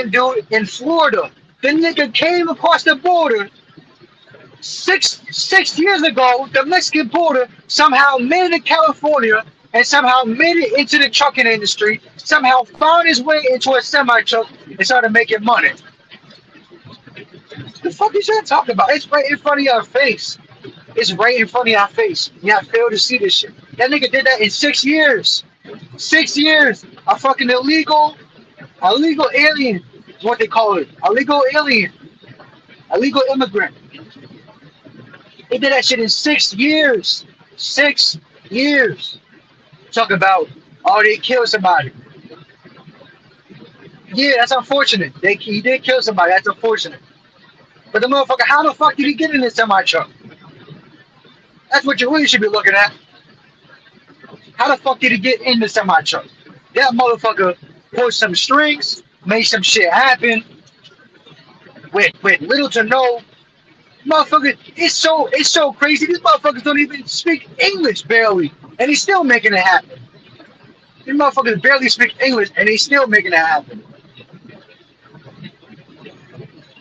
[SPEAKER 14] dude in Florida. The nigga came across the border 6 years ago. The Mexican border somehow made it to California and somehow made it into the trucking industry. Somehow found his way into a semi truck and started making money. The fuck is that talking about? It's right in front of your face. It's right in front of your face. You have failed to see this shit. That nigga did that in 6 years. 6 years. A fucking illegal alien. Is what they call it. Illegal alien. Illegal immigrant. They did that shit in 6 years. 6 years. Talk about, oh, they killed somebody. Yeah, that's unfortunate. He did kill somebody. That's unfortunate. But the motherfucker, how the fuck did he get in this semi truck? That's what you really should be looking at. How the fuck did he get in the semi truck? That motherfucker pulled some strings, made some shit happen with little to no. Motherfucker, it's so crazy. These motherfuckers don't even speak English barely, and he's still making it happen. These motherfuckers barely speak English, and he's still making it happen.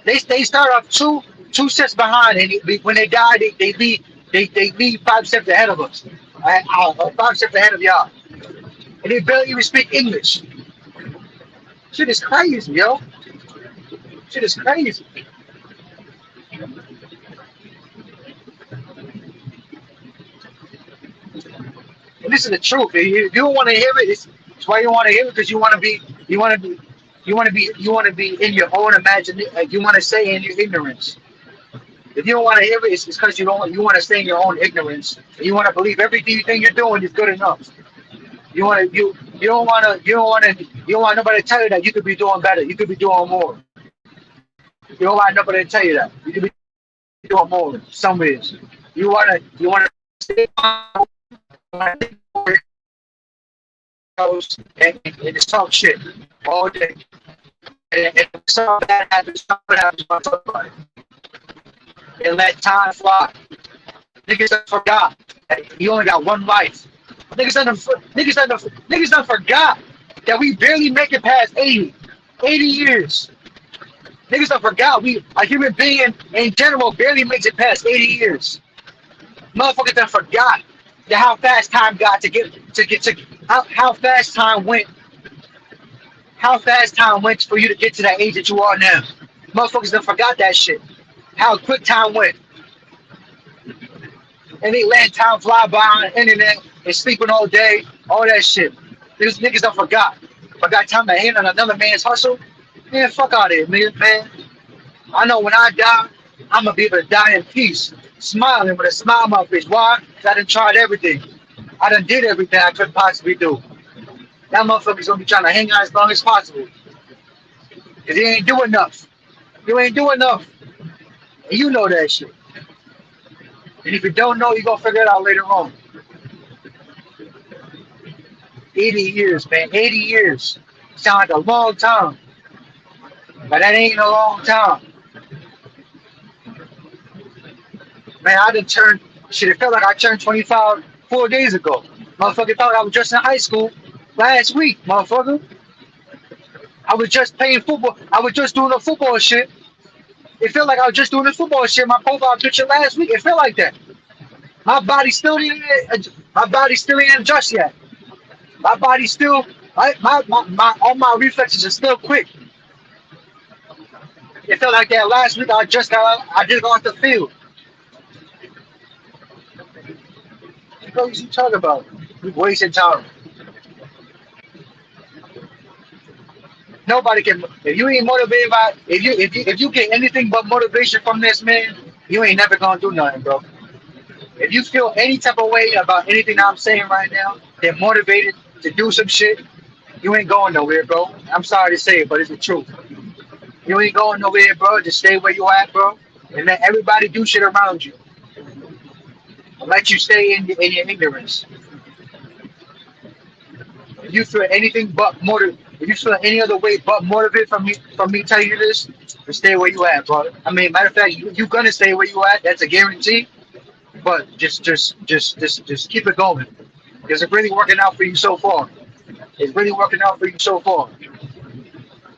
[SPEAKER 14] They start off two steps behind, and when they die, they leave 5 steps ahead of us. 5 steps ahead of y'all, and they barely even speak English. Shit is crazy, yo. Shit is crazy. And this is the truth. If you don't want to hear it, it's why you want to hear it, because you want to be in your own imagination. You want to stay in your ignorance. If you don't want to hear it, it's because you want to stay in your own ignorance. And you want to believe everything you're doing is good enough. You don't want nobody to tell you that you could be doing better. You could be doing more. You don't want nobody to tell you that. You could be doing more. Some ways. You want to stay on and just talk shit all day. And if something bad happens, something happens, talk about it. And let time fly. Niggas done forgot that you only got one life. Niggas done forgot that we barely make it past 80 years. Niggas done forgot a human being in general barely makes it past 80 years. Motherfuckers done forgot that how fast time got how fast time went. How fast time went for you to get to that age that you are now. Motherfuckers done forgot that shit. How quick time went. And they let time fly by on the internet and sleeping all day, all that shit. Niggas done forgot. Forgot time to hand on another man's hustle. Man, fuck out of here, nigga, man. I know when I die, I'm gonna be able to die in peace, smiling with a smile on my face. Why? Because I done tried everything. I done did everything I could possibly do. That motherfucker's gonna be trying to hang on as long as possible. Because he ain't doing enough. You ain't doing enough. And you know that shit. And if you don't know, you're gonna figure it out later on. 80 years, man. 80 years. Sound like a long time. But that ain't in a long time. Man, I done turned, shit, it felt like I turned 25 4 days ago. Motherfucker thought I was just in high school last week, motherfucker. I was just playing football. I was just doing the football shit. It felt like I was just doing the football shit. My profile picture last week. It felt like that. My body still ain't. My body still ain't adjust yet. My body still. All my reflexes are still quick. It felt like that last week. I just got off the field. What are you talking about? We wasting time. Nobody can. If you ain't motivated by, if you get anything but motivation from this man, you ain't never gonna do nothing, bro. If you feel any type of way about anything I'm saying right now, they're motivated to do some shit, you ain't going nowhere, bro. I'm sorry to say it, but it's the truth. You ain't going nowhere, bro. Just stay where you at, bro, and let everybody do shit around you. Let you stay in your ignorance. If you feel anything but if you feel any other way but motivated from me telling you this, then stay where you at, bro. I mean, matter of fact, you gonna stay where you at. That's a guarantee. But just keep it going. Because it's really working out for you so far. It's really working out for you so far.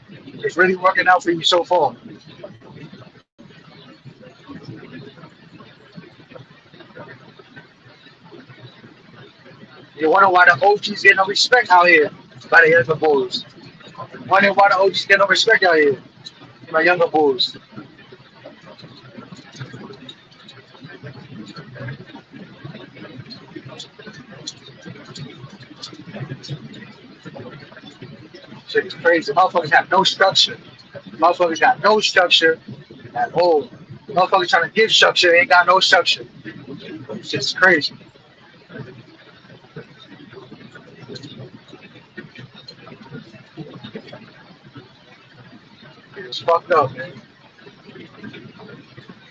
[SPEAKER 14] It's really working out for you so far. You wonder why the OGs get no respect out here by the younger boys. Wonder why the OGs get no respect out here by younger boys. Shit is crazy. Motherfuckers have no structure. Motherfuckers got no structure at all. Motherfuckers trying to give structure, ain't got no structure. It's just crazy. It's fucked up, man.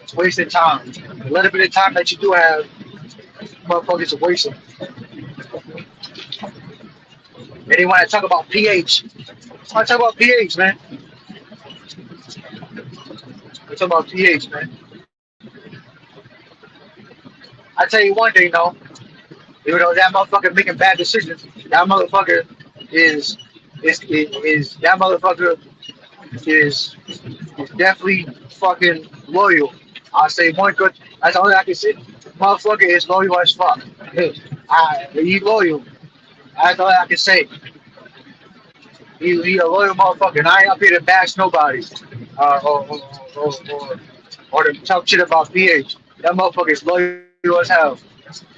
[SPEAKER 14] It's wasting time. The little bit of time that you do have, motherfuckers are wasting. And they want to talk about pH. I want to talk about pH, man. Let's talk about pH, man. I tell you one thing, though. Even though that motherfucker making bad decisions, that motherfucker is that motherfucker is definitely fucking loyal. I'll say one good. That's all I can say. Motherfucker is loyal as fuck. He loyal. That's all I can say. He a loyal motherfucker. And I ain't up here to bash nobody. Or to talk shit about PH. That motherfucker is loyal as hell.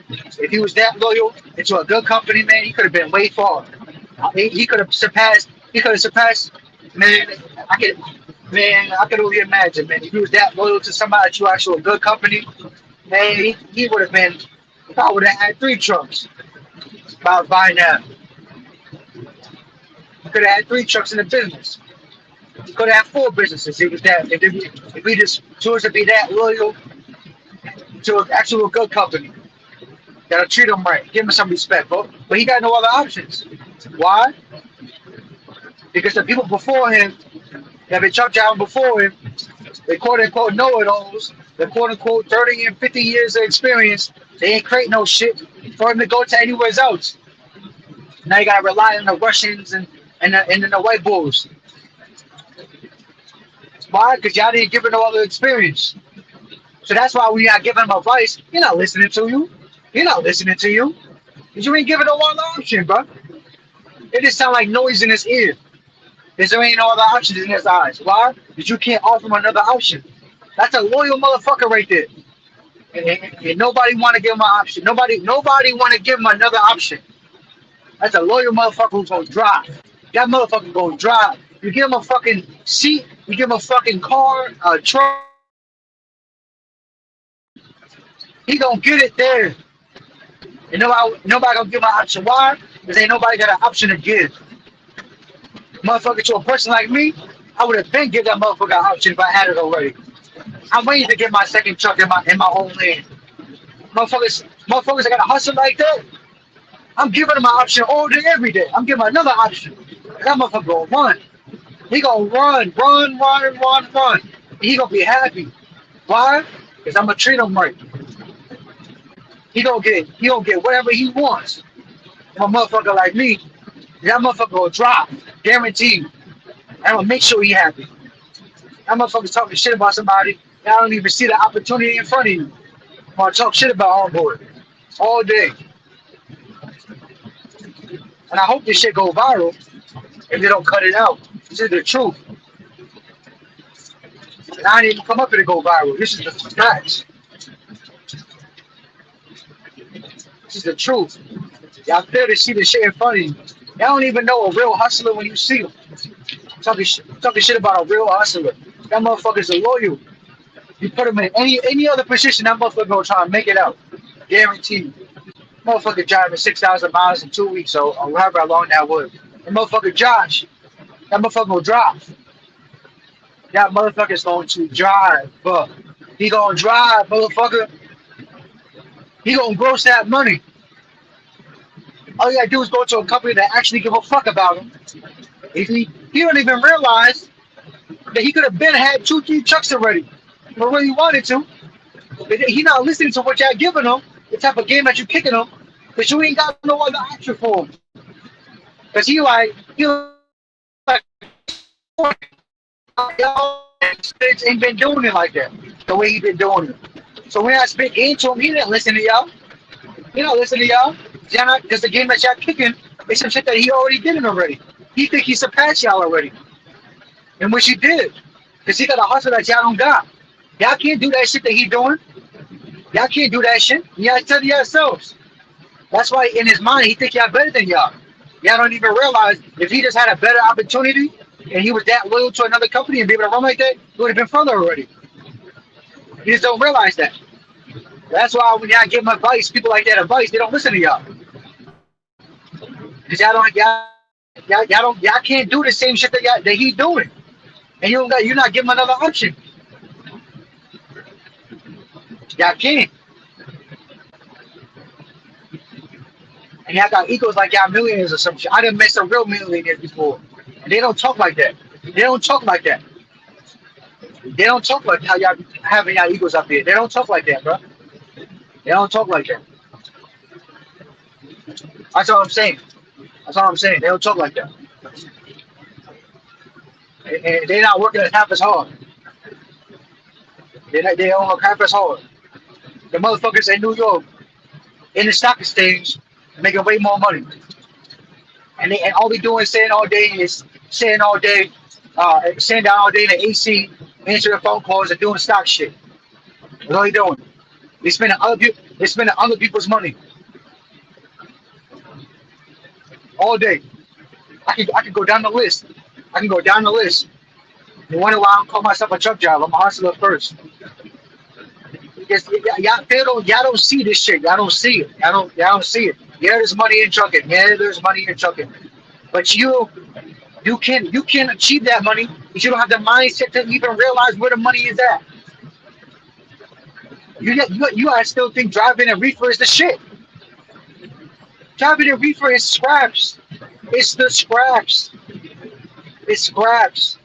[SPEAKER 14] If he was that loyal into a good company, man, he could have been way far. He could have surpassed. Man, I could only imagine, man. If he was that loyal to somebody to actually a good company, man, he would have been. I would have had 3 trucks by now. He could have had 3 trucks in the business. He could have had 4 businesses. He was that. If he just chose to be that loyal to an actual good company. That'll treat him right, give him some respect, bro. But he got no other options. Why? Because the people before him that been chucked down before him, they quote unquote know-it-alls, the quote unquote 30 and 50 years of experience, they ain't create no shit for him to go to anywhere else. Now you gotta rely on the Russians and the white bulls. Why? Because y'all didn't give him no other experience. So that's why we not giving him advice. You're not listening to you. You're not listening to you. Because you ain't giving no other option, bro. It just sound like noise in his ear. Because there ain't no other options in his eyes. Why? Because you can't offer him another option. That's a loyal motherfucker right there. And nobody want to give him an option. Nobody want to give him another option. That's a loyal motherfucker who's going to drive. That motherfucker going to drive. You give him a fucking seat. You give him a fucking car, a truck. He going to get it there. And nobody gonna give him an option. Why? Because ain't nobody got an option to give. Motherfucker, to a person like me, I would have been give that motherfucker an option if I had it already. I'm waiting to get my second truck in my own lane. Motherfuckers that gotta hustle like that, I'm giving them an option all day, every day. I'm giving them another option. That motherfucker gonna run. He gonna run. He gonna be happy. Why? Because I'm gonna treat him right. He gonna get whatever he wants. And a motherfucker like me, that motherfucker will drop, guaranteed. I'm gonna make sure he happy. That motherfucker's talking shit about somebody. I don't even see the opportunity in front of you. I'm gonna talk shit about homeboy all day. And I hope this shit go viral if they don't cut it out. This is the truth. And I didn't even come up here to go viral. This is the facts. This is the truth. Y'all fail to see the shit in front of you. Y'all don't even know a real hustler when you see him. Talking shit about a real hustler. That motherfucker's a loyal. You put him in any other position, that motherfucker gonna try and make it out. Guaranteed. Motherfucker driving 6,000 miles in 2 weeks or however long that was. And motherfucker Josh, that motherfucker will drop. That motherfucker's going to drive, but he gonna drive, motherfucker. He gonna gross that money. All you gotta do is go to a company that actually give a fuck about him. He don't even realize that he could have been had 2-3 trucks already, but when he wanted to. But he not listening to what y'all giving him, the type of game that you kicking him, but you ain't got no other option for him. Cause he like y'all ain't been doing it like that, the way he been doing it. So when I spit game to him, he didn't listen to y'all. He don't listen to y'all. Because the game that y'all kicking is some shit that he already did it already. He think he surpassed y'all already. And which he did. Because he got a hustle that y'all don't got. Y'all can't do that shit that he doing. Y'all can't do that shit. Y'all tell yourselves. That's why in his mind he think y'all better than y'all. Y'all don't even realize if he just had a better opportunity and he was that loyal to another company and be able to run like that, he would have been further already. You just don't realize that. That's why when y'all give him advice, people like that advice, they don't listen to y'all. Because y'all can't do the same shit that he's doing. And you're not giving him another option. Y'all can't. And y'all got egos like y'all millionaires or some shit. I done met some real millionaires before. And they don't talk like that. They don't talk like that. They don't talk like how y'all having y'all egos up here. They don't talk like that, bro. They don't talk like that. That's all I'm saying. That's all I'm saying. They don't talk like that. And they're not working half as hard. They don't work half as hard. The motherfuckers in New York, in the stock exchange, making way more money. And all we doing saying all day is saying all day, sitting down all day in the AC, answering phone calls and doing stock shit. That's all they doing. They spending other people's money all day. I can go down the list. I can go down the list. You wonder why I don't call myself a truck driver? I'm a hustler first. Because y'all don't see this shit. Y'all don't see it. Y'all don't see it. Yeah, there's money in trucking. Yeah, there's money in trucking. But you can achieve that money if you don't have the mindset to even realize where the money is at. You guys still think driving a reefer is the shit. Driving a reefer is scraps. It's the scraps. It's scraps.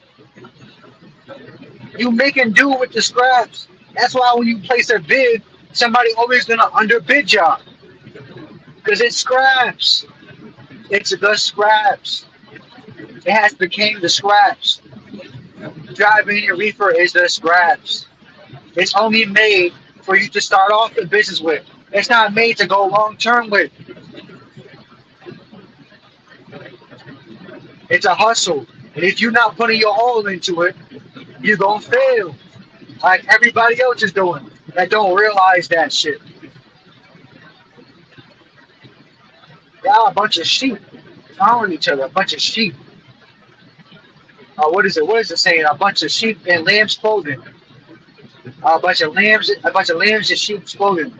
[SPEAKER 14] You make and do with the scraps. That's why when you place a bid, somebody always gonna underbid y'all. Because it's scraps. It's the scraps. It has became the scraps. Driving a reefer is the scraps. It's only made for you to start off the business with. It's not made to go long term with. It's a hustle. And if you're not putting your all into it, you're going to fail. Like everybody else is doing that don't realize that shit. Y'all a bunch of sheep following each other, a bunch of sheep. What is it? What is it saying? A bunch of sheep in lambs' clothing. A bunch of lambs in sheep's clothing.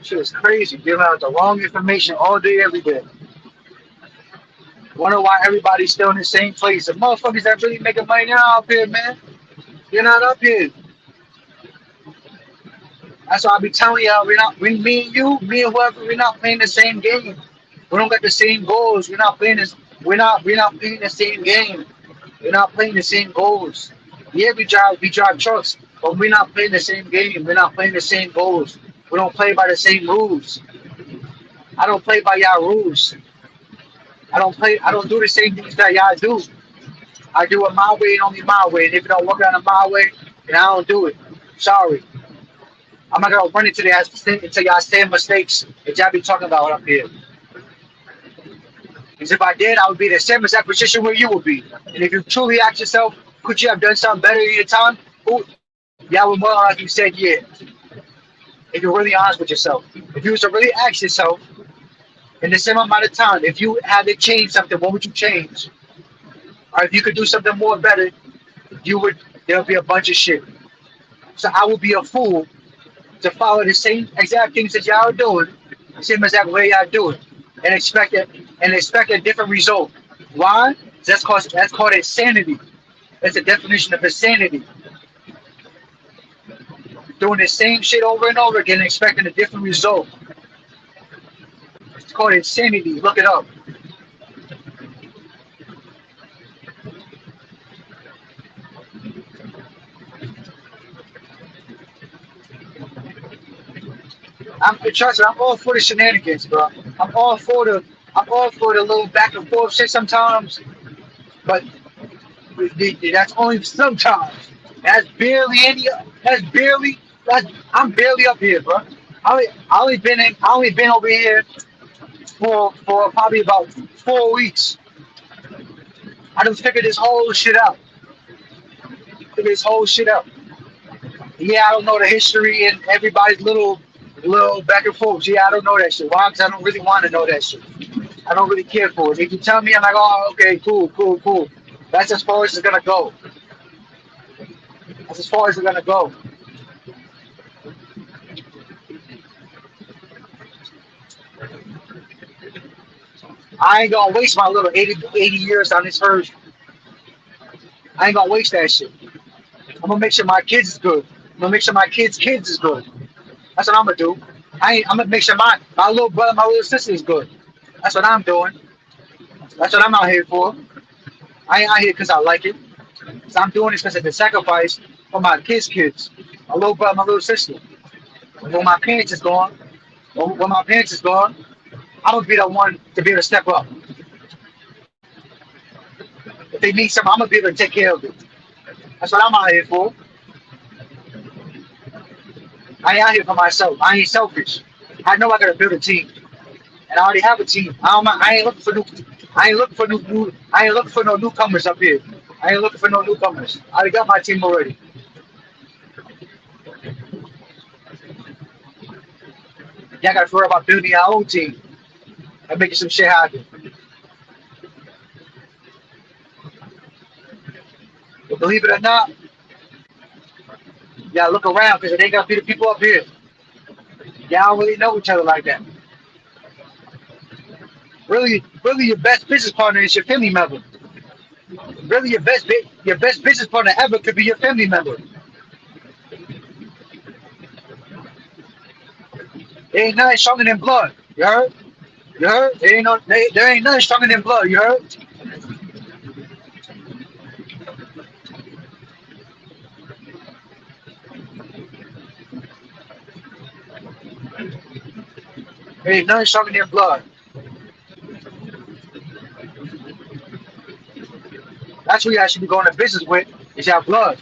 [SPEAKER 14] Shit is crazy. Giving out the wrong information all day, every day. Wonder why everybody's still in the same place. The motherfuckers that really making money now up here, man. You're not up here. That's why I be telling y'all, me and you, me and whoever, we're not playing the same game. We don't got the same goals. We're not playing this. We're not playing the same game. We're not playing the same goals. Yeah, we drive trucks, but we're not playing the same game. We're not playing the same goals. We don't play by the same rules. I don't play by y'all rules. I don't do the same things that y'all do. I do it my way and only my way. And if it don't work out in my way, then I don't do it. Sorry. I'm not gonna run into y'all same mistakes that y'all be talking about up here. Because if I did, I would be in the same exact position where you would be. And if you truly ask yourself, could you have done something better in your time? Ooh, y'all would more likely said yeah. If you're really honest with yourself. If you was to really ask yourself in the same amount of time, if you had to change something, what would you change? Or if you could do something more better, there'll be a bunch of shit. So I would be a fool to follow the same exact things that y'all are doing, the same exact way y'all do it, and expect a different result. Why? That's called insanity. That's the definition of insanity. Doing the same shit over and over again and expecting a different result. It's called insanity. Look it up. Trust me, I'm all for the shenanigans, bro. I'm all for the little back and forth shit sometimes, but that's only sometimes. That's barely any. That's barely. I'm barely up here, bro. I only been over here for probably about 4 weeks. I done figured this whole shit out. Yeah, I don't know the history and everybody's little back and forth. Yeah, I don't know that shit. Why? Because I don't really want to know that shit. I don't really care for it. If you tell me, I'm like, oh, okay, cool. That's as far as it's gonna go. That's as far as it's gonna go. I ain't gonna waste my little 80 years on this earth. I ain't gonna waste that shit. I'm gonna make sure my kids is good. I'm gonna make sure my kids' kids is good. That's what I'm gonna do. I'm gonna make sure my little brother, my little sister is good. That's what I'm doing. That's what I'm out here for. I ain't out here because I like it. So I'm doing this because it's a sacrifice for my kids. My little brother, my little sister. When my parents is gone, I'm gonna be the one to be able to step up. If they need something, I'm gonna be able to take care of it. That's what I'm out here for. I ain't out here for myself. I ain't selfish. I know I gotta build a team, and I already have a team. I ain't looking for no newcomers up here. I ain't looking for no newcomers. I already got my team already. Y'all gotta worry about building your own team and making some shit happen. But believe it or not, y'all look around because it ain't gonna be the people up here. Y'all don't really know each other like that. Really, your best business partner is your family member. Really, your best business partner ever could be your family member. There ain't nothing stronger than blood. You heard? There ain't nothing stronger than blood. You heard? There ain't nothing stronger than blood. That's who you should be going to business with, is your blood.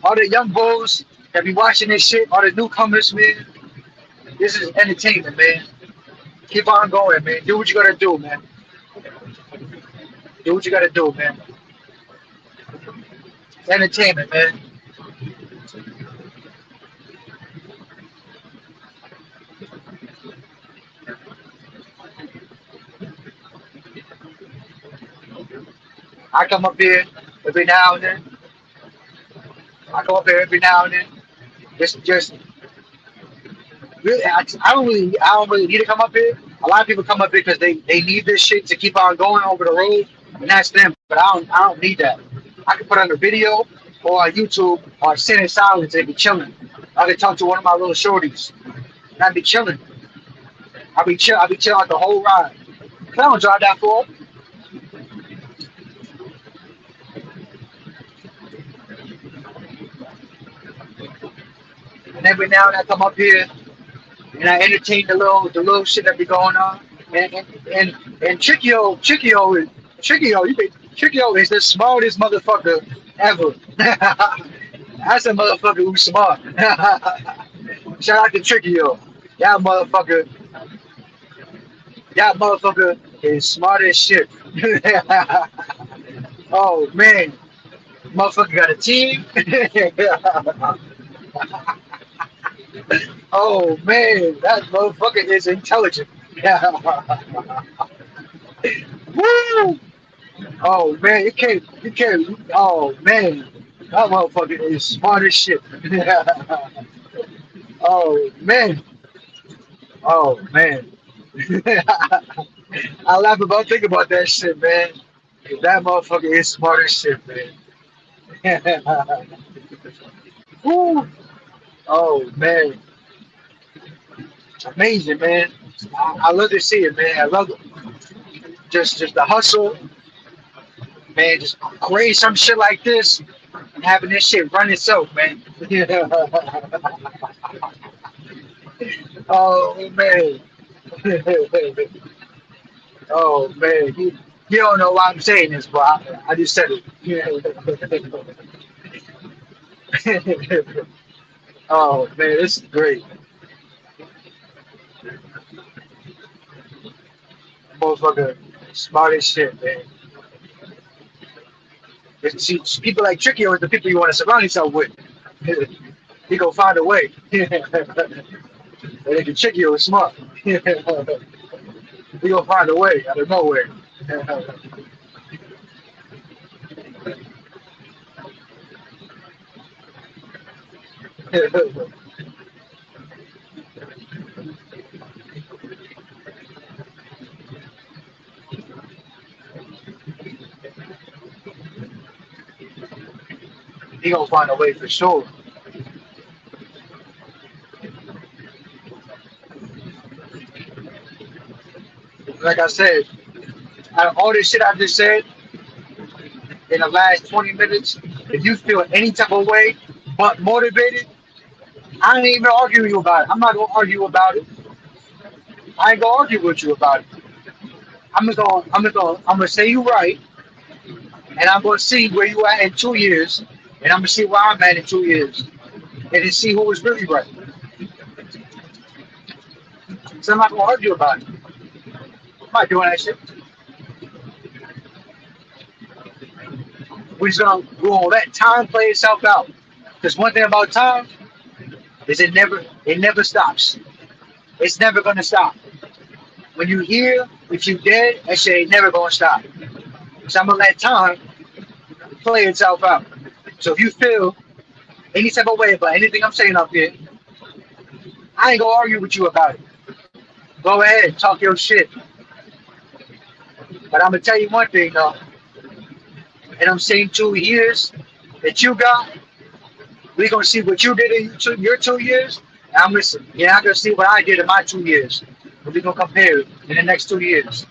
[SPEAKER 14] All the young bulls that be watching this shit, all the newcomers, man, this is entertainment, man. Keep on going, man. Do what you gotta do, man. Do what you gotta do, man. It's entertainment, man. I come up here every now and then. Just really, I don't really need to come up here. A lot of people come up here because they need this shit to keep on going over the road, and that's them. But I don't need that. I can put on a video. or on YouTube or sit in silence and be chilling. I can talk to one of my little shorties and I be chilling. I be chilling out the whole ride. I don't drive that far. And every now and I come up here and I entertain the little shit that be going on. And Trickio is the smartest motherfucker ever. That's a motherfucker who's smart. Shout out to Trickio. That motherfucker is smart as shit. Oh man, motherfucker got a team. Oh man, that motherfucker is intelligent. Woo! Oh man, you can't. Oh man, that motherfucker is smart as shit. Oh man, oh man. I laugh about think about that shit, man. That motherfucker is smart as shit, man. Woo! Oh man, amazing, man. I love to see it, man. I love just the hustle, man. Just create some shit like this and having this shit run itself, man. Oh man. Oh man. You don't know why I'm saying this, but I just said it. Oh man, this is great. Motherfucker, smart as shit, man. See, people like Tricky are the people you want to surround yourself with. He gonna find a way. And if Tricky is smart, he gonna find a way out of nowhere. He gonna find a way for sure. Like I said, out of all this shit I just said in the last 20 minutes, if you feel any type of way but motivated, I ain't even arguing you about it. I'm not gonna argue about it. I ain't gonna argue with you about it. I'm gonna say you right, and I'm gonna see where you at in 2 years, and I'm gonna see where I'm at in 2 years, and then see who was really right. So I'm not gonna argue about it. I'm not doing that shit. We're just gonna let time play itself out. Because one thing about time is it never stops. It's never gonna stop. When you hear if you dead, that shit ain't never gonna stop. So I'm gonna let time play itself out. So if you feel any type of way about anything I'm saying up here, I ain't gonna argue with you about it. Go ahead, talk your shit. But I'm gonna tell you one thing though, and I'm saying 2 years that you got, we gonna see what you did in your 2 years. And I'm listening. Yeah, I'm gonna see what I did in my 2 years. And we gonna compare it in the next 2 years.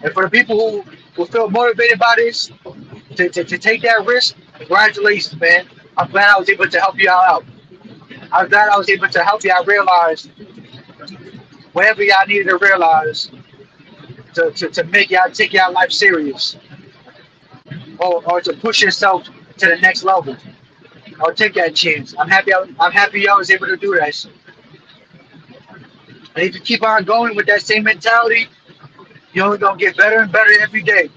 [SPEAKER 14] And for the people who feel motivated by this, to take that risk, congratulations, man. I'm glad I was able to help you all out. I'm glad I was able to help y'all realize whatever y'all needed to realize to make y'all take y'all life serious, or to push yourself to the next level, or take that chance. I'm happy y'all was able to do that. And if you keep on going with that same mentality, you're only gonna get better and better every day.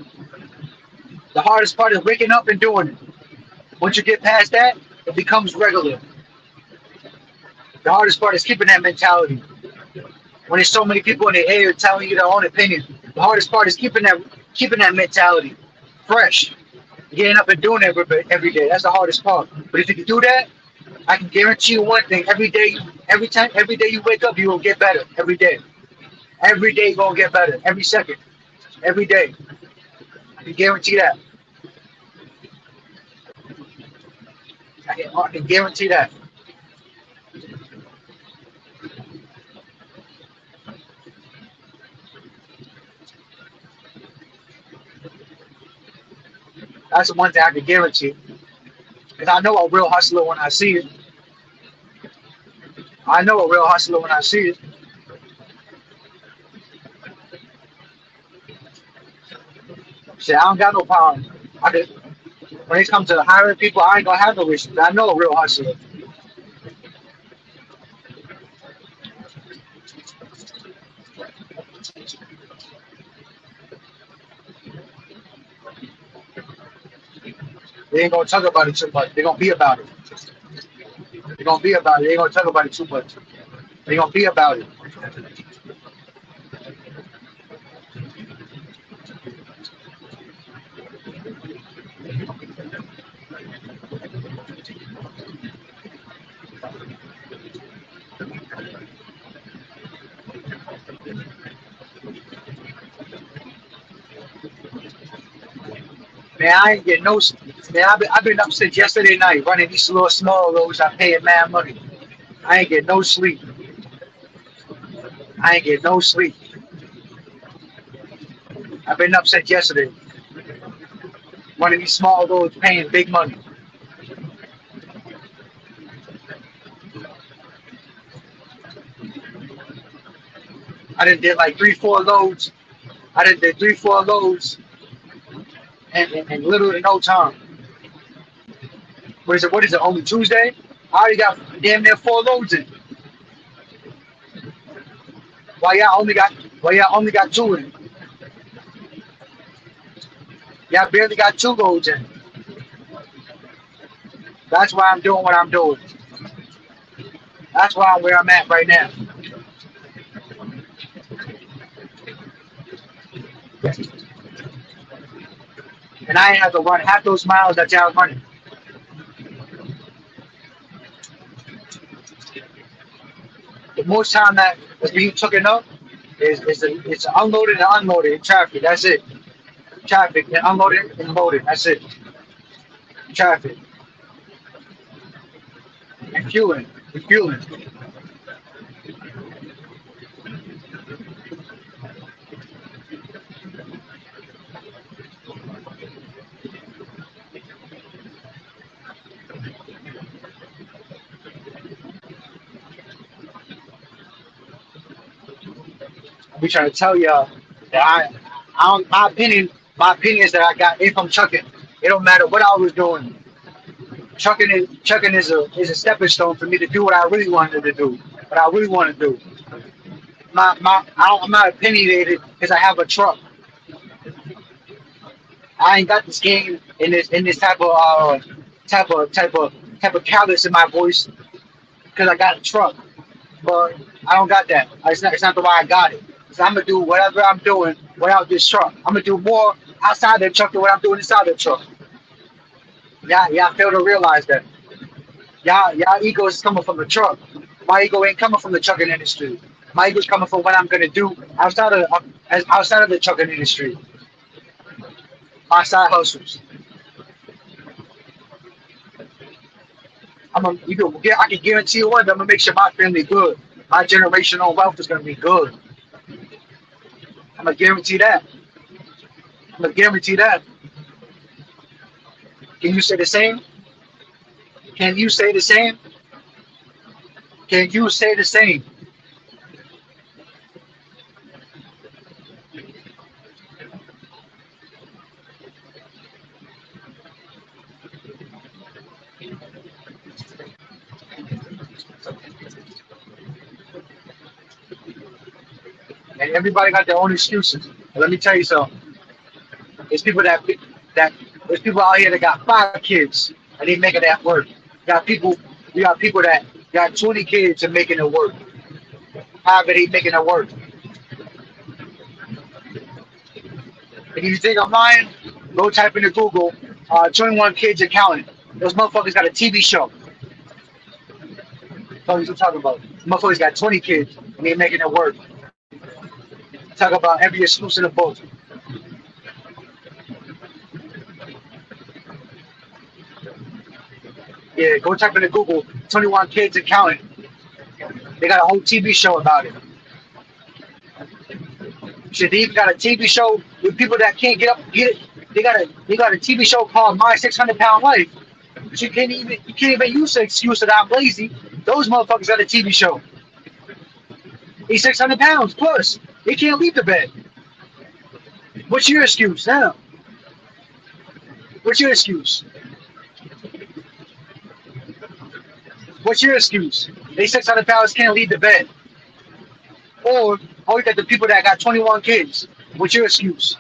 [SPEAKER 14] The hardest part is waking up and doing it. Once you get past that, it becomes regular. The hardest part is keeping that mentality. When there's so many people in the air telling you their own opinion, the hardest part is keeping that mentality fresh, getting up and doing it every day. That's the hardest part. But if you can do that, I can guarantee you one thing: every day you wake up, you will get better. Every day you're gonna get better. Every second, every day. I can guarantee that. I can guarantee that. That's the one thing I can guarantee. Because I know a real hustler when I see it. I know a real hustler when I see it. Shit, I don't got no problem. I could, when it comes to hiring people, I ain't gonna have no issues. I know a real hustler. They ain't gonna talk about it too much. They gonna be about it. They gonna be about it. They ain't gonna talk about it too much. They gonna be about it. Man, I ain't getting no. Man, I've been up since yesterday night running these little small loads. I paying mad money. I ain't getting no sleep. I ain't getting no sleep. I've been up since yesterday running these small loads, paying big money. I did like 3-4 loads. I did 3-4 loads in literally no time. What is it? What is it? Only Tuesday? I already got damn near 4 loads in. Why y'all only got 2 in? Y'all barely got 2 loads in. That's why I'm doing what I'm doing. That's why I'm where I'm at right now. And I ain't have to run half those miles that y'all running. The most time that is being taken up it's unloaded and unloaded in traffic. That's it. Traffic and unloaded and loaded. That's it. Traffic and fueling. And fueling. We trying to tell y'all that my opinion is that I got if I'm trucking. It don't matter what I was doing. Trucking is a stepping stone for me to do what I really wanted to do. What I really want to do. I'm not opinionated because I have a truck. I ain't got this game in this type of callous in my voice because I got a truck. But I don't got that. It's not the way I got it. So I'm gonna do whatever I'm doing without this truck. I'm gonna do more outside the truck than what I'm doing inside the truck. Y'all fail to realize that. Y'all ego is coming from the truck. My ego ain't coming from the trucking industry. My ego is coming from what I'm gonna do outside of the trucking industry. My side hustles. I can guarantee you one. I'm gonna make sure my family good. My generational wealth is gonna be good. I'm gonna guarantee that. I'm gonna guarantee that. Can you say the same? Can you say the same? Can you say the same? And everybody got their own excuses. But let me tell you something. There's people that there's people out here that got 5 kids and they making that work. You got people that got 20 kids and making it work. However, they making it work. If you think I'm lying, go type into Google 21 kids accounting. Those motherfuckers got a TV show. That's what I'm talking about. Motherfuckers got 20 kids and they making it work. Talk about every excuse in the book. Yeah, go type into Google 21 kids and counting. They got a whole TV show about it. Shit, they even got a TV show with people that can't get it. They got a TV show called My 600 Pound Life. But you can't even use the excuse that I'm lazy. Those motherfuckers got a TV show. He's 600 pounds plus. He can't leave the bed. What's your excuse now? What's your excuse? What's your excuse? They 600 pounds can't leave the bed. Or you got the people that got 21 kids. What's your excuse?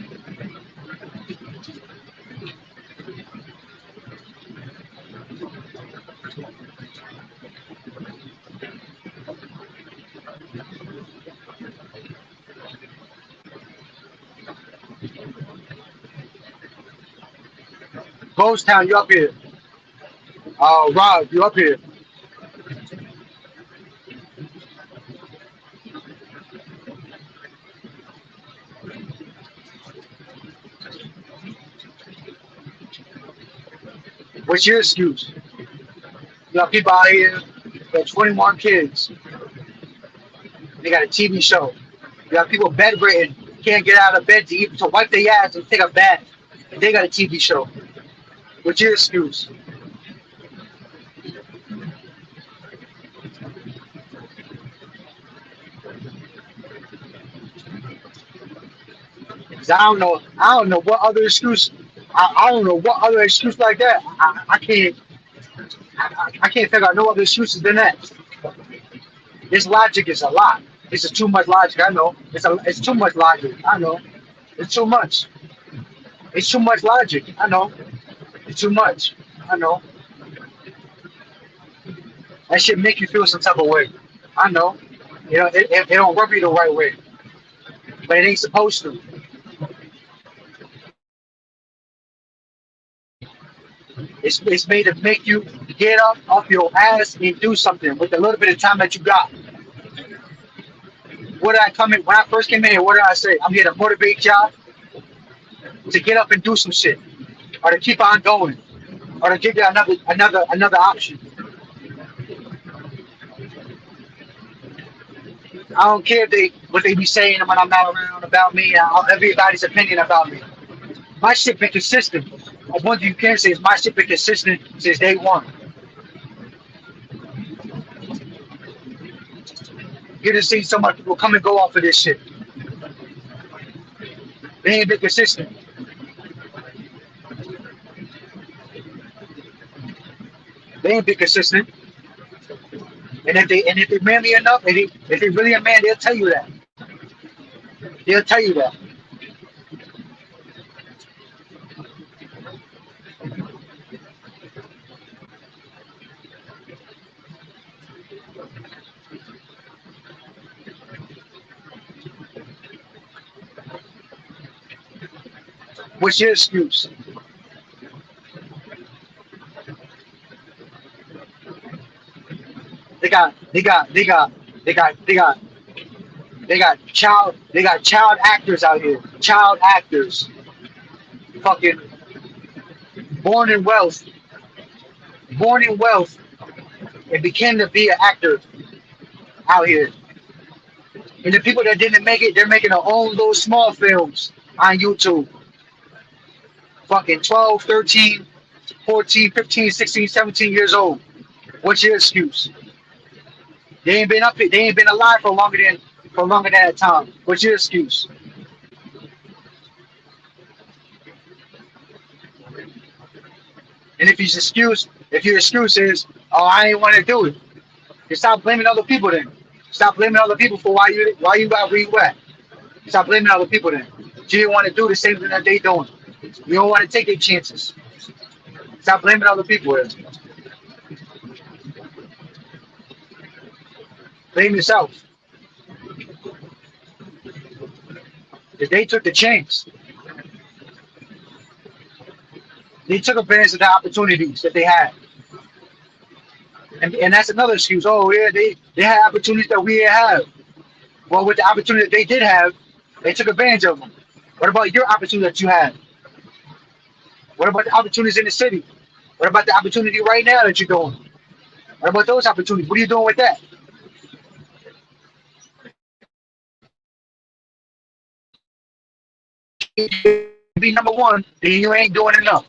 [SPEAKER 14] Ghost Town, you up here. Rob, you up here. What's your excuse? You got people out here that got 21 kids. They got a TV show. You got people bedridden, can't get out of bed to wipe their ass and take a bath. And they got a TV show. What's your excuse? Cause I don't know what other excuse. I don't know what other excuse like that. I can't figure out no other excuses than that. This logic is a lot. This is too much logic. I know. It's too much logic. I know. It's too much. It's too much logic. I know. It's too much. I know. That shit make you feel some type of way. I know. You know, it don't rub you the right way. But it ain't supposed to. It's made to make you get up off your ass and do something with a little bit of time that you got. What did I come in when I first came in here? What did I say? I'm here to motivate y'all to get up and do some shit, or to keep on going, or to give you another option. I don't care what they be saying when I'm not around about me, everybody's opinion about me. My shit been consistent. One thing you can say is my shit been consistent since day one. You just see so much people come and go off of this shit. They ain't been consistent. They ain't been consistent. And if they manly enough, if they really a man, they'll tell you that. They'll tell you that. What's your excuse? They got child actors out here. Child actors. Fucking born in wealth. Born in wealth and became to be an actor out here. And the people that didn't make it, they're making their own little small films on YouTube. Fucking 12, 13, 14, 15, 16, 17 years old. What's your excuse? They ain't been up here. They ain't been alive for longer than that time. What's your excuse? And if your excuse is, oh, I ain't want to do it, you stop blaming other people then. Stop blaming other people for why you got where you at. Stop blaming other people then. You didn't want to do the same thing that they doing. You don't want to take their chances. Stop blaming other people then. Blame yourself. If they took the chance. They took advantage of the opportunities that they had. And that's another excuse. Oh, yeah, they had opportunities that we didn't have. Well, with the opportunity that they did have, they took advantage of them. What about your opportunity that you had? What about the opportunities in the city What about the opportunity right now that you're doing? What about those opportunities? What are you doing with that? If you be number one, then you ain't doing enough.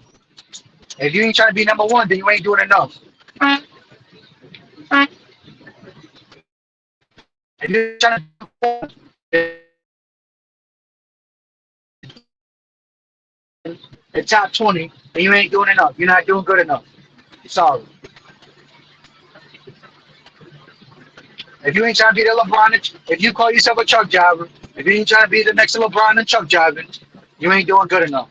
[SPEAKER 14] If you ain't trying to be number one, then you ain't doing enough. If you're trying to the top 20, then you ain't doing enough. You're not doing good enough. Sorry. If you ain't trying to be the LeBron, if you call yourself a truck driver, if you ain't trying to be the next LeBron and truck driving, you ain't doing good enough.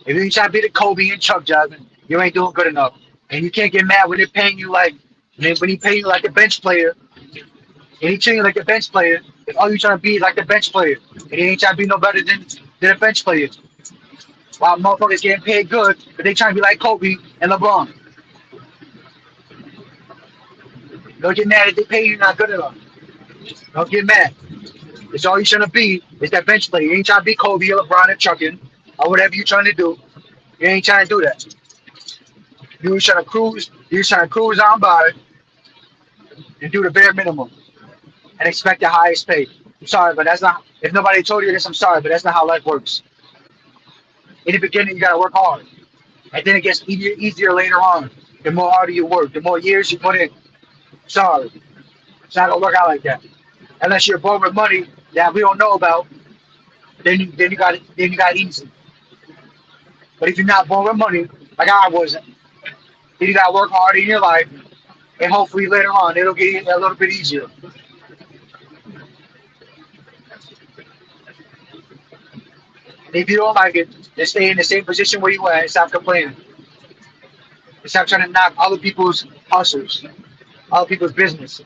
[SPEAKER 14] If you ain't trying to be the Kobe and truck driving, you ain't doing good enough. And you can't get mad when they're paying you like when he pay you like a bench player, and he treat you like a bench player. If all you trying to be like the bench player, and he ain't trying to be no better than a bench player. While motherfuckers getting paid good, but they trying to be like Kobe and LeBron. Don't get mad if they pay you not good enough. Don't get mad. It's all you trying to be is that bench player. You ain't trying to be Kobe or LeBron and trucking or whatever you trying to do. You ain't trying to do that. You was trying to cruise. You was trying to cruise on by and do the bare minimum and expect the highest pay. I'm sorry, but that's not. If nobody told you this, I'm sorry, but that's not how life works. In the beginning, you gotta work hard, and then it gets easier later on. The more harder you work, the more years you put in. Sorry, it's not gonna work out like that. Unless you're born with money that we don't know about, then you got easy. But if you're not born with money, like I wasn't, then you gotta work hard in your life, and hopefully later on it'll get a little bit easier. And if you don't like it, then stay in the same position where you at and stop complaining. And stop trying to knock other people's hustles, other people's business.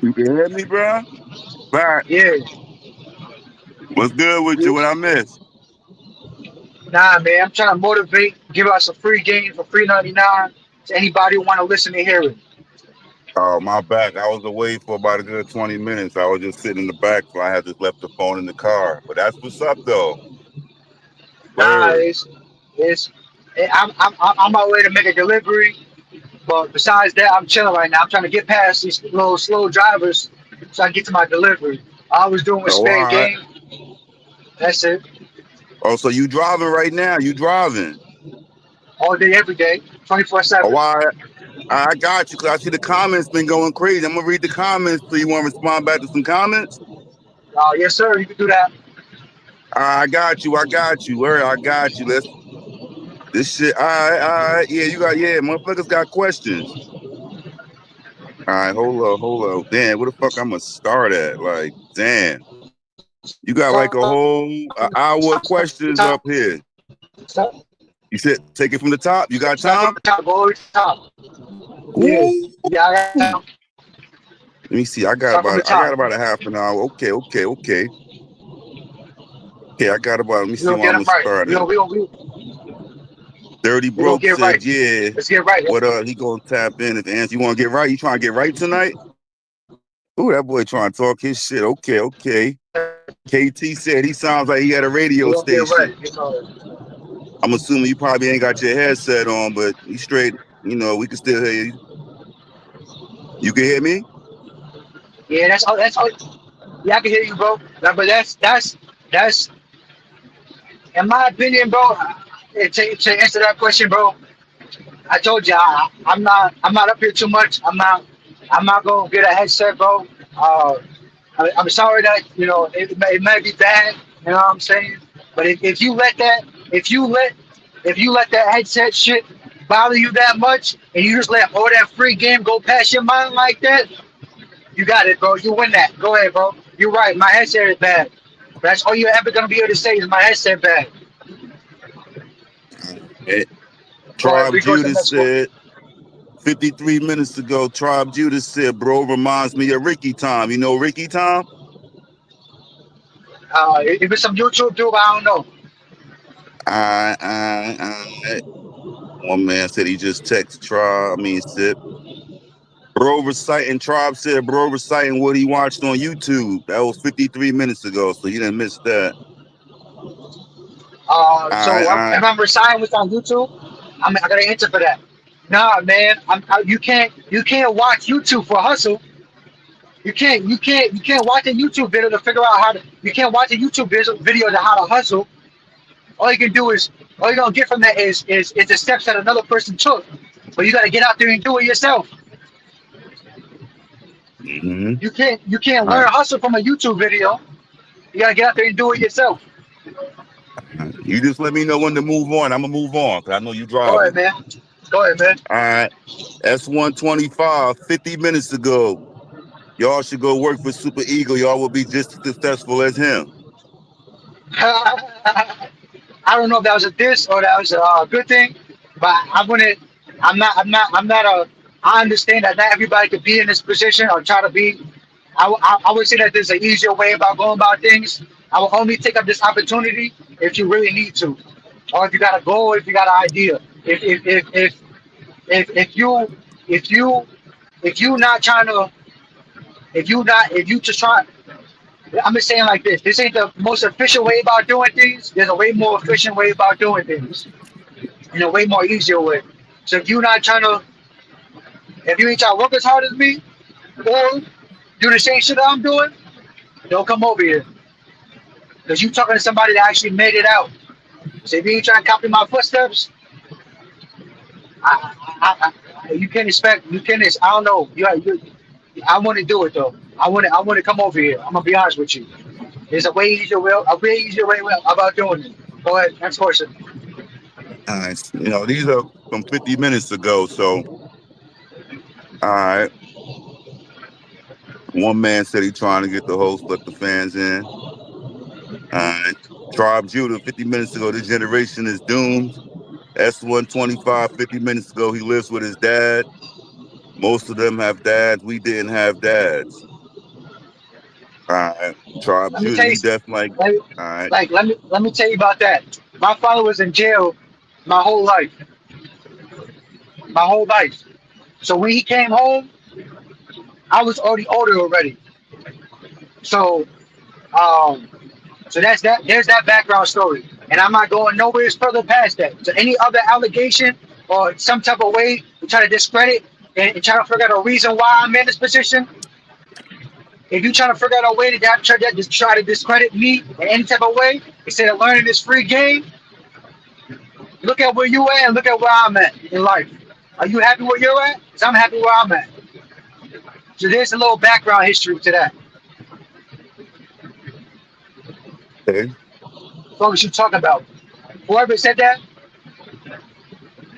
[SPEAKER 13] You can hear me, bro? Back.
[SPEAKER 14] Yeah.
[SPEAKER 13] What's good with you? What I missed?
[SPEAKER 14] Nah, man, I'm trying to motivate, give out some free games for $3.99 to anybody who want to listen and hear it.
[SPEAKER 13] Oh, my back. I was away for about a good 20 minutes. I was just sitting in the back, so I had just left the phone in the car. But that's what's up, though.
[SPEAKER 14] Nah,
[SPEAKER 13] Word.
[SPEAKER 14] I'm on my way to make a delivery, but besides that, I'm chilling right now. I'm trying to get past these little slow drivers so I can get to my delivery. All I was doing was
[SPEAKER 13] Oh, all
[SPEAKER 14] spitting
[SPEAKER 13] right.
[SPEAKER 14] game. That's it.
[SPEAKER 13] Oh, so you driving right now? You driving?
[SPEAKER 14] All day, every day,
[SPEAKER 13] Oh,
[SPEAKER 14] 24/7.
[SPEAKER 13] I got you, because I see the comments been going crazy. I'm going to read the comments, so you want to respond back to some comments?
[SPEAKER 14] Oh, yes, sir. You can do that.
[SPEAKER 13] I got you. I got you. Word, I got you. This shit. All right. Yeah, motherfuckers got questions. All right, hold up. Damn, where the fuck I'm going to start at? Like, damn. You got like a whole hour of questions up here. You said take it from the top. You got
[SPEAKER 14] Start from
[SPEAKER 13] time?
[SPEAKER 14] the top, always top. Yeah,
[SPEAKER 13] Ooh.
[SPEAKER 14] yeah, I got time.
[SPEAKER 13] Let me see. I got
[SPEAKER 14] Start from the top.
[SPEAKER 13] about a half an hour. Okay. Okay, I got about. Let me
[SPEAKER 14] We
[SPEAKER 13] see
[SPEAKER 14] gonna
[SPEAKER 13] where
[SPEAKER 14] get
[SPEAKER 13] I'm
[SPEAKER 14] them
[SPEAKER 13] gonna
[SPEAKER 14] right.
[SPEAKER 13] start
[SPEAKER 14] We
[SPEAKER 13] at.
[SPEAKER 14] gonna, we gonna, we,
[SPEAKER 13] Dirty
[SPEAKER 14] we gonna
[SPEAKER 13] Broke
[SPEAKER 14] get right.
[SPEAKER 13] said, "Yeah,
[SPEAKER 14] Let's get right.
[SPEAKER 13] what he gonna tap in if answer. You want to get right? You trying to get right tonight? Ooh, that boy trying to talk his shit. Okay. KT said he sounds like he had a
[SPEAKER 14] We
[SPEAKER 13] radio
[SPEAKER 14] gonna get
[SPEAKER 13] station.
[SPEAKER 14] right. You know.
[SPEAKER 13] I'm assuming you probably ain't got your headset on, but you straight. You know, we can still hear you. You can hear me?
[SPEAKER 14] Yeah, that's all. That's all. Yeah, I can hear you, bro. But that's in my opinion, bro. To answer that question, bro. I told you I'm not up here too much. I'm not gonna get a headset, bro. I'm sorry that it might be bad. You know what I'm saying? But if you let that if you let that headset shit bother you that much, and you just let all that free game go past your mind like that, you got it, bro. You win that. Go ahead, bro. You're right. My headset is bad. That's all you're ever gonna be able to say is my headset bad. Go ahead.
[SPEAKER 13] Tribe
[SPEAKER 14] We go to the
[SPEAKER 13] Judas
[SPEAKER 14] next one.
[SPEAKER 13] said 53 minutes ago. Tribe Judas said, "Bro, reminds me of Ricky Tom. You know Ricky Tom?
[SPEAKER 14] If it's some YouTube dude, I don't know.
[SPEAKER 13] I. One man said he just texted Tribe. I mean, said Bro reciting, Tribe said bro reciting what he watched on YouTube. That was 53 minutes ago, so you didn't miss that. All right, all right.
[SPEAKER 14] If I'm reciting what's on YouTube, I gotta answer for that. Nah, man, you can't watch YouTube for hustle. You can't watch a YouTube video to figure out how to. You can't watch a YouTube video to how to hustle. All you can do is all you're gonna get from that is the steps that another person took. But you gotta get out there and do it yourself.
[SPEAKER 13] Mm-hmm.
[SPEAKER 14] You can't
[SPEAKER 13] All
[SPEAKER 14] learn
[SPEAKER 13] right.
[SPEAKER 14] hustle from a YouTube video. You gotta get out there and do it yourself.
[SPEAKER 13] You just let me know when to move on. I'm gonna move on because I know you
[SPEAKER 14] Go ahead,
[SPEAKER 13] driving.
[SPEAKER 14] man. Go ahead, man.
[SPEAKER 13] All right. S125, 50 minutes ago. Y'all should go work for Super Eagle. Y'all will be just as successful as him.
[SPEAKER 14] I don't know if that was a diss or that was a good thing, but I wouldn't. I'm not a. I understand that not everybody could be in this position or try to be. I would say that there's an easier way about going about things. I will only take up this opportunity if you really need to, or if you got a goal, if you got an idea. If you not trying to, if you just try. I'm just saying like this. This ain't the most efficient way about doing things. There's a way more efficient way about doing things, and a way more easier way. So if you not trying to, if you ain't trying to work as hard as me, or do the same shit that I'm doing, don't come over here. Because you talking to somebody that actually made it out. So if you ain't trying to copy my footsteps, you can't expect. You can't. I don't know. I want to do it though. I want to come over here. I'm gonna be honest with you. There's a way easier way. A way easier way about doing it. Go ahead. Next question.
[SPEAKER 13] All right. You know, these are from 50 minutes ago. So, all right. One man said he trying to get the host, let the fans in. All right. Tribe Judah, 50 minutes ago, this generation is doomed. S125, 50 minutes ago, he lives with his dad. Most of them have dads. We didn't have dads. All right. Tribe
[SPEAKER 14] Let me
[SPEAKER 13] Judah,
[SPEAKER 14] tell you.
[SPEAKER 13] he definitely
[SPEAKER 14] Like,
[SPEAKER 13] all right.
[SPEAKER 14] let me tell you about that. My father was in jail my whole life. My whole life. So when he came home, I was already older already. So so that's that. There's that background story, and I'm not going nowhere further past that. So any other allegation or some type of way to try to discredit and try to figure out a reason why I'm in this position, if you trying to figure out a way to try to discredit me in any type of way instead of learning this free game, look at where you at and look at where I'm at in life. Are you happy where you're at? Because I'm happy where I'm at. So there's a little background history to that.
[SPEAKER 13] Okay.
[SPEAKER 14] What was you talking about? Whoever said that,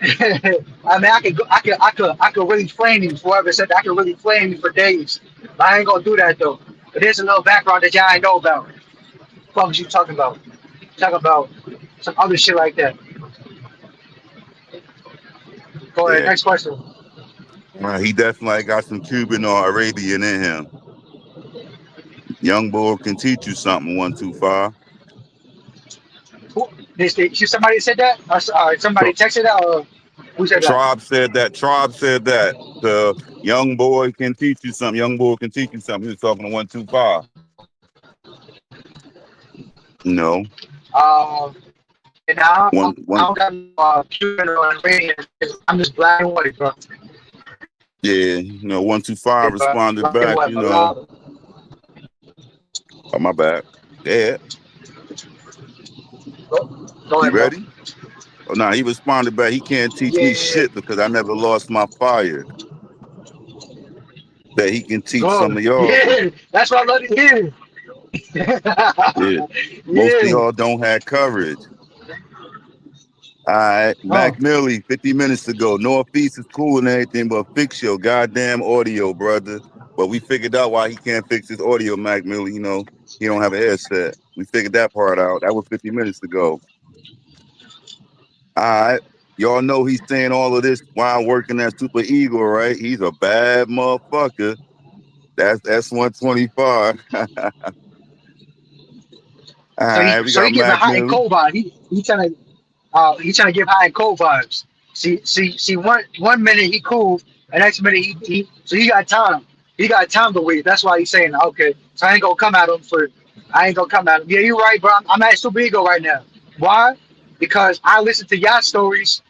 [SPEAKER 14] I mean, I could really flame him. Whoever said that, I could really flame him for days. But I ain't gonna do that though. But there's a little background that y'all ain't know about. What was you talking about? Talking about some other shit like that. Go ahead.
[SPEAKER 13] Yeah.
[SPEAKER 14] Next question.
[SPEAKER 13] He definitely got some Cuban or Arabian in him. Young boy can teach you something, 125.
[SPEAKER 14] Somebody said that? Or somebody texted that? Or who said that?
[SPEAKER 13] Tribe said that. Tribe said that. The young boy can teach you something. Young boy can teach you something. He was talking to 125. No.
[SPEAKER 14] And I
[SPEAKER 13] One.
[SPEAKER 14] don't got Cuban or Iranian. I'm just black and white, bro.
[SPEAKER 13] Yeah. 125 responded
[SPEAKER 14] Black and
[SPEAKER 13] back.
[SPEAKER 14] white,
[SPEAKER 13] Oh, my bad. Yeah.
[SPEAKER 14] Go
[SPEAKER 13] You
[SPEAKER 14] ahead, bro.
[SPEAKER 13] ready? Oh, no, he responded back. He can't teach me shit because I never lost my fire. That he can teach some of y'all.
[SPEAKER 14] Yeah, that's what I love to hear.
[SPEAKER 13] Yeah. Most of y'all don't have courage. All right, Mac Millie, 50 minutes ago. Northeast is cool and everything, but fix your goddamn audio, brother. But we figured out why he can't fix his audio, Mac Millie. He don't have a headset. We figured that part out. That was 50 minutes ago. All right. Y'all know he's saying all of this while working at Super Eagle, right? He's a bad motherfucker. That's 125. All right, we
[SPEAKER 14] So he
[SPEAKER 13] got
[SPEAKER 14] giving
[SPEAKER 13] Mac
[SPEAKER 14] hot and
[SPEAKER 13] Millie.
[SPEAKER 14] cold vibes. He trying to give hot and cold vibes. See. One minute he cool, And next minute, so he got time. He got time to wait. That's why he's saying, okay, so I ain't gonna come at him for. I ain't gonna come at him. Yeah, you're right, bro. I'm at super ego right now. Why? Because I listen to y'all stories.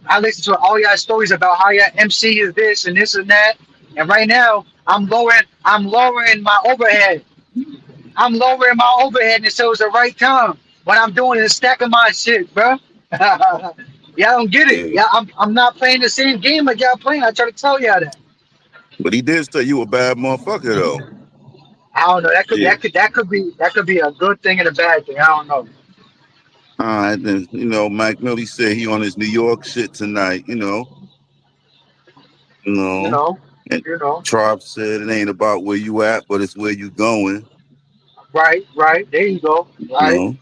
[SPEAKER 14] I listen to all y'all stories about how y'all MC is this and this and that. And right now, I'm lowering my overhead. I'm lowering my overhead until it's the right time. What I'm doing is stacking my shit, bro. Y'all don't get it.
[SPEAKER 13] Yeah.
[SPEAKER 14] Yeah, I'm not playing the same game like y'all playing. I try to tell y'all that.
[SPEAKER 13] But he did say you a bad motherfucker though.
[SPEAKER 14] I don't know. That could
[SPEAKER 13] Yeah.
[SPEAKER 14] that could that could be that could be a good thing and a bad thing. I don't know.
[SPEAKER 13] All right, then Mike Millie said he on his New York shit tonight. You
[SPEAKER 14] You
[SPEAKER 13] know,
[SPEAKER 14] know,
[SPEAKER 13] and
[SPEAKER 14] you know.
[SPEAKER 13] Trop said it ain't about where you at, but it's where you going.
[SPEAKER 14] Right. There you go.
[SPEAKER 13] You
[SPEAKER 14] Right,
[SPEAKER 13] know,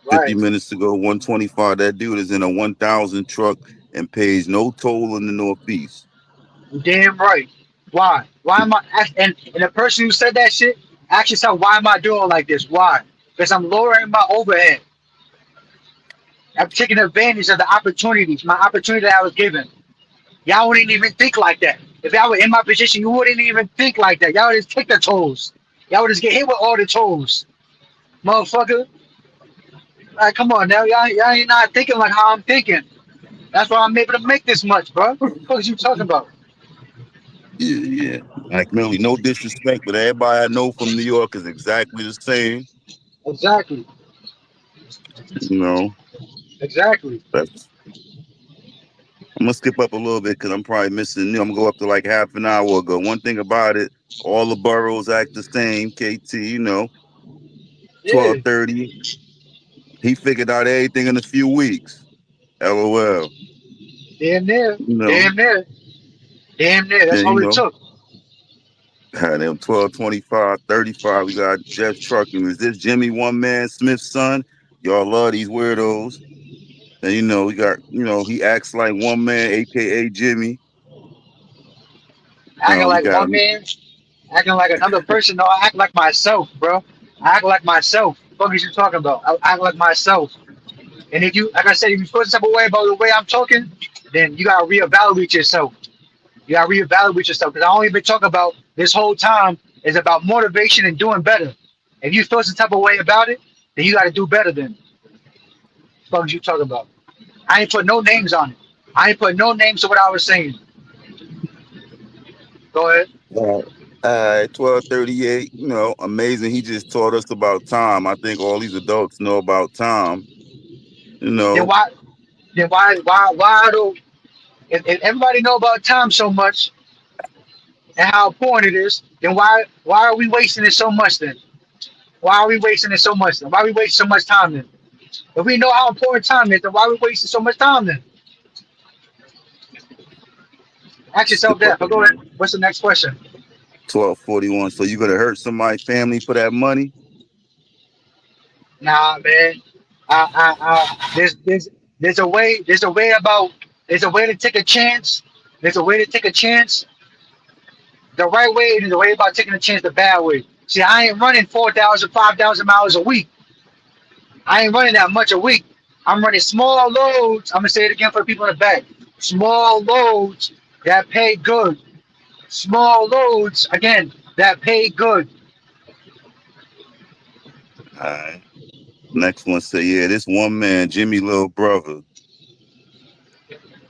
[SPEAKER 13] 50
[SPEAKER 14] right.
[SPEAKER 13] minutes to go, 125. That dude is in a 1,000 truck and pays no toll in the Northeast.
[SPEAKER 14] You damn right. Why? Why am I? And the person who said that shit actually said, "Why am I doing like this? Why? Because I'm lowering my overhead. I'm taking advantage of the opportunities, my opportunity that I was given. Y'all wouldn't even think like that. If y'all were in my position, you wouldn't even think like that. Y'all would just take the tolls. Y'all would just get hit with all the tolls, motherfucker. Like, come on now, y'all ain't not thinking like how I'm thinking. That's why I'm able to make this much, bro. What are you talking about?
[SPEAKER 13] Yeah. Mike Millie, no disrespect, but everybody I know from New York is exactly the same.
[SPEAKER 14] Exactly,
[SPEAKER 13] You know,
[SPEAKER 14] exactly.
[SPEAKER 13] that's I'm gonna skip up a little bit because I'm probably missing. I'm gonna go up to like half an hour ago. One thing about it, all the boroughs act the same. KT,
[SPEAKER 14] Yeah,
[SPEAKER 13] 12:30. He figured out everything in a few weeks. LOL.
[SPEAKER 14] damn near,
[SPEAKER 13] You know,
[SPEAKER 14] damn near, damn near. That's
[SPEAKER 13] then
[SPEAKER 14] all it took.
[SPEAKER 13] had them 12:25, 35. We got Jeff Trucking. Is this Jimmy One Man Smith's son? Y'all love these weirdos. And we got, he acts like one man, aka Jimmy.
[SPEAKER 14] Acting
[SPEAKER 13] We
[SPEAKER 14] like
[SPEAKER 13] got
[SPEAKER 14] one
[SPEAKER 13] him.
[SPEAKER 14] man, acting like another person. No, I act like myself, bro. I act like myself. What are you talking about? I act like myself. And if you, like I said, if you feel some type of way about the way I'm talking, then you gotta reevaluate yourself. You gotta reevaluate yourself because I only been talking about this whole time is about motivation and doing better. If you feel some type of way about it, then you gotta do better. Then what are you talking about? I ain't put no names on it. I ain't put no names to what I was saying. Go ahead.
[SPEAKER 13] 12:38. Amazing. He just taught us about time. I think all these adults know about time. You
[SPEAKER 14] Then
[SPEAKER 13] know,
[SPEAKER 14] why? Then why do? If everybody know about time so much and how important it is, then why are we wasting it so much then? Why are we wasting it so much then? Why are we wasting so much time then? If we know how important time is, then why are we wasting so much time then? Ask yourself
[SPEAKER 13] skip up
[SPEAKER 14] that. But go ahead.
[SPEAKER 13] again.
[SPEAKER 14] What's the next question?
[SPEAKER 13] 12:41. So you gonna hurt somebody's family for that money?
[SPEAKER 14] Nah, man. There's a way. There's a way to take a chance. There's a way to take a chance the right way, and there's a way about taking a chance the bad way. See, I ain't running 4,000, 5,000 miles a week. I ain't running that much a week. I'm running small loads. I'm gonna say it again for the people in the back. Small loads that pay good. Small loads again that pay good.
[SPEAKER 13] All right. Next one say, yeah, this one man, Jimmy little brother.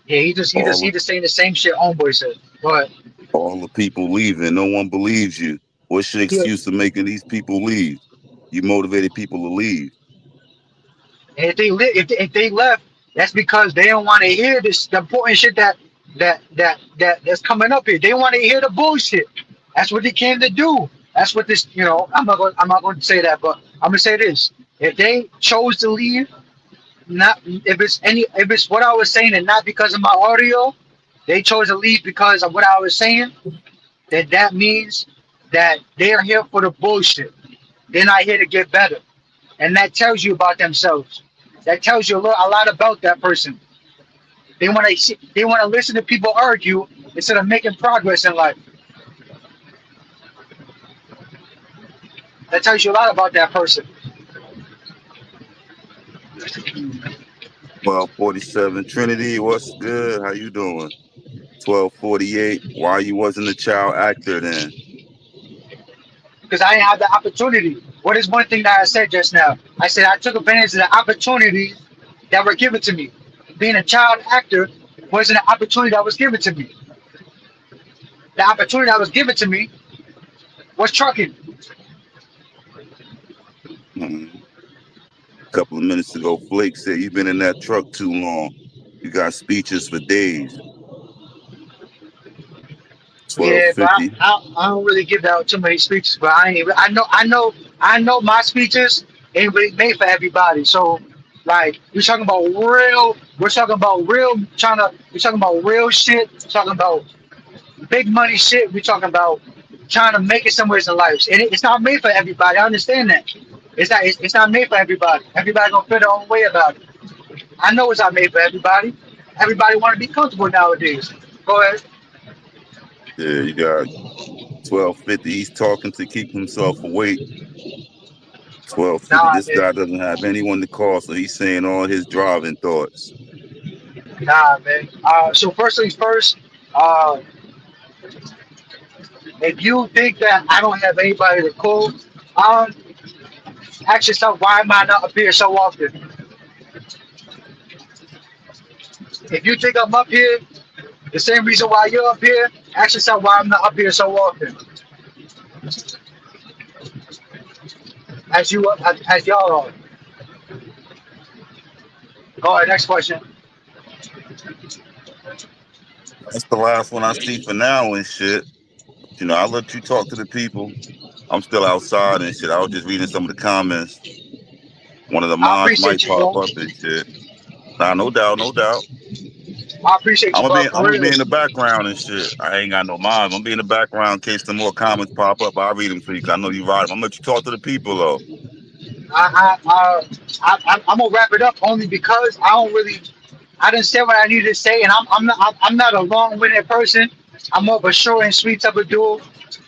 [SPEAKER 14] Yeah, he just saying the same shit homeboy said. But
[SPEAKER 13] All the people leaving. No one believes you. What's your
[SPEAKER 14] he,
[SPEAKER 13] excuse for making these people leave? You motivated people to leave.
[SPEAKER 14] if they left, that's because they don't want to hear this the important shit that's coming up here. They want to hear the bullshit. That's what they came to do. That's what this. I'm not going to say that, but I'm gonna say this. If they chose to leave, not if it's what I was saying and not because of my audio, they chose to leave because of what I was saying. That means that they are here for the bullshit. They're not here to get better, and that tells you about themselves. That tells you a lot about that person. They want to listen to people argue instead of making progress in life. That tells you a lot about that person.
[SPEAKER 13] 12:47. Trinity, what's good? How you doing? 1248. Why you wasn't a child actor then?
[SPEAKER 14] Because I didn't have the opportunity. What is one thing that I said just now? I said I took advantage of the opportunities that were given to me. Being a child actor wasn't an opportunity that was given to me. The opportunity that was given to me was trucking.
[SPEAKER 13] A couple of minutes ago, Flake said you've been in that truck too long. You got speeches for days.
[SPEAKER 14] Yeah, but
[SPEAKER 13] 1250.
[SPEAKER 14] I don't really give out too many speeches. But I know my speeches ain't really made for everybody. So like we're talking about real we're talking about real shit. We're talking about big money shit. We're talking about trying to make it somewhere in life. And it's not made for everybody. I understand that. It's not made for everybody. Everybody gonna feel their own way about it. I know it's not made for everybody. Everybody want to be comfortable nowadays. Go ahead.
[SPEAKER 13] Yeah, you got 1250. He's talking to keep himself awake. 1250.
[SPEAKER 14] Nah,
[SPEAKER 13] This guy
[SPEAKER 14] man.
[SPEAKER 13] doesn't have anyone to call, so he's saying all his driving thoughts.
[SPEAKER 14] Nah, man. So first things first, uh, if you think that I don't have anybody to call, um, ask yourself why am I not up here so often? If you think I'm up here, the same reason why you're up here, ask yourself why I'm not up here so often. As y'all are. Go ahead, next question.
[SPEAKER 13] That's the last one I see for now and shit. You know, I'll let you talk to the people. I'm still outside and shit. I was just reading some of the comments. One of the
[SPEAKER 14] I
[SPEAKER 13] mods might
[SPEAKER 14] appreciate you,
[SPEAKER 13] pop
[SPEAKER 14] bro.
[SPEAKER 13] up and shit. Nah, no doubt, no doubt.
[SPEAKER 14] I appreciate
[SPEAKER 13] I'm
[SPEAKER 14] you,
[SPEAKER 13] gonna
[SPEAKER 14] bro,
[SPEAKER 13] be
[SPEAKER 14] for
[SPEAKER 13] I'm gonna be
[SPEAKER 14] real.
[SPEAKER 13] in the background and shit. I ain't got no mods. I'm gonna be in the background in case some more comments pop up. I'll read them for you. 'Cause I know you right. I'm gonna let you talk to the people though.
[SPEAKER 14] I'm gonna wrap it up only because I didn't say what I needed to say, and I'm not a long-winded person. I'm more of a short and sweet type of dude.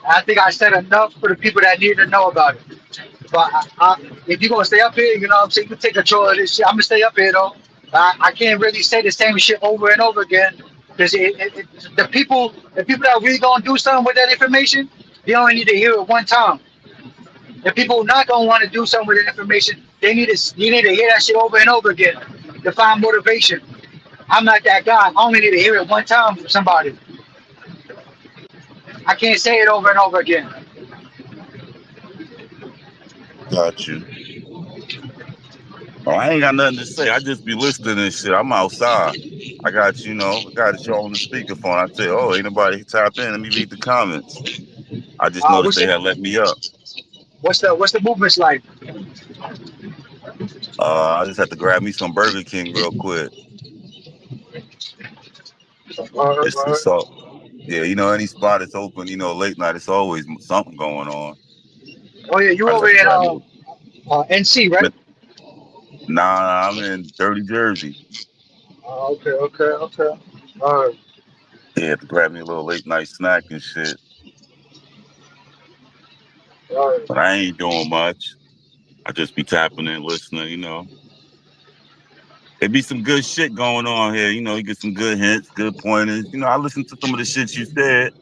[SPEAKER 14] I think I said enough for the people that need to know about it. But if you're gonna stay up here, you know what I'm saying, you can take control of this shit. I'm gonna stay up here though. I can't really say the same shit over and over again because the people that really gonna do something with that information, they only need to hear it one time. The people not gonna want to do something with that information, you need to hear that shit over and over again to find motivation. I'm not that guy. I only need to hear it one time from somebody. I can't say it over and over again.
[SPEAKER 13] Got you. Oh, I ain't got nothing to say. I just be listening and shit. I'm outside. I got I got y'all on the speakerphone. I say, oh, ain't nobody tap in. Let me read the comments. I just noticed
[SPEAKER 14] What's
[SPEAKER 13] they
[SPEAKER 14] the
[SPEAKER 13] had let me up.
[SPEAKER 14] what's the movements like?
[SPEAKER 13] I just had to grab me some Burger King real quick. It's all yeah, any spot that's open, late night, it's always something going on.
[SPEAKER 14] Oh yeah, you
[SPEAKER 13] I just
[SPEAKER 14] over
[SPEAKER 13] had to
[SPEAKER 14] in
[SPEAKER 13] grab me.
[SPEAKER 14] NC, right?
[SPEAKER 13] But nah, I'm in dirty Jersey.
[SPEAKER 14] Okay. All right.
[SPEAKER 13] Yeah, had to grab me a little late night snack and shit.
[SPEAKER 14] All right.
[SPEAKER 13] But I ain't doing much. I just be tapping in, listening. There be some good shit going on here. You get some good hints, good pointers. I listened to some of the shit you said.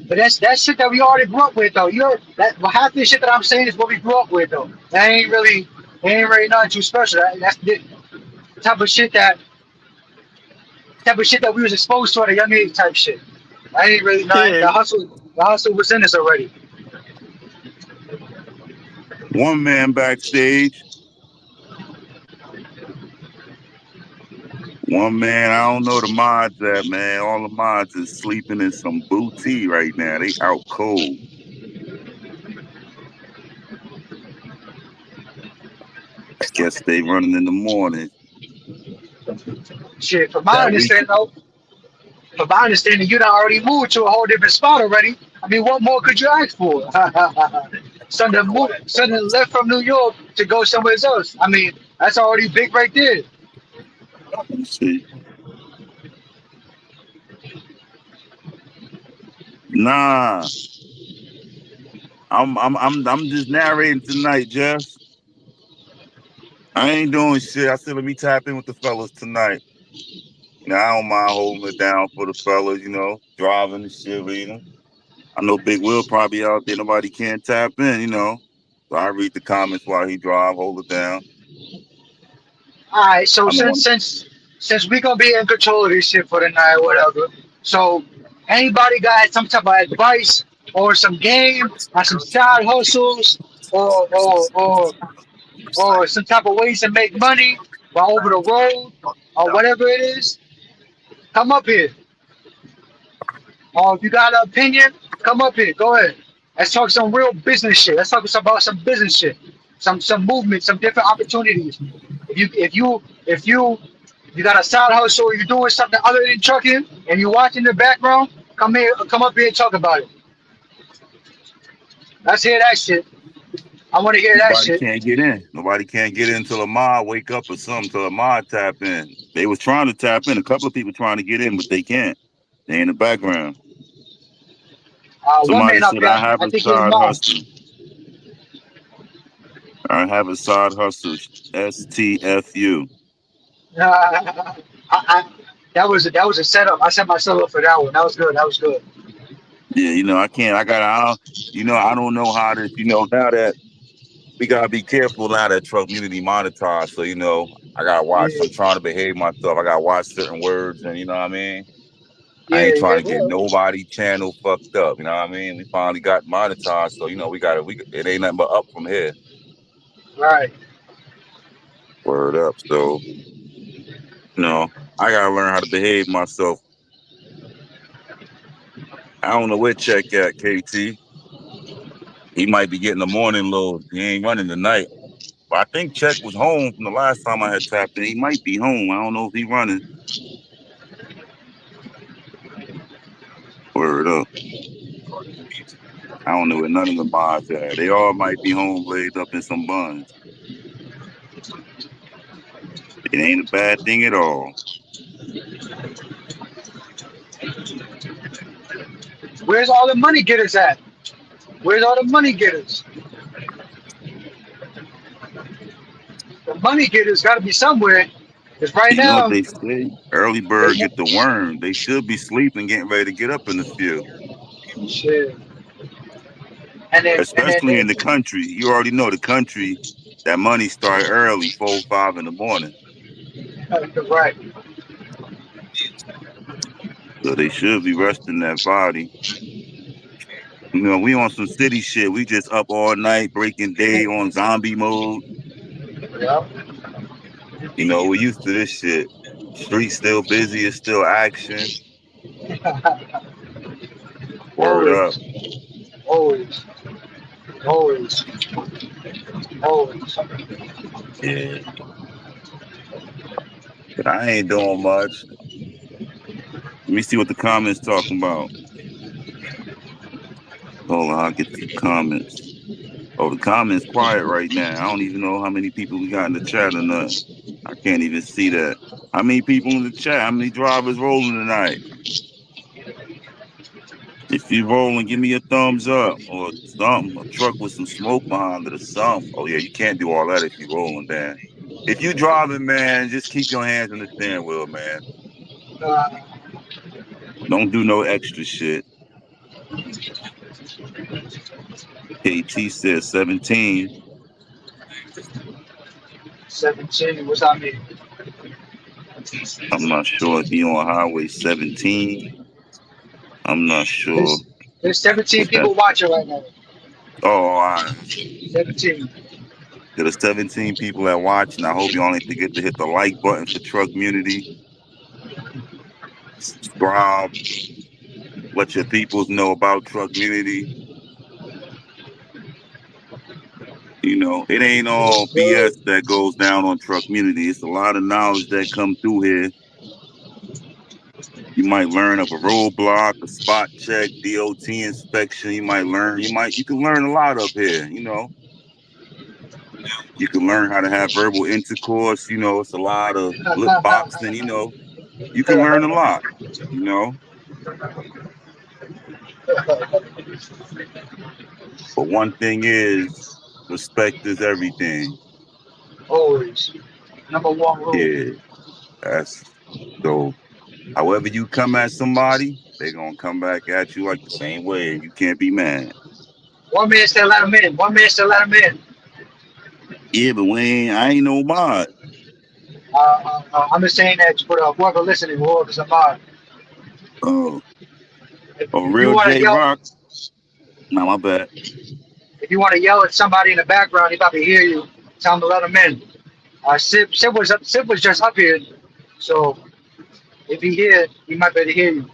[SPEAKER 14] But that's shit that we already grew up with though. Well, half the shit that I'm saying is what we grew up with though. That ain't really nothing too special. That's the type of shit that we was exposed to at a young age type shit. I ain't really nothing.
[SPEAKER 13] Yeah.
[SPEAKER 14] The hustle was in us already.
[SPEAKER 13] One man backstage. One man, I don't know the mods that man. All the mods is sleeping in some booty right now. They out cold. I guess they running in the morning.
[SPEAKER 14] Shit,
[SPEAKER 13] That week.
[SPEAKER 14] from my understanding, you done already moved to a whole different spot already. I mean, what more could you ask for? Something left from New York to go somewhere else. I mean, that's already big right there.
[SPEAKER 13] Let me see. Nah. I'm just narrating tonight, Jeff. I ain't doing shit. I said let me tap in with the fellas tonight. Now I don't mind holding it down for the fellas, driving the shit, reading. I know Big Will probably out there. Nobody can't tap in. So I read the comments while he drive, hold it down.
[SPEAKER 14] All right, so
[SPEAKER 13] I'm the one.
[SPEAKER 14] since we gonna be in control of this shit for the night or whatever, so anybody got some type of advice or some game or some side hustles or some type of ways to make money while over the road or whatever it is, come up here. Or if you got an opinion, come up here. Go ahead. Let's talk some real business shit. Let's talk about some business shit, some movement, some different opportunities. If you got a side hustle, or you're doing something other than trucking, and you're watching the background, come up here and talk about it. Let's hear that shit. I want to hear that
[SPEAKER 13] Nobody
[SPEAKER 14] shit.
[SPEAKER 13] can't get in. Nobody can't get in until a mob wake up or something, until a mob tap in. They was trying to tap in. A couple of people trying to get in, but they can't. They in the background.
[SPEAKER 14] One
[SPEAKER 13] Somebody
[SPEAKER 14] man up
[SPEAKER 13] said,
[SPEAKER 14] here,
[SPEAKER 13] I have
[SPEAKER 14] I
[SPEAKER 13] a
[SPEAKER 14] think he's
[SPEAKER 13] side
[SPEAKER 14] mom.
[SPEAKER 13] hustle. I have a side hustle. STFU.
[SPEAKER 14] That was a setup. I set myself up for that one. That was good. That was good.
[SPEAKER 13] Yeah, I can't. I don't know how to, now that we got to be careful now that truck community monetized. So, I got to watch.
[SPEAKER 14] Yeah,
[SPEAKER 13] I'm trying to behave myself. I got to watch certain words and, you know what I mean? I
[SPEAKER 14] yeah,
[SPEAKER 13] ain't trying
[SPEAKER 14] yeah.
[SPEAKER 13] to get nobody channel fucked up. You know what I mean? We finally got monetized. So, it ain't nothing but up from here.
[SPEAKER 14] Right.
[SPEAKER 13] Word up. So, I got to learn how to behave myself. I don't know where Check at, KT. He might be getting the morning load. He ain't running tonight. But I think Check was home from the last time I had tapped in. He might be home. I don't know if he running. Word up. I don't know where none of the mods are. They all might be home laid up in some buns. It ain't a bad thing at all.
[SPEAKER 14] Where's all the money getters at? Where's all the money getters? The money getters got to be somewhere. Because right
[SPEAKER 13] You know what
[SPEAKER 14] now,
[SPEAKER 13] they say? Early bird get the worm. They should be sleeping, getting ready to get up in the field.
[SPEAKER 14] shit. And then
[SPEAKER 13] Especially in the country. You already know the country, that money start early, 4, 5 in the morning.
[SPEAKER 14] right.
[SPEAKER 13] So they should be resting that body. We on some city shit. We just up all night, breaking day on zombie mode.
[SPEAKER 14] Yeah.
[SPEAKER 13] We used to this shit. Street still busy. It's still action. Word up.
[SPEAKER 14] Always. Always. Always.
[SPEAKER 13] Yeah. But I ain't doing much. Let me see what the comments talking about. Hold on, I'll get the comments. Oh, the comments quiet right now. I don't even know how many people we got in the chat or not. I can't even see that. How many people in the chat? How many drivers rolling tonight? If you rolling, give me a thumbs up or something. A truck with some smoke behind it or something. Oh yeah, you can't do all that if you rolling, Dan. If you driving, man, just keep your hands on the steering wheel, man. Don't do no extra shit. KT says 17.
[SPEAKER 14] 17. What's that mean?
[SPEAKER 13] I'm not sure if he on Highway 17. I'm not sure.
[SPEAKER 14] There's 17
[SPEAKER 13] What that?
[SPEAKER 14] people watching right now.
[SPEAKER 13] Oh, all right.
[SPEAKER 14] 17.
[SPEAKER 13] To the 17 people that watch, and I hope you only forget to hit the like button for Truck Community. Subscribe. Let your peoples know about Truck Community. It ain't all BS that goes down on Truck Community. It's a lot of knowledge that come through here. You might learn of a roadblock, a spot check, DOT inspection. You can learn a lot up here, You can learn how to have verbal intercourse. It's a lot of lip boxing, You can learn a lot, But one thing is, respect is everything.
[SPEAKER 14] Always. Number one rule.
[SPEAKER 13] Yeah, that's dope. However you come at somebody, they're gonna come back at you like the same way. You can't be mad.
[SPEAKER 14] One man said let him in. One man said let him in.
[SPEAKER 13] Yeah, but I ain't no mod.
[SPEAKER 14] I'm just saying that for whoever listening, whoever's a mod.
[SPEAKER 13] Oh, a
[SPEAKER 14] If you
[SPEAKER 13] real
[SPEAKER 14] want to
[SPEAKER 13] J
[SPEAKER 14] yell,
[SPEAKER 13] Rock. Nah, my bad.
[SPEAKER 14] if you want to yell at somebody in the background, he probably hear you. Tell him to let him in. Sip was up. Sip was just up here, so if he here, he might better hear you.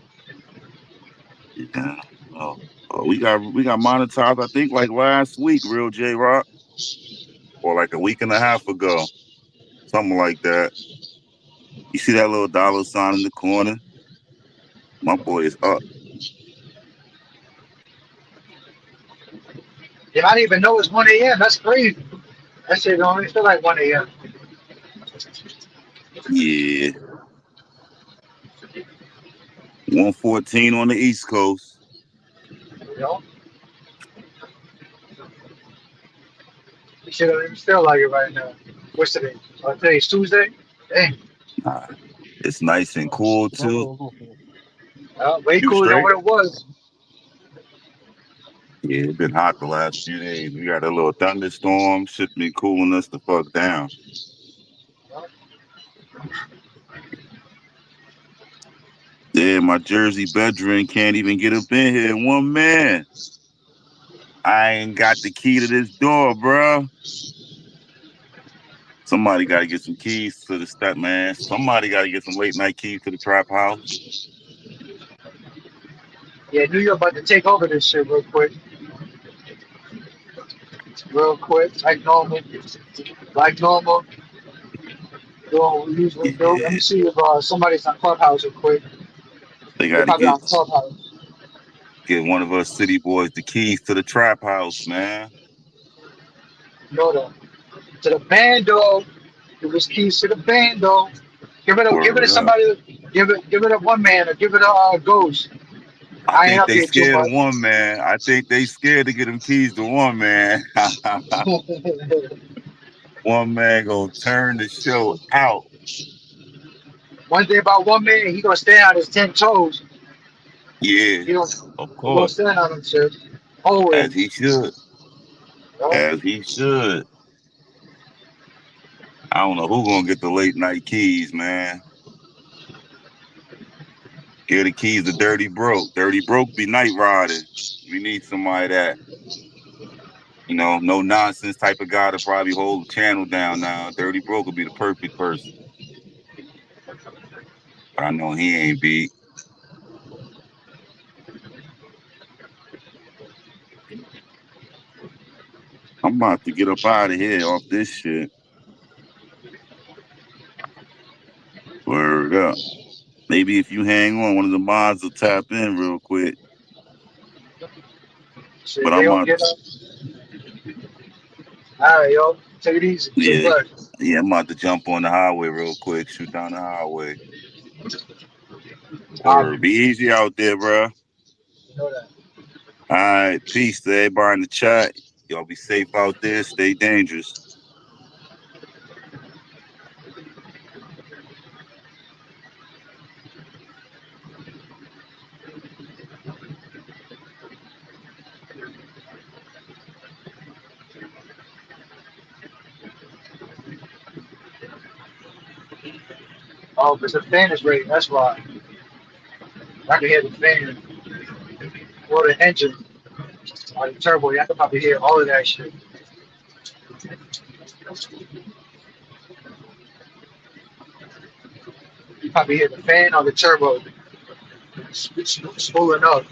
[SPEAKER 13] Yeah. Oh, we got monetized. I think like last week, real J Rock, or like a week and a half ago, something like that. You see that little dollar sign in the corner? My boy is up.
[SPEAKER 14] Yeah, I didn't even know it's 1 a.m. That's crazy. That shit don't even feel like 1 a.m.
[SPEAKER 13] Yeah, 114 on the East Coast.
[SPEAKER 14] You know, it shit don't even feel like it right now. What's today? Today's Tuesday. Dang.
[SPEAKER 13] Nah, it's nice and cool too.
[SPEAKER 14] Way
[SPEAKER 13] You
[SPEAKER 14] cooler than
[SPEAKER 13] straight?
[SPEAKER 14] what it was.
[SPEAKER 13] Yeah, it's been hot the last few days. We got a little thunderstorm. Should be cooling us the fuck down. Yeah, my Jersey veteran can't even get up in here. One man. I ain't got the key to this door, bro. Somebody got to get some keys to the step, man. Somebody got to get some late night keys to the trap house.
[SPEAKER 14] Yeah, New York about to take over this shit real quick. Real quick, like normal. Like normal. Usually do. Let
[SPEAKER 13] Yeah,
[SPEAKER 14] me see if somebody's on Clubhouse real quick.
[SPEAKER 13] they
[SPEAKER 14] They
[SPEAKER 13] got to
[SPEAKER 14] probably
[SPEAKER 13] get
[SPEAKER 14] on Clubhouse.
[SPEAKER 13] one of us city boys the keys to the trap house, man.
[SPEAKER 14] You know that. To the bando. Give us keys to the bando. Give it to
[SPEAKER 13] Word up.
[SPEAKER 14] somebody. Give it to one man or give it to Ghost.
[SPEAKER 13] I
[SPEAKER 14] I ain't
[SPEAKER 13] think
[SPEAKER 14] up
[SPEAKER 13] they
[SPEAKER 14] here too
[SPEAKER 13] scared of
[SPEAKER 14] much.
[SPEAKER 13] one man. I think they scared to get them keys to one man. One man gonna turn the show out.
[SPEAKER 14] One thing about one man, he gonna stand on his 10 toes.
[SPEAKER 13] Yeah,
[SPEAKER 14] He gonna,
[SPEAKER 13] of
[SPEAKER 14] he gonna
[SPEAKER 13] course.
[SPEAKER 14] stand on them shit.
[SPEAKER 13] As he
[SPEAKER 14] Always.
[SPEAKER 13] should.
[SPEAKER 14] You know?
[SPEAKER 13] As he should. I don't know who gonna get the late night keys, man. Give the keys to Dirty Broke. Dirty Broke be night riding. We need somebody that, no nonsense type of guy to probably hold the channel down now. Dirty Broke would be the perfect person. But I know he ain't beat. I'm about to get up out of here off this shit. Word up. Maybe if you hang on, one of the mods will tap in real quick.
[SPEAKER 14] Shit,
[SPEAKER 13] But
[SPEAKER 14] they
[SPEAKER 13] I'm
[SPEAKER 14] don't
[SPEAKER 13] about
[SPEAKER 14] get up. Alright, yo. Take it easy. Shit,
[SPEAKER 13] yeah.
[SPEAKER 14] but
[SPEAKER 13] Yeah, I'm about to jump on the highway real quick, shoot down the highway. Or be easy out there, bro.
[SPEAKER 14] you know that.
[SPEAKER 13] All right, peace to everybody in the chat. Y'all be safe out there. Stay dangerous.
[SPEAKER 14] Oh, because the fan is ready. That's why. I can hear the fan or the engine or the turbo. You can probably hear all of that shit. You probably hear the fan or the turbo spooling up.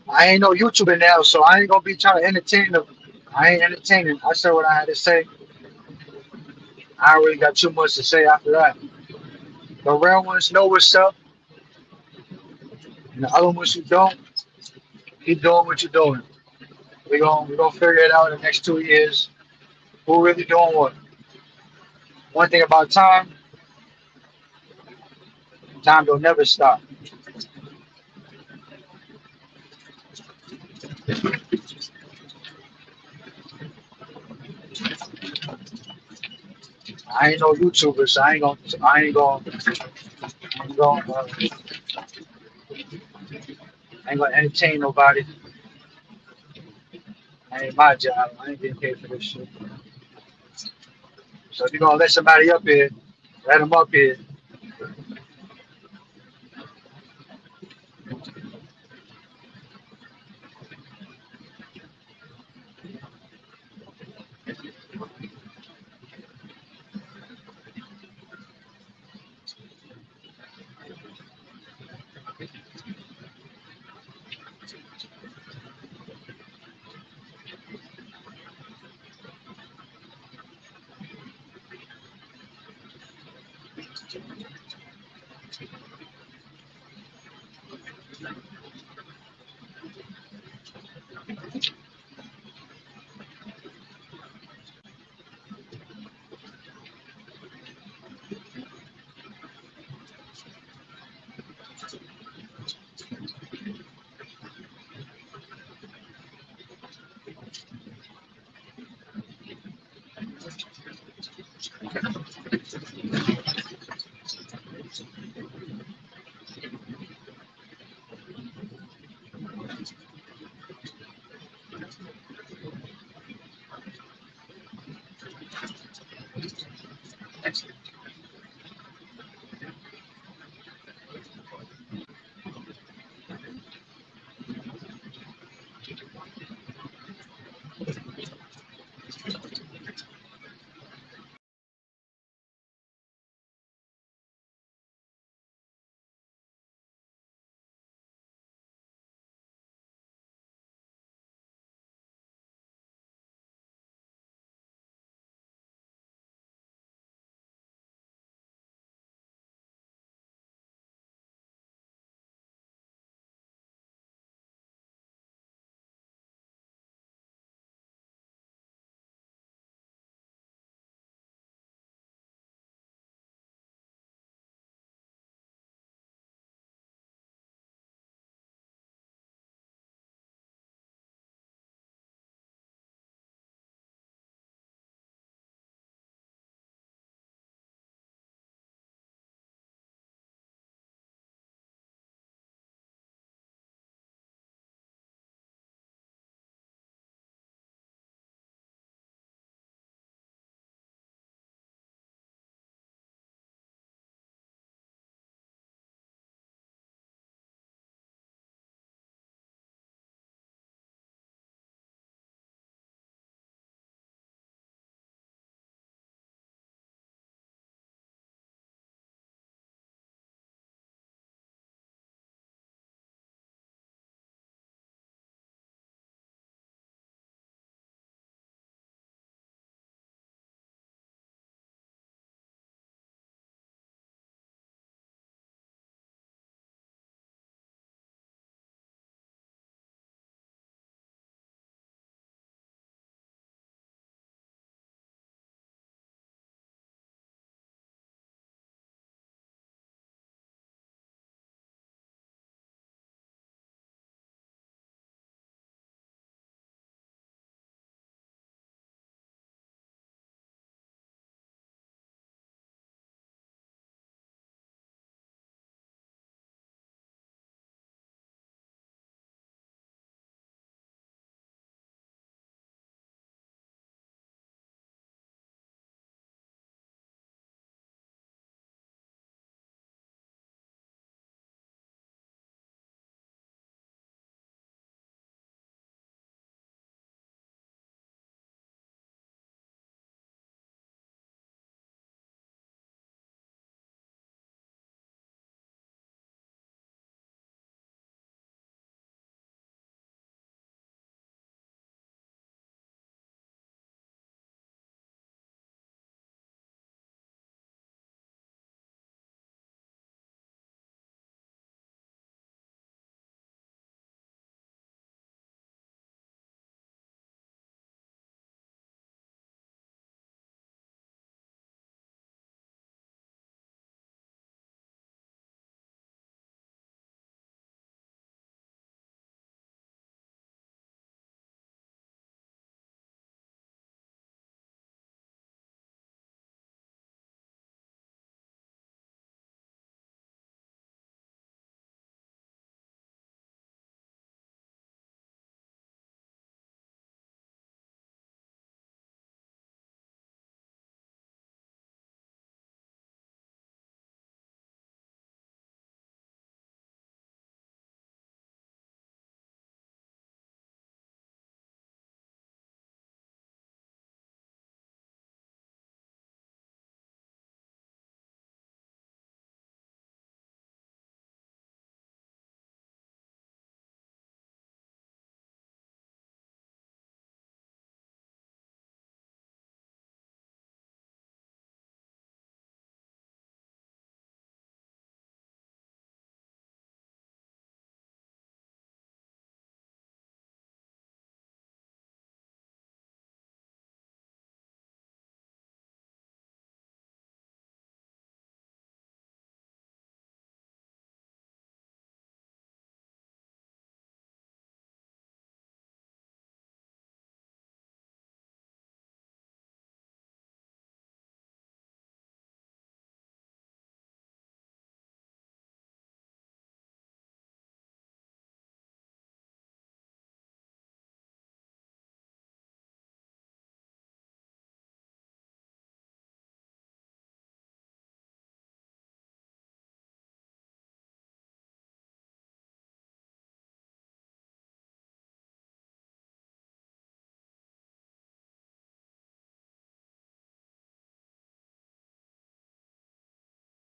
[SPEAKER 14] I ain't no YouTuber now, so I ain't gonna be trying to entertain them. I ain't entertaining. I said what I had to say. I already got too much to say after that. The real ones know what's up, and the other ones who don't, keep doing what you're doing. We gonna figure it out in the next 2 years. Who really doing what? One thing about time, time will never stop. I ain't no YouTuber, so I ain't gonna entertain nobody. That ain't my job. I ain't getting paid for this shit. So if you're gonna let somebody up here, let them up here.